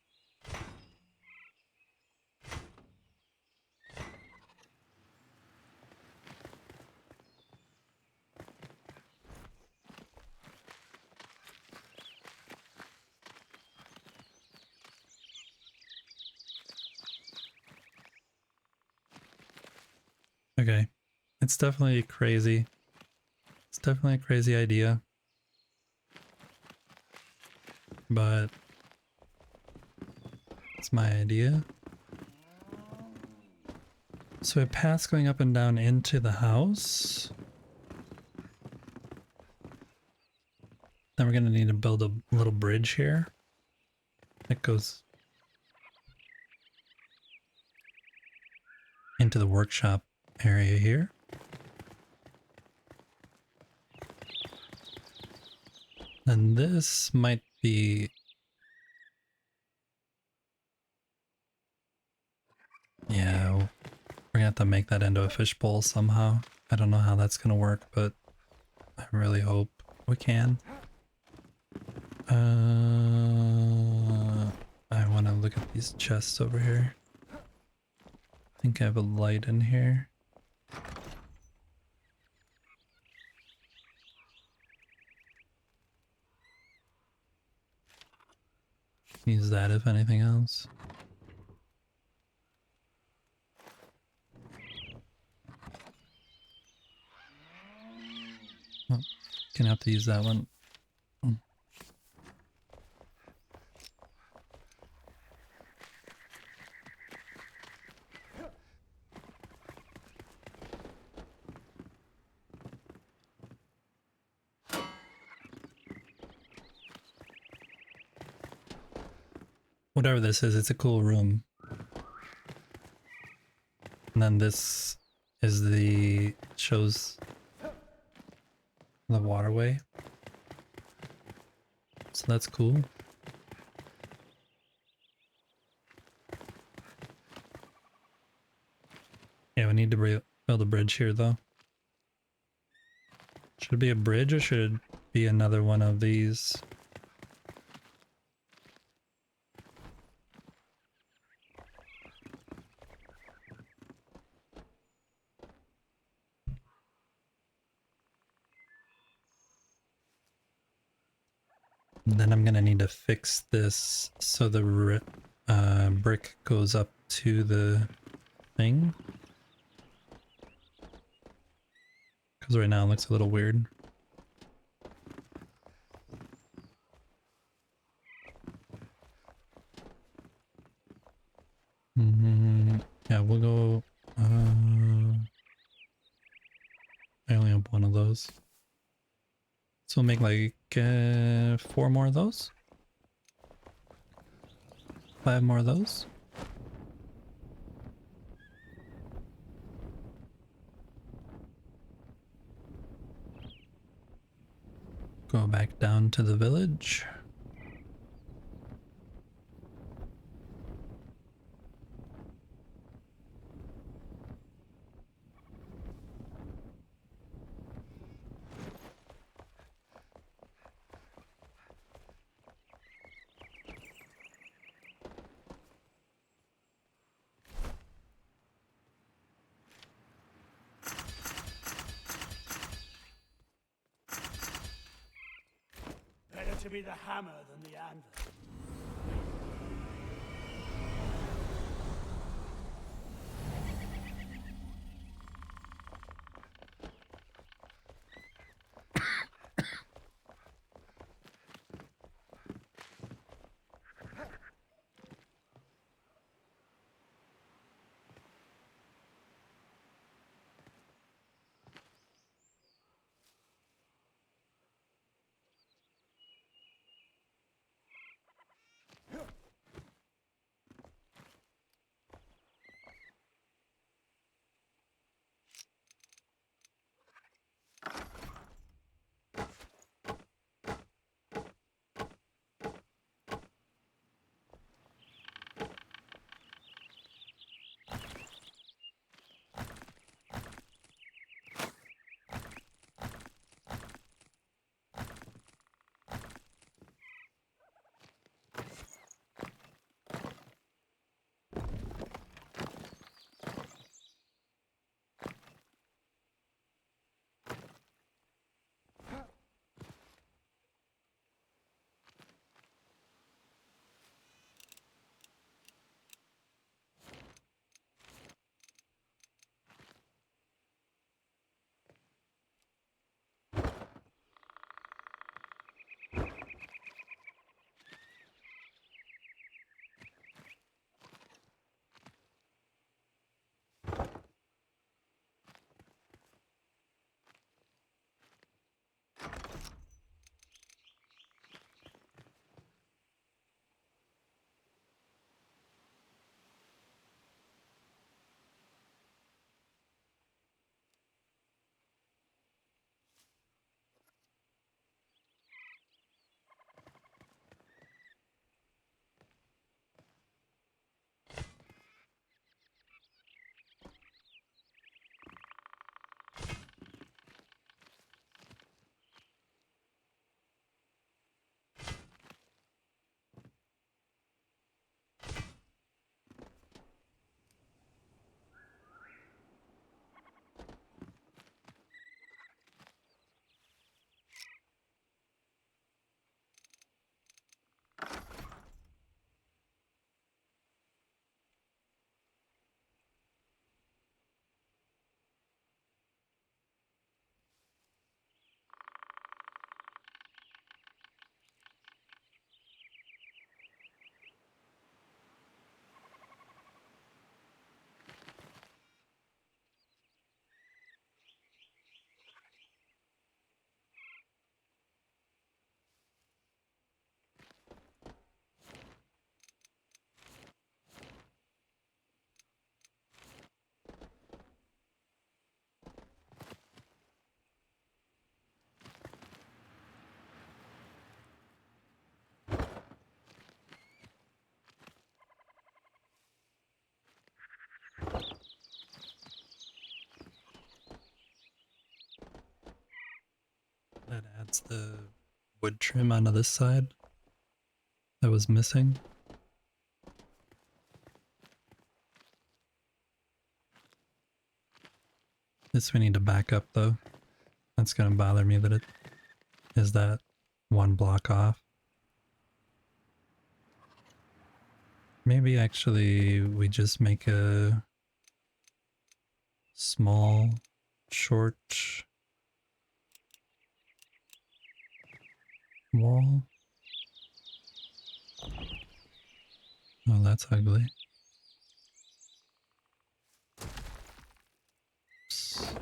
Okay, it's definitely crazy. It's definitely a crazy idea. But it's my idea. So a path's going up and down into the house. Then we're gonna need to build a little bridge here. That goes into the workshop area here. And this might be... Yeah, we're gonna have to make that into a fishbowl somehow. I don't know how that's gonna work, but I really hope we can. I want to look at these chests over here. I think I have a light in here. Use that if anything else. Oh, gonna have to use that one. Whatever this is, it's a cool room. And then this is shows the waterway. So that's cool. Yeah, we need to build a bridge here though. Should it be a bridge or should it be another one of these? Then I'm gonna need to fix this so the brick goes up to the thing. Because right now it looks a little weird. Yeah, we'll go... I only have one of those. So we'll make like 4 more of those. 5 more of those. Go back down to the village. to be the hammer than the anvil. That adds the wood trim onto this side that was missing. This we need to back up though. That's gonna bother me that it is that one block off. Maybe actually we just make a small, short wall. Oh, that's ugly. Oops.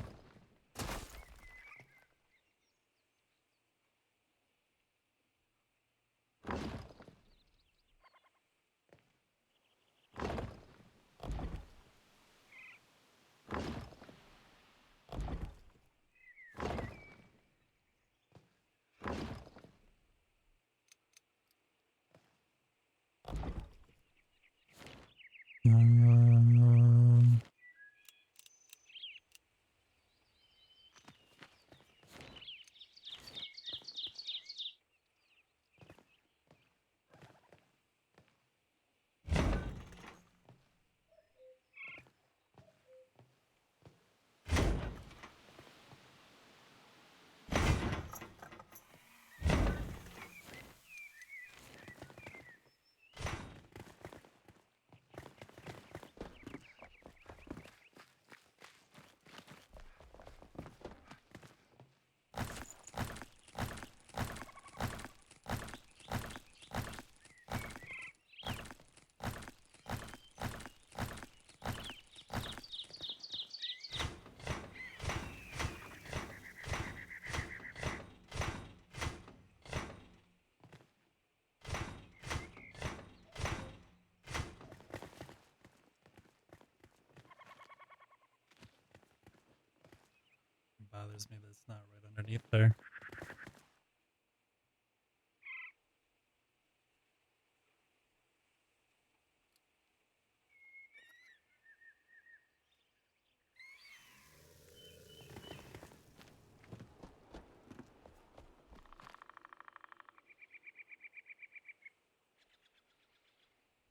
bothers me that it's not right underneath there.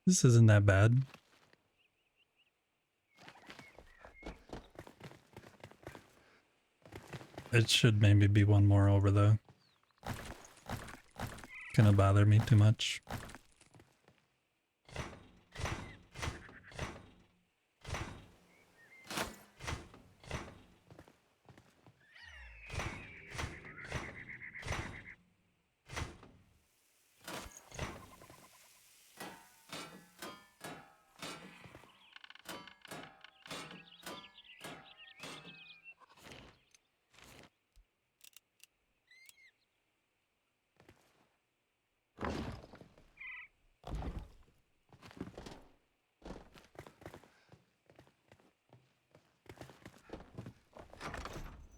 This isn't that bad. It should maybe be one more over though. Gonna bother me too much.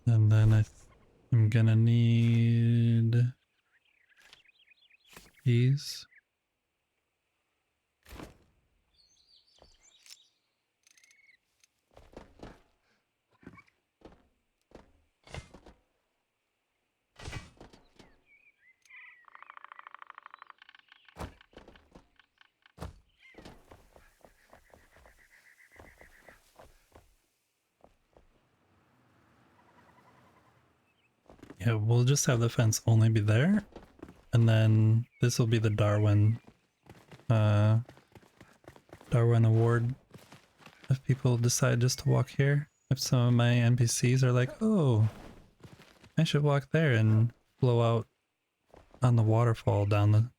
And then I'm gonna need these. Yeah, we'll just have the fence only be there. And then this will be the Darwin award if people decide just to walk here. If some of my NPCs are like, oh, I should walk there and blow out on the waterfall down the...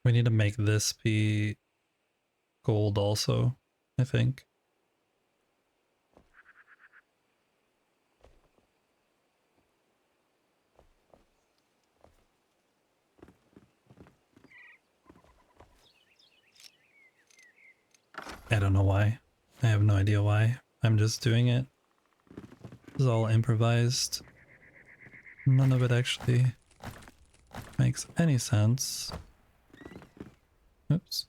We need to make this be gold also, I think. I don't know why. I have no idea why. I'm just doing it. This is all improvised. None of it actually makes any sense. Oops.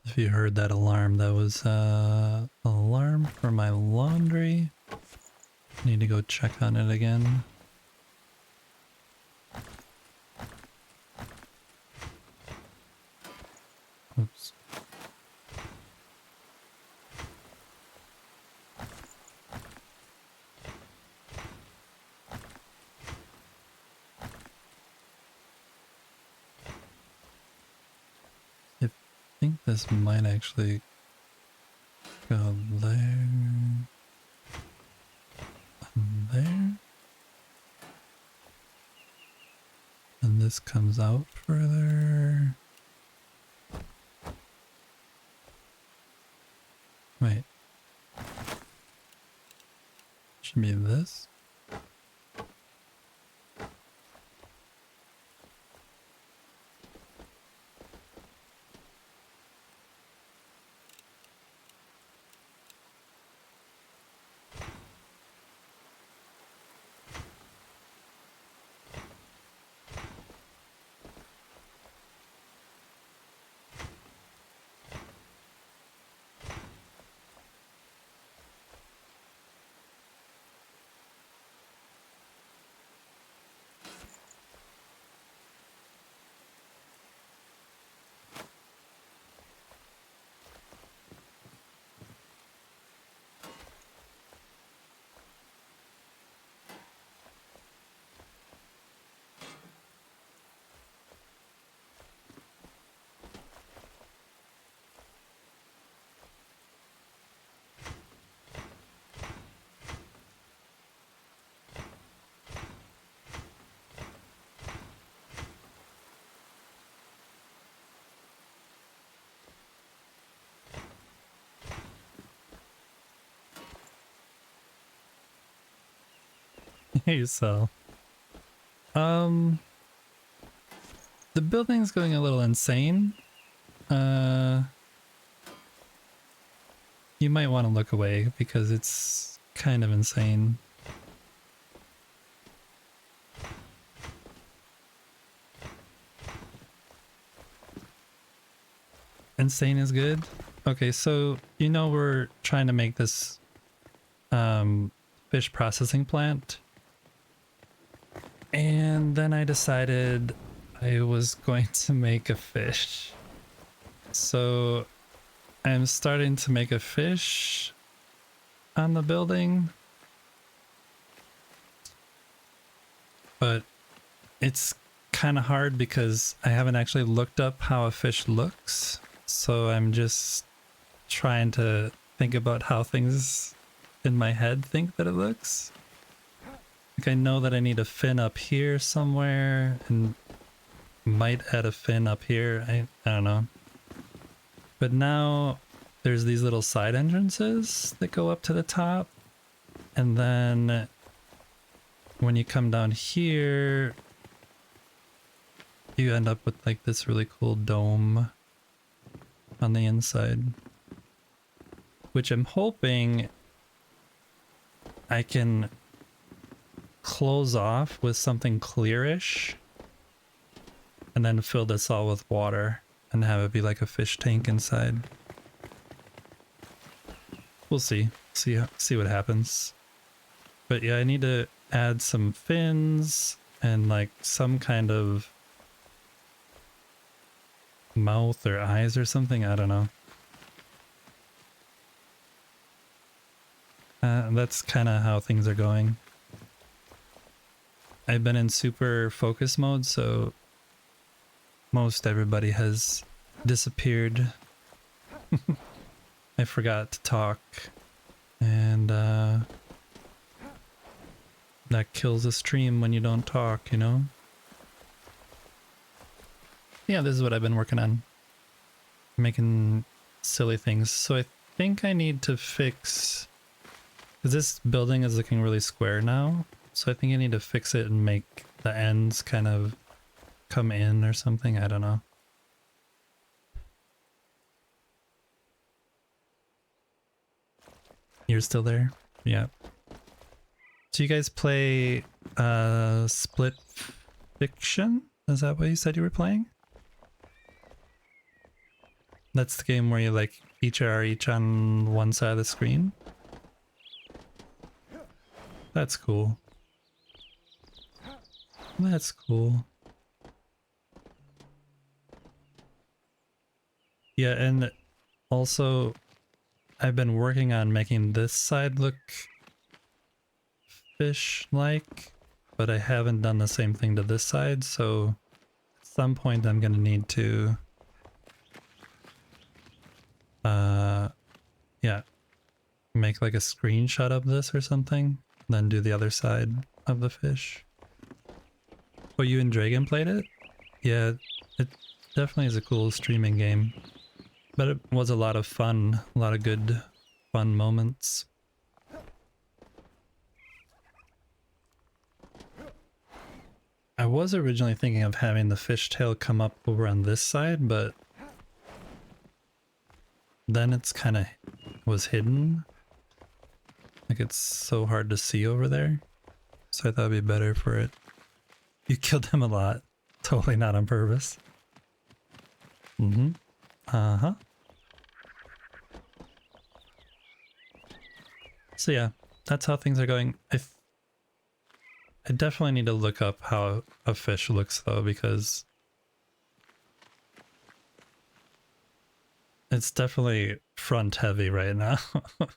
If you heard that alarm, that was an alarm for my laundry. Need to go check on it again. Oops. I think this might actually go there. And there. And this comes out further. Wait. Should be this. You sell. The building's going a little insane. You might want to look away because it's kind of insane. Insane is good. Okay, so you know we're trying to make this fish processing plant. And then I decided I was going to make a fish. So I'm starting to make a fish on the building. But it's kind of hard because I haven't actually looked up how a fish looks. So I'm just trying to think about how things in my head think that it looks. Like I know that I need a fin up here somewhere and might add a fin up here. I don't know. But now there's these little side entrances that go up to the top. And then when you come down here, you end up with like this really cool dome on the inside, which I'm hoping I can close off with something clearish and then fill this all with water and have it be like a fish tank inside. We'll see what happens. But yeah, I need to add some fins and like some kind of mouth or eyes or something. I don't know. That's kind of how things are going. I've been in super focus mode, so most everybody has disappeared. I forgot to talk, and that kills a stream when you don't talk, you know? Yeah, this is what I've been working on. Making silly things. So I think I need to fix... because this building is looking really square now. So I think I need to fix it and make the ends kind of come in or something. I don't know. You're still there? Yeah. So you guys play Split Fiction? Is that what you said you were playing? That's the game where you like each are each on one side of the screen? That's cool. That's cool. Yeah, and also I've been working on making this side look fish-like, but I haven't done the same thing to this side, so at some point I'm gonna need to yeah, make like a screenshot of this or something, then do the other side of the fish. Oh, you and Dragon played it? Yeah, it definitely is a cool streaming game. But it was a lot of fun, a lot of good fun moments. I was originally thinking of having the fishtail come up over on this side, but then it's kind of was hidden. Like it's so hard to see over there. So I thought it'd be better for it. You killed him a lot. Totally not on purpose. Mm-hmm. Uh-huh. So yeah, that's how things are going. I definitely need to look up how a fish looks though, because it's definitely front heavy right now. But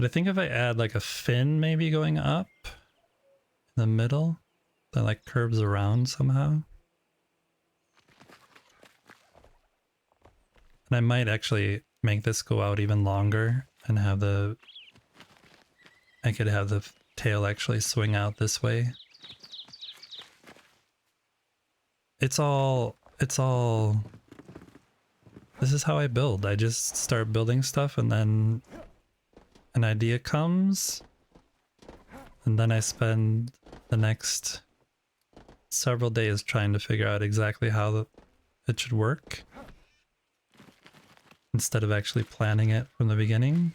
I think if I add like a fin maybe going up in the middle, that like curves around somehow. And I might actually make this go out even longer and have I could have the tail actually swing out this way. It's all, this is how I build. I just start building stuff and then an idea comes And then I spend the next several days trying to figure out exactly how it should work instead of actually planning it from the beginning.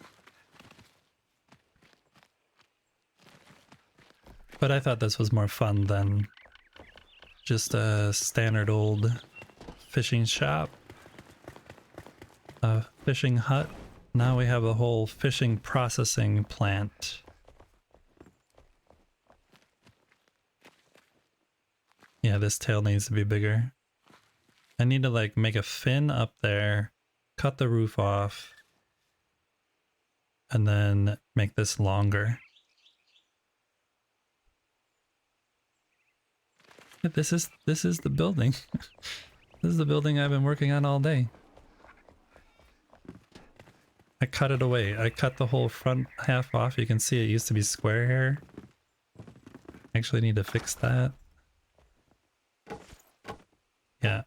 But I thought this was more fun than just a standard old fishing shop, a fishing hut. Now we have a whole fishing processing plant. Yeah, this tail needs to be bigger. I need to like make a fin up there, cut the roof off, and then make this longer. This is the building. This is the building I've been working on all day. I cut it away. I cut the whole front half off. You can see it used to be square here. Actually need to fix that. Yeah.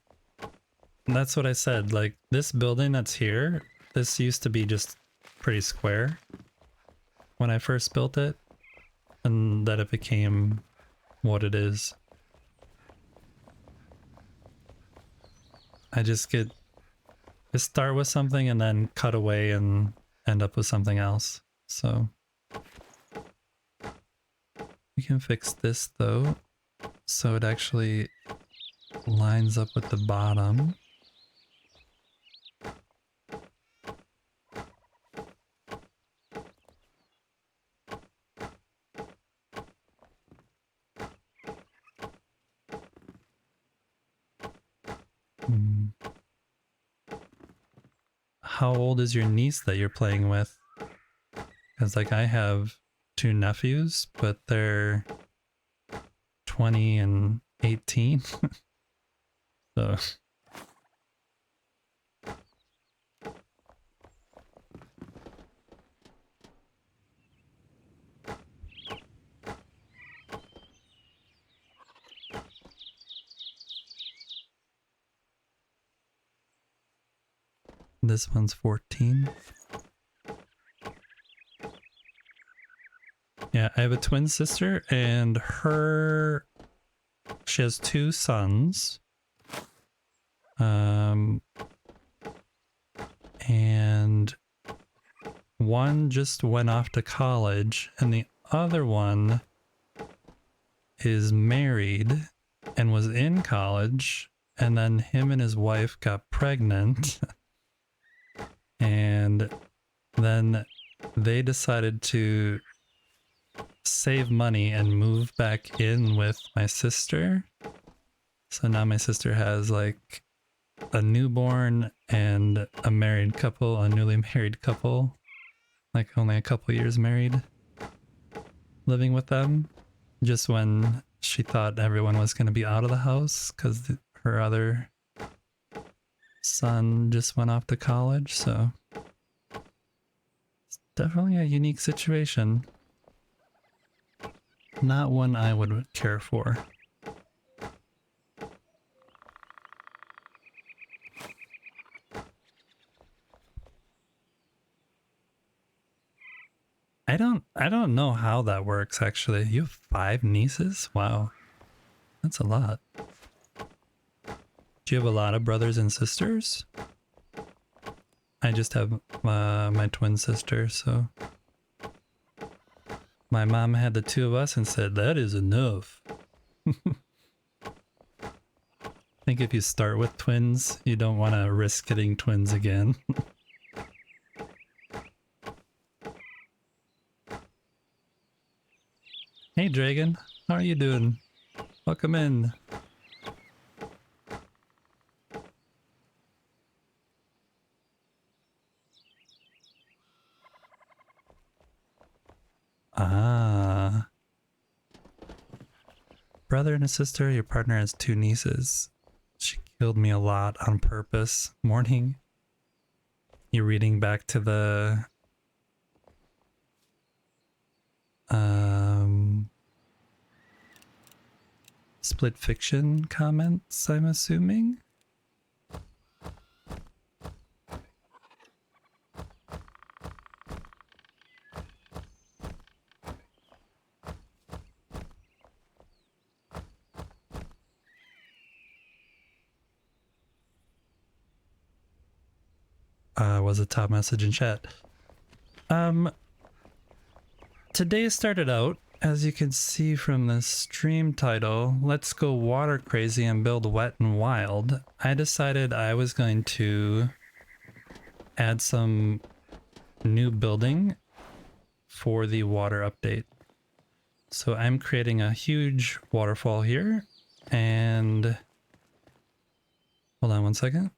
And that's what I said. Like this building that's here, this used to be just pretty square when I first built it. And that it became what it is. I just start with something and then cut away and end up with something else. So we can fix this though, so it actually lines up with the bottom. How old is your niece that you're playing with? Because like I have 2 nephews, but they're 20 and 18. So this one's 14. Yeah, I have a twin sister and she has 2 sons. And one just went off to college and the other one is married and was in college, and then him and his wife got pregnant. And then they decided to save money and move back in with my sister. So now my sister has like a newborn and a married couple, a newly married couple, like only a couple years married, living with them, just when she thought everyone was going to be out of the house because her other son just went off to college. So it's definitely a unique situation. Not one I would care for. I don't know how that works actually. You have 5 nieces? Wow. That's a lot. Do you have a lot of brothers and sisters? I just have my twin sister, so my mom had the 2 of us and said, that is enough. I think if you start with twins, you don't want to risk getting twins again. Hey Dragon, how are you doing? Welcome in. Ah. Brother and a sister, your partner has 2 nieces. She killed me a lot on purpose. Morning. You're reading back to the split fiction comments, I'm assuming. was a top message in chat. Today started out, as you can see from the stream title, Let's Go Water Crazy and Build Wet and Wild. I decided I was going to add some new building for the water update. So I'm creating a huge waterfall here, and hold on one second.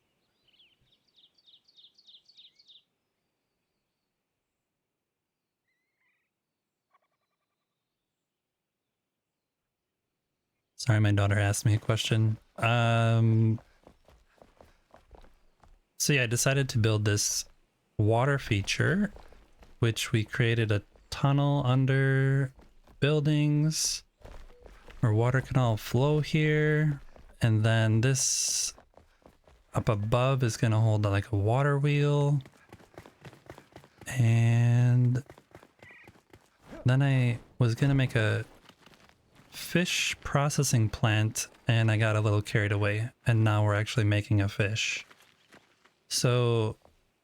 Sorry, my daughter asked me a question. So yeah, I decided to build this water feature, which we created a tunnel under buildings where water can all flow here. And then this up above is going to hold like a water wheel. And then I was going to make a fish processing plant, and I got a little carried away, and now we're actually making a fish. So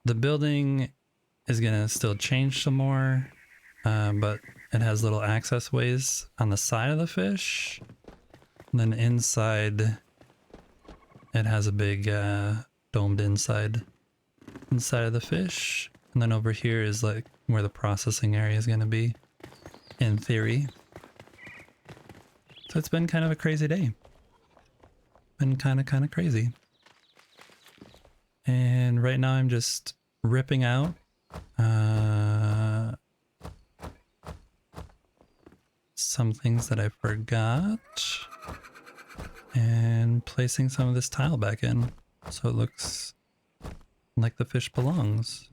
the building is gonna still change some more, but it has little access ways on the side of the fish, and then inside it has a big domed inside of the fish, and then over here is like where the processing area is gonna be, in theory. So it's been kind of a crazy day. Been kind of crazy. And right now I'm just ripping out some things that I forgot and placing some of this tile back in so it looks like the fish belongs.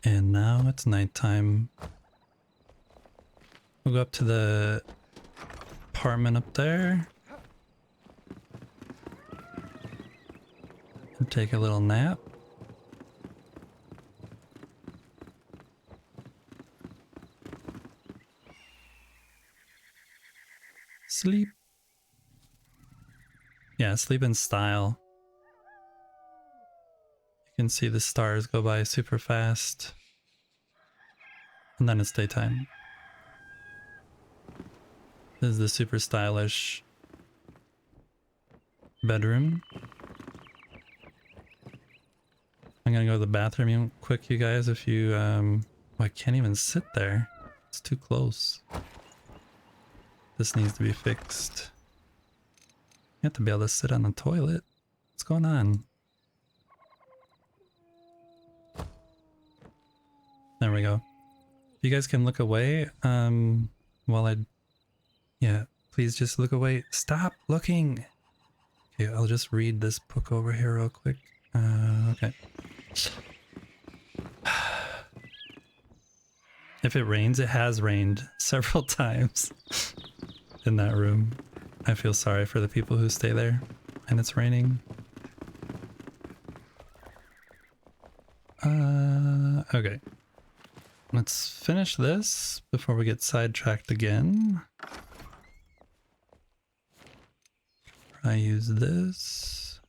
And now it's nighttime. We'll go up to the apartment up there and take a little nap. Sleep. Yeah, sleep in style. You can see the stars go by super fast. And then it's daytime. This is the super stylish bedroom. I'm gonna go to the bathroom quick, you guys, if you, oh, I can't even sit there. It's too close. This needs to be fixed. You have to be able to sit on the toilet. What's going on? There we go. If you guys can look away, while yeah, please just look away. Stop looking. Okay, I'll just read this book over here real quick. Okay. If it rains, it has rained several times in that room. I feel sorry for the people who stay there and it's raining. Okay. Let's finish this before we get sidetracked again. I use this.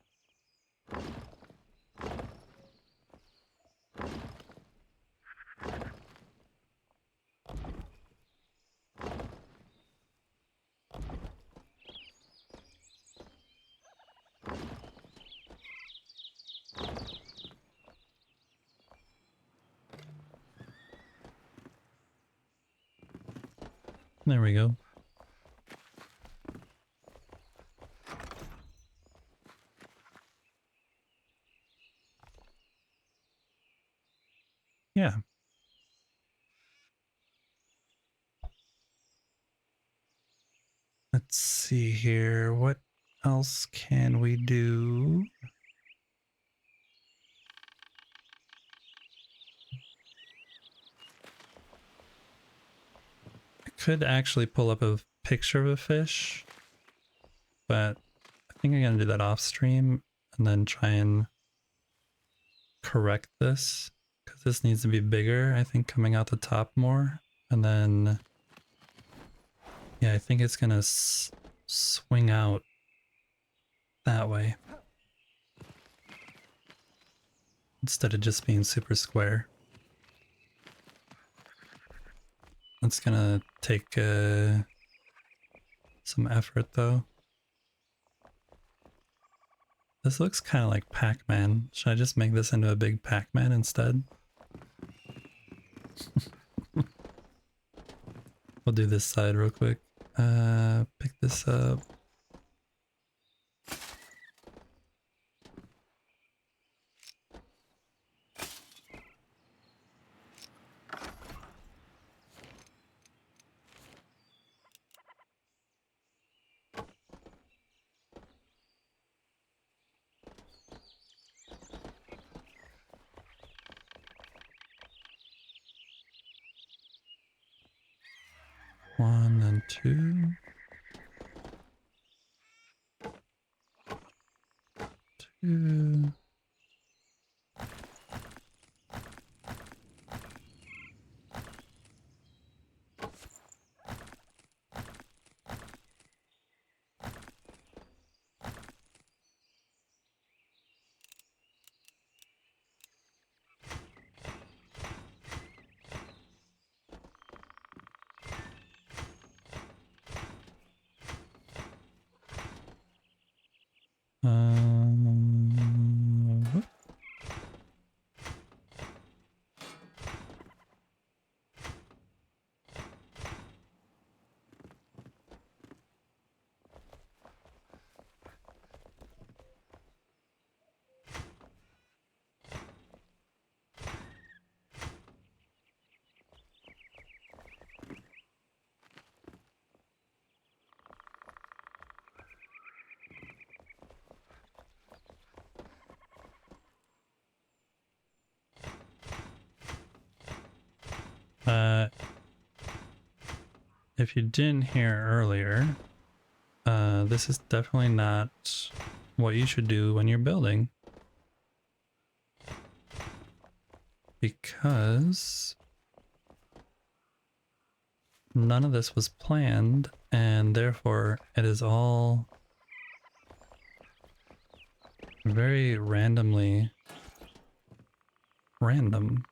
There we go. Yeah. Let's see here. What else can we do? I could actually pull up a picture of a fish, but I think I'm gonna do that off stream and then try and correct this this needs to be bigger, I think, coming out the top more. And then, yeah, I think it's gonna swing out that way. Instead of just being super square. That's gonna take some effort though. This looks kind of like Pac-Man. Should I just make this into a big Pac-Man instead? We'll do this side real quick. Pick this up. One and two. Two. Whoop. If you didn't hear earlier, this is definitely not what you should do when you're building. Because none of this was planned, and therefore it is all very randomly random.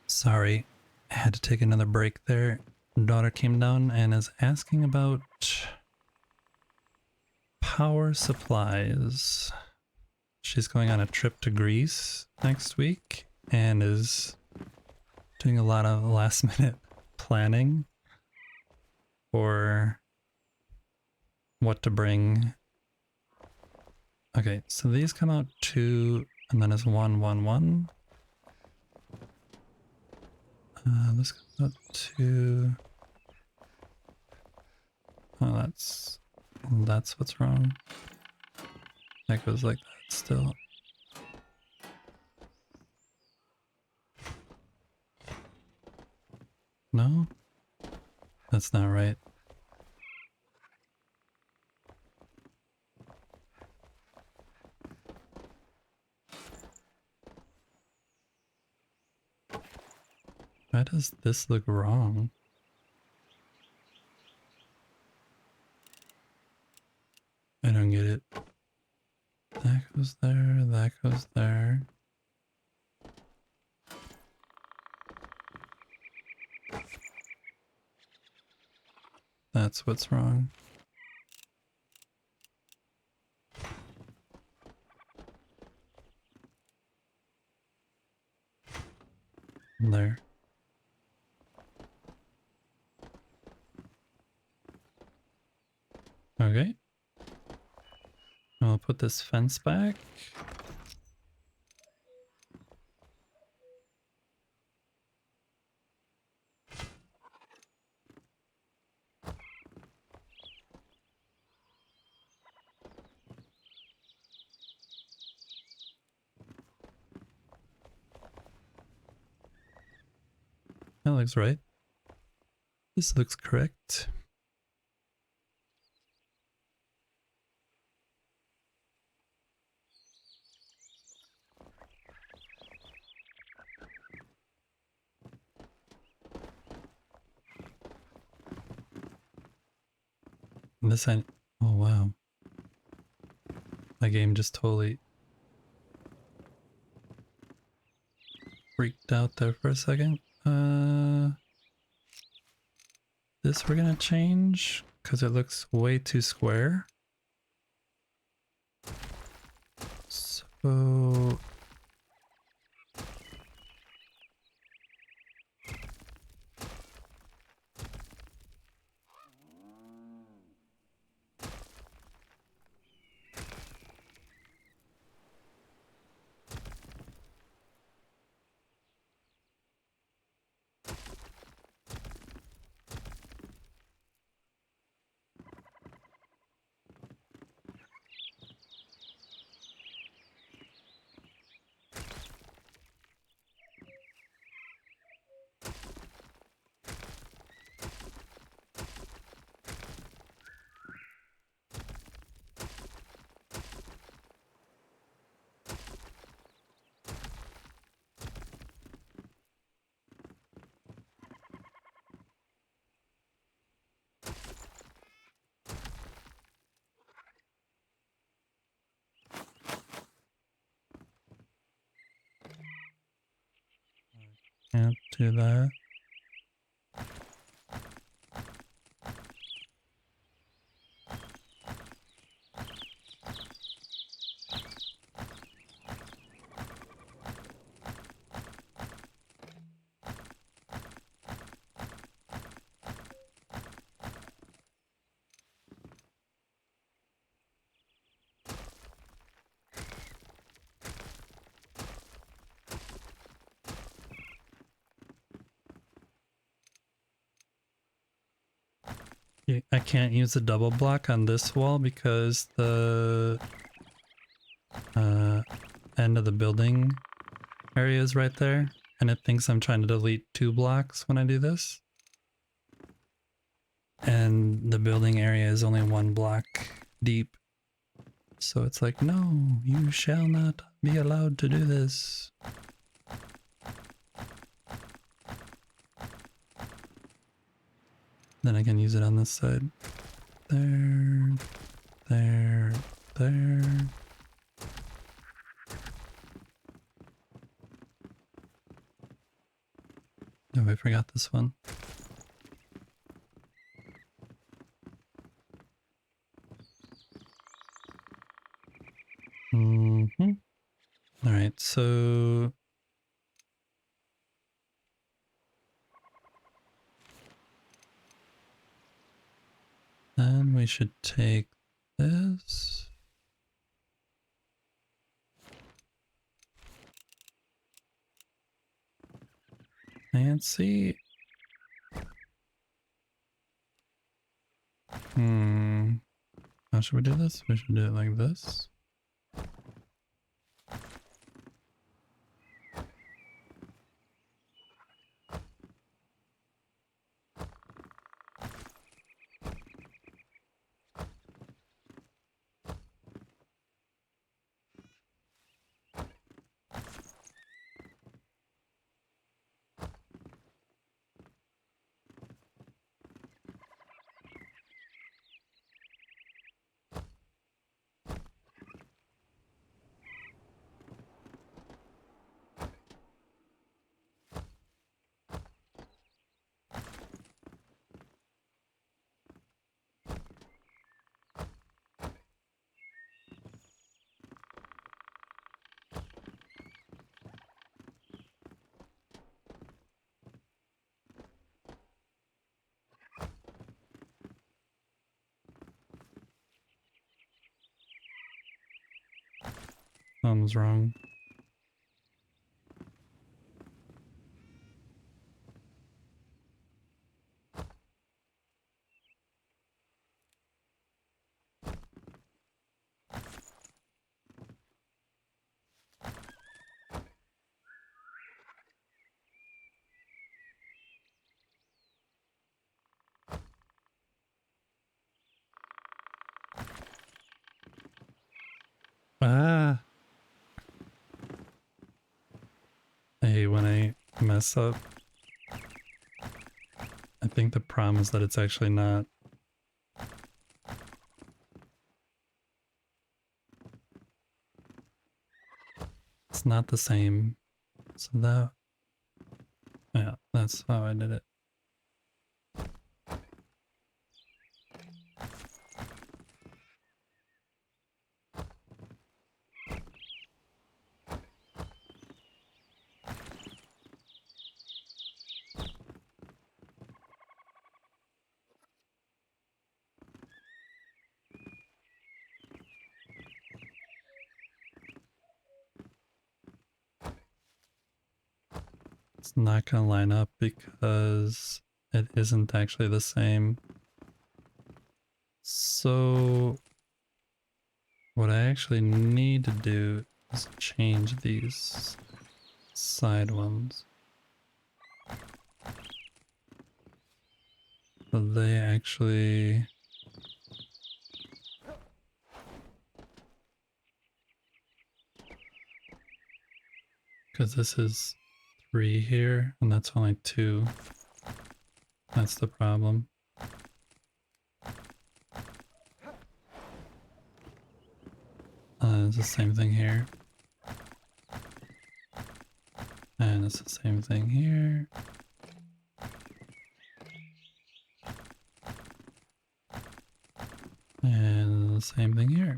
Sorry, I had to take another break there. Daughter came down and is asking about power supplies. She's going on a trip to Greece next week and is doing a lot of last minute planning for what to bring. Okay, so these come out 2 and then it's 1, 1, 1. This comes out 2. Oh, that's what's wrong. That goes like that still. No? That's not right. Why does this look wrong? I don't get it. That goes there, that goes there. That's what's wrong. There. Okay. I'll put this fence back. That looks right. This looks correct. And this I, oh wow. My game just totally freaked out there for a second. This we're gonna change because it looks way too square. So can't do that. I can't use the double block on this wall because the end of the building area is right there, and it thinks I'm trying to delete 2 blocks when I do this. And the building area is only 1 block deep. So it's like, no, you shall not be allowed to do this. Then I can use it on this side. There, there, there. Oh, I forgot this one. All right, so then we should take this. Fancy. How should we do this? We should do it like this. Something's wrong. Ah! I hate when I mess up. I think the problem is that it's actually not. It's not the same. So that... Yeah, that's how I did it. It's not gonna line up because it isn't actually the same. So what I actually need to do is change these side ones. So they actually... Because this is 3 here, and that's only 2. That's the problem. It's the same thing here. And it's the same thing here. And the same thing here.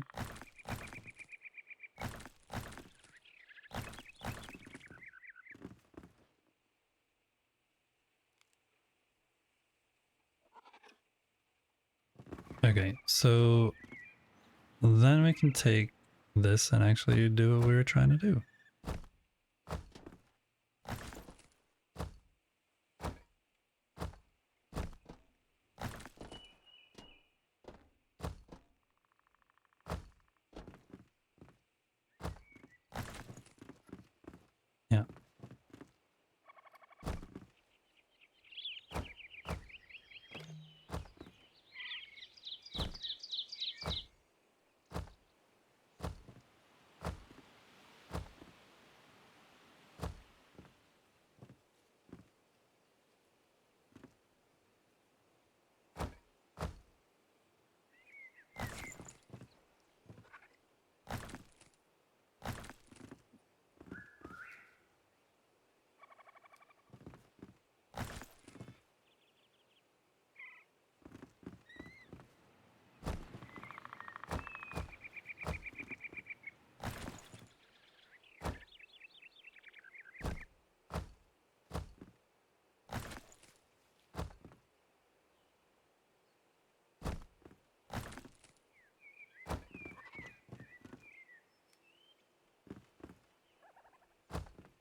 Okay, so then we can take this and actually do what we were trying to do. Yeah.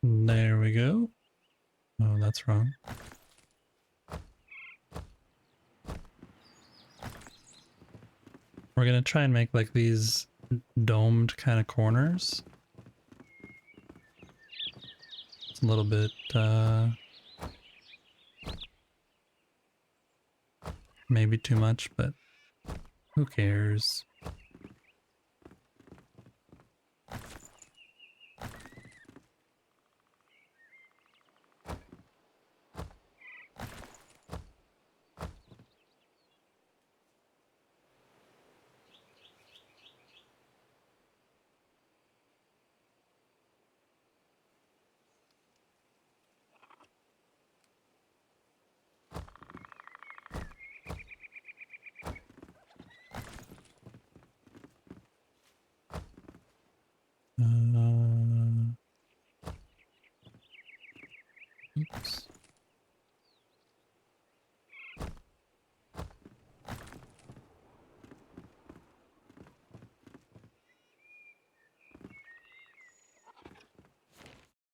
There we go. Oh, that's wrong. We're gonna try and make like these domed kind of corners. It's a little bit, maybe too much, but who cares?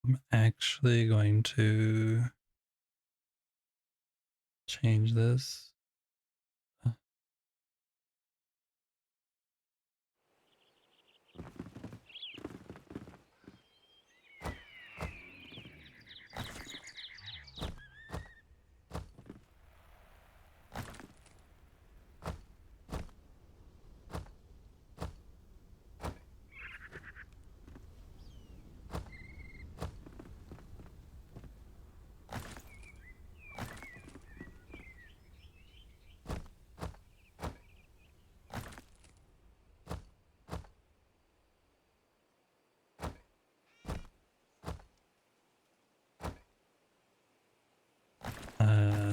I'm actually going to change this.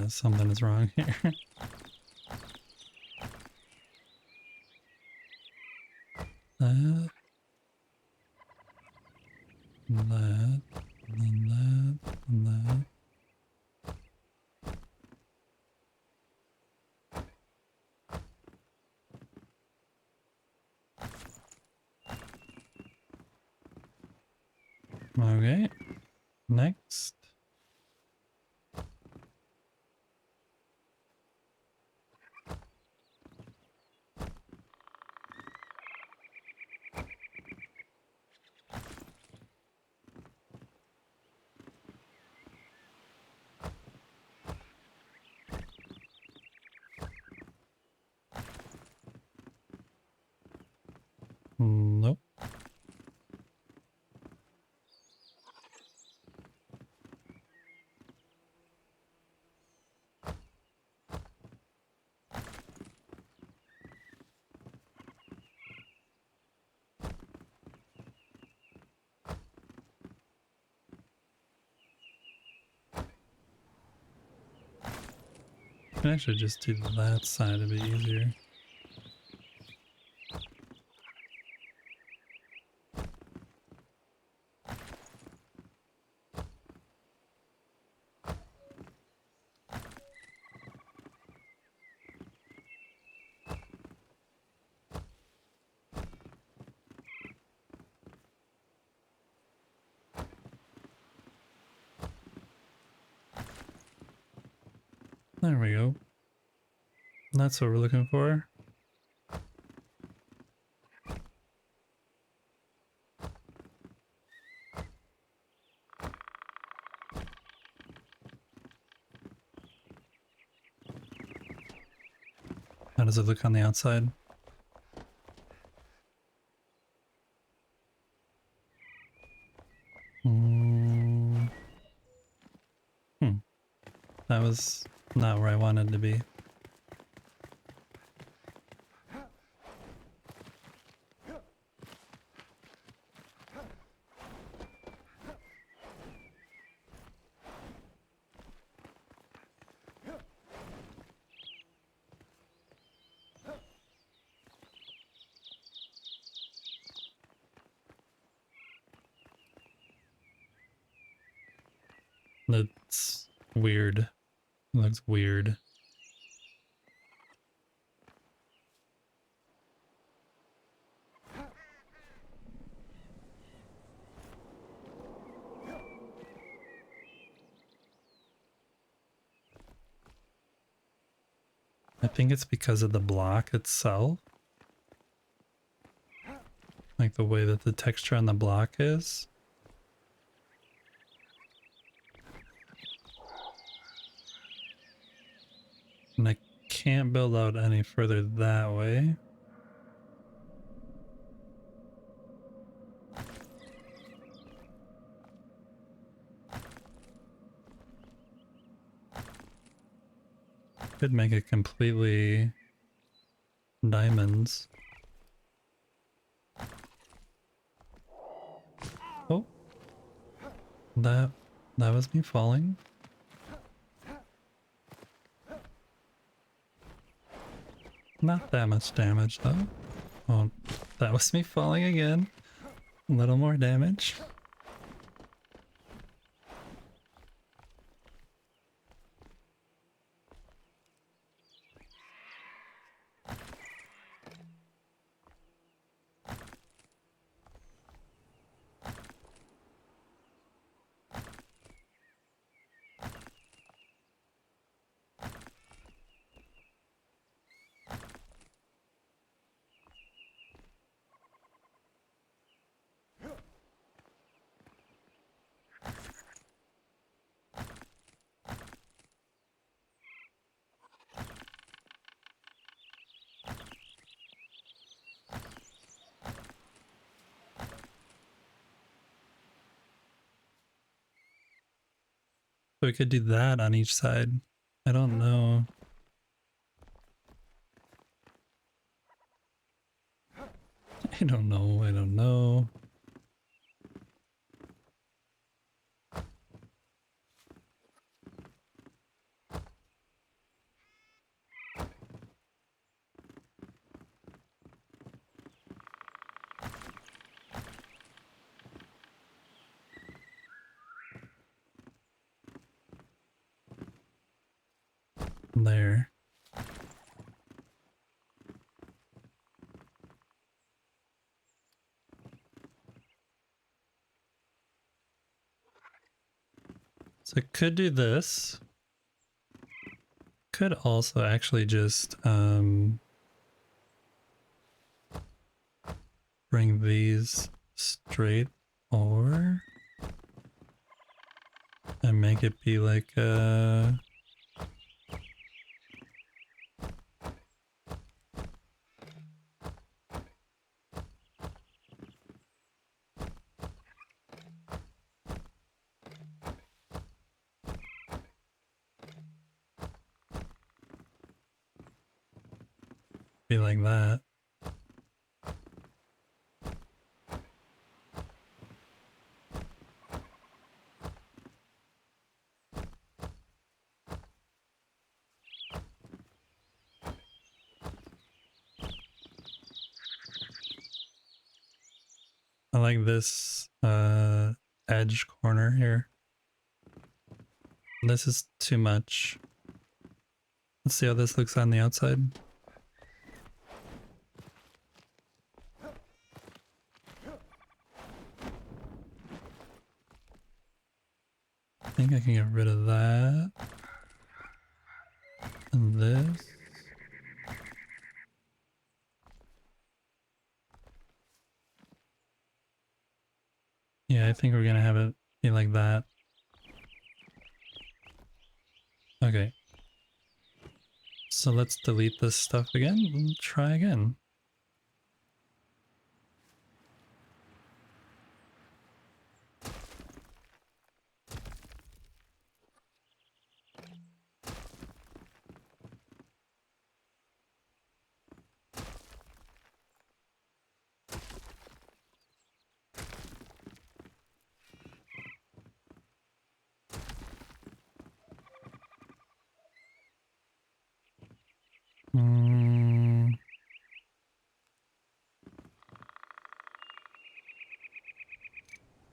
Something is wrong here. That, that, and that, and that. Okay, next. Nope. I can actually just do that side a bit easier. There we go. That's what we're looking for. How does it look on the outside? Mm. That was not where I wanted to be. That's weird. It looks weird. I think it's because of the block itself. Like the way that the texture on the block is. And I can't build out any further that way. Could make it completely diamonds. Oh, that was me falling. Not that much damage though. Oh, that was me falling again. A little more damage. So we could do that on each side. I don't know. I don't know. I don't know. There. So I could do this. Could also actually just bring these straight over and make it be like that. I like this edge corner here. This is too much. Let's see how this looks on the outside. I think I can get rid of that. And this. Yeah, I think we're gonna have it be like that. Okay. So let's delete this stuff again and try again.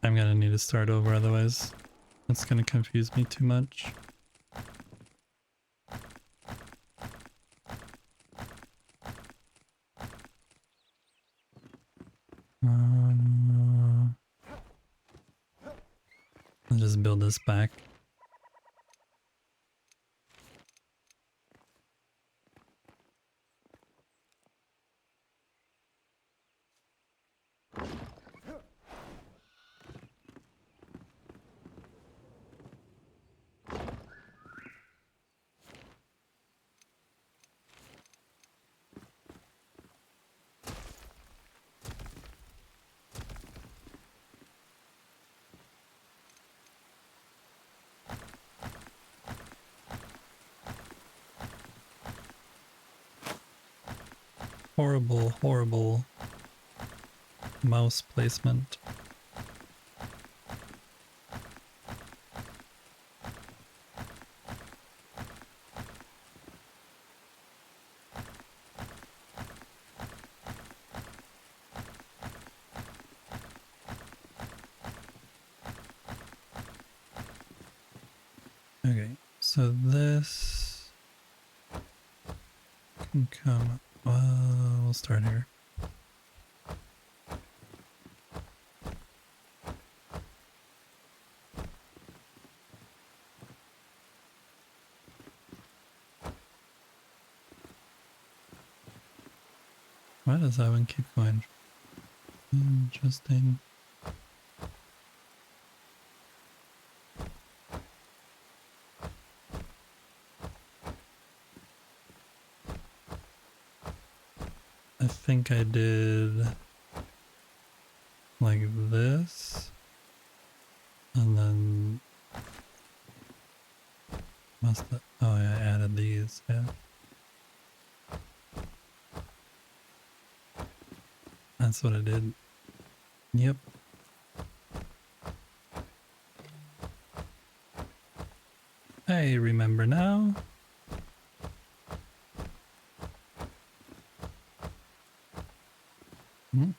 I'm gonna need to start over, otherwise it's gonna confuse me too much. I'll just build this back. Horrible, horrible mouse placement. Okay, so this can come. We'll start here. Why does that one keep going? Interesting. I think I did like this, and then must have, oh yeah, I added these, yeah. That's what I did. Yep. I remember now. Hmm.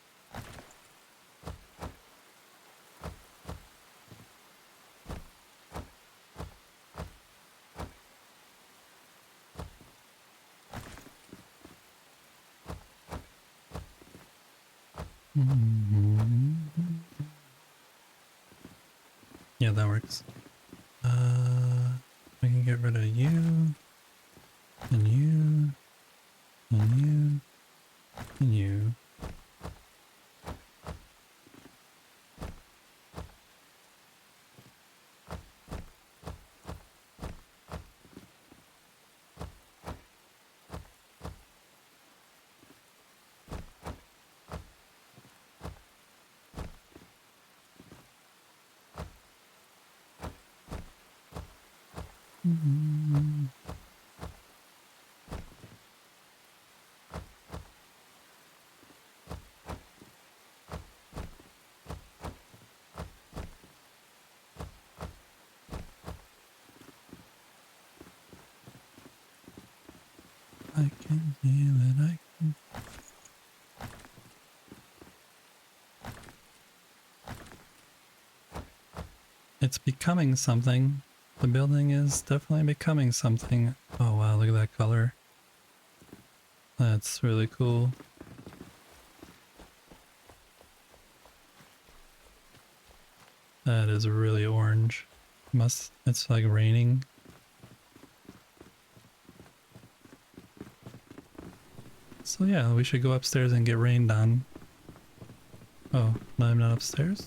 Yeah, that works. We can get rid of you, and you, and you, and you. I can feel it, I can. It's becoming something. The building is definitely becoming something. Oh wow, look at that color. That's really cool. That is really orange. It's like raining. So yeah, we should go upstairs and get rained on. Oh, no, I'm not upstairs?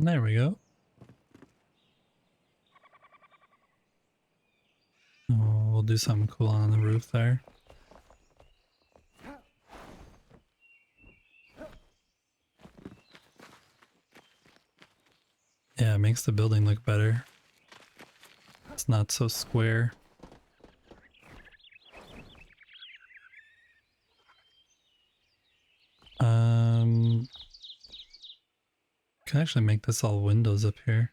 There we go. Oh, we'll do something cool on the roof there. Yeah, it makes the building look better. It's not so square. Can actually make this all windows up here.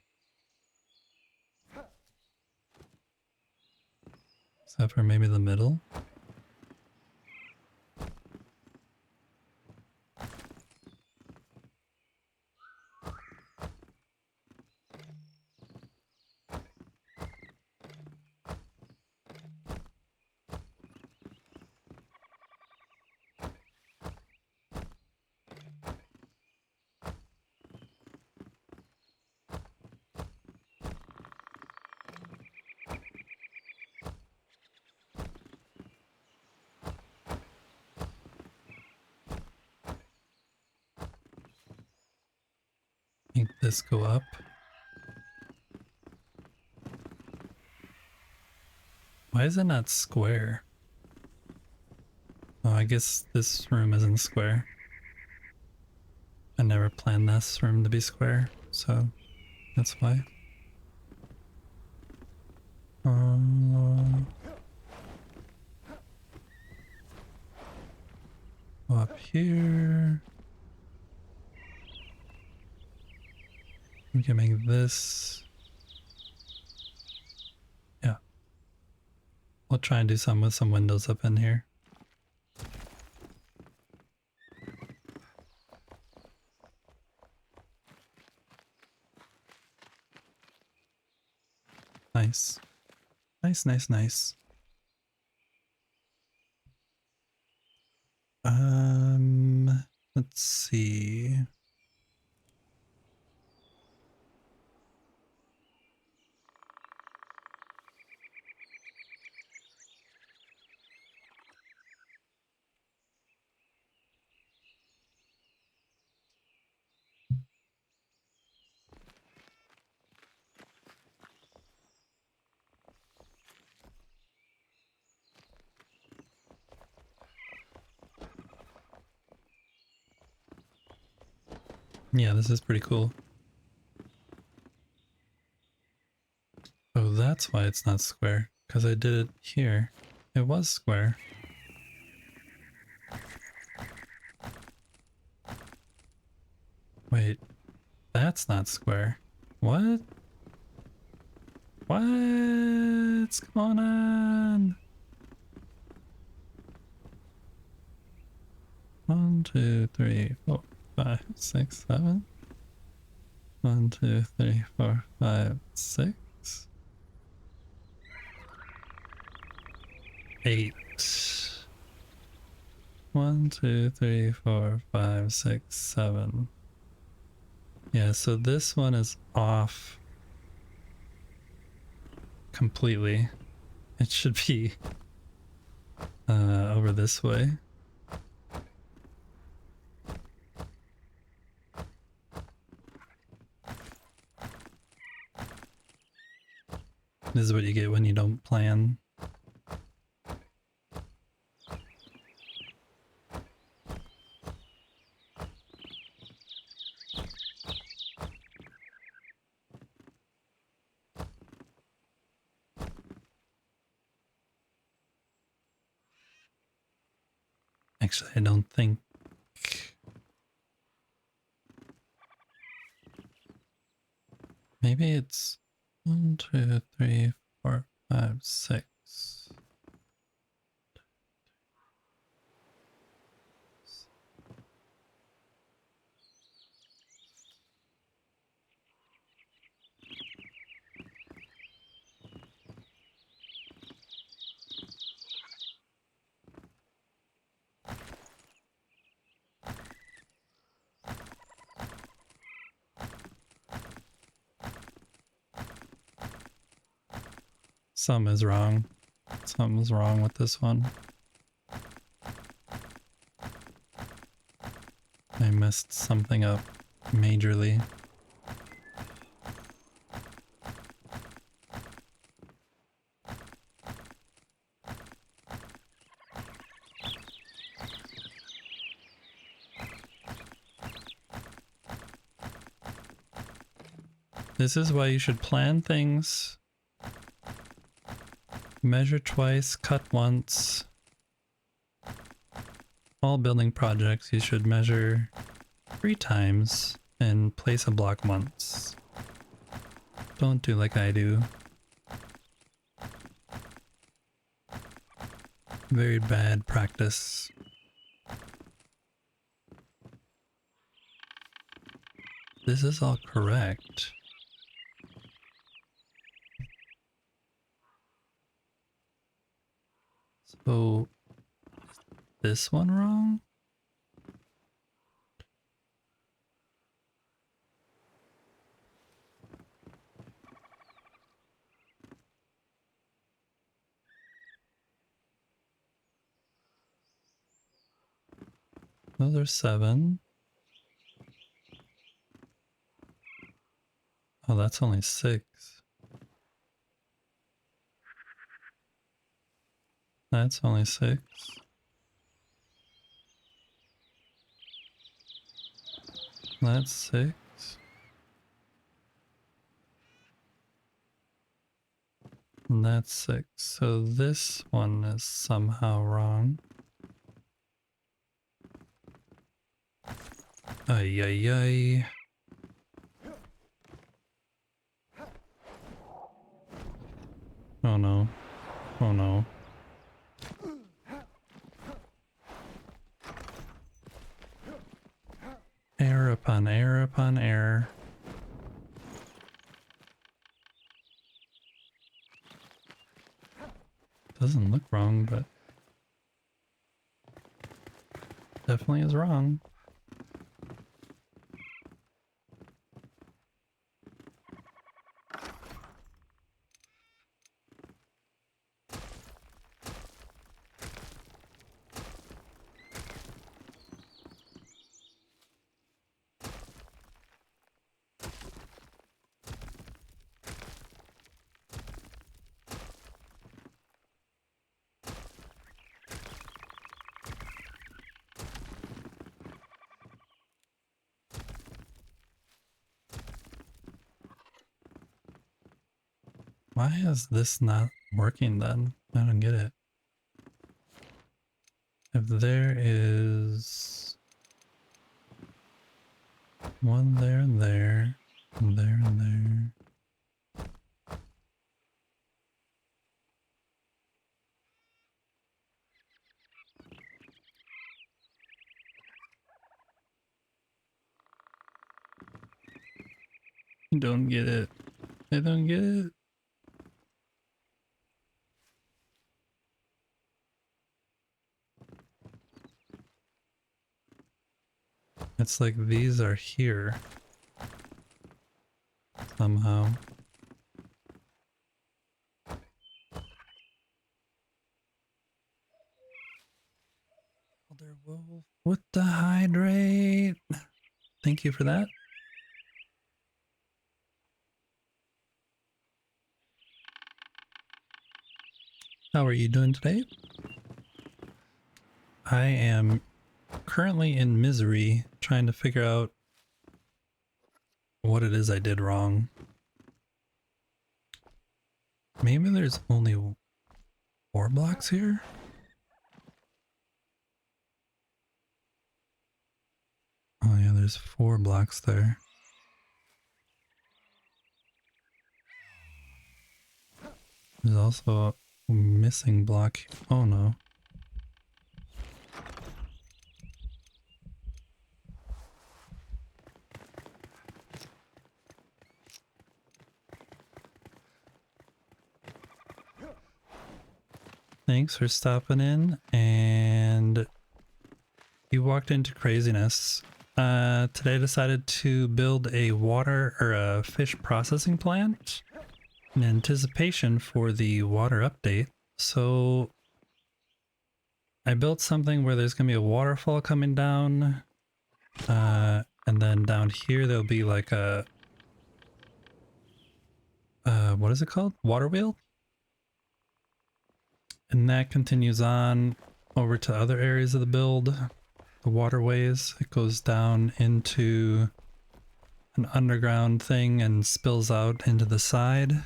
Except for maybe the middle. Make this go up. Why is it not square? Oh, I guess this room isn't square. I never planned this room to be square, so that's why. Go up here. We can make this. Yeah. We'll try and do some with some windows up in here. Nice. Nice, nice, nice. Let's see. Yeah, this is pretty cool. Oh, that's why it's not square. Because I did it here. It was square. Wait, that's not square. What? What's going on? 1, 2, 3, 4, 5, 6, 7. 1, 2, 3, 4, 5, 6. 8. 1, 2, 3, 4, 5, 6, 7. Yeah, so this one is off completely. It should be over this way. This is what you get when you don't plan. Actually, I don't think... Maybe it's 1, 2, 3, 4, 5, 6. Something is wrong. Something's wrong with this one. I messed something up majorly. This is why you should plan things. Measure twice, cut once. All building projects you should measure 3 times and place a block once. Don't do like I do. Very bad practice. This is all correct. So, is this one wrong? Those are 7. Oh, that's only 6. That's only 6. That's 6. And that's 6. So this one is somehow wrong. Ay, ay, ay. Oh no. Oh no. Error upon error upon error. Doesn't look wrong, but definitely is wrong. Why is this not working then? I don't get it. If there is one there and there, and there and there. I don't get it. I don't get it. It's like these are here somehow. Elder Wolf with the hydrate. Thank you for that. How are you doing today? I am currently in misery trying to figure out what it is I did wrong. Maybe there's only 4 blocks here? Oh yeah, there's 4 blocks there. There's also a missing block. Oh no. Thanks for stopping in, and you walked into craziness. Today I decided to build a water or a fish processing plant in anticipation for the water update. So I built something where there's gonna be a waterfall coming down, and then down here there'll be like a what is it called? Water wheel? And that continues on over to other areas of the build, the waterways. It goes down into an underground thing and spills out into the side.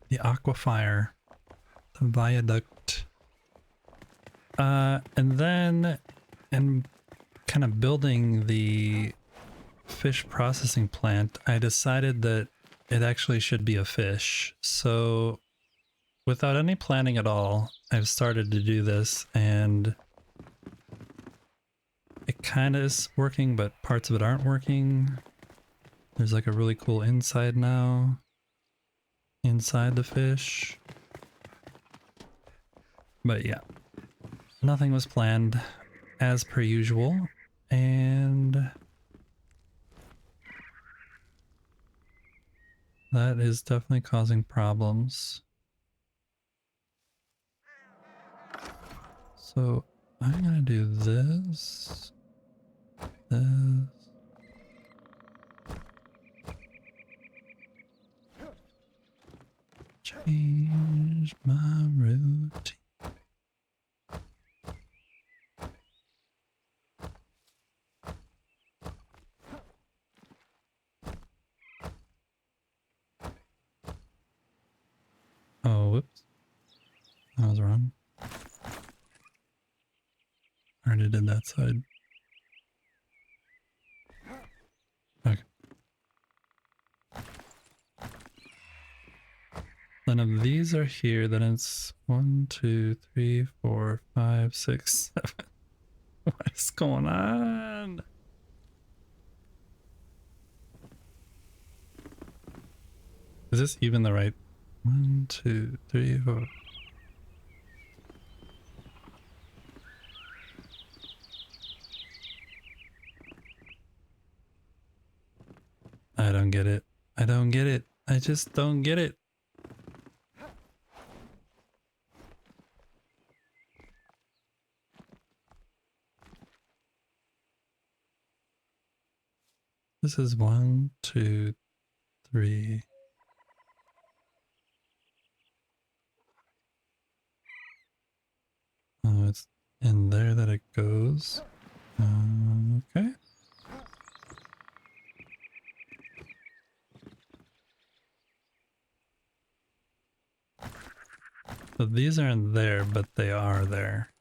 The aquifer, the viaduct. And then, and kind of building the fish processing plant, I decided that it actually should be a fish. So without any planning at all, I've started to do this, and it kind of is working, but parts of it aren't working. There's like a really cool inside now, inside the fish. But yeah, nothing was planned as per usual, and that is definitely causing problems. So I'm gonna do this, this. Change my routine. I was wrong. Already did that side. Okay. Then if these are here, then it's 1, 2, 3, 4, 5, 6, 7. What is going on? Is this even the right? 1, 2, 3, 4. I don't get it. I don't get it. I just don't get it. This is 1, 2, 3. Oh, it's in there that it goes. Okay. So these aren't there, but they are there.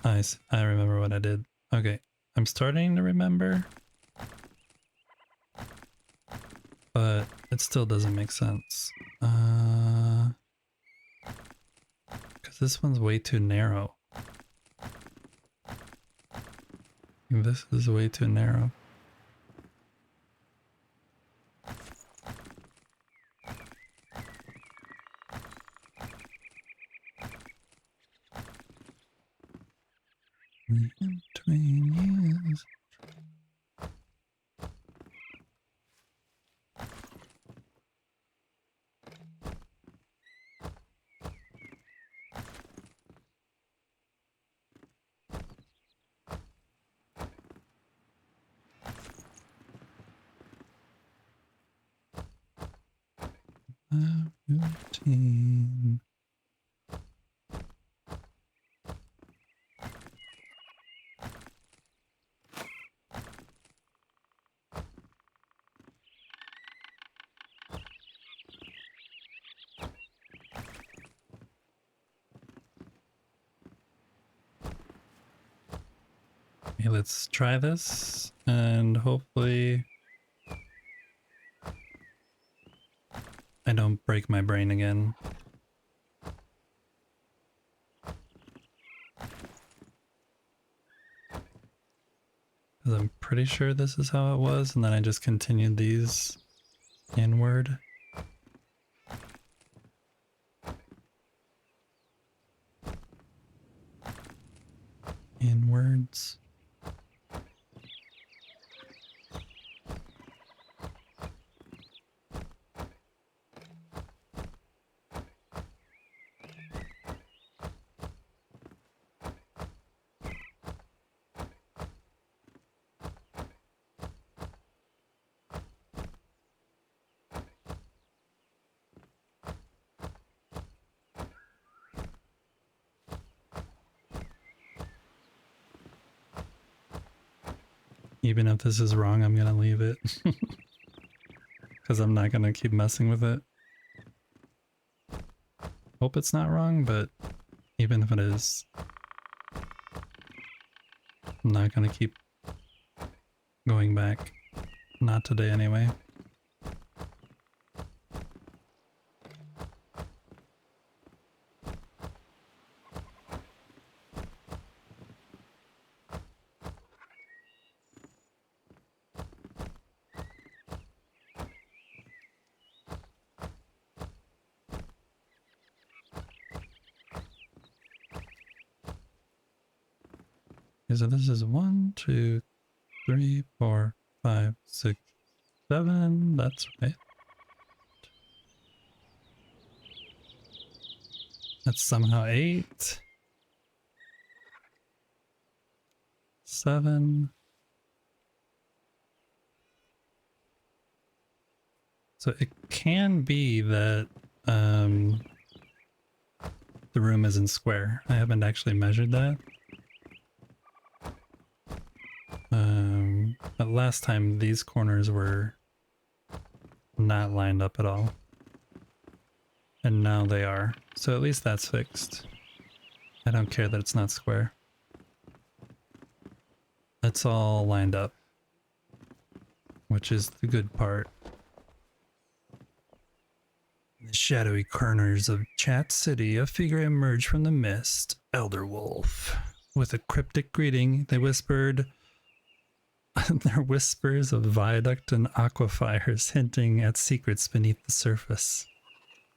Nice. I remember what I did. Okay. I'm starting to remember. But it still doesn't make sense. Because this one's way too narrow. This is way too narrow. In between years. A routine. Okay, let's try this and hopefully I don't break my brain again. Because I'm pretty sure this is how it was, and then I just continued these inward. Inwards. Even if this is wrong, I'm gonna leave it. Because I'm not gonna keep messing with it. Hope it's not wrong, but even if it is, I'm not gonna keep going back. Not today anyway. So this is 1, 2, 3, 4, 5, 6, 7. That's right. That's somehow 8. 7. So it can be that the room isn't square. I haven't actually measured that. But last time these corners were not lined up at all. And now they are. So at least that's fixed. I don't care that it's not square. That's all lined up, which is the good part. In the shadowy corners of Chat City, a figure emerged from the mist, Elder Wolf. With a cryptic greeting, they whispered their whispers of viaduct and aquifers hinting at secrets beneath the surface.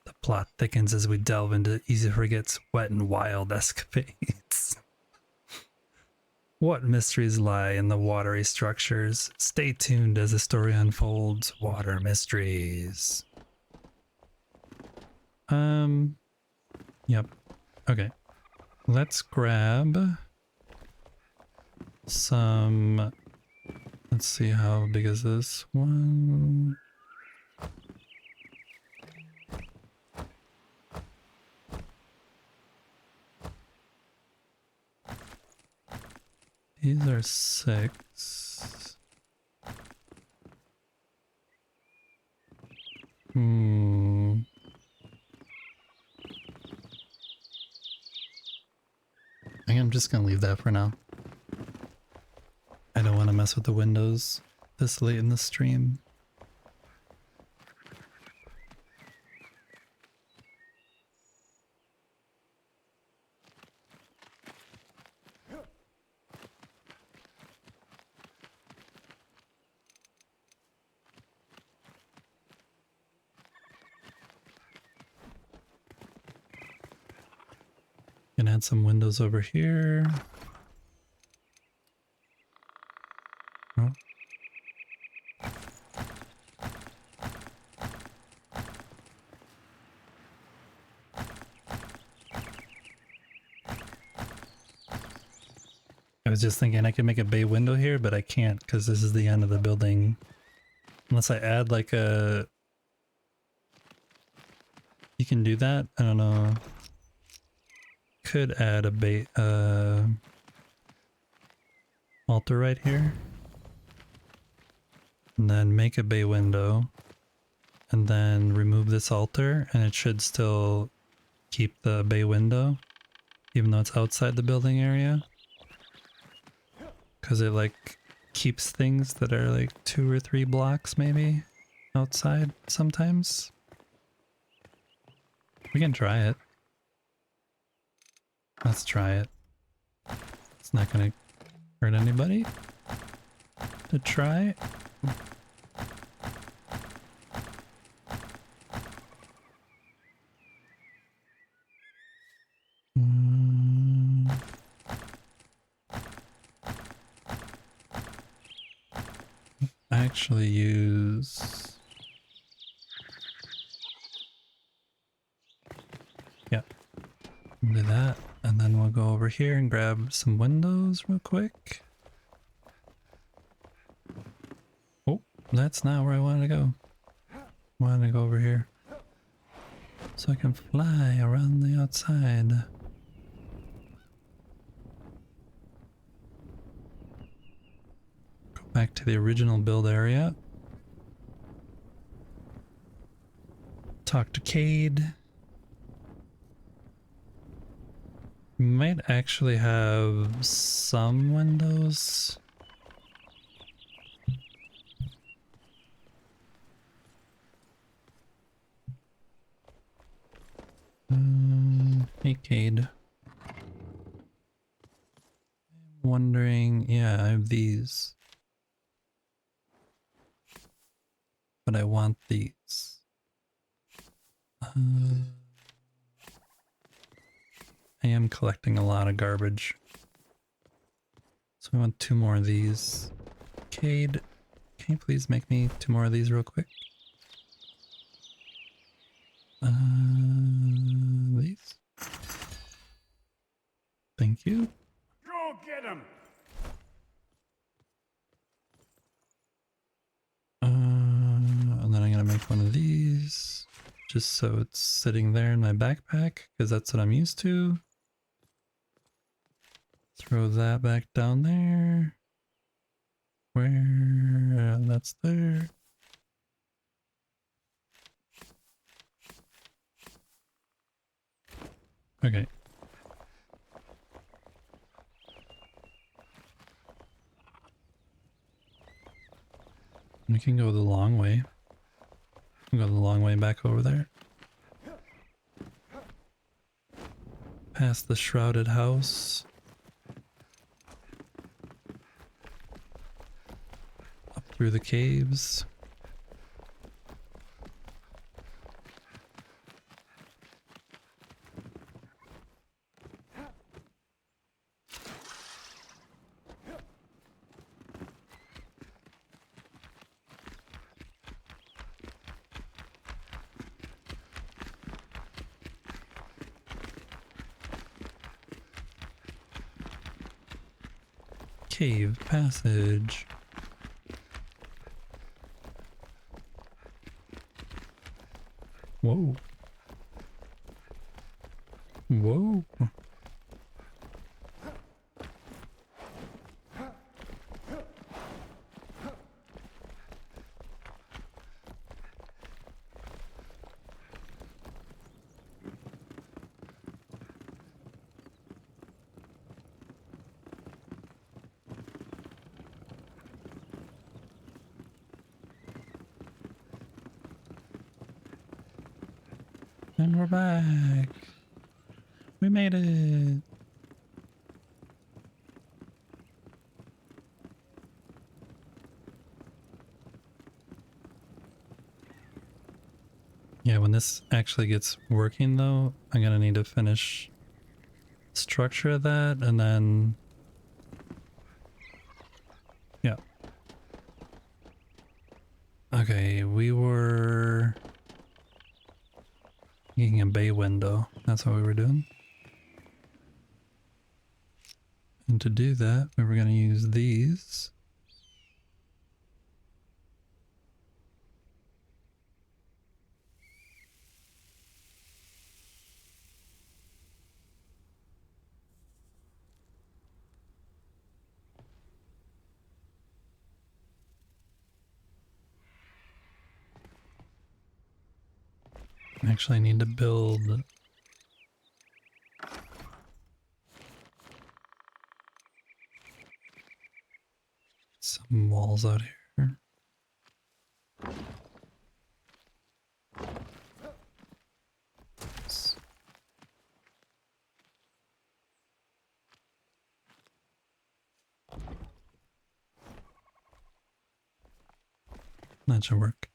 The plot thickens as we delve into Easy Forget's wet and wild escapades. What mysteries lie in the watery structures? Stay tuned as the story unfolds. Water mysteries. Yep. Okay. Let's grab some. Let's see, how big is this one? These are 6. I think I'm just gonna leave that for now. I don't want to mess with the windows this late in the stream. Can add some windows over here. Oh. I was just thinking I could make a bay window here, but I can't because this is the end of the building. Unless I add like a... You can do that? I don't know. Could add a bay... altar right here. And then make a bay window. And then remove this altar, and it should still keep the bay window, even though it's outside the building area. Because it like keeps things that are like 2 or 3 blocks maybe outside sometimes. We can try it. Let's try it. It's not gonna hurt anybody to try. I actually use... Yeah. Do that, and then we'll go over here and grab some windows real quick. Oh, that's not where I wanted to go. I wanted to go over here. So I can fly around the outside. Go back to the original build area. Talk to Cade. Might actually have some windows. Hey Cade. I'm wondering, yeah, I have these. But I want these. I am collecting a lot of garbage. So we want 2 more of these. Cade, can you please make me 2 more of these real quick? These. Thank you. Go get him! And then I'm gonna make one of these, just so it's sitting there in my backpack, because that's what I'm used to. Throw that back down there. Where? That's there. Okay. We can go the long way. We'll go the long way back over there. Past the shrouded house. Up through the caves. Cave passage. Whoa. Whoa. And we're back. We made it. Yeah, when this actually gets working though, I'm gonna need to finish structure of that and then yeah. Okay, we were making a bay window. That's what we were doing. And to do that, we were gonna use these. Actually, I need to build some walls out here. That should work.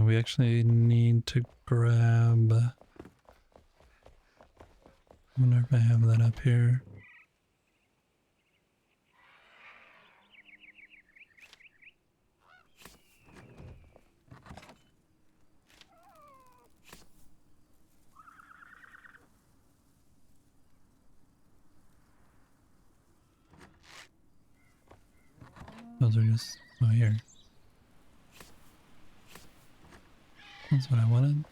We actually need to grab. I wonder if I have that up here. Those are just, oh, here. That's what I wanted.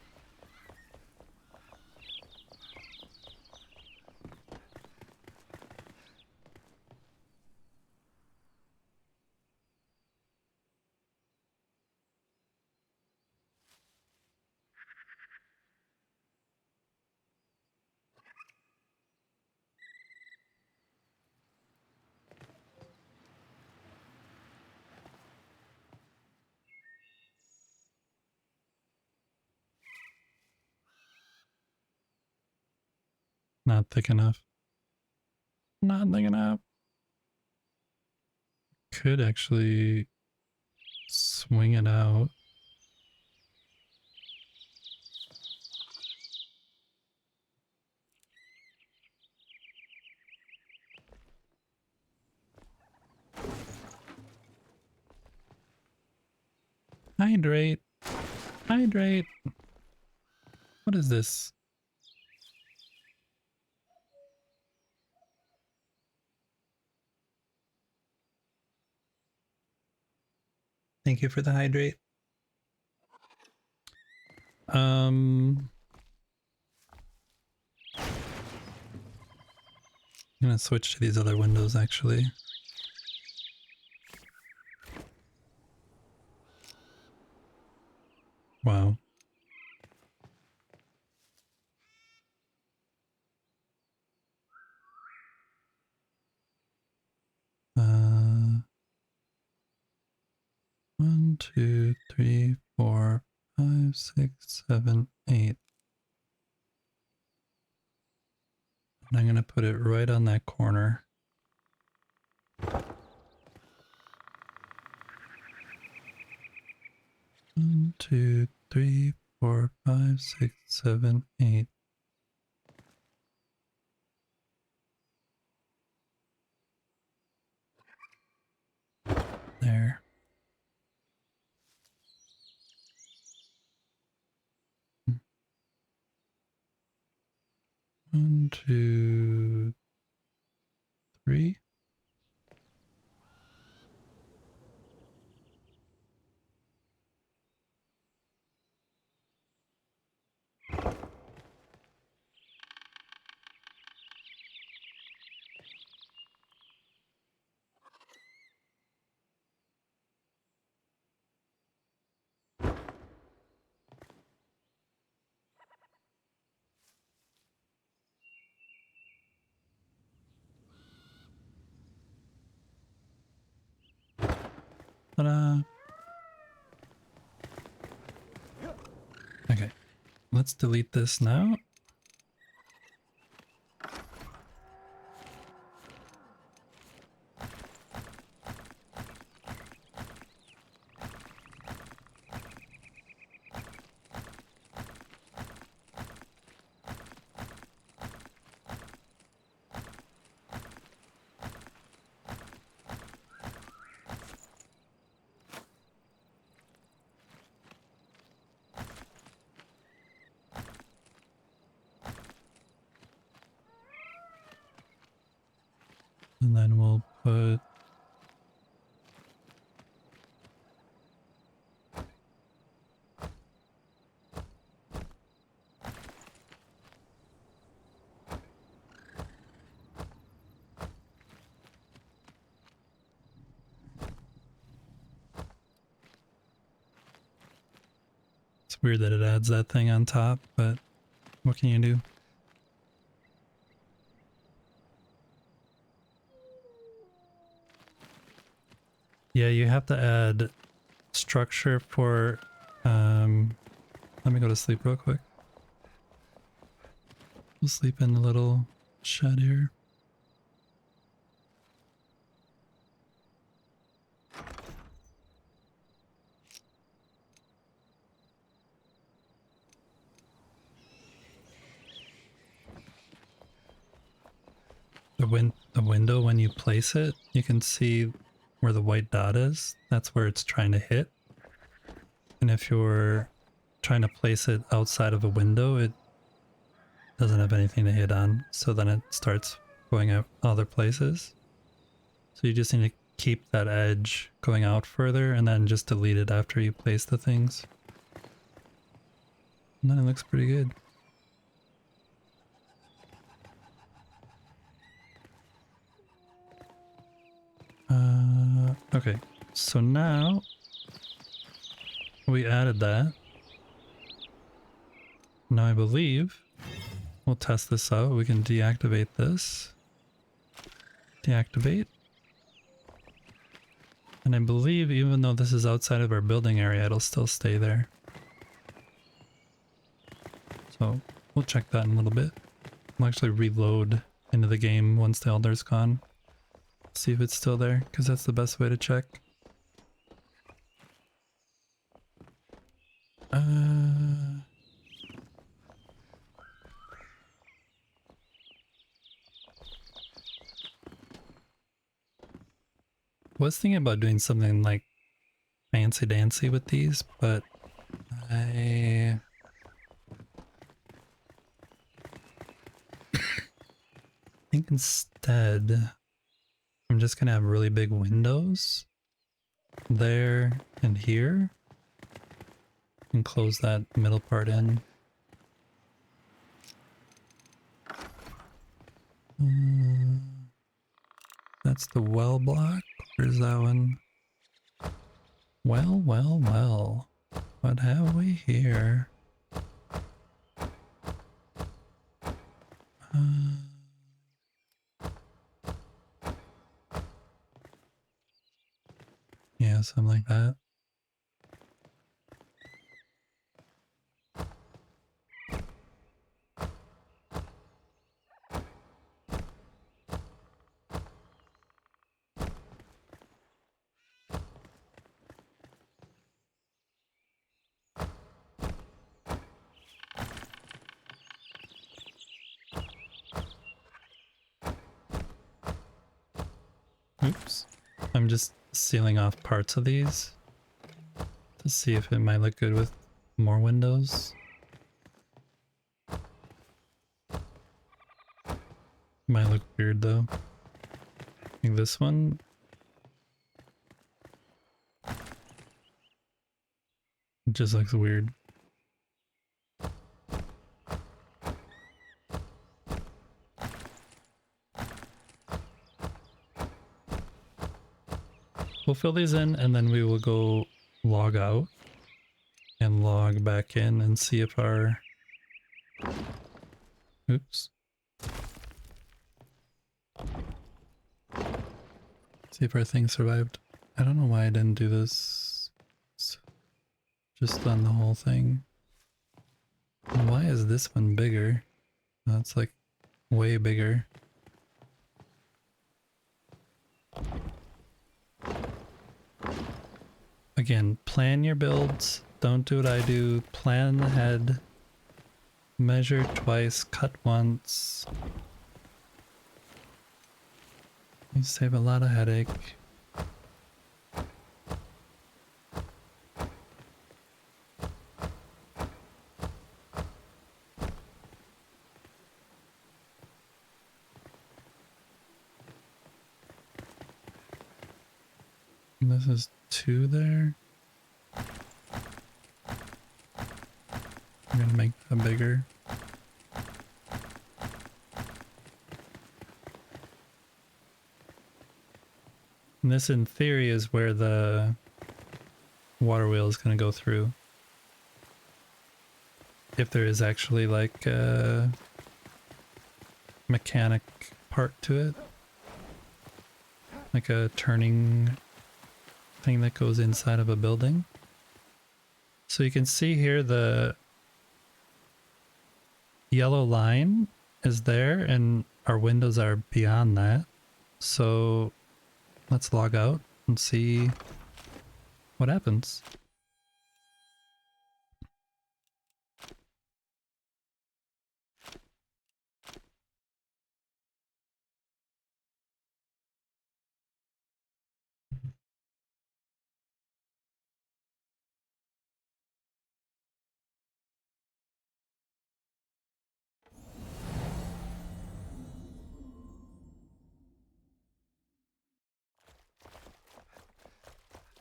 Not thick enough. Not thick enough. Could actually swing it out. Hydrate. Hydrate. What is this? Thank you for the hydrate. I'm gonna switch to these other windows actually. Wow. One, two, three, 4, 5, 6, 7, 8. And I'm gonna put it right on that corner. One, two, three, 4, 5, 6, 7, 8. There. One, two, three. Ta-da! Okay, let's delete this now. And then we'll put it's weird that it adds that thing on top, but what can you do? Yeah, you have to add structure for, let me go to sleep real quick. We'll sleep in the little shed here. The window, when you place it, you can see where the white dot is. That's where it's trying to hit. And if you're trying to place it outside of a window, it doesn't have anything to hit on. So then it starts going out other places. So you just need to keep that edge going out further and then just delete it after you place the things. And then it looks pretty good. Okay, so now we added that. Now I believe we'll test this out. We can deactivate this. Deactivate. And I believe even though this is outside of our building area, it'll still stay there. So we'll check that in a little bit. I'll actually reload into the game once the Elder's gone. See if it's still there, because that's the best way to check. Was thinking about doing something like fancy dancy with these, but I think instead I'm just gonna have really big windows there and here and close that middle part in. That's the well block. Where's that one? Well, well, well. What have we here? Yeah, something like that. Oops. I'm just sealing off parts of these to see if it might look good with more windows. Might look weird though. I think this one. It just looks weird. We'll fill these in and then we will go log out and log back in and see if our... Oops. See if our thing survived. I don't know why I didn't do this. Just on the whole thing. And why is this one bigger? That's like way bigger. Again, plan your builds. Don't do what I do. Plan ahead. Measure twice, cut once. You save a lot of headache. And this is 2 there. I'm gonna make them bigger. And this in theory is where the water wheel is gonna go through. If there is actually like a mechanic part to it. Like a turning thing that goes inside of a building. So you can see here the yellow line is there and our windows are beyond that. So let's log out and see what happens.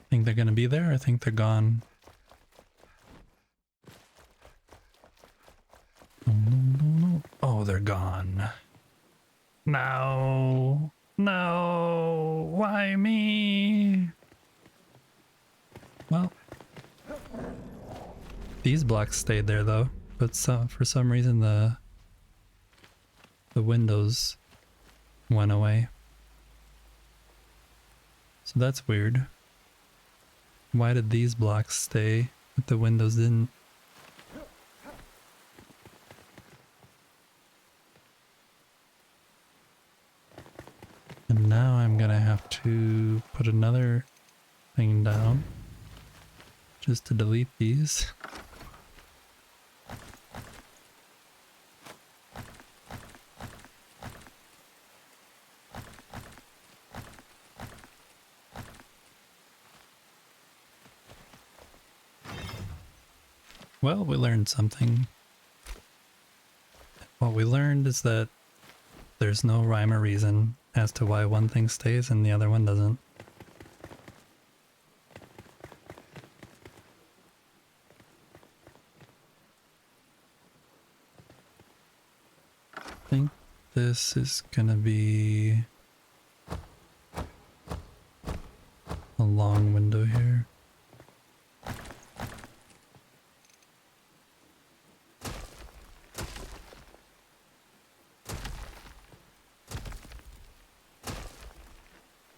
Think they're gonna be there? I think they're gone. No, no, no, no. Oh, they're gone. No. No. Why me? Well, these blocks stayed there though, but for some reason the windows went away. So that's weird. Why did these blocks stay, but the windows didn't? And now I'm gonna have to put another thing down just to delete these. Well, we learned something. What we learned is that there's no rhyme or reason as to why one thing stays and the other one doesn't. I think this is gonna be a long window here.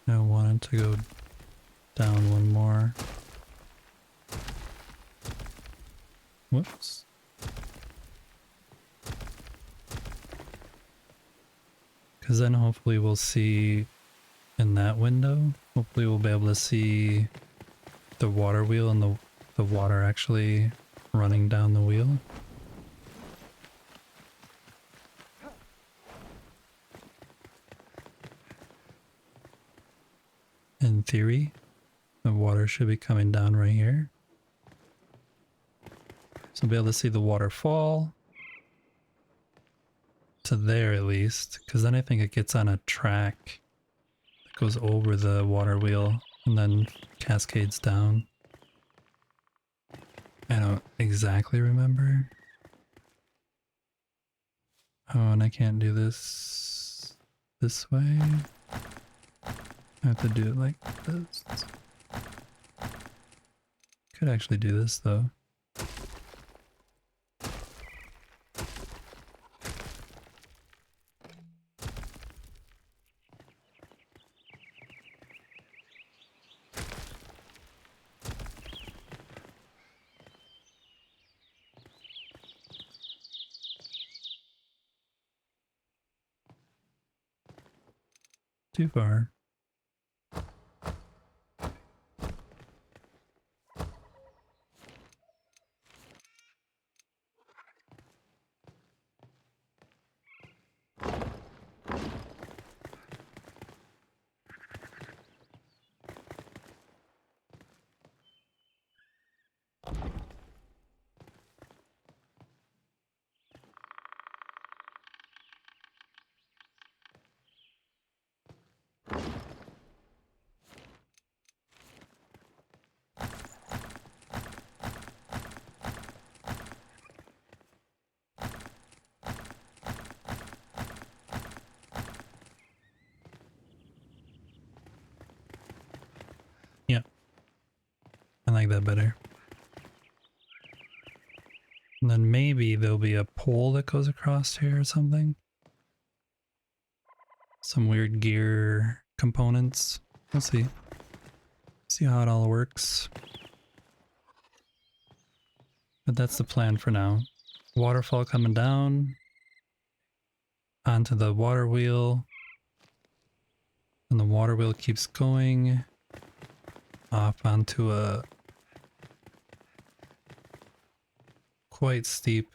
I wanted to go down one more. Whoops. Because then hopefully we'll see in that window, hopefully we'll be able to see the water wheel and the water actually running down the wheel. In theory, the water should be coming down right here. So we'll be able to see the water fall to there at least, because then I think it gets on a track that goes over the water wheel and then cascades down. I don't exactly remember. Oh, and I can't do this way. I have to do it like this. Could actually do this though. Too far. Yeah. I like that better. And then maybe there'll be a pole that goes across here or something. Some weird gear components. We'll see. See how it all works. But that's the plan for now. Waterfall coming down onto the water wheel. And the water wheel keeps going off onto a quite steep.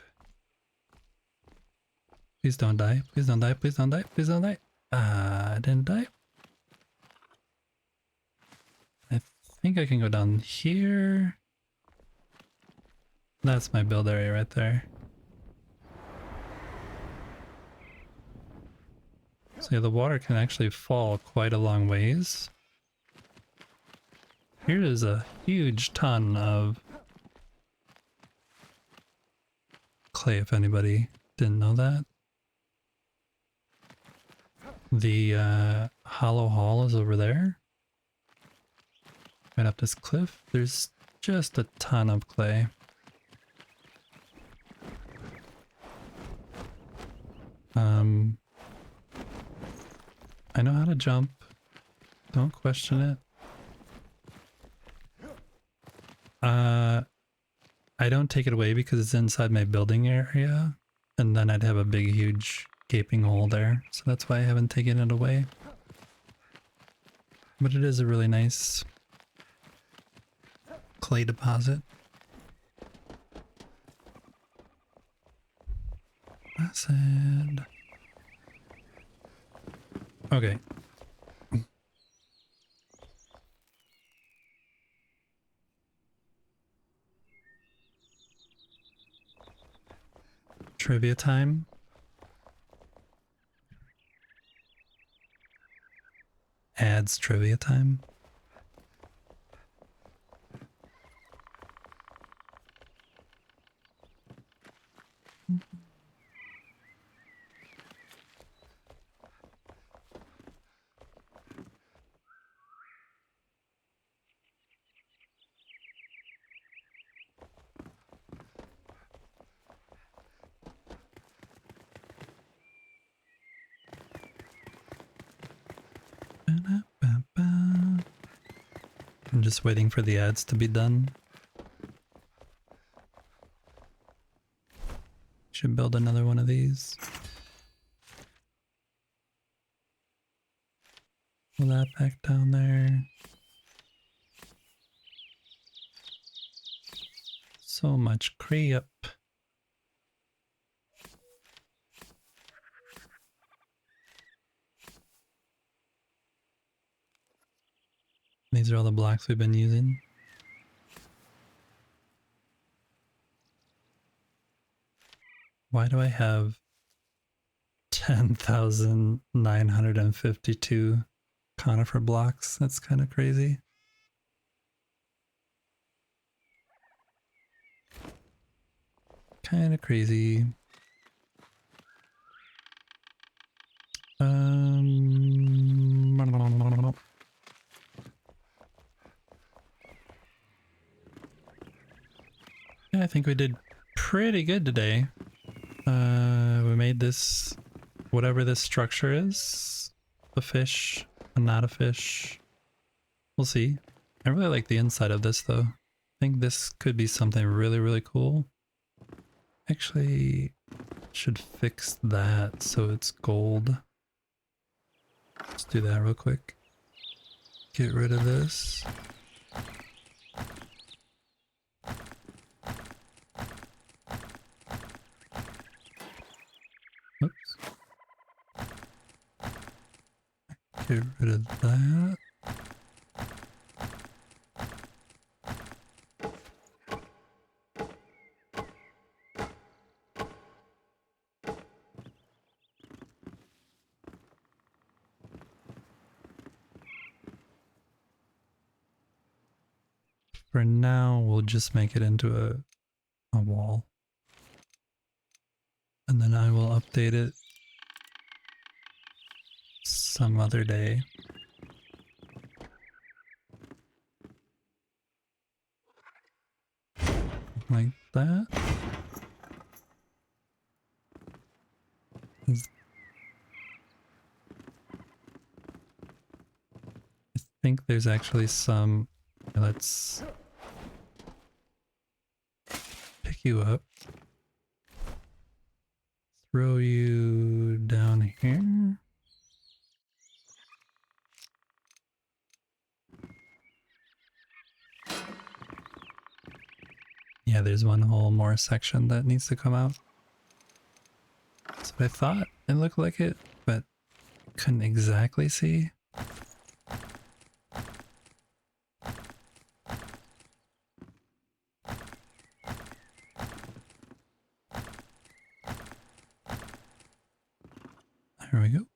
Please don't die. Please don't die. Please don't die. Please don't die. I didn't die. I think I can go down here. That's my build area right there. So yeah, the water can actually fall quite a long ways. Here is a huge ton of clay, if anybody didn't know that. The hollow hall is over there. Right up this cliff. There's just a ton of clay. I know how to jump. Don't question it. I don't take it away because it's inside my building area, and then I'd have a big, huge gaping hole there. So that's why I haven't taken it away. But it is a really nice clay deposit. Acid. Okay. Trivia time. Ads trivia time. I'm just waiting for the ads to be done. Should build another one of these. Pull that back down there. So much creep. These are all the blocks we've been using. Why do I have 10,952 conifer blocks? That's kind of crazy. Kind of crazy. Yeah, I think we did pretty good today. We made this, whatever this structure is, a fish, not a fish. We'll see. I really like the inside of this though. I think this could be something really, really cool. Actually, should fix that so it's gold. Let's do that real quick. Get rid of this. Oops. Get rid of that. For now, we'll just make it into a wall. And then I will update it some other day. Like that. I think there's actually some... Let's pick you up. Throw you down here. Yeah, there's one whole more section that needs to come out. That's what I thought. It looked like it, but couldn't exactly see. There we go.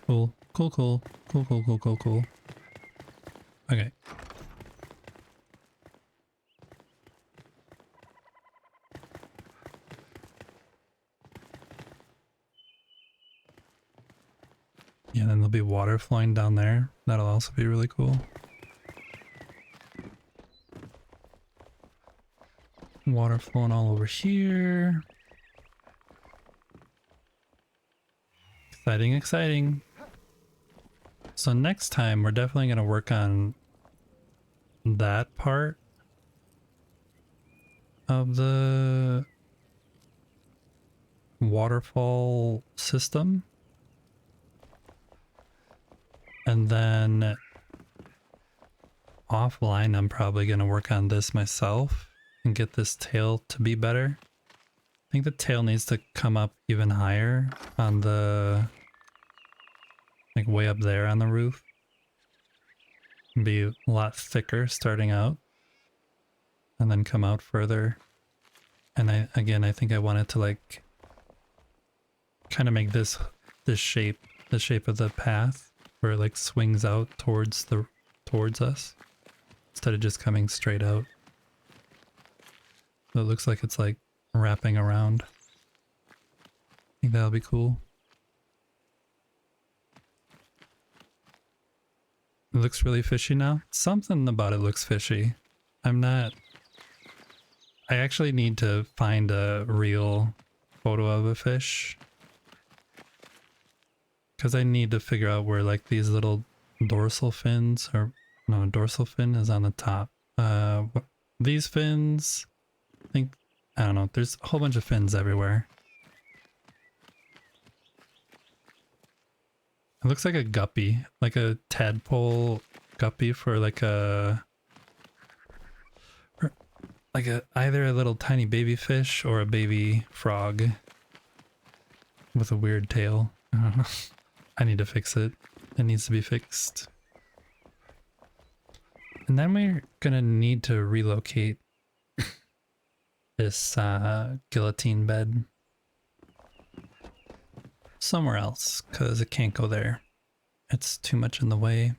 Cool. Cool, cool. Cool, cool, cool, cool, cool. Okay. Yeah, then there'll be water flowing down there. That'll also be really cool. Water flowing all over here. Exciting, exciting. So next time we're definitely going to work on that part of the waterfall system. And then offline, I'm probably going to work on this myself and get this tail to be better. I think the tail needs to come up even higher on the, like way up there on the roof. Be a lot thicker starting out and then come out further. And I think I wanted to like kind of make this shape, the shape of the path where it like swings out towards us instead of just coming straight out. So it looks like it's like wrapping around. I think that'll be cool. It looks really fishy now. Something about it looks fishy. I actually need to find a real photo of a fish. Because I need to figure out where like these little dorsal fins, or no, dorsal fin is on the top. These fins, I don't know, there's a whole bunch of fins everywhere. It looks like a guppy, like a tadpole guppy for like either a little tiny baby fish or a baby frog with a weird tail. I don't know. I need to fix it. It needs to be fixed. And then we're gonna need to relocate this guillotine bed somewhere else because it can't go there. It's too much in the way.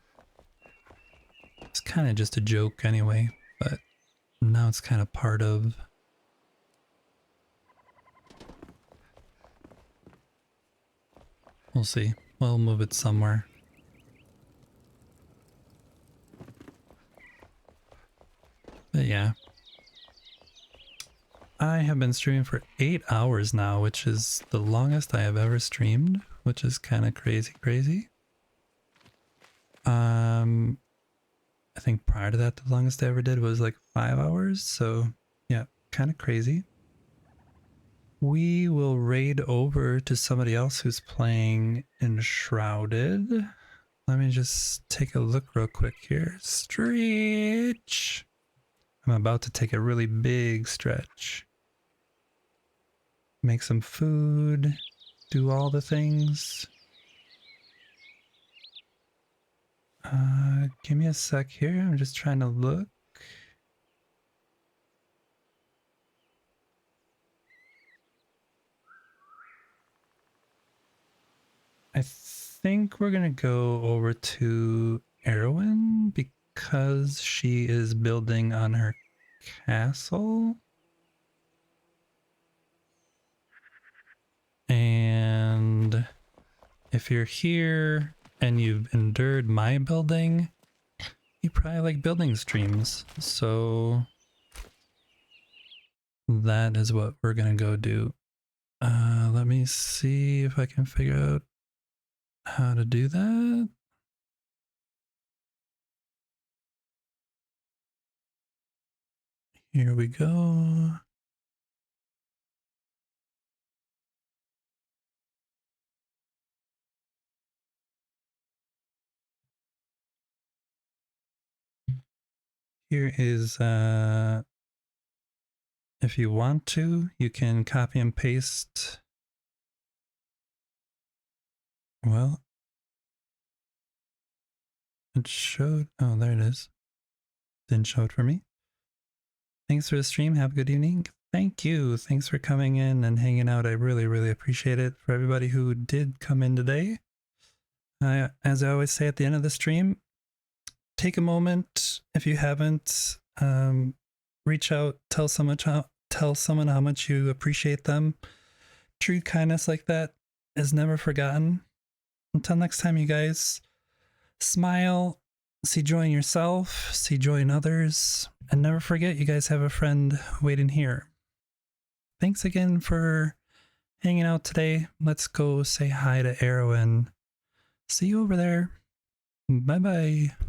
It's kind of just a joke anyway, but now it's kind of part of. We'll see. We'll move it somewhere. But yeah. I have been streaming for 8 hours now, which is the longest I have ever streamed, which is kind of crazy. I think prior to that, the longest I ever did was like 5 hours. So yeah, kind of crazy. We will raid over to somebody else who's playing Enshrouded. Let me just take a look real quick here. Stretch. I'm about to take a really big stretch. Make some food. Do all the things. Give me a sec here. I'm just trying to look. I think we're gonna go over to Erwin because she is building on her castle. And if you're here and you've endured my building, you probably like building streams. So that is what we're gonna go do. Let me see if I can figure out how to do that. Here we go. Here is, if you want to, you can copy and paste. Well, it showed, oh, there it is. Didn't show it for me. Thanks for the stream. Have a good evening. Thank you. Thanks for coming in and hanging out. I really appreciate it. For everybody who did come in today, as I always say at the end of the stream, take a moment, if you haven't, reach out, tell someone how much you appreciate them. True kindness like that is never forgotten. Until next time, you guys, smile, see joy in yourself, see joy in others, and never forget you guys have a friend waiting here. Thanks again for hanging out today. Let's go say hi to Arrow and see you over there. Bye bye.